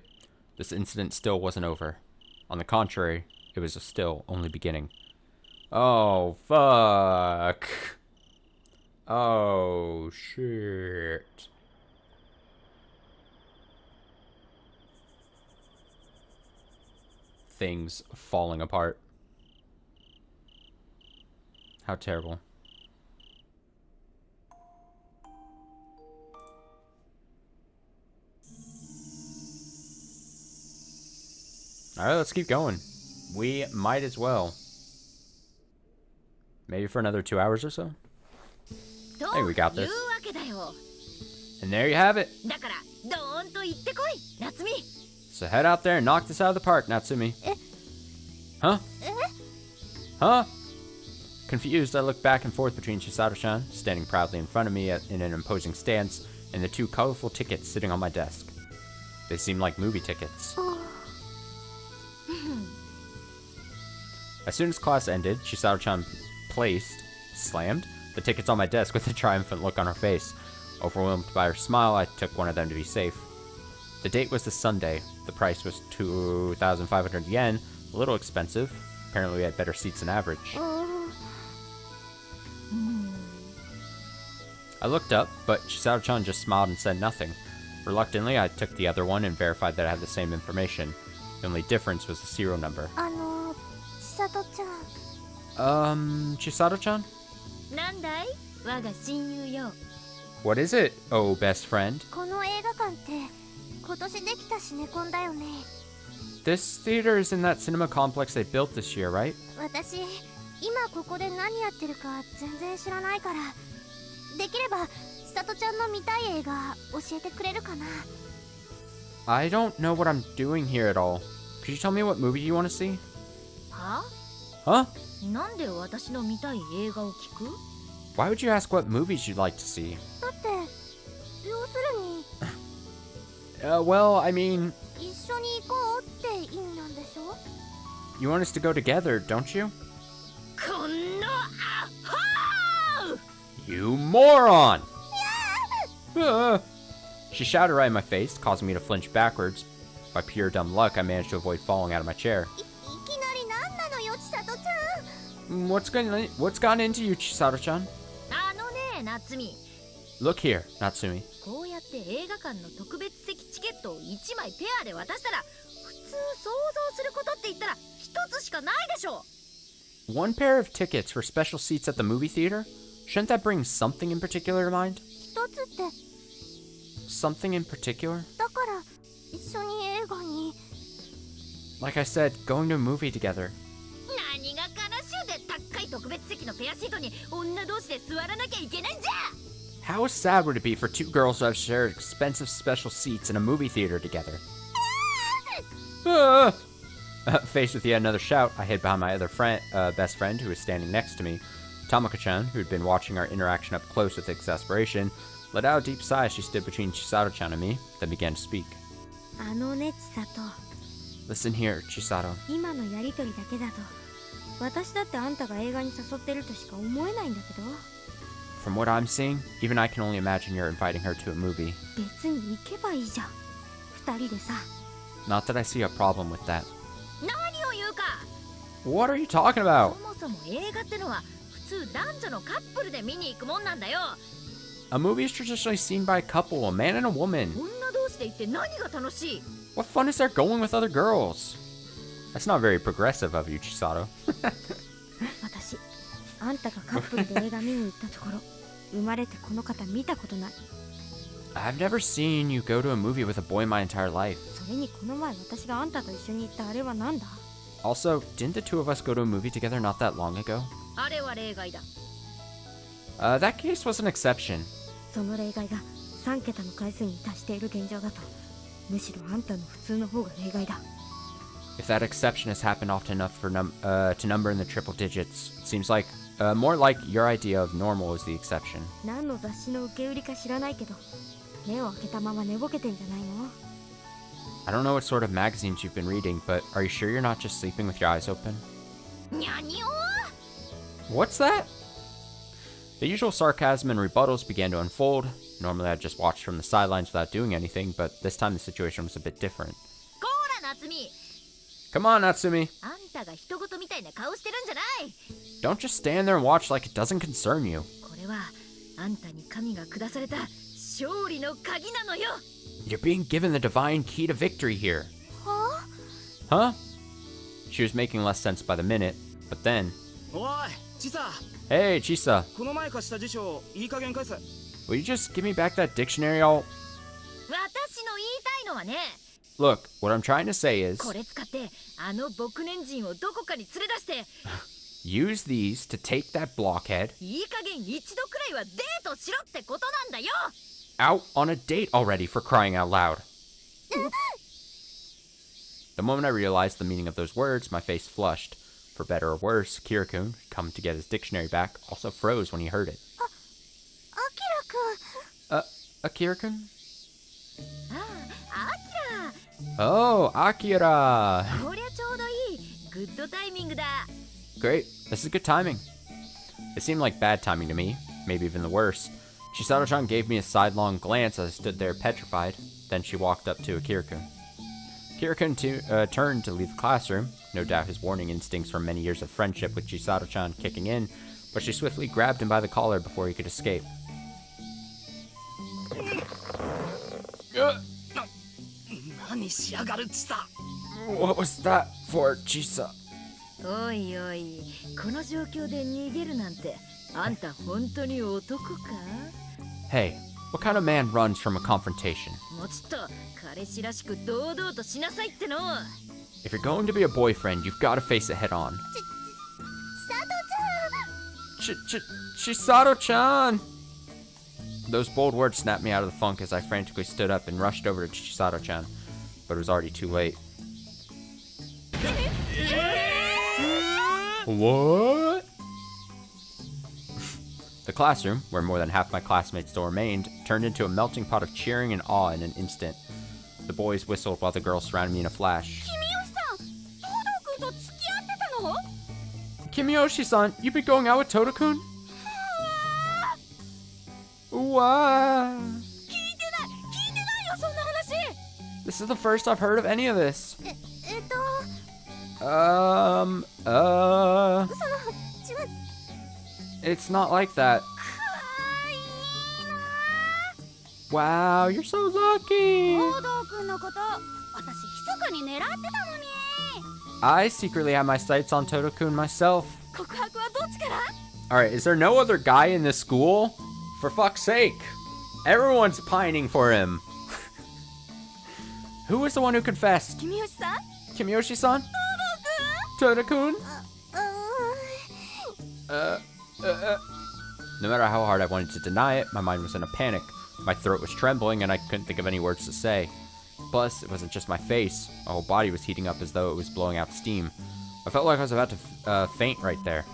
This incident still wasn't over. On the contrary, it was still only beginning. Oh, fuck. Oh, shit. Things falling apart. How terrible. Alright, let's keep going. We might as well. Maybe for another 2 hours or so? I think we got this. And there you have it. So head out there and knock this out of the park, Natsumi. Huh? Huh? Confused, I looked back and forth between Chisato-chan, standing proudly in front of me in an imposing stance, and the 2 colorful tickets sitting on my desk. They seemed like movie tickets. As soon as class ended, Chisato-chan slammed the tickets on my desk with a triumphant look on her face. Overwhelmed by her smile, I took one of them to be safe. The date was the Sunday. The price was 2,500 yen, a little expensive. Apparently we had better seats than average. I looked up, but Chisato-chan just smiled and said nothing. Reluctantly, I took the other one and verified that I had the same information. The only difference was the serial number. Chisato-chan? What is it, oh best friend? This theater is in that cinema complex they built this year, right? I don't know what I'm doing here at all. Could you tell me what movie you want to see? Huh? Why would you ask what movies you'd like to see? Well, I mean... You want us to go together, don't you? You moron! She shouted right in my face, causing me to flinch backwards. By pure dumb luck, I managed to avoid falling out of my chair. What's gotten into you, Chisato-chan? Look here, Natsumi. One pair of tickets for special seats at the movie theater? Shouldn't that bring something in particular to mind? Something in particular? Like I said, going to a movie together. How sad would it be for 2 girls to have shared expensive special seats in a movie theater together? Faced with yet another shout, I hid behind my other best friend who was standing next to me. Tamako-chan, who had been watching our interaction up close with exasperation, let out a deep sigh as she stood between Chisato-chan and me, then began to speak. Listen here, Chisato. From what I'm seeing, even I can only imagine you're inviting her to a movie. Not that I see a problem with that. What are you talking about? 通男女のカップルで見に行くもんなんだよ。 A movie is traditionally seen by a couple, a man and a woman. 女同士で行って何が楽しい？ What fun is there going with other girls? That's not very progressive of you, Chisato. 私あんたがカップルで映画見に行ったところ生まれてこの方見たことない。 I've never seen you go to a movie with a boy my entire life. それにこの前私があんたと一緒に行ったあれはなんだ？ Also, didn't the two of us go to a movie together not that long ago? あれは例外だ。 That case was an exception. その例外が3桁の回数に達している現状だとむしろあんたの普通の方が例外だ。 If that exception has happened often enough for to number in the triple digits, it seems like more like your idea of normal is the exception. 何の雑誌の受け売りか知らないけど目を開けたまま寝ぼけてんじゃないの？ I don't know what sort of magazines you've been reading, but are you sure you're not just sleeping with your eyes open? にゃにょー。 What's that? The usual sarcasm and rebuttals began to unfold. Normally I'd just watch from the sidelines without doing anything, but this time the situation was a bit different. こーら夏美。 Come on, Natsumi. あんたが人事みたいな顔してるんじゃない。 Don't just stand there and watch like it doesn't concern you. これはあんたに神が下された勝利の鍵なのよ。 You're being given the divine key to victory here. Huh? She was making less sense by the minute, but then... おいチサ。 Hey, Chisa. この前貸した辞書いい加減返せ。 Will you just give me back that dictionary all... 私の言いたいのはね。 Look, what I'm trying to say is... これ使ってあの牧年人をどこかに連れ出して Use these to take that blockhead いい加減一度くらいはデートしろってことなんだよ。 out on a date already, for crying out loud. The moment I realized the meaning of those words, my face flushed. For better or worse, Kira-kun, come to get his dictionary back, also froze when he heard it. Akira-kun? Akira! Oh, Akira! こりゃちょうどいい。グッドタイミングだ。 Great, this is good timing. It seemed like bad timing to me, maybe even the worst. Chisato-chan gave me a sidelong glance as I stood there petrified. Then she walked up to Akira-kun. Akira-kun turned to leave the classroom, no doubt his warning instincts from many years of friendship with Chisato-chan kicking in, but she swiftly grabbed him by the collar before he could escape. What was that for, Chisa? おいおい、この状況で逃げるなんて、あんた本当に男か？ Hey, what kind of man runs from a confrontation? もうちょっと彼氏らしく堂々としなさいっての。 If you're going to be a boyfriend, you've got to face it head on. Chisato-chan! Those bold words snapped me out of the funk as I frantically stood up and rushed over to Chisato-chan, but it was already too late. What? The classroom, where more than half my classmates still remained, turned into a melting pot of cheering and awe in an instant. The boys whistled while the girls surrounded me in a flash. Kimiyoshi-san, you've been going out with Todo-kun? Wow. This is the first I've heard of any of this. It's not like that. Wow, you're so lucky. I secretly have my sights on Todo-kun myself. Alright, is there no other guy in this school? For fuck's sake. Everyone's pining for him. Who was the one who confessed? Kimiyoshi-san? Kimiyoshi-san? Todo-kun? No matter how hard I wanted to deny it, my mind was in a panic. My throat was trembling and I couldn't think of any words to say. Plus, it wasn't just my face. My whole body was heating up as though it was blowing out steam. I felt like I was about to faint right there.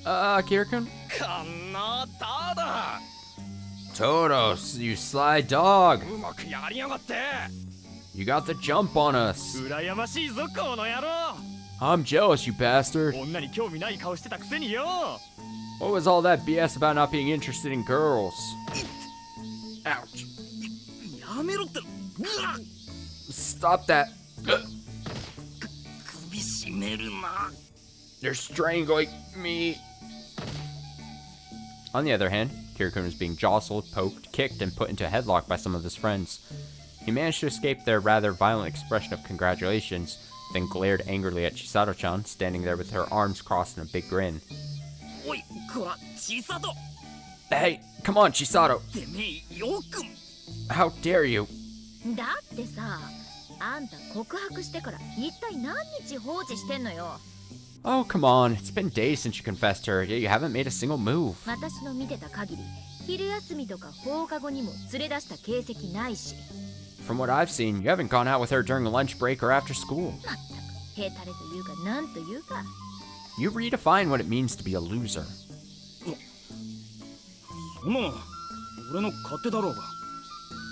Akira-kun? Todos, you sly dog! You got the jump on us! I'm jealous, you bastard! What was all that BS about not being interested in girls? Ouch. Stop that. They're strangling me. On the other hand, Kirikun was being jostled, poked, kicked, and put into a headlock by some of his friends. He managed to escape their rather violent expression of congratulations, then glared angrily at Chisato-chan, standing there with her arms crossed in a big grin. Oi, kora, Chisato! Hey, come on, Chisato! How dare you? だってさ、あんた告白してから一体何日放置してんのよ。Oh, come on. It's been days since you confessed to her, yet you haven't made a single move. 私の見てた限り、昼休みとか放課後にも連れ出した形跡ないし。From what I've seen, you haven't gone out with her during a lunch break or after school. まったく、ヘタレというかなんというか。You redefine what it means to be a loser. そんなの俺の勝手だろうが。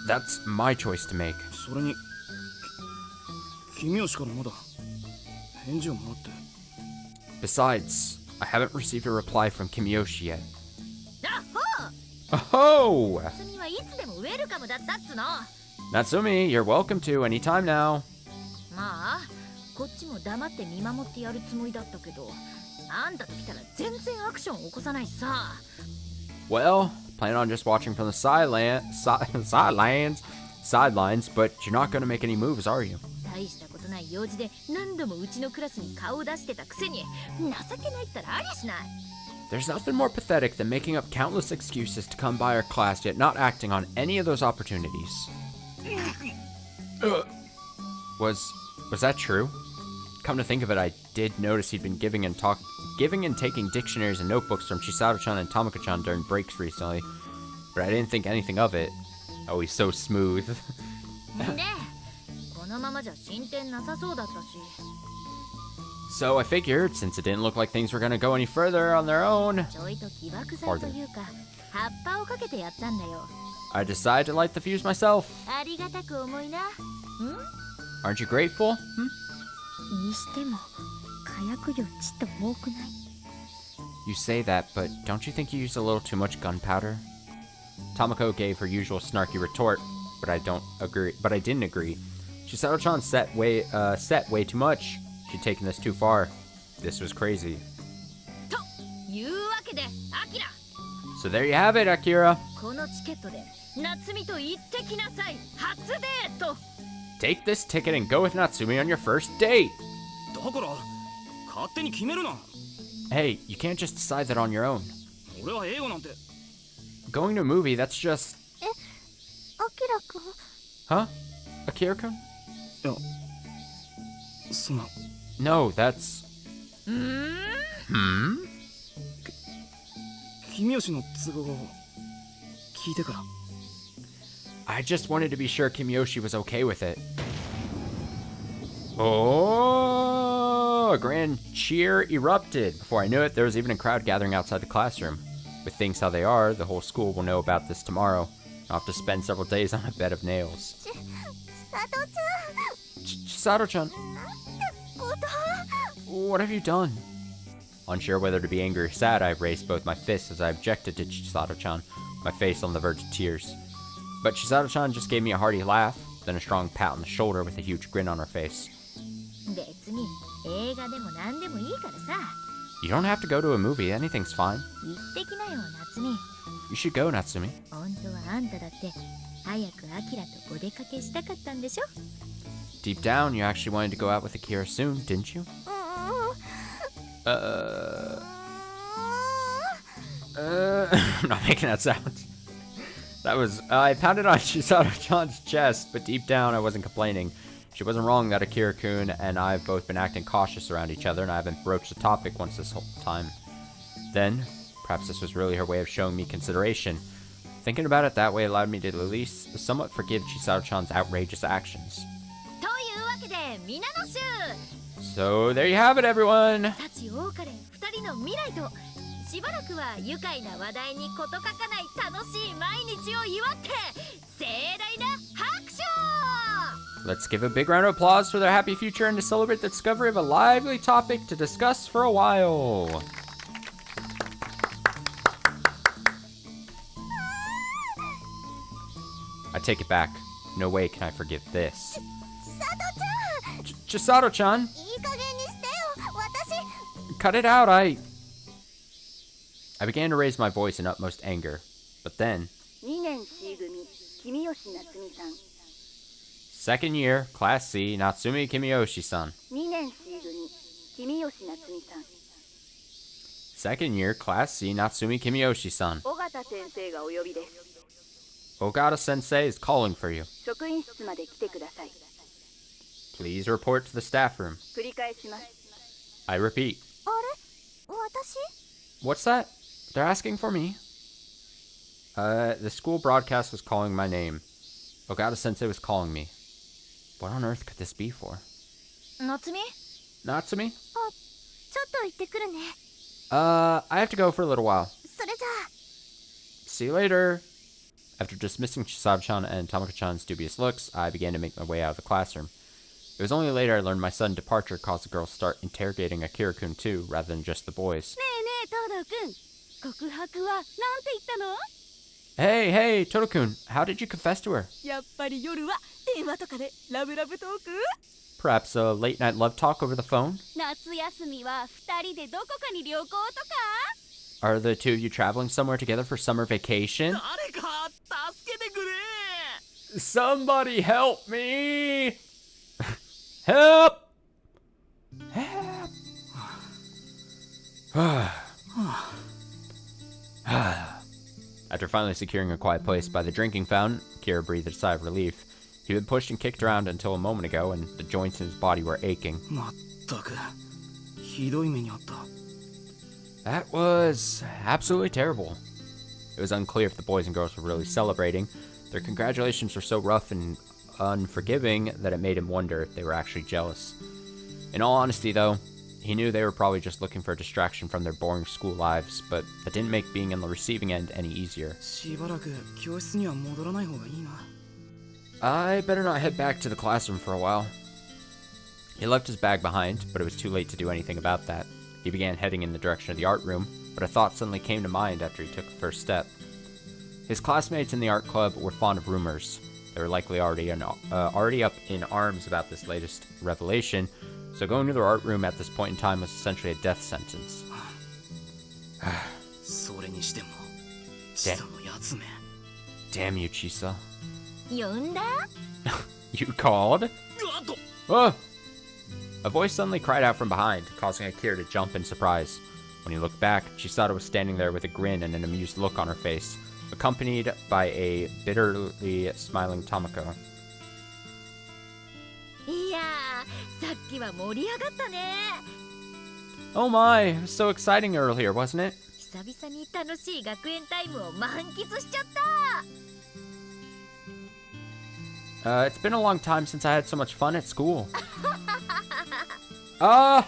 That's my choice to make. それに君吉からまだ返事をもらって。Besides, I haven't received a reply from Kimiyoshi yet. あほ Oh! 夏美はいつでもウェルカムだったっつの。Natsumi, you're welcome to anytime now. まあ、こっちも黙って見守ってやるつもりだったけど、あんたと来たら全然アクション起こさないしさ。Well, plan on just watching from the sidelines, but you're not gonna make any moves, are you? 大したことない用事で何度もうちのクラスに顔を出してたくせに情けないったらありゃしない。There's nothing more pathetic than making up countless excuses to come by our class yet not acting on any of those opportunities. Was that true? Come to think of it, I did notice he'd been giving and taking dictionaries and notebooks from Chisato-chan and Tamako-chan during breaks recently, but I didn't think anything of it. Oh, he's so smooth. ねえ、このままじゃ進展なさそうだったし。So I figured, since it didn't look like things were gonna go any further on their own, ちょいと起爆剤というか、葉っぱをかけてやったんだよ。I decided to light the fuse myself. ありがたく思いな。Aren't you grateful? にしても火薬量ちっと多くない？ You say that, but don't you think you used a little too much gunpowder? Tamako gave her usual snarky retort, but I didn't agree. Chisato-chan set way too much. She'd taken this too far. This was crazy. というわけで、アキラ。 So there you have it, Akira. このチケットで夏美と行ってきなさい。初デート。 Take this ticket and go with Natsumi on your first date. だから勝手に決めるな。 Hey, you can't just decide that on your own. 俺は英語なんて。 Going to a movie, that's just... アキラくん。 Huh? Akira-kun? いや、そんな。 No, that's... 君吉の都合を聞いてから。 I just wanted to be sure Kimiyoshi was okay with it. Oh, a grand cheer erupted. Before I knew it, there was even a crowd gathering outside the classroom. With things how they are, the whole school will know about this tomorrow. I'll have to spend several days on a bed of nails. Chisato-chan. What have you done? Unsure whether to be angry or sad, I raised both my fists as I objected to Chisato-chan, my face on the verge of tears. But Chisato-chan just gave me a hearty laugh, then a strong pat on the shoulder with a huge grin on her face. 別に映画でも何でもいいからさ。 You don't have to go to a movie, anything's fine. 行ってきなよ、夏美。 You should go, Natsumi. 本当はあんただって早くアキラとお出かけしたかったんでしょ？ Deep down, you actually wanted to go out with Akira soon, didn't you? I'm not making that sound. That was... I pounded on Chisato-chan's chest, but deep down I wasn't complaining. She wasn't wrong that Akira-kun and I have both been acting cautious around each other, and I haven't broached the topic once this whole time. Then, perhaps this was really her way of showing me consideration. Thinking about it that way allowed me to at least somewhat forgive Chisato-chan's outrageous actions. というわけで、皆の衆。 So, there you have it, everyone! 幸多かれ2人の未来と、しばらくは愉快な話題に事欠かない楽しい毎日を祝って、盛大な拍手を！ Let's give a big round of applause for their happy future and to celebrate the discovery of a lively topic to discuss for a while. I take it back. No way can I forgive this. Chisato-chan! cut it out, I began to raise my voice in utmost anger, but then... 2年 C 組君吉夏美さん Second year, Class C, Natsumi Kimiyoshi-san. 2年 C 組君吉夏美さん Second year, Class C, Natsumi Kimiyoshi-san. 尾形先生がお呼びです Ogata Sensei is calling for you. 職員室まで来てください Please report to the staff room. 繰り返します I repeat. あれ私 What's that? They're asking for me. The school broadcast was calling my name. Ogata Sensei was calling me. What on earth could this be for? 夏美 Natsumi? あ、ちょっと行ってくるね I have to go for a little while. それじゃあ See you later. After dismissing Chisabu-chan and Tamako-chan's dubious looks, I began to make my way out of the classroom. It was only later I learned my sudden departure caused the girls to start interrogating Akira-kun too, rather than just the boys. ねえねえ東堂くん告白はなんて言ったの Hey, Todo-kun, how did you confess to her? やっぱり夜は電話とかでラブラブトーク Perhaps a late-night love talk over the phone? 夏休みは2人でどこかに旅行とか Are the two of you traveling somewhere together for summer vacation? 誰か助けてくれ Somebody help me! Help! Help! After finally securing a quiet place by the drinking fountain, Kira breathed a sigh of relief. He'd been pushed and kicked around until a moment ago, and the joints in his body were aching. まったくひどい目にあった That was absolutely terrible. It was unclear if the boys and girls were really celebrating. Their congratulations were so rough and unforgiving that it made him wonder if they were actually jealous. In all honesty, though, he knew they were probably just looking for a distraction from their boring school lives, but that didn't make being on the receiving end any easier. しばらく教室には戻らない方がいいな I better not head back to the classroom for a while. He left his bag behind, but it was too late to do anything about that. He began heading in the direction of the art room, but a thought suddenly came to mind after he took the first step. His classmates in the art club were fond of rumors. They were likely already up in arms about this latest revelation, so going to their art room at this point in time was essentially a death sentence. それにしてもチサのやつめ Damn you, Chisa. 呼んだ You called? Oh! A voice suddenly cried out from behind, causing Akira to jump in surprise. When he looked back, Chisato was standing there with a grin and an amused look on her face, accompanied by a bitterly smiling Tamako. いやー、さっきは盛り上がったね Oh my, it was so exciting earlier, wasn't it? 久々に楽しい学園タイムを満喫しちゃった It's been a long time since I had so much fun at school. お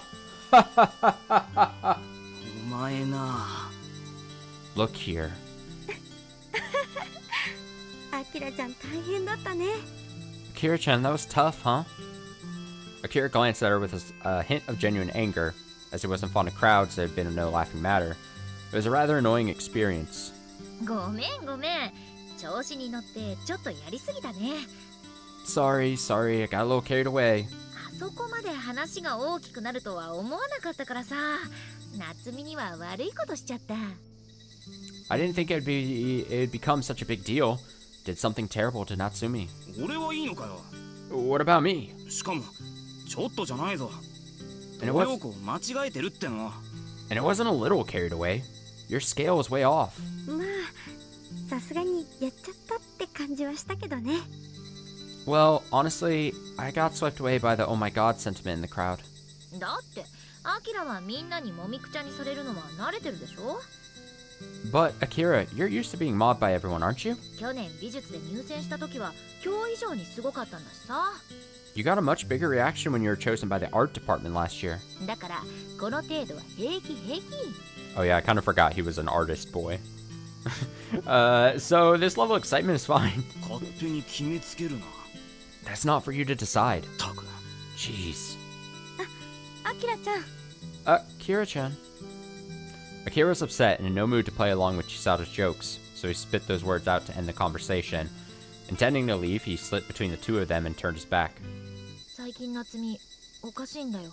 前な Look here. アキラちゃん大変だったね Akira-chan, that was tough, huh? Akira glanced at her with a hint of genuine anger. As he wasn't fond of crowds, it had been no laughing matter. It was a rather annoying experience. ごめんごめん調子に乗ってちょっとやりすぎたね Sorry, I got a little carried away. あそこまで話が大きくなるとは思わなかったからさ夏美には悪いことしちゃった I didn't think it'd become such a big deal. Did something terrible to Natsumi. 俺はいいのかよ What about me? しかもちょっとじゃないぞ And it 東 was 洋子間違えてるっての and it wasn't a little carried away. Your scale was way off. まあさすがにやっちゃったって感じはしたけどね Well, honestly, I got swept away by the oh my god sentiment in the crowd. だってアキラはみんなにもみくちゃにされるのは慣れてるでしょ But, Akira, you're used to being mobbed by everyone, aren't you? 去年美術で入選した時は今日以上にすごかったんだしさ You got a much bigger reaction when you were chosen by the art department last year. だからこの程度は平気平気 Oh yeah, I kind of forgot he was an artist boy. So this level of excitement is fine. 勝手に決めつけるな That's not for you to decide. たく Jeez. アキラちゃん Kira-chan. Akira was upset and in no mood to play along with Chisato's jokes, so he spit those words out to end the conversation. Intending to leave, he slit between the two of them and turned his back. 最近夏美おかしいんだよ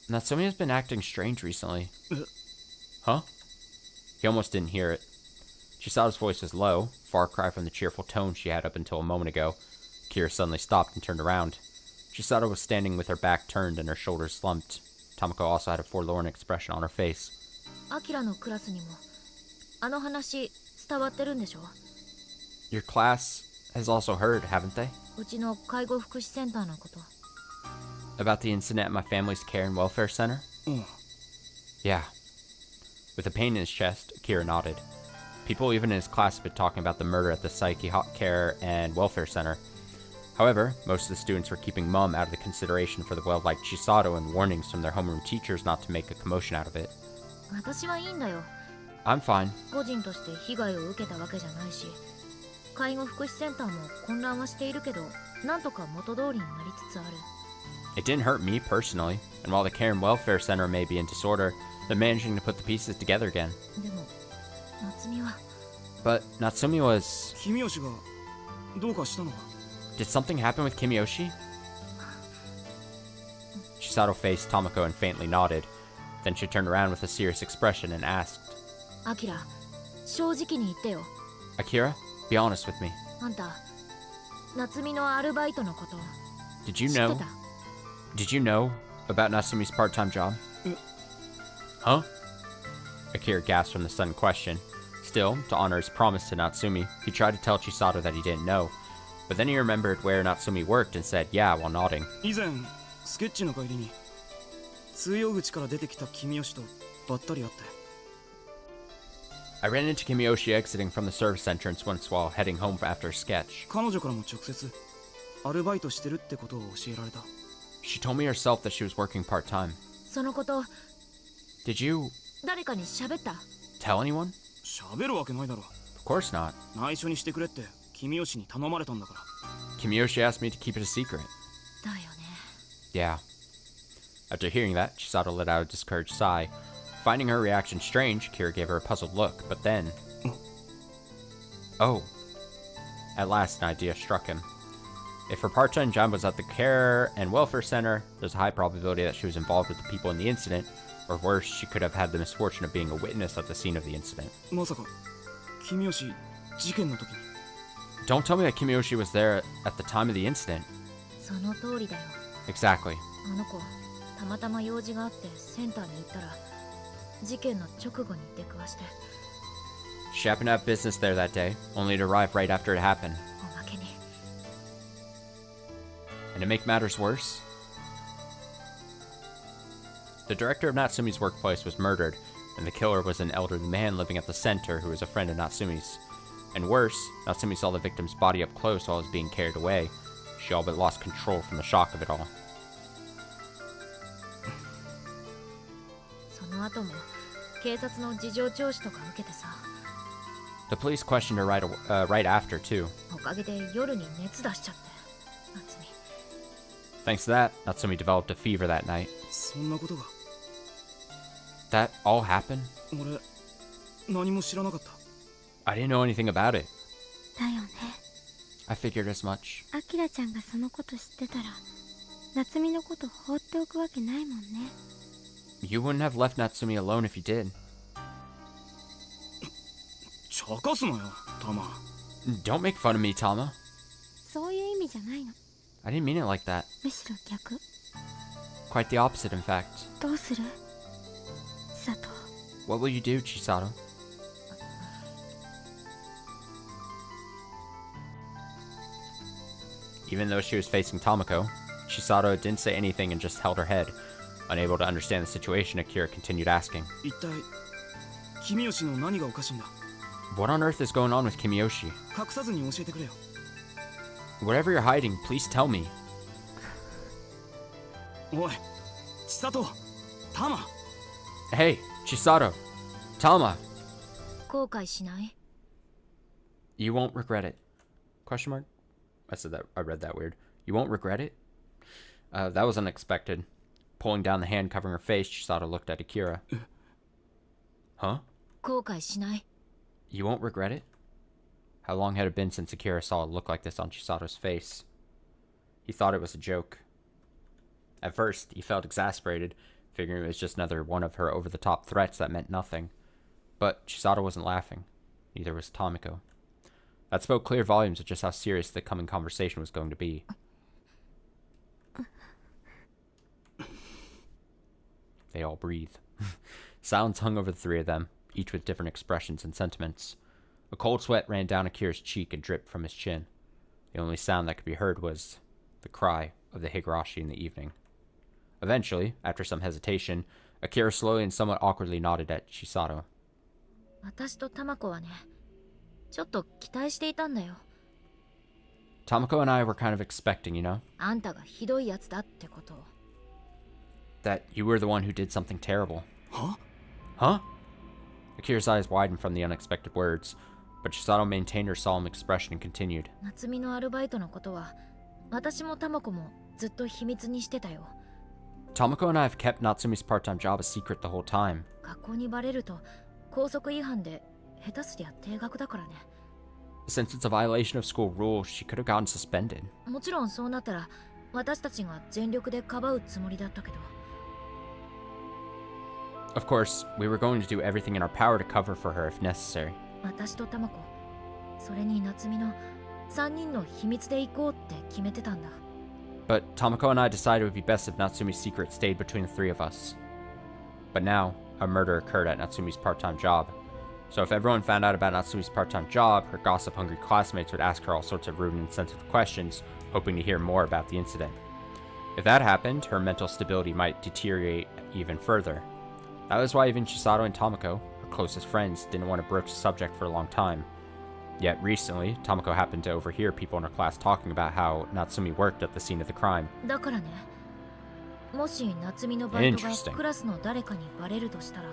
Natsumi has been acting strange recently. Huh? He almost didn't hear it. Chisato's voice was low, far cry from the cheerful tone she had up until a moment ago. Kira suddenly stopped and turned around. Chisato was standing with her back turned and her shoulders slumped. Tomoko also had a forlorn expression on her face. アキラのクラスにもあの話伝わってるんでしょ? Your class has also heard, haven't they? うちの介護福祉センターのこと。 About the incident at my family's care and welfare center? Yeah. With a pain in his chest, Akira nodded. People even in his class have been talking about the murder at the psyche care and welfare center. However, most of the students were keeping mum out of the consideration for the well-liked Chisato and warnings from their homeroom teachers not to make a commotion out of it. 私はいいんだよ。 I'm fine. 個人として被害を受けたわけじゃないし、介護福祉センターも混乱はしているけど、なんとか元通りになりつつある。 It didn't hurt me personally, and while the care and welfare center may be in disorder, they're managing to put the pieces together again. でも、夏美は。 But Natsumi was... 君吉がどうかしたのか? Did something happen with Kimiyoshi? Chisato faced Tomoko and faintly nodded. Then she turned around with a serious expression and asked, アキラ、正直に言ってよ。 Akira, be honest with me. あんた、夏美のアルバイトのこと。 Did you 知って know? た? Did you know about Natsumi's part-time job? Huh? Akira gasped from the sudden question. Still, to honor his promise to Natsumi, he tried to tell Chisato that he didn't know. But then he remembered where Natsumi worked and said, yeah, while nodding. 以前スケッチの帰りに通用口から出てきた君吉とばったり会って。 I ran into Kimiyoshi exiting from the service entrance once while heading home after a sketch. 彼女からも直接アルバイトしてるってことを教えられた。 She told me herself that she was working part-time. そのこと、 Did you 誰かに喋った? tell anyone? 喋るわけないだろ。 Of course not. 内緒にしてくれって君吉に頼まれたんだから。 Kimiyoshi asked me to keep it a secret. だよね。 Yeah. After hearing that, Chisato let out a discouraged sigh. Finding her reaction strange, Kira gave her a puzzled look, but then... Oh. At last, an idea struck him. If her part-time job was at the care and welfare center, there's a high probability that she was involved with the people in the incident, or worse, she could have had the misfortune of being a witness at the scene of the incident. まさか君吉事件の時に。 Don't tell me that Kimiyoshi was there at the time of the incident. その通りだよ。 Exactly. あの子、たまたま用事があってセンターに行ったら、事件の直後に出くわして。 She happened to have business there that day, only to arrive right after it happened. おまけに。 And to make matters worse, the director of Natsumi's workplace was murdered, and the killer was an elderly man living at the center who was a friend of Natsumi's. And worse, Natsumi saw the victim's body up close while it was being carried away. She all but lost control from the shock of it all. その後も警察の事情聴取とか受けてさ。 The police questioned her right after, too. おかげで夜に熱出しちゃって、夏美。 Thanks to that, Natsumi developed a fever that night. そんなことが。 That all happened? 俺何も知らなかった。 I didn't know anything about it. だよね。 I figured as much. アキラちゃんがそのこと知ってたら、夏美のこと放っておくわけないもんね。 You wouldn't have left Natsumi alone if you did. 茶化すなよ、タマ。 Don't make fun of me, Tama. そういう意味じゃないの。 I didn't mean it like that. むしろ逆。 Quite the opposite, in fact. どうする？佐藤。 What will you do, Chisato? Even though she was facing Tomoko, Chisato didn't say anything and just held her head. Unable to understand the situation, Akira continued asking. 一体君吉の何がおかしいんだ? What on earth is going on with Kimiyoshi? 隠さずに教えてくれよ。 Whatever you're hiding, please tell me. おい、千里、タマ。 Hey, Chisato, Tama. 後悔しない? You won't regret it. Question mark? I read that weird. You won't regret it? That was unexpected. Pulling down the hand covering her face, Chisato looked at Akira. Huh? 後悔しない? You won't regret it? How long had it been since Akira saw a look like this on Chisato's face? He thought it was a joke. At first, he felt exasperated, figuring it was just another one of her over-the-top threats that meant nothing. But Chisato wasn't laughing. Neither was Tomiko. That spoke clear volumes of just how serious the coming conversation was going to be. They all breathe. Silence hung over the three of them, each with different expressions and sentiments. A cold sweat ran down Akira's cheek and dripped from his chin. The only sound that could be heard was the cry of the Higurashi in the evening. Eventually, after some hesitation, Akira slowly and somewhat awkwardly nodded at Chisato. 私とタマコはね、ちょっと期待していたんだよ。Tomiko and I were kind of expecting, you know? あんたがひどいやつだってことを。That you were the one who did something terrible. Huh? Huh? Akira's eyes widened from the unexpected words, but Chisato maintained her solemn expression and continued. 夏美のアルバイトのことは、私もタマコもずっと秘密にしてたよ。Tomiko and I have kept Natsumi's part-time job a secret the whole time. 学校にバレると校則違反で下手すりゃ停学だからね。Since it's a violation of school rules, she could have gotten suspended. もちろんそうなったら私たちが全力でかばうつもりだったけど。Of course, we were going to do everything in our power to cover for her if necessary. 私とタマコ、それに夏美の3人の秘密で行こうって決めてたんだ。But Tomiko and I decided it would be best if Natsumi's secret stayed between the three of us. But now, a murder occurred at Natsumi's part-time job. So if everyone found out about Natsumi's part-time job, her gossip-hungry classmates would ask her all sorts of rude and insensitive questions, hoping to hear more about the incident. If that happened, her mental stability might deteriorate even further. That was why even Chisato and Tomiko, her closest friends, didn't want to broach the subject for a long time. Yet recently, Tomiko happened to overhear people in her class talking about how Natsumi worked at the scene of the crime. だからね、もし夏美のバイトがクラスの誰かにバレるとしたら。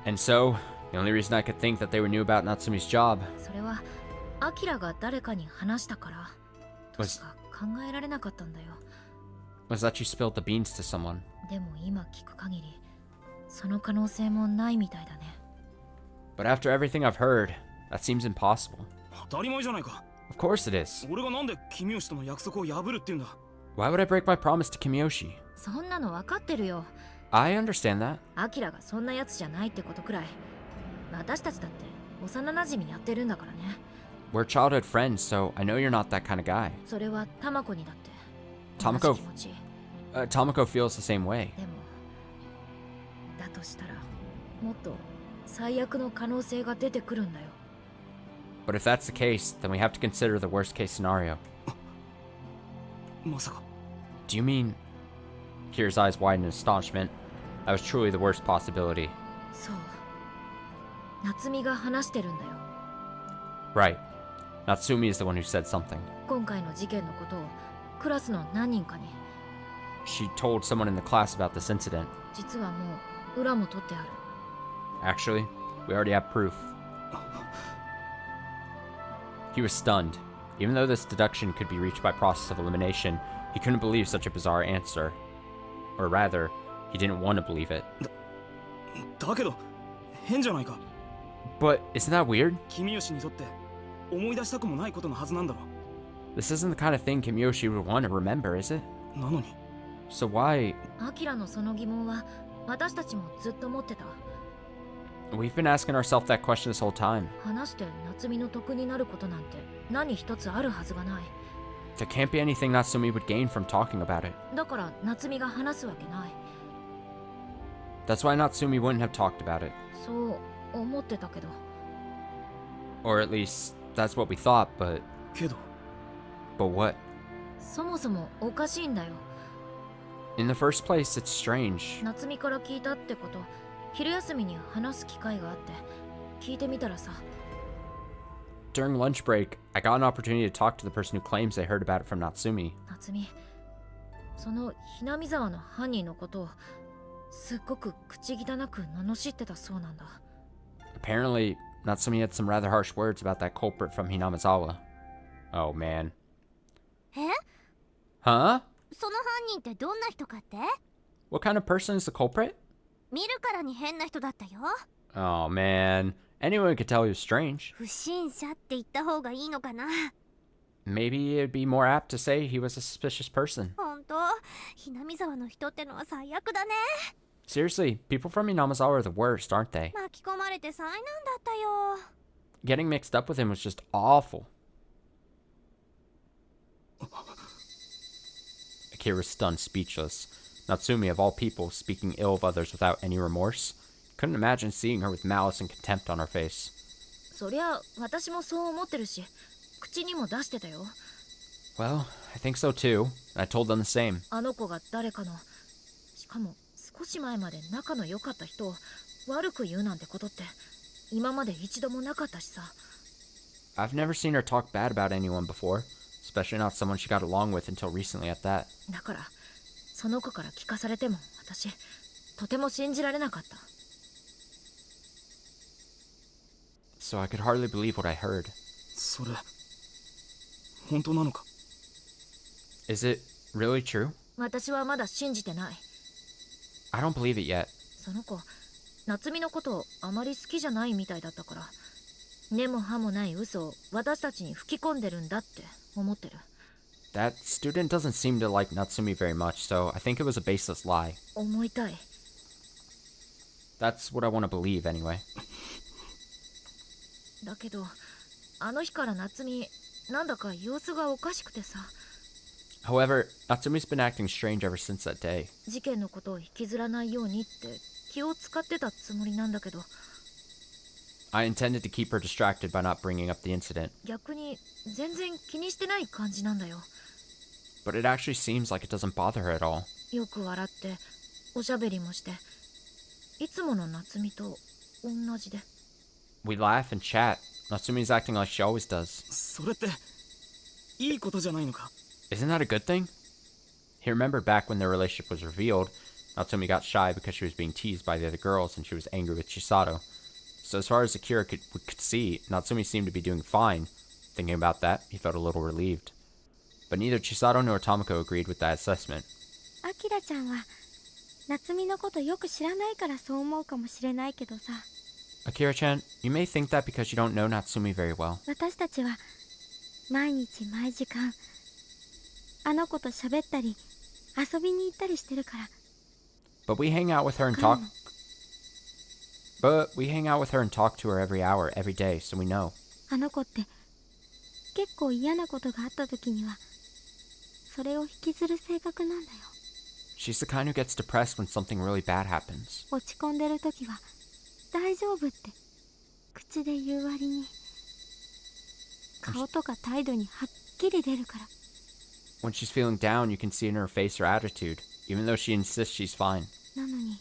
And so, the only reason I could think that they knew about Natsumi's job それはアキラが誰かに話したからとしか考えられなかったんだよ。was that you spilled the beans to someone. でも今聞く限り、その可能性もないみたいだね。But after everything I've heard, that seems impossible. 当たり前じゃないか。Of course it is. 俺がなんで君吉との約束を破るって言うんだ。Why would I break my promise to Kiyoshi? そんなの分かってるよ。I understand that. アキラがそんなやつじゃないってことくらい、私たちだって幼馴染やってるんだからね。We're childhood friends, so I know you're not that kind of guy. それはタマコにだって。Tomiko feels the same way. でも、だとしたら、もっと最悪の可能性が出てくるんだよ。But if that's the case, then we have to consider the worst case scenario. まさか。Do you mean? Kira's eyes widened in astonishment. That was truly the worst possibility. そう。夏美が話してるんだよ。Right. Natsumi is the one who said something. 今回の事件のことをクラスの何人かに。She told someone in the class about this incident. 実はもう裏も取ってある。Actually, we already have proof. He was stunned. Even though this deduction could be reached by process of elimination, he couldn't believe such a bizarre answer. Or rather, he didn't want to believe it. だけど変じゃないか。 But isn't that weird? 君吉にとって思い出したくもないことのはずなんだろ。 This isn't the kind of thing Kiyoshi would want to remember, is it? なのに。So why? アキラのその疑問は私たちもずっと持ってた。We've been asking ourselves that question this whole time. 話して夏美の得になることなんて何一つあるはずがない。There can't be anything Natsumi would gain from talking about it. だから夏美が話すわけない。That's why Natsumi wouldn't have talked about it. そう思ってたけど。Or at least, that's what we thought, but... けど。But what? そもそもおかしいんだよ。In the first place, it's strange. 夏美から聞いたってこと、昼休みに話す機会があって、聞いてみたらさ。During lunch break, I got an opportunity to talk to the person who claims they heard about it from Natsumi. 夏美、そのひなみ沢の犯人のことを、すっごく口汚く罵ってたそうなんだ。Apparently, Natsumi had some rather harsh words about that culprit from Hinamizawa. Oh man. え? Huh? その犯人ってどんな人かって? What kind of person is the culprit? 見るからに変な人だったよ。Oh man. Anyone could tell he was strange. 不審者って言った方がいいのかな。Maybe it'd be more apt to say he was a suspicious person. 本当、ひなみ沢の人ってのは最悪だね。 Seriously, people from Hinamizawa are the worst, aren't they? 巻き込まれて災難だったよ。 Getting mixed up with him was just awful. Akira's stunned, speechless. Natsumi, of all people, speaking ill of others without any remorse. Couldn't imagine seeing her with malice and contempt on her face. そりゃ私もそう思ってるし、口にも出してたよ。 Well, I think so too. I told them the same. あの子が誰かの、しかも少し前まで仲の良かった人を悪く言うなんてことって今まで一度もなかったしさ。 I've never seen her talk bad about anyone before, especially not someone she got along with until recently at that. だからその子から聞かされても私とても信じられなかった。 So I could hardly believe what I heard. それ本当なのか？ Is it really true? 私はまだ信じてない。 I don't believe it yet. その子、夏美のことあまり好きじゃないみたいだったから、根も葉もない嘘を私たちに吹き込んでるんだって思ってる。 That student doesn't seem to like Natsumi very much, so I think it was a baseless lie. 思いたい。 That's what I want to believe anyway. だけど、あの日から夏美、なんだか様子がおかしくてさ。 However, Natsumi's been acting strange ever since that day. 事件のことを引きずらないようにって気を使ってたつもりなんだけど。 I intended to keep her distracted by not bringing up the incident. 逆に全然気にしてない感じなんだよ。 But it actually seems like it doesn't bother her at all. よく笑っておしゃべりもして、いつもの夏美と同じで。 We laugh and chat. Natsumi's acting like she always does. それっていいことじゃないのか？ Isn't that a good thing? He remembered back when their relationship was revealed. Natsumi got shy because she was being teased by the other girls and she was angry with Chisato. So as far as Akira could see, Natsumi seemed to be doing fine. Thinking about that, he felt a little relieved. But neither Chisato nor Tomoko agreed with that assessment. アキラちゃんは夏美のことよく知らないからそう思うかもしれないけどさ。 Akira-chan, you may think that because you don't know Natsumi very well. 私たちは毎日毎時間あの子と喋ったり遊びに行ったりしてるから。 But we hang out with her and talk. But we hang out with her and talk to her every hour, every day, so we know. あの子って結構嫌なことがあった時にはそれを引きずる性格なんだよ。 She's the kind who gets depressed when something really bad happens. 落ち込んでる時は大丈夫って口で言う割に顔とか態度にはっきり出るから。 When she's feeling down, you can see in her face her attitude, even though she insists she's fine. なのに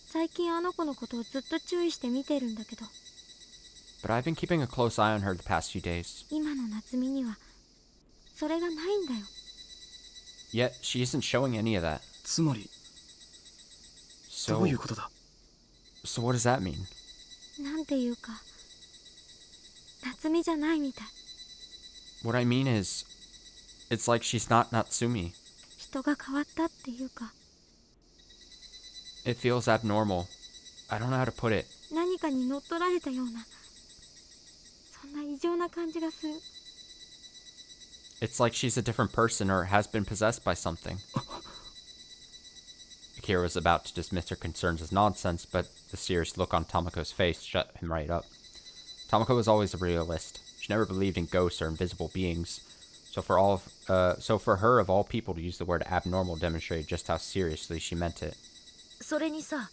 最近あの子のことをずっと注意して見てるんだけど。 But I've been keeping a close eye on her the past few days. 今の夏美にはそれがないんだよ。 Yet, she isn't showing any of that. つまりどういうことだ？ So what does that mean? なんていうか夏美じゃないみたい。 What I mean is, it's like she's not Natsumi. 人が変わったっていうか。 It feels abnormal. I don't know how to put it. 何かに乗っ取られたようなそんな異常な感じがする。 It's like she's a different person or has been possessed by something. Akira was about to dismiss her concerns as nonsense, but the serious look on Tomoko's face shut him right up. Tomoko was always a realist. She never believed in ghosts or invisible beings. So for her, of all people, to use the word abnormal demonstrated just how seriously she meant it. それにさ、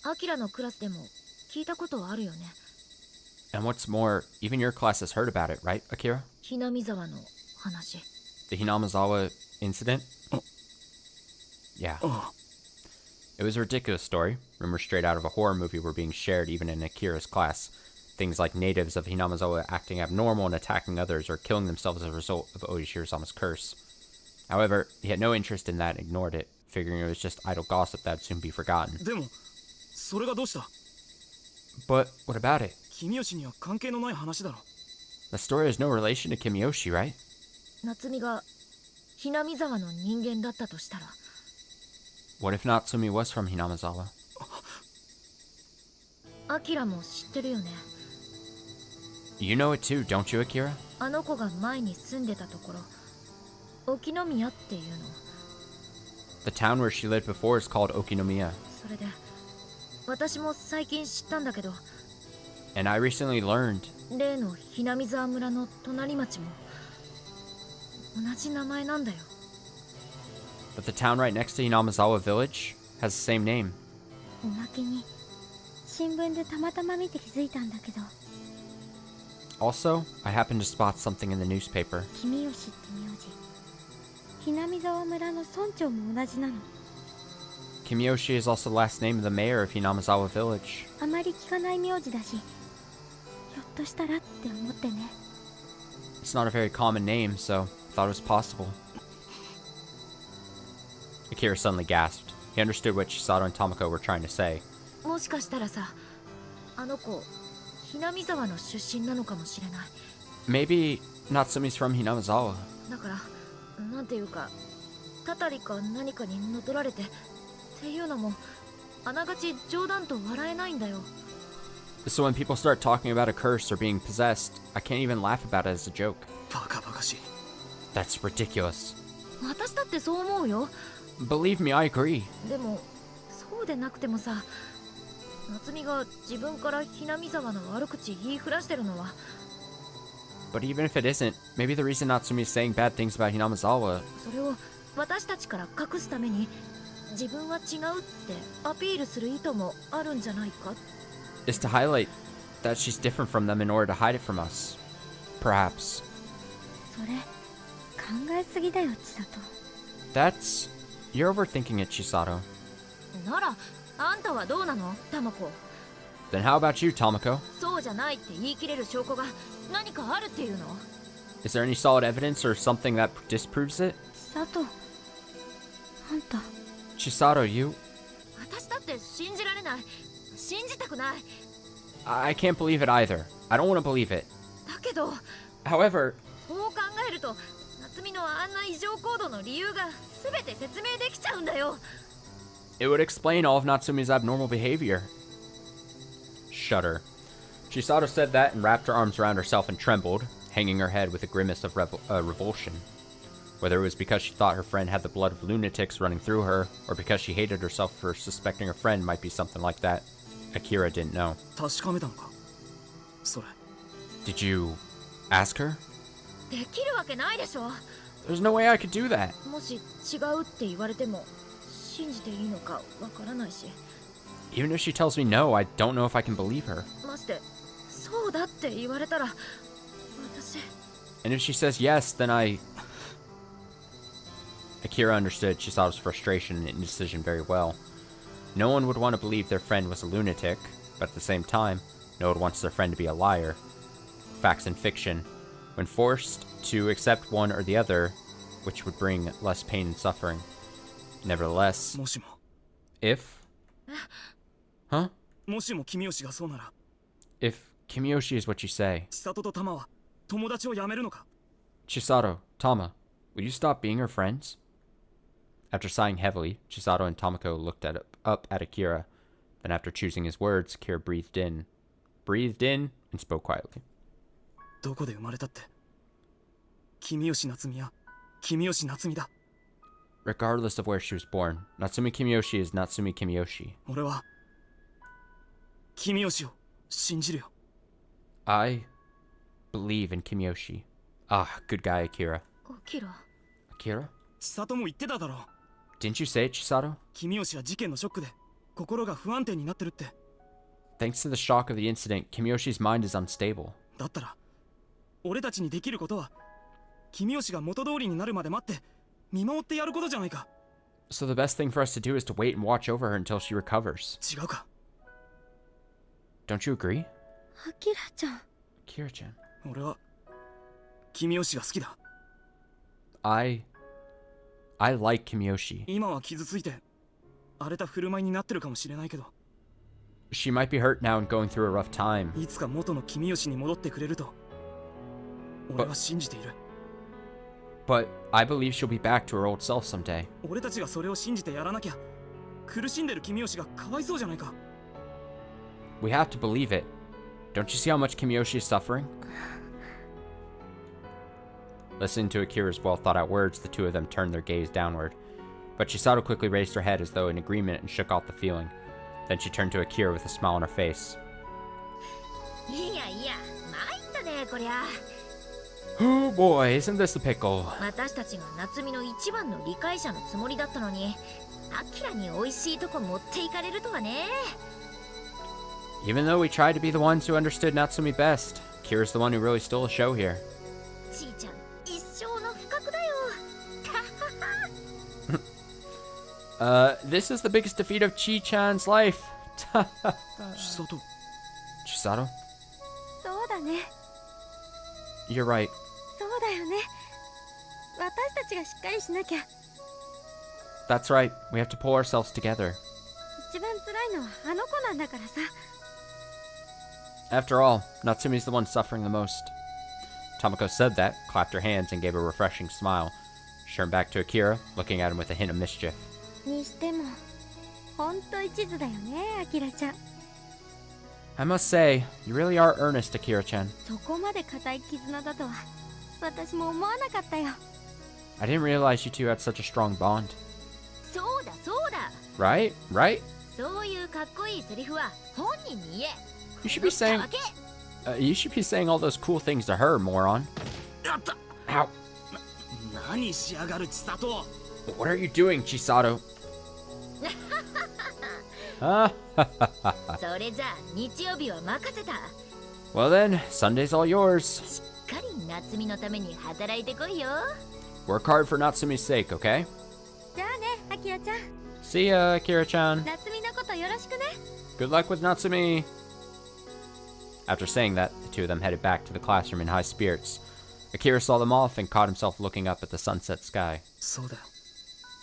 アキラのクラスでも聞いたことはあるよね。 And what's more, even your class has heard about it, right, Akira? ひなみ沢の話。 The Hinamizawa incident? Yeah. It was a ridiculous story. Rumors straight out of a horror movie were being shared even in Akira's class. Things like natives of Hinamizawa acting abnormal and attacking others or killing themselves as a result of Oji Shirosama's curse. However, he had no interest in that and ignored it, figuring it was just idle gossip that would soon be forgotten. でもそれがどうした？ But what about it? 君吉には関係のない話だろ。 The story has no relation to Kimiyoshi, right? 夏美がひなみ沢の人間だったとしたら。 What if Natsumi was from Hinamizawa? アキラも知ってるよね。 You know it too, don't you, Akira? あの子が前に住んでたところ、沖宮っていうの。The town where she lived before is called Okinomiya. それで私も最近知ったんだけど、 And I recently learned 例のひなみ沢村の隣町も同じ名前なんだよ。 that the town right next to Hinamizawa Village has the same name. おまけに新聞でたまたま見て気づいたんだけど、 Also, I happened to spot something in the newspaper. 君吉って名字、ひなみ沢村の村長も同じなの。 Kimiyoshi is also the last name of the mayor of Hinamizawa Village. あまり聞かない名字だし、ひょっとしたらって思ってね。 It's not a very common name, so I thought it was possible. Akira suddenly gasped. He understood what Chisato and Tomoko were trying to say. もしかしたらさ、あの子ひなみ沢の出身なのかもしれない。 Maybe Natsumi's from Hinamizawa. だからなんていうか、たたりか何かに乗っ取られてっていうのもあながち冗談と笑えないんだよ。 So when people start talking about a curse or being possessed, I can't even laugh about it as a joke. バカバカしい。 That's ridiculous. 私だってそう思うよ。 Believe me, I agree. でもそうでなくてもさ、夏美が自分からひなみ沢の悪口言いふらしてるのは。 But even if it isn't, maybe the reason Natsumi is saying bad things about Hinamizawa それを私たちから隠すために自分は違うってアピールする意図もあるんじゃないか。 is to highlight that she's different from them in order to hide it from us. Perhaps. それ考えすぎだよ、千里。 That's... You're overthinking it, Chisato. ならあんたはどうなの、タマコ。 Then how about you, Tomoko? そうじゃないって言い切れる証拠が何かあるっていうの？ Is there any solid evidence or something that disproves it? 千里、あんた。 Chisato, you... 私だって信じられない。信じたくない。 I can't believe it either. I don't want to believe it. だけど However... そう考えると夏美のあんな異常行動の理由が全て説明できちゃうんだよ。 It would explain all of Natsumi's abnormal behavior. Shudder. Chisato said that and wrapped her arms around herself and trembled, hanging her head with a grimace of revulsion. Whether it was because she thought her friend had the blood of lunatics running through her, or because she hated herself for suspecting her friend might be something like that, Akira didn't know. 確かめたのか、それ。 Did you ask her? できるわけないでしょ。 There's no way I could do that. もし違うって言われても信じていいのかわからないし。 Even if she tells me no, I don't know if I can believe her. ましてそうだって言われたら私。 And if she says yes, then Akira understood Chisato's frustration and indecision very well. No one would want to believe their friend was a lunatic, but at the same time, no one wants their friend to be a liar. Facts and fiction. When forced to accept one or the other, which would bring less pain and suffering. Nevertheless, もしも。 if... Huh? もしも君吉がそうなら。 If Kimiyoshi is what you say. 千里と玉は友達を辞めるのか。 Chisato, Tama, will you stop being her friends? After sighing heavily, Chisato and Tomoko looked up at Akira. Then after choosing his words, Akira breathed in and spoke quietly. どこで生まれたって。君吉夏美や君吉夏美だ。 Regardless of where she was born, Natsumi Kimiyoshi is Natsumi Kimiyoshi. 俺は君吉を信じるよ。 I believe in Kimiyoshi. Ah, good guy, Akira. キラ。 Akira? 千里も言ってただろ。 Didn't you say it, Chisato? 君吉は事件のショックで心が不安定になってるって。 Thanks to the shock of the incident, Kimiyoshi's mind is unstable. だったら俺たちにできることは君吉が元通りになるまで待って見守ってやることじゃないか。 So the best thing for us to do is to wait and watch over her until she recovers. 違うか。 Don't you agree? アキラちゃん。 Akira-chan. 俺は君吉が好きだ。 I like Kimiyoshi. 今は傷ついて荒れた振る舞いになってるかもしれないけど、 She might be hurt now and going through a rough time. いつか元の君吉に戻ってくれると俺は信じている。 But I believe she'll be back to her old self someday. 俺たちがそれを信じてやらなきゃ苦しんでる君吉がかわいそうじゃないか。 We have to believe it. Don't you see how much Kimiyoshi is suffering? Listening to Akira's well-thought-out words, the two of them turned their gaze downward. But Chisato quickly raised her head as though in agreement and shook off the feeling. Then she turned to Akira with a smile on her face. Oh boy, isn't this the pickle? Even though we tried to be the ones who understood Natsumi best, Akira's the one who really stole the show here. This is the biggest defeat of Chi-chan's life. Chisato. Chisato? You're right. That's right. We have to pull ourselves together. After all, Natsumi's the one suffering the most. Tomoko said that, clapped her hands, and gave a refreshing smile. She turned back to Akira, looking at him with a hint of mischief. I must say, you really are earnest, Akira-chan. I didn't realize you two had such a strong bond. Right? Right? You should be saying... you should be saying all those cool things to her, moron. Ow. What are you doing, Chisato? Well then, Sunday's all yours. Work hard for Natsumi's sake, okay? See ya, Akira-chan. Good luck with Natsumi. After saying that, the two of them headed back to the classroom in high spirits. Akira saw them off and caught himself looking up at the sunset sky.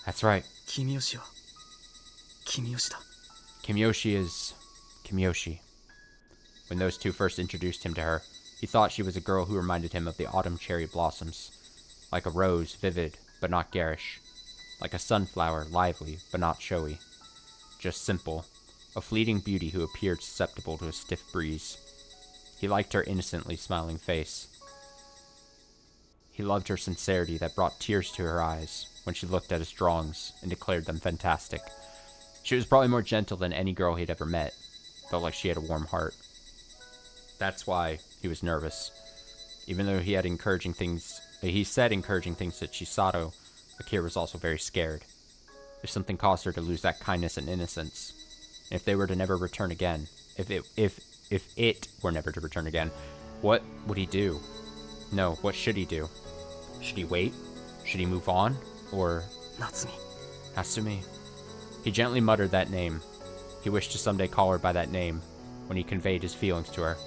That's right. Kimiyoshi is Kimiyoshi. When those two first introduced him to her, he thought she was a girl who reminded him of the autumn cherry blossoms. Like a rose, vivid, but not garish. Like a sunflower, lively, but not showy. Just simple. A fleeting beauty who appeared susceptible to a stiff breeze. He liked her innocently smiling face. He loved her sincerity that brought tears to her eyes when she looked at his drawings and declared them fantastic. She was probably more gentle than any girl he'd ever met. Felt like she had a warm heart. That's why he was nervous. Even though he said encouraging things to Chisato, Akira was also very scared. If something caused her to lose that kindness and innocence, and if they were to never return again, if it were never to return again, what would he do? No, what should he do? Should he wait? Should he move on? Or... Natsumi. He gently muttered that name. He wished to someday call her by that name, when he conveyed his feelings to her.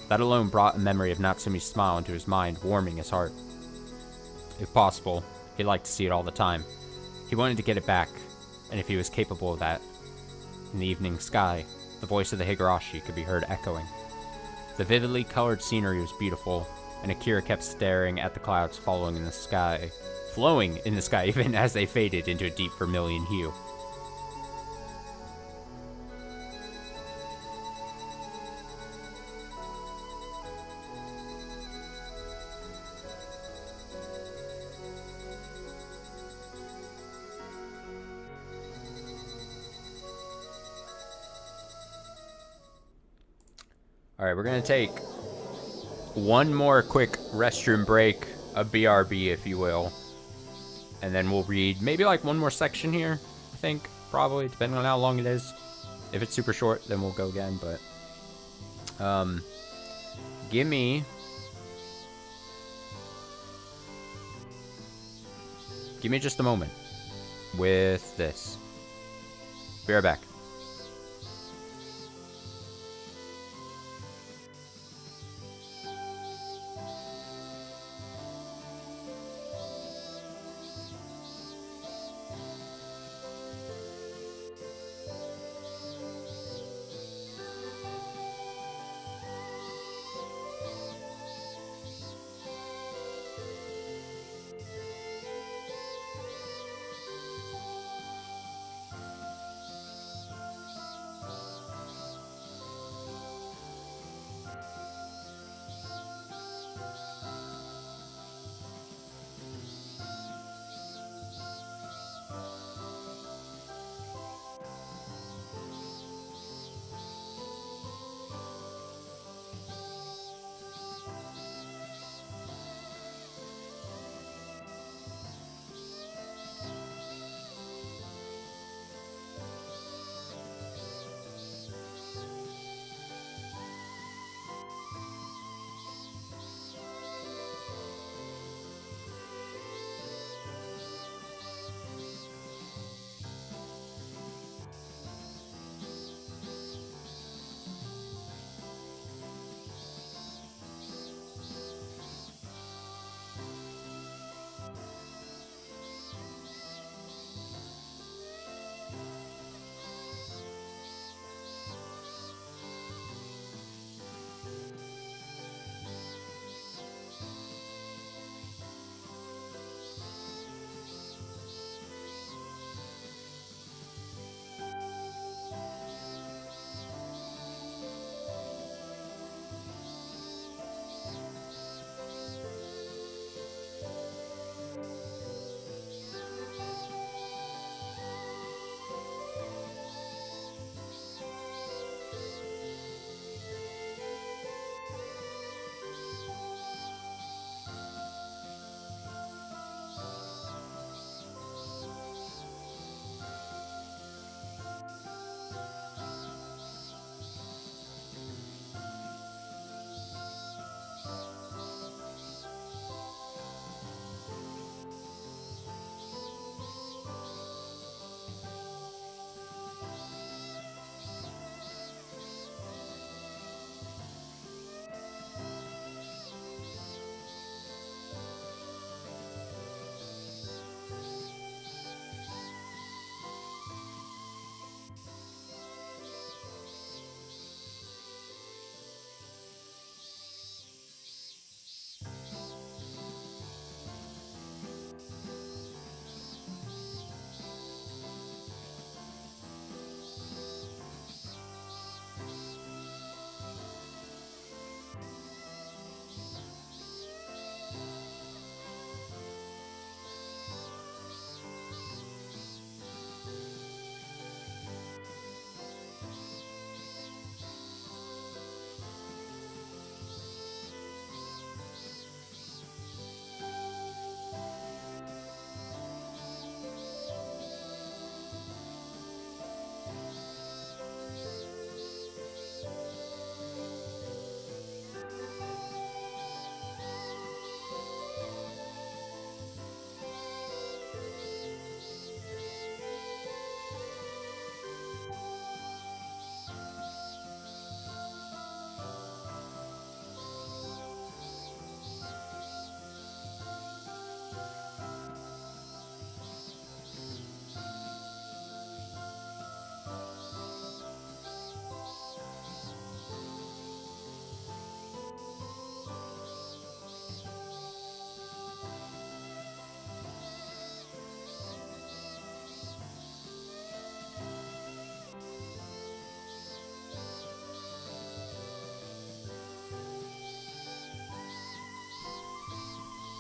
That alone brought a memory of Natsumi's smile into his mind, warming his heart. If possible, he'd like to see it all the time. He wanted to get it back, and if he was capable of that, in the evening sky, the voice of the Higurashi could be heard echoing. The vividly colored scenery was beautiful, and Akira kept staring at the clouds flowing in the sky even as they faded into a deep vermilion hue. Alright, we're going to take one more quick restroom break, a BRB if you will, and then we'll read maybe like one more section here, I think, probably, depending on how long it is. If it's super short, then we'll go again, but give me just a moment with this. Be right back.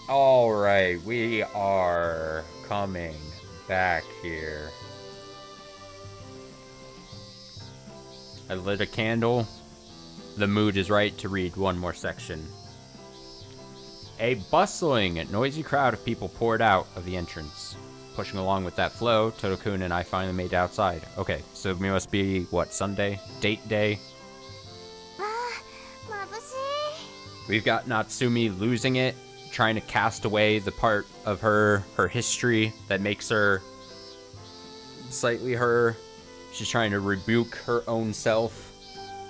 Alright, we are coming back here. I lit a candle. The mood is right to read one more section. A bustling, noisy crowd of people poured out of the entrance. Pushing along with that flow, Totokun and I finally made it outside. Okay, so it must be, what, Sunday? Date day? We've got Natsumi losing it, trying to cast away the part of her history that makes her slightly her. She's trying to rebuke her own self,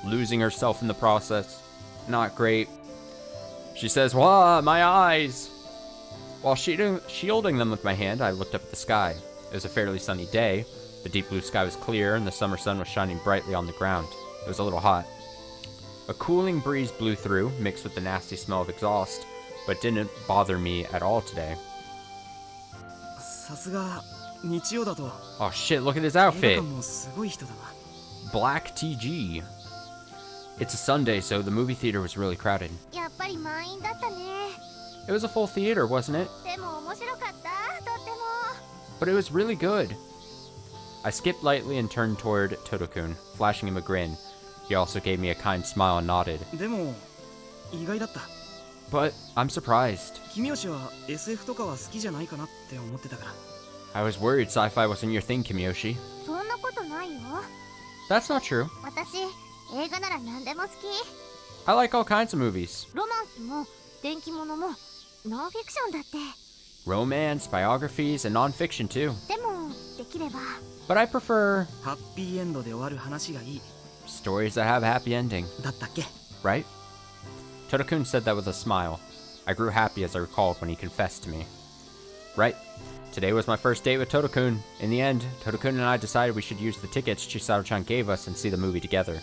losing herself in the process. Not great. She says, "Wah, my eyes!" While shielding them with my hand, I looked up at the sky. It was a fairly sunny day. The deep blue sky was clear, and the summer sun was shining brightly on the ground. It was a little hot. A cooling breeze blew through, mixed with the nasty smell of exhaust, but didn't bother me at all today. Oh shit, look at his outfit! Black TG. It's a Sunday, so the movie theater was really crowded. It was a full theater, wasn't it? But it was really good. I skipped lightly and turned toward Totokun, flashing him a grin. He also gave me a kind smile and nodded. But I'm surprised. I was worried sci-fi wasn't your thing, Kimiyoshi. That's not true. I like all kinds of movies. Romance, biographies, and non-fiction too. But I prefer stories that have a happy ending. Right? Totokun said that with a smile. I grew happy as I recalled when he confessed to me. Right. Today was my first date with Totokun. In the end, Totokun and I decided we should use the tickets Chisato-chan gave us and see the movie together.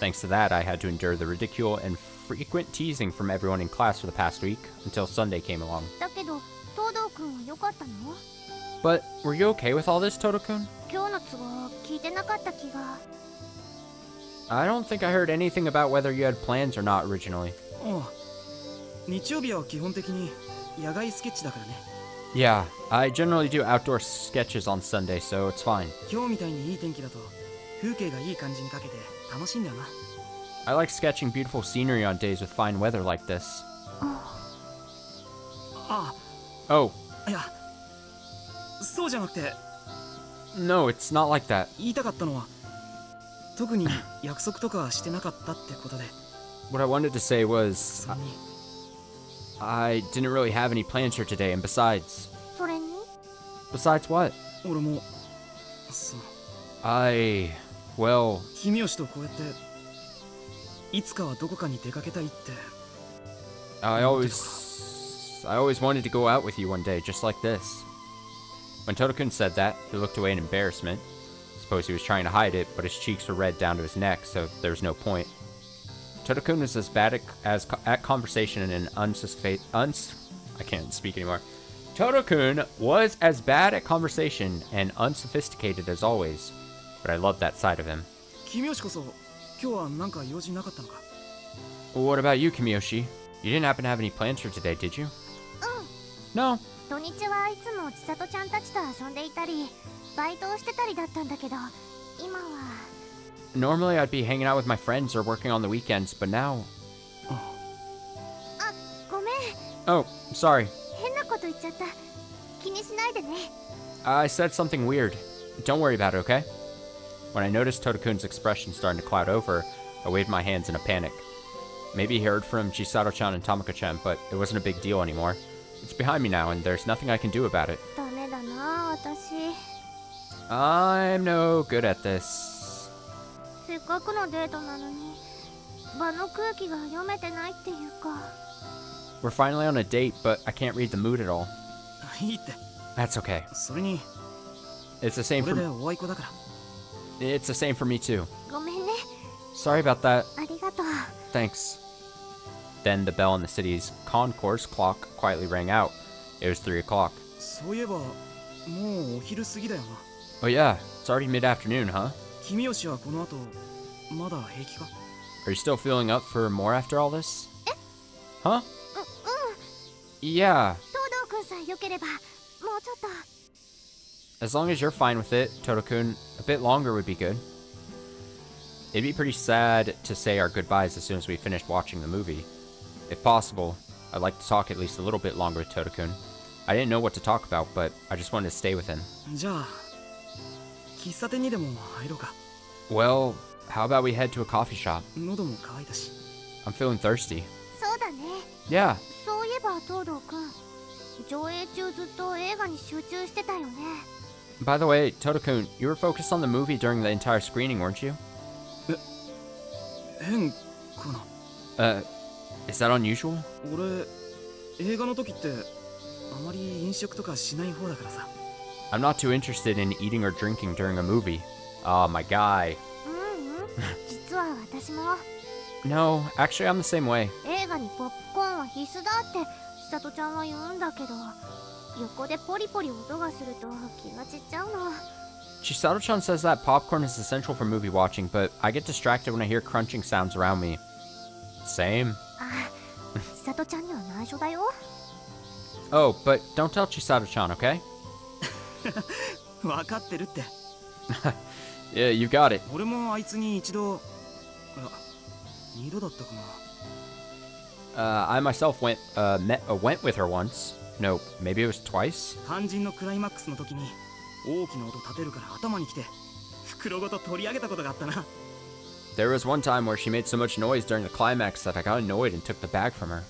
Thanks to that, I had to endure the ridicule and frequent teasing from everyone in class for the past week, until Sunday came along. But were you okay with all this, Totokun? I don't think I heard anything about whether you had plans or not originally. Yeah, I generally do outdoor sketches on Sunday, so it's fine. I like sketching beautiful scenery on days with fine weather like this. Oh. No, it's not like that. What I wanted to say was, I didn't really have any plans for today, and besides... Besides what? Well... I always wanted to go out with you one day, just like this. When Totokun said that, he looked away in embarrassment. Suppose he was trying to hide it, but his cheeks were red down to his neck, so there was no point. Totokun was as bad at conversation and I can't speak anymore. Totokun was as bad at conversation and unsophisticated as always, but I loved that side of him. What about you, Kimiyoshi? You didn't happen to have any plans for today, did you? No. Normally I'd be hanging out with my friends or working on the weekends, but now... Oh, sorry. I said something weird. Don't worry about it, okay? When I noticed Totokun's expression starting to cloud over, I waved my hands in a panic. Maybe he heard from Chisato-chan and Tamako-chan, but it wasn't a big deal anymore. It's behind me now, and there's nothing I can do about it. I'm no good at this. We're finally on a date, but I can't read the mood at all. That's okay. It's the same for me too. Sorry about that. Thanks. Then the bell on the city's concourse clock quietly rang out. It was 3 o'clock. Oh yeah, it's already mid-afternoon, huh? Are you still feeling up for more after all this? Huh? Yeah. 東堂くんさえよければもうちょっと。 As long as you're fine with it, Todo-kun, a bit longer would be good. It'd be pretty sad to say our goodbyes as soon as we finished watching the movie. If possible, I'd like to talk at least a little bit longer with Todo-kun. I didn't know what to talk about, but I just wanted to stay with him. じゃあ喫茶店にでも入ろうか。 Well, how about we head to a coffee shop? 喉も渇いたし。 I'm feeling thirsty. そうだね。 Yeah. そういえば東堂くん、上映中ずっと映画に集中してたよね。 By the way, Todo-kun, you were focused on the movie during the entire screening, weren't you? 変かな。Is that unusual? 俺映画の時ってあまり飲食とかしない方だからさ。 I'm not too interested in eating or drinking during a movie. Oh, my guy. 実は私も No, actually I'm the same way. 映画にポップコーンは必須だって千里ちゃんは言うんだけど、横でポリポリ音がすると気が散っちゃうの。 Chisato-chan says that popcorn is essential for movie watching, but I get distracted when I hear crunching sounds around me. Same. あ、千里ちゃんには内緒だよ。 Oh, but don't tell Chisato-chan, okay? 分かってるって。Yeah, you got it. 俺もあいつに一度、いや、二度だったかな。 I myself went with her once. No, maybe it was twice. 肝心のクライマックスの時に大きな音立てるから頭にきて袋ごと取り上げたことがあったな。 There was one time where she made so much noise during the climax that I got annoyed and took the bag from her.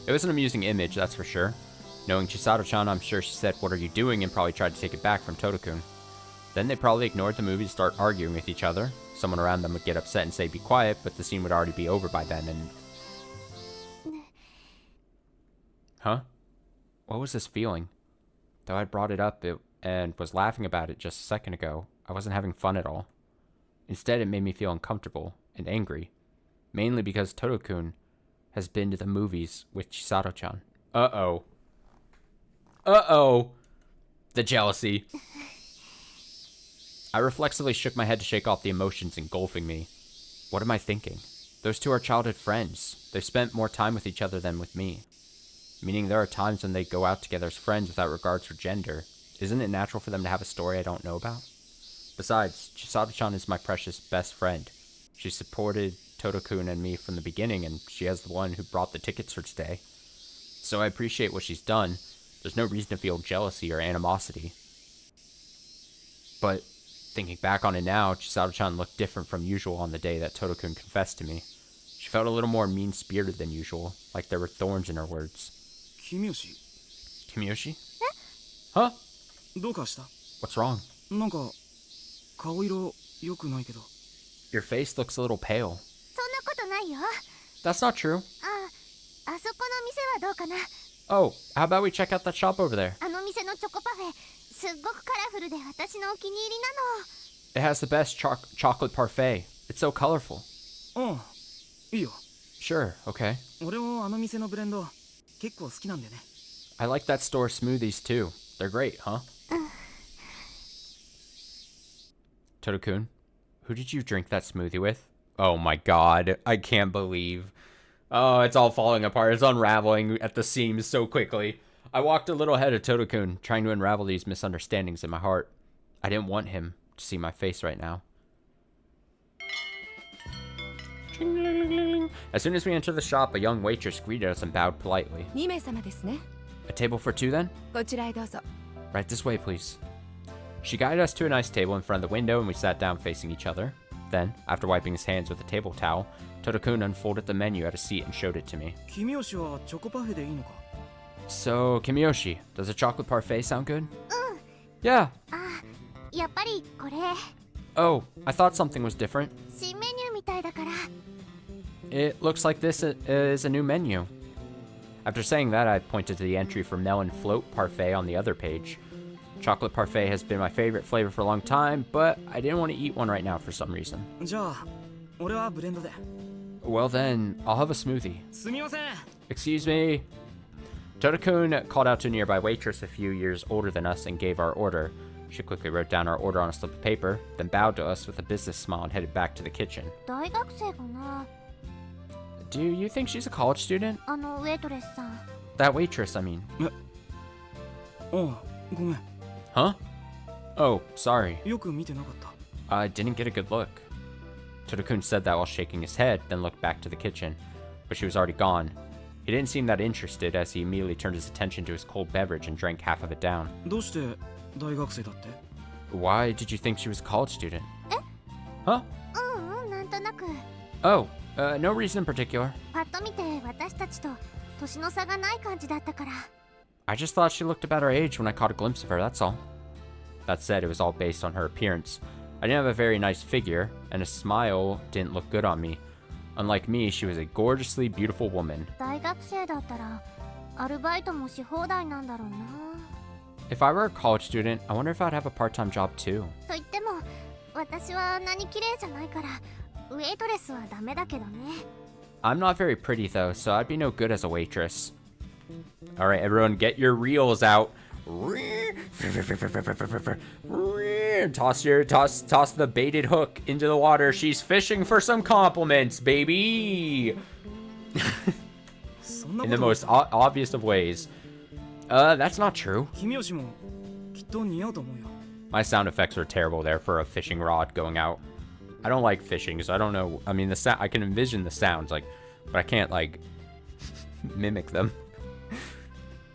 It was an amusing image, that's for sure. Knowing Chisato-chan, I'm sure she said, "What are you doing?" and probably tried to take it back from Todo-kun. Then they probably ignored the movie to start arguing with each other. Someone around them would get upset and say, "Be quiet," but the scene would already be over by then and... Huh? What was this feeling? Though I brought it up and was laughing about it just a second ago, I wasn't having fun at all. Instead, it made me feel uncomfortable and angry. Mainly because Todo-kun has been to the movies with Chisato-chan. Uh-oh. Uh-oh. The jealousy. I reflexively shook my head to shake off the emotions engulfing me. What am I thinking? Those two are childhood friends. They've spent more time with each other than with me. Meaning there are times when they go out together as friends without regards for gender. Isn't it natural for them to have a story I don't know about? Besides, Chisato-chan is my precious best friend. She supported Todo-kun and me from the beginning, and she is the one who brought the tickets for today. So I appreciate what she's done. There's no reason to feel jealousy or animosity. But thinking back on it now, Chisato-chan looked different from usual on the day that Todo-kun confessed to me. She felt a little more mean-spirited than usual, like there were thorns in her words. Kiyoshi. Kiyoshi? Huh? どうかした? What's wrong? なんか顔色良くないけど。 Your face looks a little pale. そんなことないよ。 That's not true. あそこの店はどうかな。 Oh, how about we check out that shop over there? あの店のチョコパフェ、すっごくカラフルで私のお気に入りなの。 It has the best chocolate parfait. It's so colorful. うん、いいよ。 Sure, okay. 俺もあの店のブレンド結構好きなんだよね。 I like that store's smoothies too. They're great, huh? Todo-kun, who did you drink that smoothie with? Oh my god, I can't believe. Oh, it's all falling apart. It's unraveling at the seams so quickly. I walked a little ahead of Todo-kun, trying to unravel these misunderstandings in my heart. I didn't want him to see my face right now. As soon as we entered the shop, a young waitress greeted us and bowed politely. 2名様ですね。 A table for two then? こちらへどうぞ。 Right this way, please. She guided us to a nice table in front of the window and we sat down facing each other. Then, after wiping his hands with a table towel, Todo-kun unfolded the menu at a seat and showed it to me. Kiyoshi はチョコパフェでいいのか? So, Kiyoshi, does a chocolate parfait sound good? Yeah. やっぱりこれ Oh, I thought something was different. 新メニューみたいだから。 It looks like this is a new menu. After saying that, I pointed to the entry for melon float parfait on the other page. Chocolate parfait has been my favorite flavor for a long time, but I didn't want to eat one right now for some reason. じゃあ、俺はブレンドで。 Well then, I'll have a smoothie. すみません。 Excuse me. Todo-kun called out to a nearby waitress a few years older than us and gave our order. She quickly wrote down our order on a slip of paper, then bowed to us with a business smile and headed back to the kitchen. 大学生かな。Do you think she's a college student? ウェイトレスさん。 That waitress, I mean. ああ、ごめん。 Huh? Oh, sorry. よく見てなかった。 I didn't get a good look. Todokun said that while shaking his head, then looked back to the kitchen. But she was already gone. He didn't seem that interested as he immediately turned his attention to his cold beverage and drank half of it down. どうして大学生だって？ Why did you think she was a college student? え？ Huh? なんとなく。 Oh, no reason in particular. パッと見て私たちと年の差がない感じだったから。 I just thought she looked about our age when I caught a glimpse of her, that's all. That said, it was all based on her appearance. I didn't have a very nice figure, and a smile didn't look good on me. Unlike me, she was a gorgeously beautiful woman. 大学生だったらアルバイトもし放題なんだろうな。 If I were a college student, I wonder if I'd have a part-time job too. と言っても私は何綺麗じゃないからウェイトレスはダメだけどね。 I'm not very pretty though, so I'd be no good as a waitress. Alright, everyone, get your reels out. Toss the baited hook into the water. She's fishing for some compliments, baby. In the most obvious of ways. That's not true. My sound effects were terrible there for a fishing rod going out. I don't like fishing, so I don't know. I mean, I can envision the sounds, like, but I can't, like, mimic them.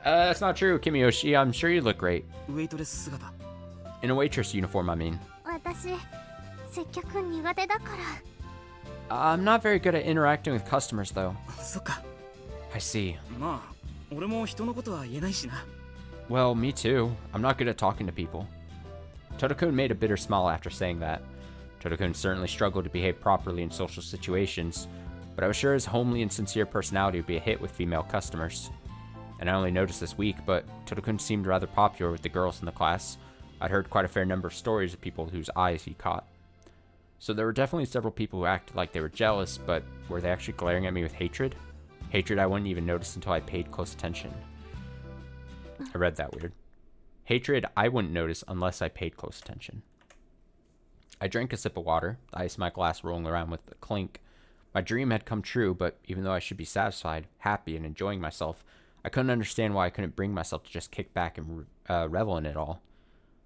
That's not true, Kimiyoshi. I'm sure you look great. In a waitress uniform, I mean. 私接客苦手だから。 I'm not very good at interacting with customers, though. そっか。 I see. まあ、俺も人のことは言えないしな。 Well, me too. I'm not good at talking to people. Todokun made a bitter smile after saying that. Todokun certainly struggled to behave properly in social situations, but I was sure his homely and sincere personality would be a hit with female customers. And I only noticed this week, but Todokun seemed rather popular with the girls in the class. I'd heard quite a fair number of stories of people whose eyes he caught. So there were definitely several people who acted like they were jealous, but were they actually glaring at me with hatred? Hatred I wouldn't even notice until I paid close attention. I read that weird. Hatred I wouldn't notice unless I paid close attention. I drank a sip of water, the ice in my glass rolling around with a clink. My dream had come true, but even though I should be satisfied, happy, and enjoying myself, I couldn't understand why I couldn't bring myself to just kick back and revel in it all.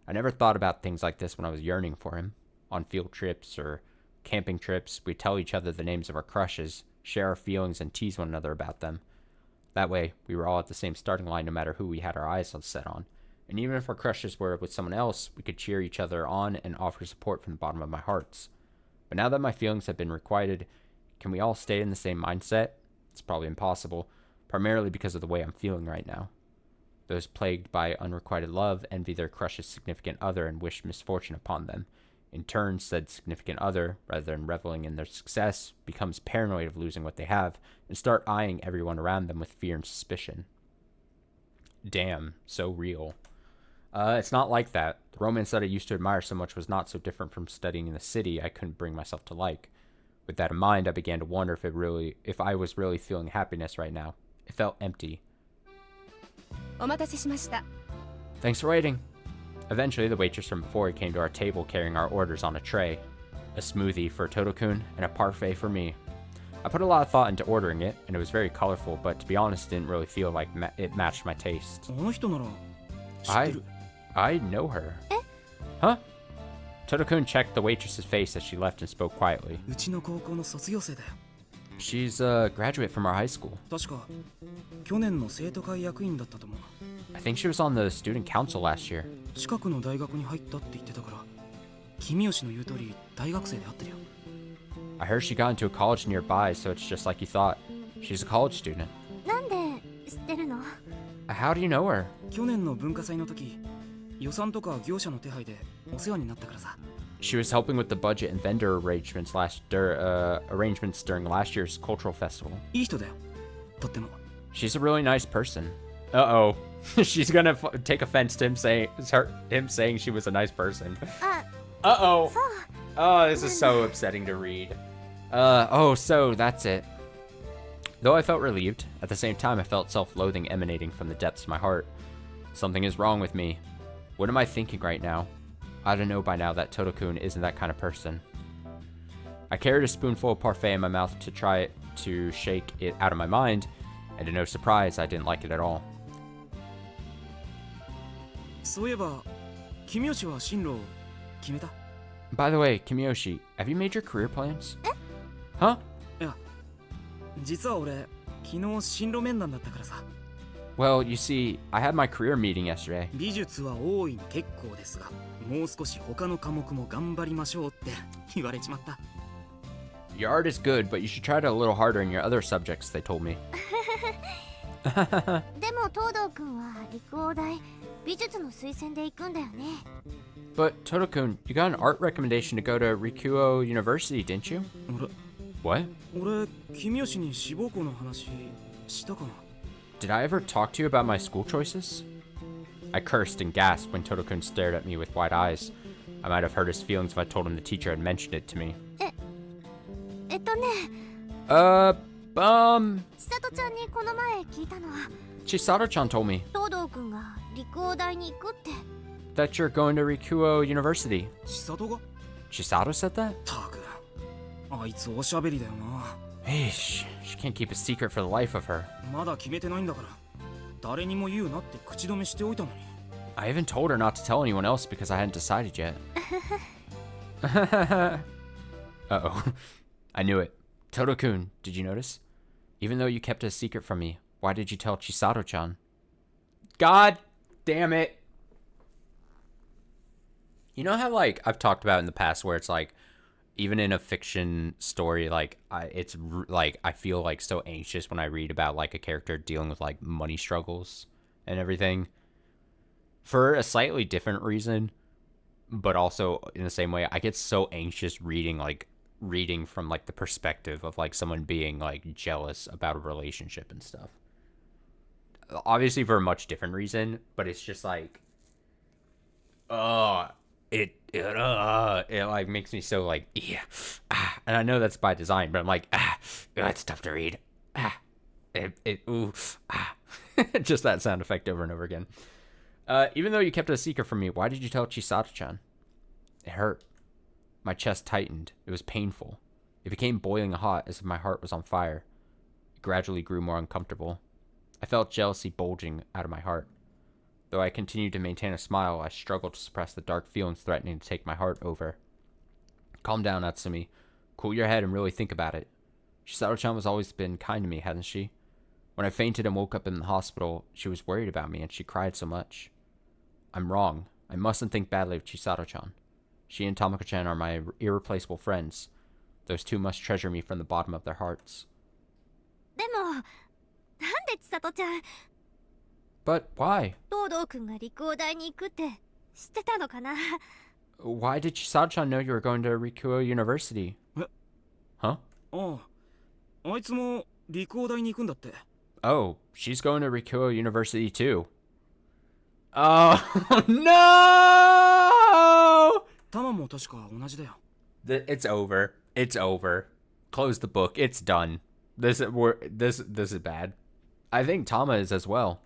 I never thought about things like this when I was yearning for him. On field trips or camping trips, we'd tell each other the names of our crushes, share our feelings, and tease one another about them. That way, we were all at the same starting line no matter who we had our eyes set on. And even if our crushes were with someone else, we could cheer each other on and offer support from the bottom of my hearts. But now that my feelings have been requited, can we all stay in the same mindset? It's probably impossible, primarily because of the way I'm feeling right now. Those plagued by unrequited love envy their crush's significant other and wish misfortune upon them. In turn, said significant other, rather than reveling in their success, becomes paranoid of losing what they have and start eyeing everyone around them with fear and suspicion. Damn, so real. It's not like that. The romance that I used to admire so much was not so different from studying in the city I couldn't bring myself to like. With that in mind, I began to wonder if I was really feeling happiness right now. It felt empty. お待たせしました。 Thanks for waiting. Eventually, the waitress from before came to our table carrying our orders on a tray. A smoothie for Todokun and a parfait for me. I put a lot of thought into ordering it, and it was very colorful, but to be honest, it didn't really feel like it matched my taste. I know her. Huh? Todokun checked the waitress's face as she left and spoke quietly. うちの高校の卒業生だよ。 She's a graduate from our high school. 確か去年の生徒会役員だったと思う。 I think she was on the student council last year. 近くの大学に入ったって言ってたから、君吉の言う通り大学生で会ってるよ。 I heard she got into a college nearby, so it's just like you thought. She's a college student. なんで知ってるの？ How do you know her? 去年の文化祭の時、予算とか業者の手配でお世話になったからさ。 She was helping with the budget and vendor arrangements during last year's cultural festival. いい人だよ。とっても。 She's a really nice person. Uh-oh. She's gonna take offense to him saying she was a nice person. Uh-oh. Oh, this is so upsetting to read. So that's it. Though I felt relieved, at the same time I felt self-loathing emanating from the depths of my heart. Something is wrong with me. What am I thinking right now? I don't know by now that Todokun isn't that kind of person. I carried a spoonful of parfait in my mouth to try to shake it out of my mind, and to no surprise, I didn't like it at all. そういえば君吉は進路を決めた？ By the way, Kimiyoshi, have you made your career plans? Huh? いや、実は俺昨日進路面談だったからさ。 Well, you see, I had my career meeting yesterday. 美術は大いに結構ですが、もう少し他の科目も頑張りましょうって言われちまった。 Your art is good, but you should try it a little harder in your other subjects, they told me. でも東堂君は陸王大美術の推薦で行くんだよね。 But, Toto-kun, you got an art recommendation to go to Rikuo University, didn't you? What? 俺君吉に志望校の話したかな？ Did I ever talk to you about my school choices? I cursed and gasped when Toto-kun stared at me with wide eyes. I might have hurt his feelings if I told him the teacher had mentioned it to me. ね。千里ちゃんにこの前聞いたのは Chisato-chan told me 東堂君が陸王大に行くって。 that you're going to Rikuo University. 千里が？ Chisato said that? たく、あいつおしゃべりだよな。 Eesh, she can't keep a secret for the life of her. まだ決めてないんだから、誰にも言うなって口止めしておいたのに。 I even told her not to tell anyone else because I hadn't decided yet. Uh-oh. I knew it. Toto-kun, did you notice? Even though you kept it a secret from me, why did you tell Chisato-chan? God damn it. You know how, like, I've talked about in the past where it's like, even in a fiction story, like, I feel, like, so anxious when I read about, like, a character dealing with, like, money struggles and everything. For a slightly different reason, but also in the same way, I get so anxious reading from, like, the perspective of, like, someone being, like, jealous about a relationship and stuff. Obviously for a much different reason, but it's just, like, it like makes me so like and I know that's by design, but I'm like it's tough to read. Just that sound effect over and over again. Even though you kept it a secret from me, why did you tell Chisato-chan? It hurt. My chest tightened. It was painful. It became boiling hot as if my heart was on fire. It gradually grew more uncomfortable. I felt jealousy bulging out of my heart. Though I continued to maintain a smile, I struggled to suppress the dark feelings threatening to take my heart over. Calm down, Natsumi. Cool your head and really think about it. Chisato-chan has always been kind to me, hasn't she? When I fainted and woke up in the hospital, she was worried about me and she cried so much. I'm wrong. I mustn't think badly of Chisato-chan. She and Tamako-chan are my irreplaceable friends. Those two must treasure me from the bottom of their hearts. でもなんで千里ちゃん But why? 東堂君が陸王大に行くって知ってたのかな？ Why did Chisato-chan know you were going to Rikuo University? Huh? あいつも陸王大に行くんだって。 Oh, she's going to Rikuo University too. Oh, no! タマも確か同じだよ。 It's over. It's over. Close the book. It's done. This is bad. I think Tama is as well.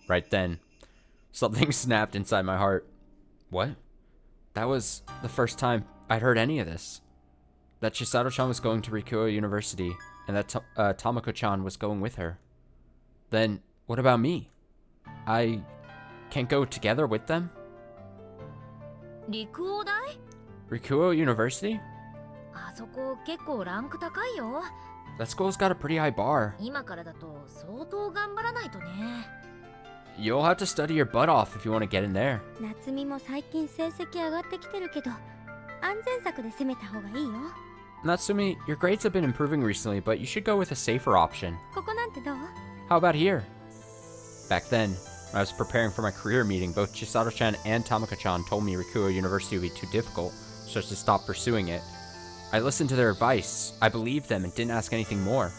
Right then, something snapped inside my heart. What? That was the first time I'd heard any of this. That Chisato-chan was going to Rikuo University, and that Tamako-chan was going with her. Then, what about me? I can't go together with them? 陸王大？ Rikuo University? あそこ結構ランク高いよ。 That school's got a pretty high bar. 今からだと相当頑張らないとね。 You'll have to study your butt off if you want to get in there. 夏美も最近成績上がってきてるけど安全策で攻めた方がいいよ。 Natsumi, your grades have been improving recently, but you should go with a safer option. ここなんてどう？ How about here? Back then, when I was preparing for my career meeting, both Chisato-chan and Tamako-chan told me Rikuo University would be too difficult, so as to stop pursuing it. I listened to their advice, I believed them, and didn't ask anything more.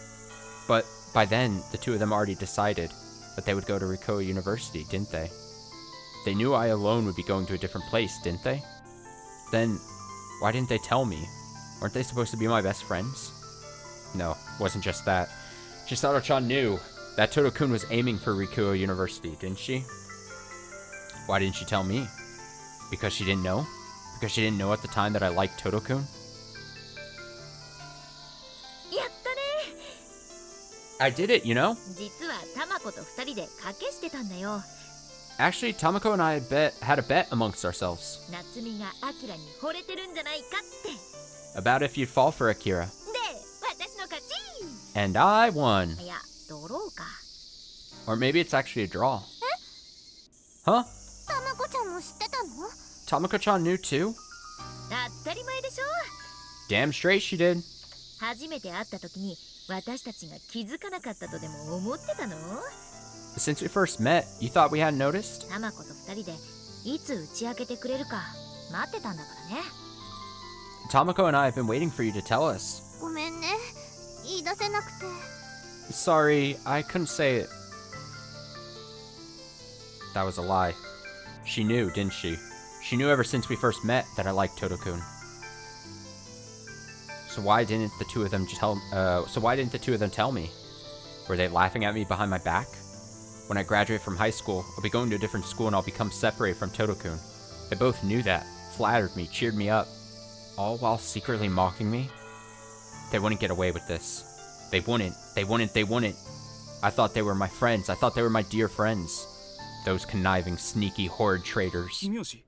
But by then, the two of them already decided that they would go to Rikuo University, didn't they? They knew I alone would be going to a different place, didn't they? Then, why didn't they tell me? Weren't they supposed to be my best friends? No, it wasn't just that. Chisato-chan knew that Toto-kun was aiming for Rikuo University, didn't she? Why didn't she tell me? Because she didn't know? Because she didn't know at the time that I liked Toto-kun? やったね。 I did it, you know? 実はタマコと2人で賭けしてたんだよ。 Actually, Tamako and I had a bet amongst ourselves 夏美がアキラに惚れてるんじゃないかって。 about if you'd fall for Akira. で、私の勝ち。 And I won. いや、ドローか。 Or maybe it's actually a draw. Huh? タマコちゃんも知ってたの？ Tamako-chan knew too? 当たり前でしょ。 Damn straight she did. 初めて会った時に私たちが気づかなかったとでも思ってたの？ Since we first met, you thought we hadn't noticed? タマコと2人でいつ打ち明けてくれるか待ってたんだからね。 Tamako and I have been waiting for you to tell us. ごめんね。言い出せなくて。 Sorry, I couldn't say it. That was a lie. She knew, didn't she? She knew ever since we first met that I liked Toto-kun. So why didn't the two of them tell me? Were they laughing at me behind my back? When I graduate from high school, I'll be going to a different school and I'll become separated from Toto-kun. They both knew that, flattered me, cheered me up, all while secretly mocking me. They wouldn't get away with this. They wouldn't. I thought they were my friends. I thought they were my dear friends. Those conniving, sneaky, horrid traitors. Kimiyoshi?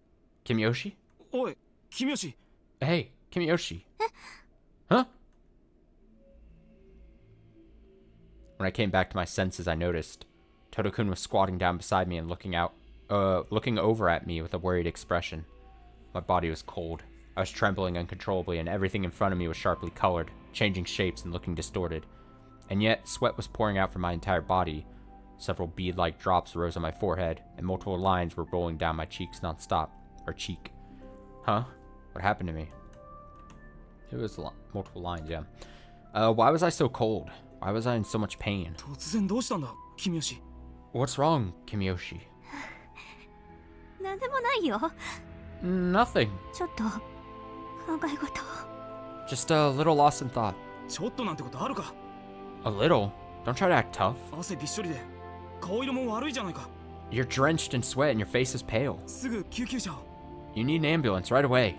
Kimiyoshi? Oi, Kimiyoshi. Hey, Kimiyoshi. Huh? When I came back to my senses, I noticed Toto-kun was squatting down beside me and looking over at me with a worried expression. My body was cold. I was trembling uncontrollably, and everything in front of me was sharply colored, changing shapes and looking distorted. And yet, sweat was pouring out from my entire body. Several bead-like drops rose on my forehead, and multiple lines were rolling down my cheeks nonstop. Or cheek. Huh? What happened to me? It was multiple lines, yeah. Why was I so cold? Why was I in so much pain? 突然どうしたんだ、Kimiyoshi? What's wrong, Kimiyoshi? なんでもないよ。 Nothing. ちょっと考え事。 Just a little lost in thought. ちょっとなんてことあるか。 A little? Don't try to act tough. 汗びっしょりで顔色も悪いじゃないか。 You're drenched in sweat and your face is pale. すぐ救急車を。 You need an ambulance right away.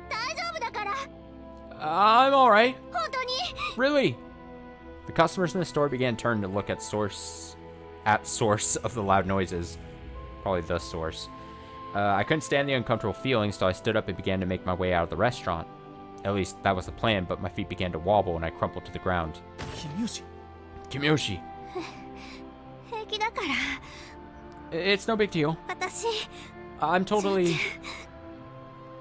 大丈夫だから。 I'm alright. 本当に。 Really? The customers in the store began turning to look at source of the loud noises. Probably the source. I couldn't stand the uncomfortable feeling, so I stood up and began to make my way out of the restaurant. At least, that was the plan, but my feet began to wobble and I crumpled to the ground. Kimiyoshi? Kimiyoshi. 平気だから。 It's no big deal. 私。 I'm totally...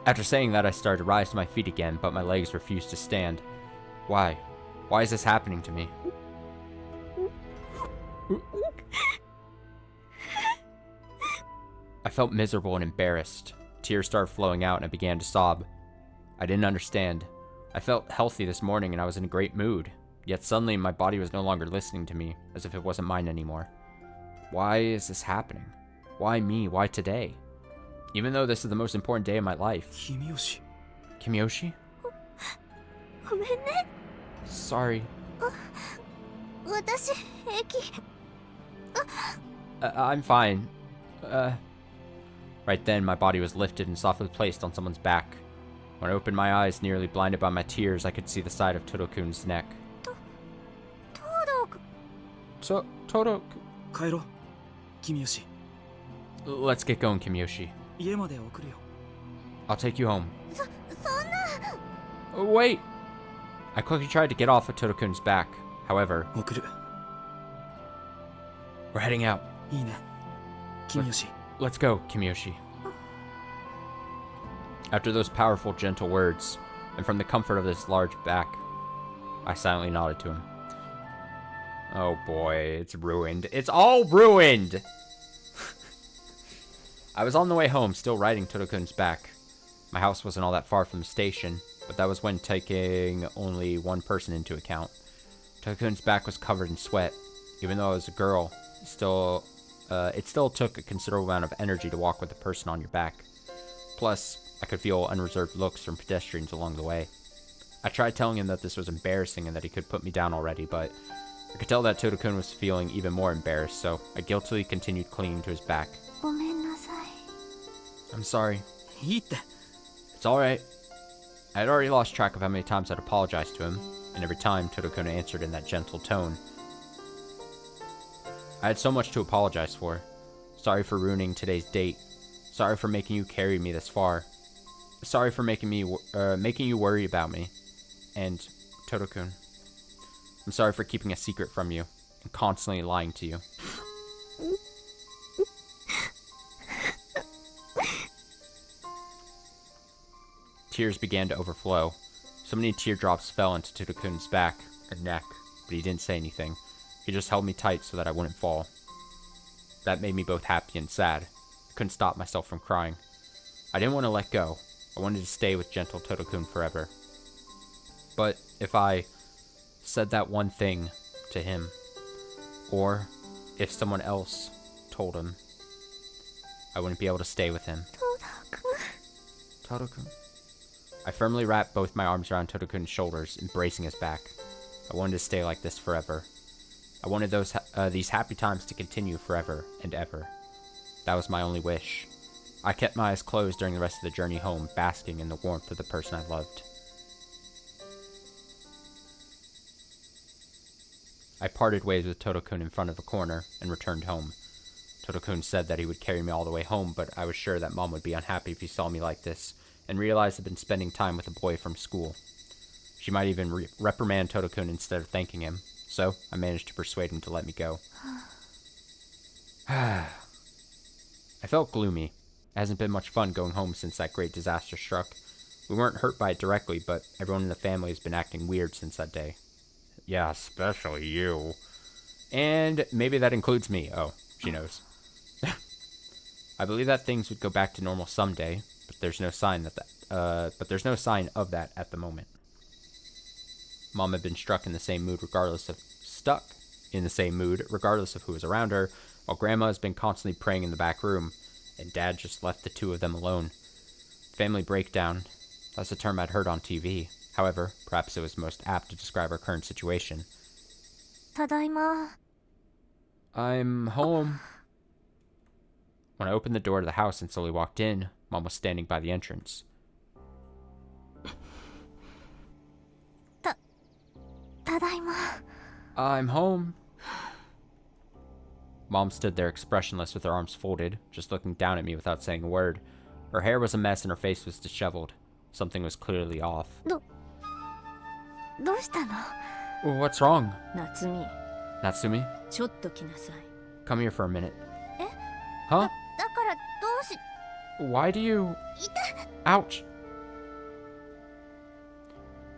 After saying that, I started to rise to my feet again, but my legs refused to stand. Why? Why is this happening to me? I felt miserable and embarrassed. Tears started flowing out and I began to sob. I didn't understand. I felt healthy this morning and I was in a great mood. Yet suddenly my body was no longer listening to me, as if it wasn't mine anymore. Why is this happening? Why me? Why today? Even though this is the most important day of my life. Kimiyoshi. Kimiyoshi? ごめんね。 Sorry. 私平気。 I'm fine. Right then, my body was lifted and softly placed on someone's back. When I opened my eyes, nearly blinded by my tears, I could see the side of Toto-kun's neck. Toto... 帰ろう、Kimiyoshi。 Let's get going, Kimiyoshi. 家まで送るよ。 I'll take you home. そんな。 Wait! I quickly tried to get off of Toto-kun's back. However... 送る。 We're heading out. いいね、Kimiyoshi。 Let's go, Kimiyoshi. After those powerful, gentle words, and from the comfort of this large back, I silently nodded to him. Oh boy, it's ruined. It's all ruined! I was on the way home, still riding Toto-kun's back. My house wasn't all that far from the station, but that was when taking only one person into account. Toto-kun's back was covered in sweat. Even though I was a girl, it still took a considerable amount of energy to walk with a person on your back. Plus, I could feel unreserved looks from pedestrians along the way. I tried telling him that this was embarrassing and that he could put me down already, but I could tell that Toto-kun was feeling even more embarrassed, so I guiltily continued clinging to his back. ごめんなさい。 I'm sorry. いいって。 It's alright. I had already lost track of how many times I'd apologized to him, and every time Todokun answered in that gentle tone. I had so much to apologize for. Sorry for ruining today's date. Sorry for making you carry me this far. Sorry for making you worry about me. And, Todokun, I'm sorry for keeping a secret from you and constantly lying to you. Tears began to overflow. So many teardrops fell into Todokun's back and neck, but he didn't say anything. He just held me tight so that I wouldn't fall. That made me both happy and sad. I couldn't stop myself from crying. I didn't want to let go. I wanted to stay with gentle Todokun forever. But if I said that one thing to him, or if someone else told him, I wouldn't be able to stay with him. Todokun. I firmly wrapped both my arms around Todokun's shoulders, embracing his back. I wanted to stay like this forever. I wanted these happy times to continue forever and ever. That was my only wish. I kept my eyes closed during the rest of the journey home, basking in the warmth of the person I loved. I parted ways with Todokun in front of a corner and returned home. Todokun said that he would carry me all the way home, but I was sure that Mom would be unhappy if he saw me like this, and realized I'd been spending time with a boy from school. She might even reprimand Todokun instead of thanking him, so I managed to persuade him to let me go. I felt gloomy. It hasn't been much fun going home since that great disaster struck. We weren't hurt by it directly, but everyone in the family has been acting weird since that day. Yeah, especially you. And maybe that includes me. Oh, she knows. I believe that things would go back to normal someday, but there's no sign of that at the moment. Mom had been stuck in the same mood regardless of who was around her, while Grandma has been constantly praying in the back room, and Dad just left the two of them alone. Family breakdown. That's a term I'd heard on TV. However, perhaps it was most apt to describe our current situation. Tadaima. I'm home. When I opened the door to the house and slowly walked in, Mom was standing by the entrance. Tadaima. I'm home. Mom stood there expressionless with her arms folded, just looking down at me without saying a word. Her hair was a mess and her face was disheveled. Something was clearly off. What's wrong? Natsumi. Natsumi? ちょっと来なさい。 Come here for a minute. Huh? Why do you... Ouch.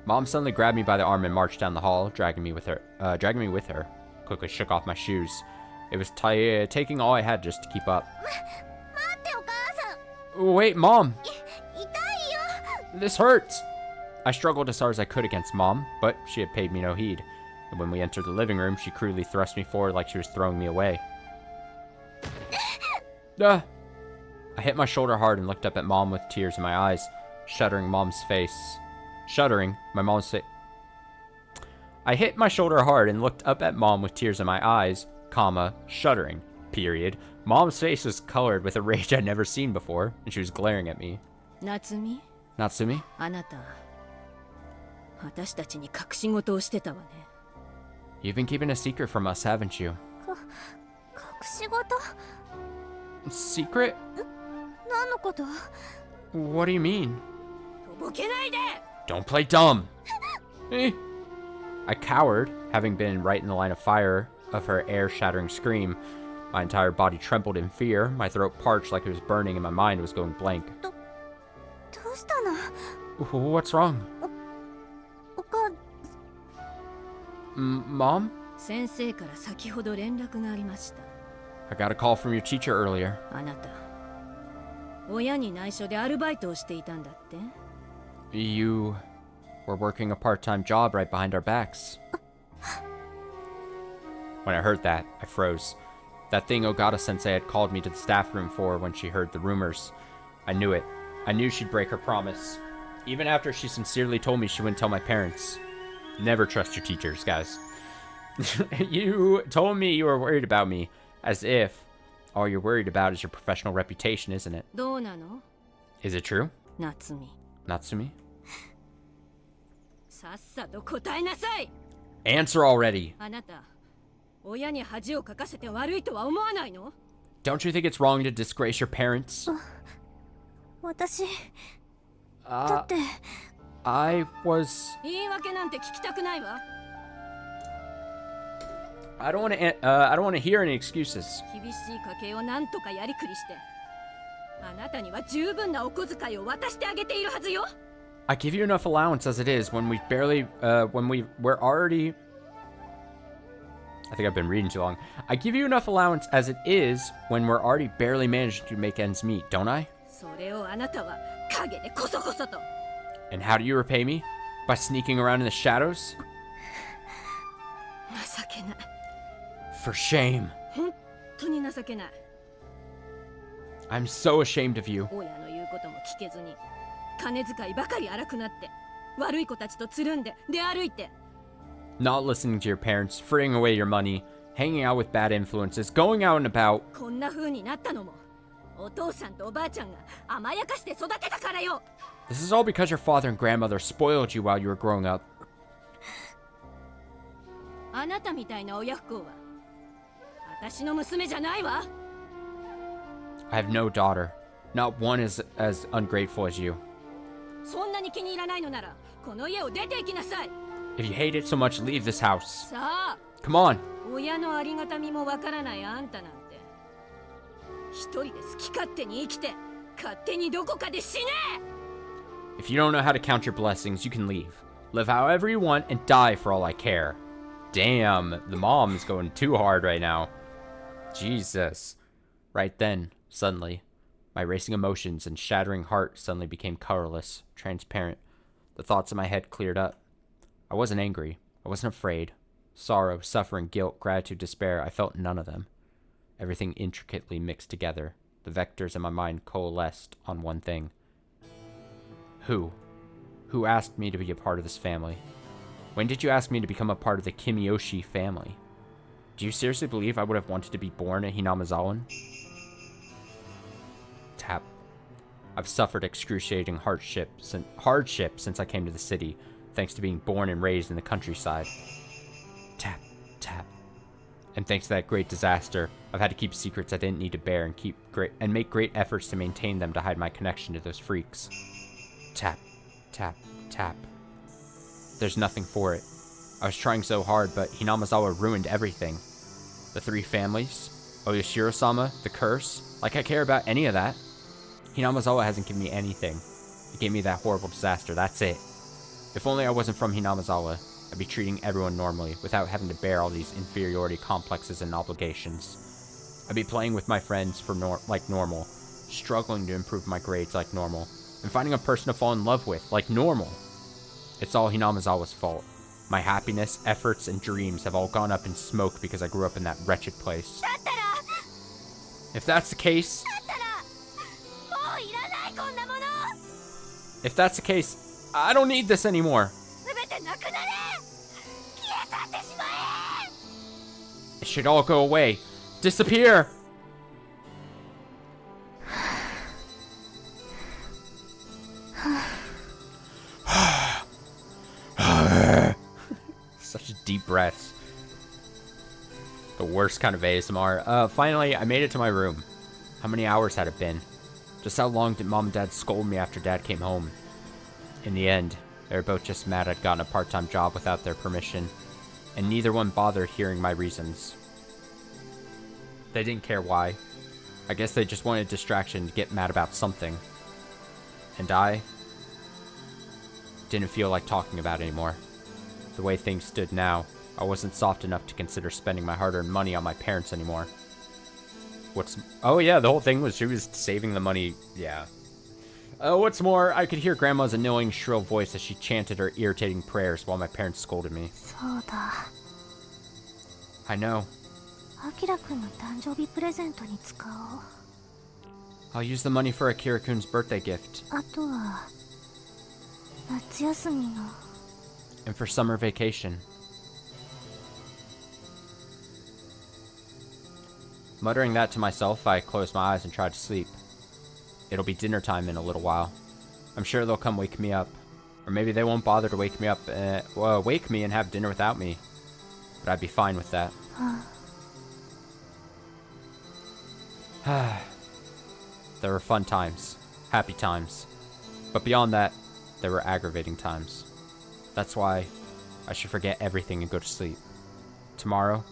Mom suddenly grabbed me by the arm and marched down the hall, dragging me with her. Quickly shook off my shoes. It was taking all I had just to keep up. Wait, Mom! This hurts! I struggled as hard as I could against Mom, but she had paid me no heed. And when we entered the living room, she crudely thrust me forward like she was throwing me away. I hit my shoulder hard and looked up at Mom with tears in my eyes, shuddering my mom's face. I hit my shoulder hard and looked up at Mom with tears in my eyes, shuddering, period. Mom's face was colored with a rage I'd never seen before, and she was glaring at me. Natsumi? Natsumi? あなた、私たちに隠し事をしてたわね。 You've been keeping a secret from us, haven't you? 隠し事? Secret? 何のこと? What do you mean? とぼけないで! Don't play dumb! I cowered, having been right in the line of fire of her air-shattering scream. My entire body trembled in fear, my throat parched like it was burning, and my mind was going blank. どうしたの? What's wrong? Mom? 先生から先ほど連絡がありました。 I got a call from your teacher earlier. あなた、親に内緒でアルバイトをしていたんだって? You were working a part-time job right behind our backs. When I heard that, I froze. That thing Ogata-sensei had called me to the staff room for when she heard the rumors. I knew it. I knew she'd break her promise. Even after she sincerely told me she wouldn't tell my parents. Never trust your teachers, guys. You told me you were worried about me, as if all you're worried about is your professional reputation, isn't it? どうなの? Is it true? 夏美. Natsumi? さっさと答えなさい。 Answer already. あなた、親に恥をかかせて悪いとは思わないの？ Don't you think it's wrong to disgrace your parents? 私だって I was... 言い訳なんて聞きたくないわ。 I don't want to hear any excuses. 厳しい家計をなんとかやりくりして、あなたには十分なお小遣いを渡してあげているはずよ。 I give you enough allowance as it is when we're already... I think I've been reading too long. I give you enough allowance as it is when we're already barely managing to make ends meet, don't I? それをあなたは陰でこそこそと。 And how do you repay me? By sneaking around in the shadows? 情けない。 For shame. 本当に情けない。 I'm so ashamed of you. 親の言うことも聞けずに、金遣いばかり荒くなって、悪い子たちとつるんで出歩いて。 Not listening to your parents, frittering away your money, hanging out with bad influences, going out and about. こんな風になったのも、お父さんとおばあちゃんが甘やかして育てたからよ。 This is all because your father and grandmother spoiled you while you were growing up. あなたみたいな親不孝は、私の娘じゃないわ。 I have no daughter. Not one is as ungrateful as you. そんなに気に入らないのなら、この家を出て行きなさい。 If you hate it so much, leave this house. さあ、 Come on. 親のありがたみもわからないあんたなんて、一人で好き勝手に生きて、勝手にどこかで死ね。 If you don't know how to count your blessings, you can leave. Live however you want and die for all I care. Damn, the mom is going too hard right now. Jesus. Right then, suddenly, my racing emotions and shattering heart suddenly became colorless, transparent. The thoughts in my head cleared up. I wasn't angry. I wasn't afraid. Sorrow, suffering, guilt, gratitude, despair, I felt none of them. Everything intricately mixed together. The vectors in my mind coalesced on one thing. Who? Who asked me to be a part of this family? When did you ask me to become a part of the Kimiyoshi family? Do you seriously believe I would have wanted to be born a Hinamizawan? Tap. I've suffered excruciating hardship since I came to the city, thanks to being born and raised in the countryside. Tap, tap. And thanks to that great disaster, I've had to keep secrets I didn't need to bear and make great efforts to maintain them to hide my connection to those freaks. Tap, tap, tap. There's nothing for it. I was trying so hard, but Hinamizawa ruined everything. The three families, Oyashiro-sama, the curse, like I care about any of that. Hinamizawa hasn't given me anything. It gave me that horrible disaster, that's it. If only I wasn't from Hinamizawa, I'd be treating everyone normally, without having to bear all these inferiority complexes and obligations. I'd be playing with my friends like normal, struggling to improve my grades like normal, and finding a person to fall in love with like normal. It's all Hinamizawa's fault. My happiness, efforts, and dreams have all gone up in smoke because I grew up in that wretched place. If that's the case... If that's the case, I don't need this anymore. It should all go away. Disappear! Such deep breaths. The worst kind of ASMR. Finally, I made it to my room. How many hours had it been? Just how long did Mom and Dad scold me after Dad came home? In the end, they were both just mad I'd gotten a part-time job without their permission, and neither one bothered hearing my reasons. They didn't care why. I guess they just wanted distraction to get mad about something. And I didn't feel like talking about it anymore. The way things stood now, I wasn't soft enough to consider spending my hard-earned money on my parents anymore. Oh yeah, the whole thing was she was saving the money, yeah. What's more, I could hear Grandma's annoying, shrill voice as she chanted her irritating prayers while my parents scolded me. I know. I'll use the money for Akira-kun's birthday gift. And for summer vacation. Muttering that to myself, I closed my eyes and tried to sleep. It'll be dinner time in a little while. I'm sure they'll come wake me up. Or maybe they won't bother to wake me up, well, wake me and have dinner without me. But I'd be fine with that. There were fun times, happy times. But beyond that, there were aggravating times. That's why I should forget everything and go to sleep. Tomorrow,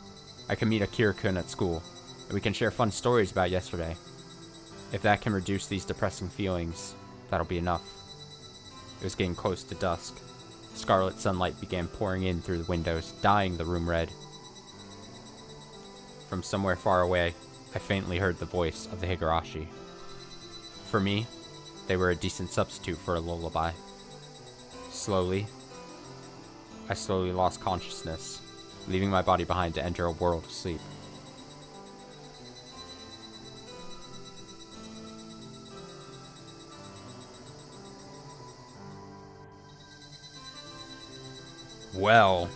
I can meet Akira-kun at school, and we can share fun stories about yesterday. If that can reduce these depressing feelings, that'll be enough. It was getting close to dusk. Scarlet sunlight began pouring in through the windows, dyeing the room red. From somewhere far away, I faintly heard the voice of the Higurashi. For me, they were a decent substitute for a lullaby. Slowly, I slowly lost consciousness, leaving my body behind to enter a world of sleep. Well.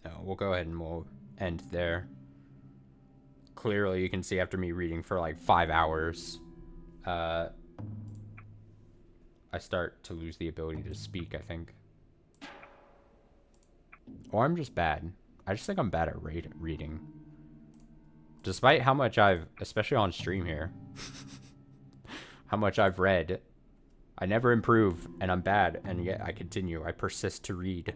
No, we'll go ahead and we'll end there. Clearly, you can see after me reading for like 5 hours, I start to lose the ability to speak, I think. Or I'm just bad. I just think I'm bad at reading. Despite how much I've, especially on stream here, how much I've read, I never improve, and I'm bad, and yet I continue. I persist to read.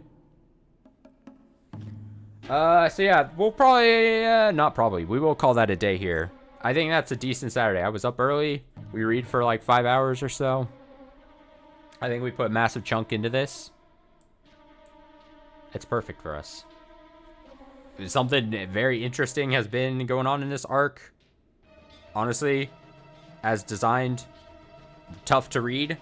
So yeah, we'll probably, not probably, we will call that a day here. I think that's a decent Saturday. I was up early. We read for like 5 hours or so. I think we put a massive chunk into this. It's perfect for us. Something very interesting has been going on in this arc. Honestly, as designed, tough to read.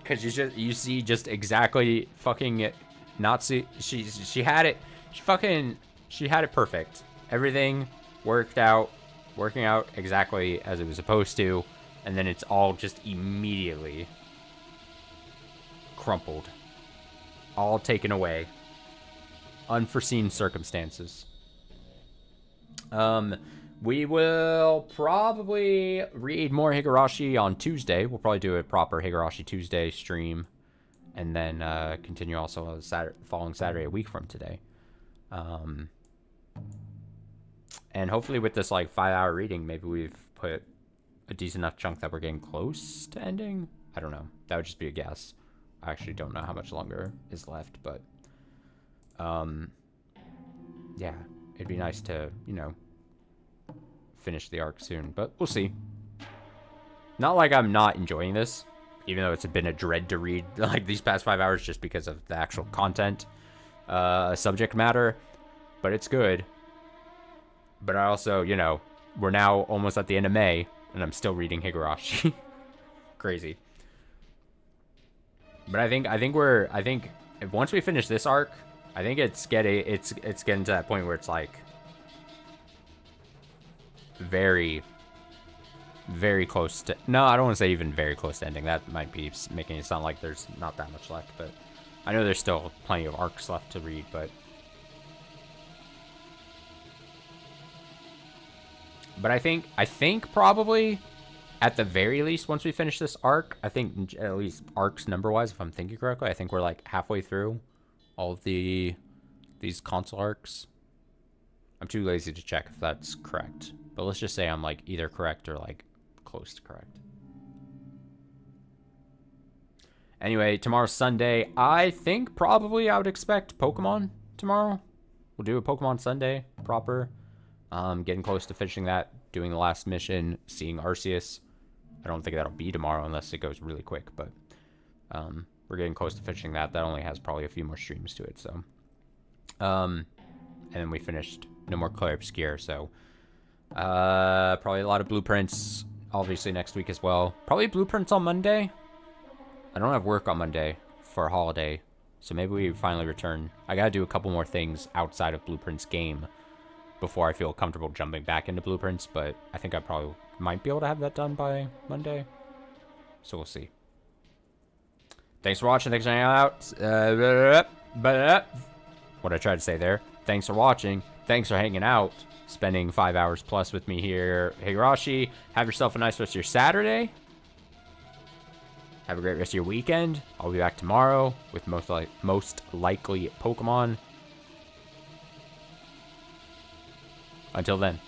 Because you see just exactly fucking Natsu. She had it. She had it perfect. Everything working out exactly as it was supposed to, and then it's all just immediately crumpled. All taken away. Unforeseen circumstances. We will probably read more Higurashi on Tuesday. We'll probably do a proper Higurashi Tuesday stream, and then continue also on the following Saturday, a week from today. And hopefully with this like 5-hour reading, maybe we've put a decent enough chunk that we're getting close to ending. I don't know. That would just be a guess. I actually don't know how much longer is left, but yeah, it'd be nice to, you know, finish the arc soon, but we'll see. Not like I'm not enjoying this, even though it's been a dread to read like these past 5 hours just because of the actual content, subject matter, but it's good. But I also, you know, we're now almost at the end of May, and I'm still reading Higurashi. Crazy. But I think once we finish this arc, I think it's getting to that point where it's like very, very close to. No, I don't want to say even very close to ending. That might be making it sound like there's not that much left. But I know there's still plenty of arcs left to read. But I think probably at the very least, once we finish this arc, I think at least arcs number-wise, if I'm thinking correctly, I think we're like halfway through all of these console arcs. I'm too lazy to check if that's correct, but let's just say I'm like either correct or like close to correct. Anyway, tomorrow's Sunday. I think probably I would expect Pokemon tomorrow. We'll do a Pokemon Sunday proper. Getting close to finishing that, doing the last mission, seeing Arceus. I don't think that'll be tomorrow unless it goes really quick, but we're getting close to finishing that. That only has probably a few more streams to it, so. And then we finished No More Clair Obscure, so probably a lot of blueprints, obviously next week as well. Probably blueprints on Monday. I don't have work on Monday for a holiday, so maybe we finally return. I gotta do a couple more things outside of Blueprints game before I feel comfortable jumping back into Blueprints, but I think I probably might be able to have that done by Monday, so we'll see. Thanks for watching. Thanks for hanging out. what I tried to say there. Thanks for watching. Thanks for hanging out. Spending 5 hours plus with me here. Higurashi, have yourself a nice rest of your Saturday. Have a great rest of your weekend. I'll be back tomorrow with most likely Pokemon. Until then.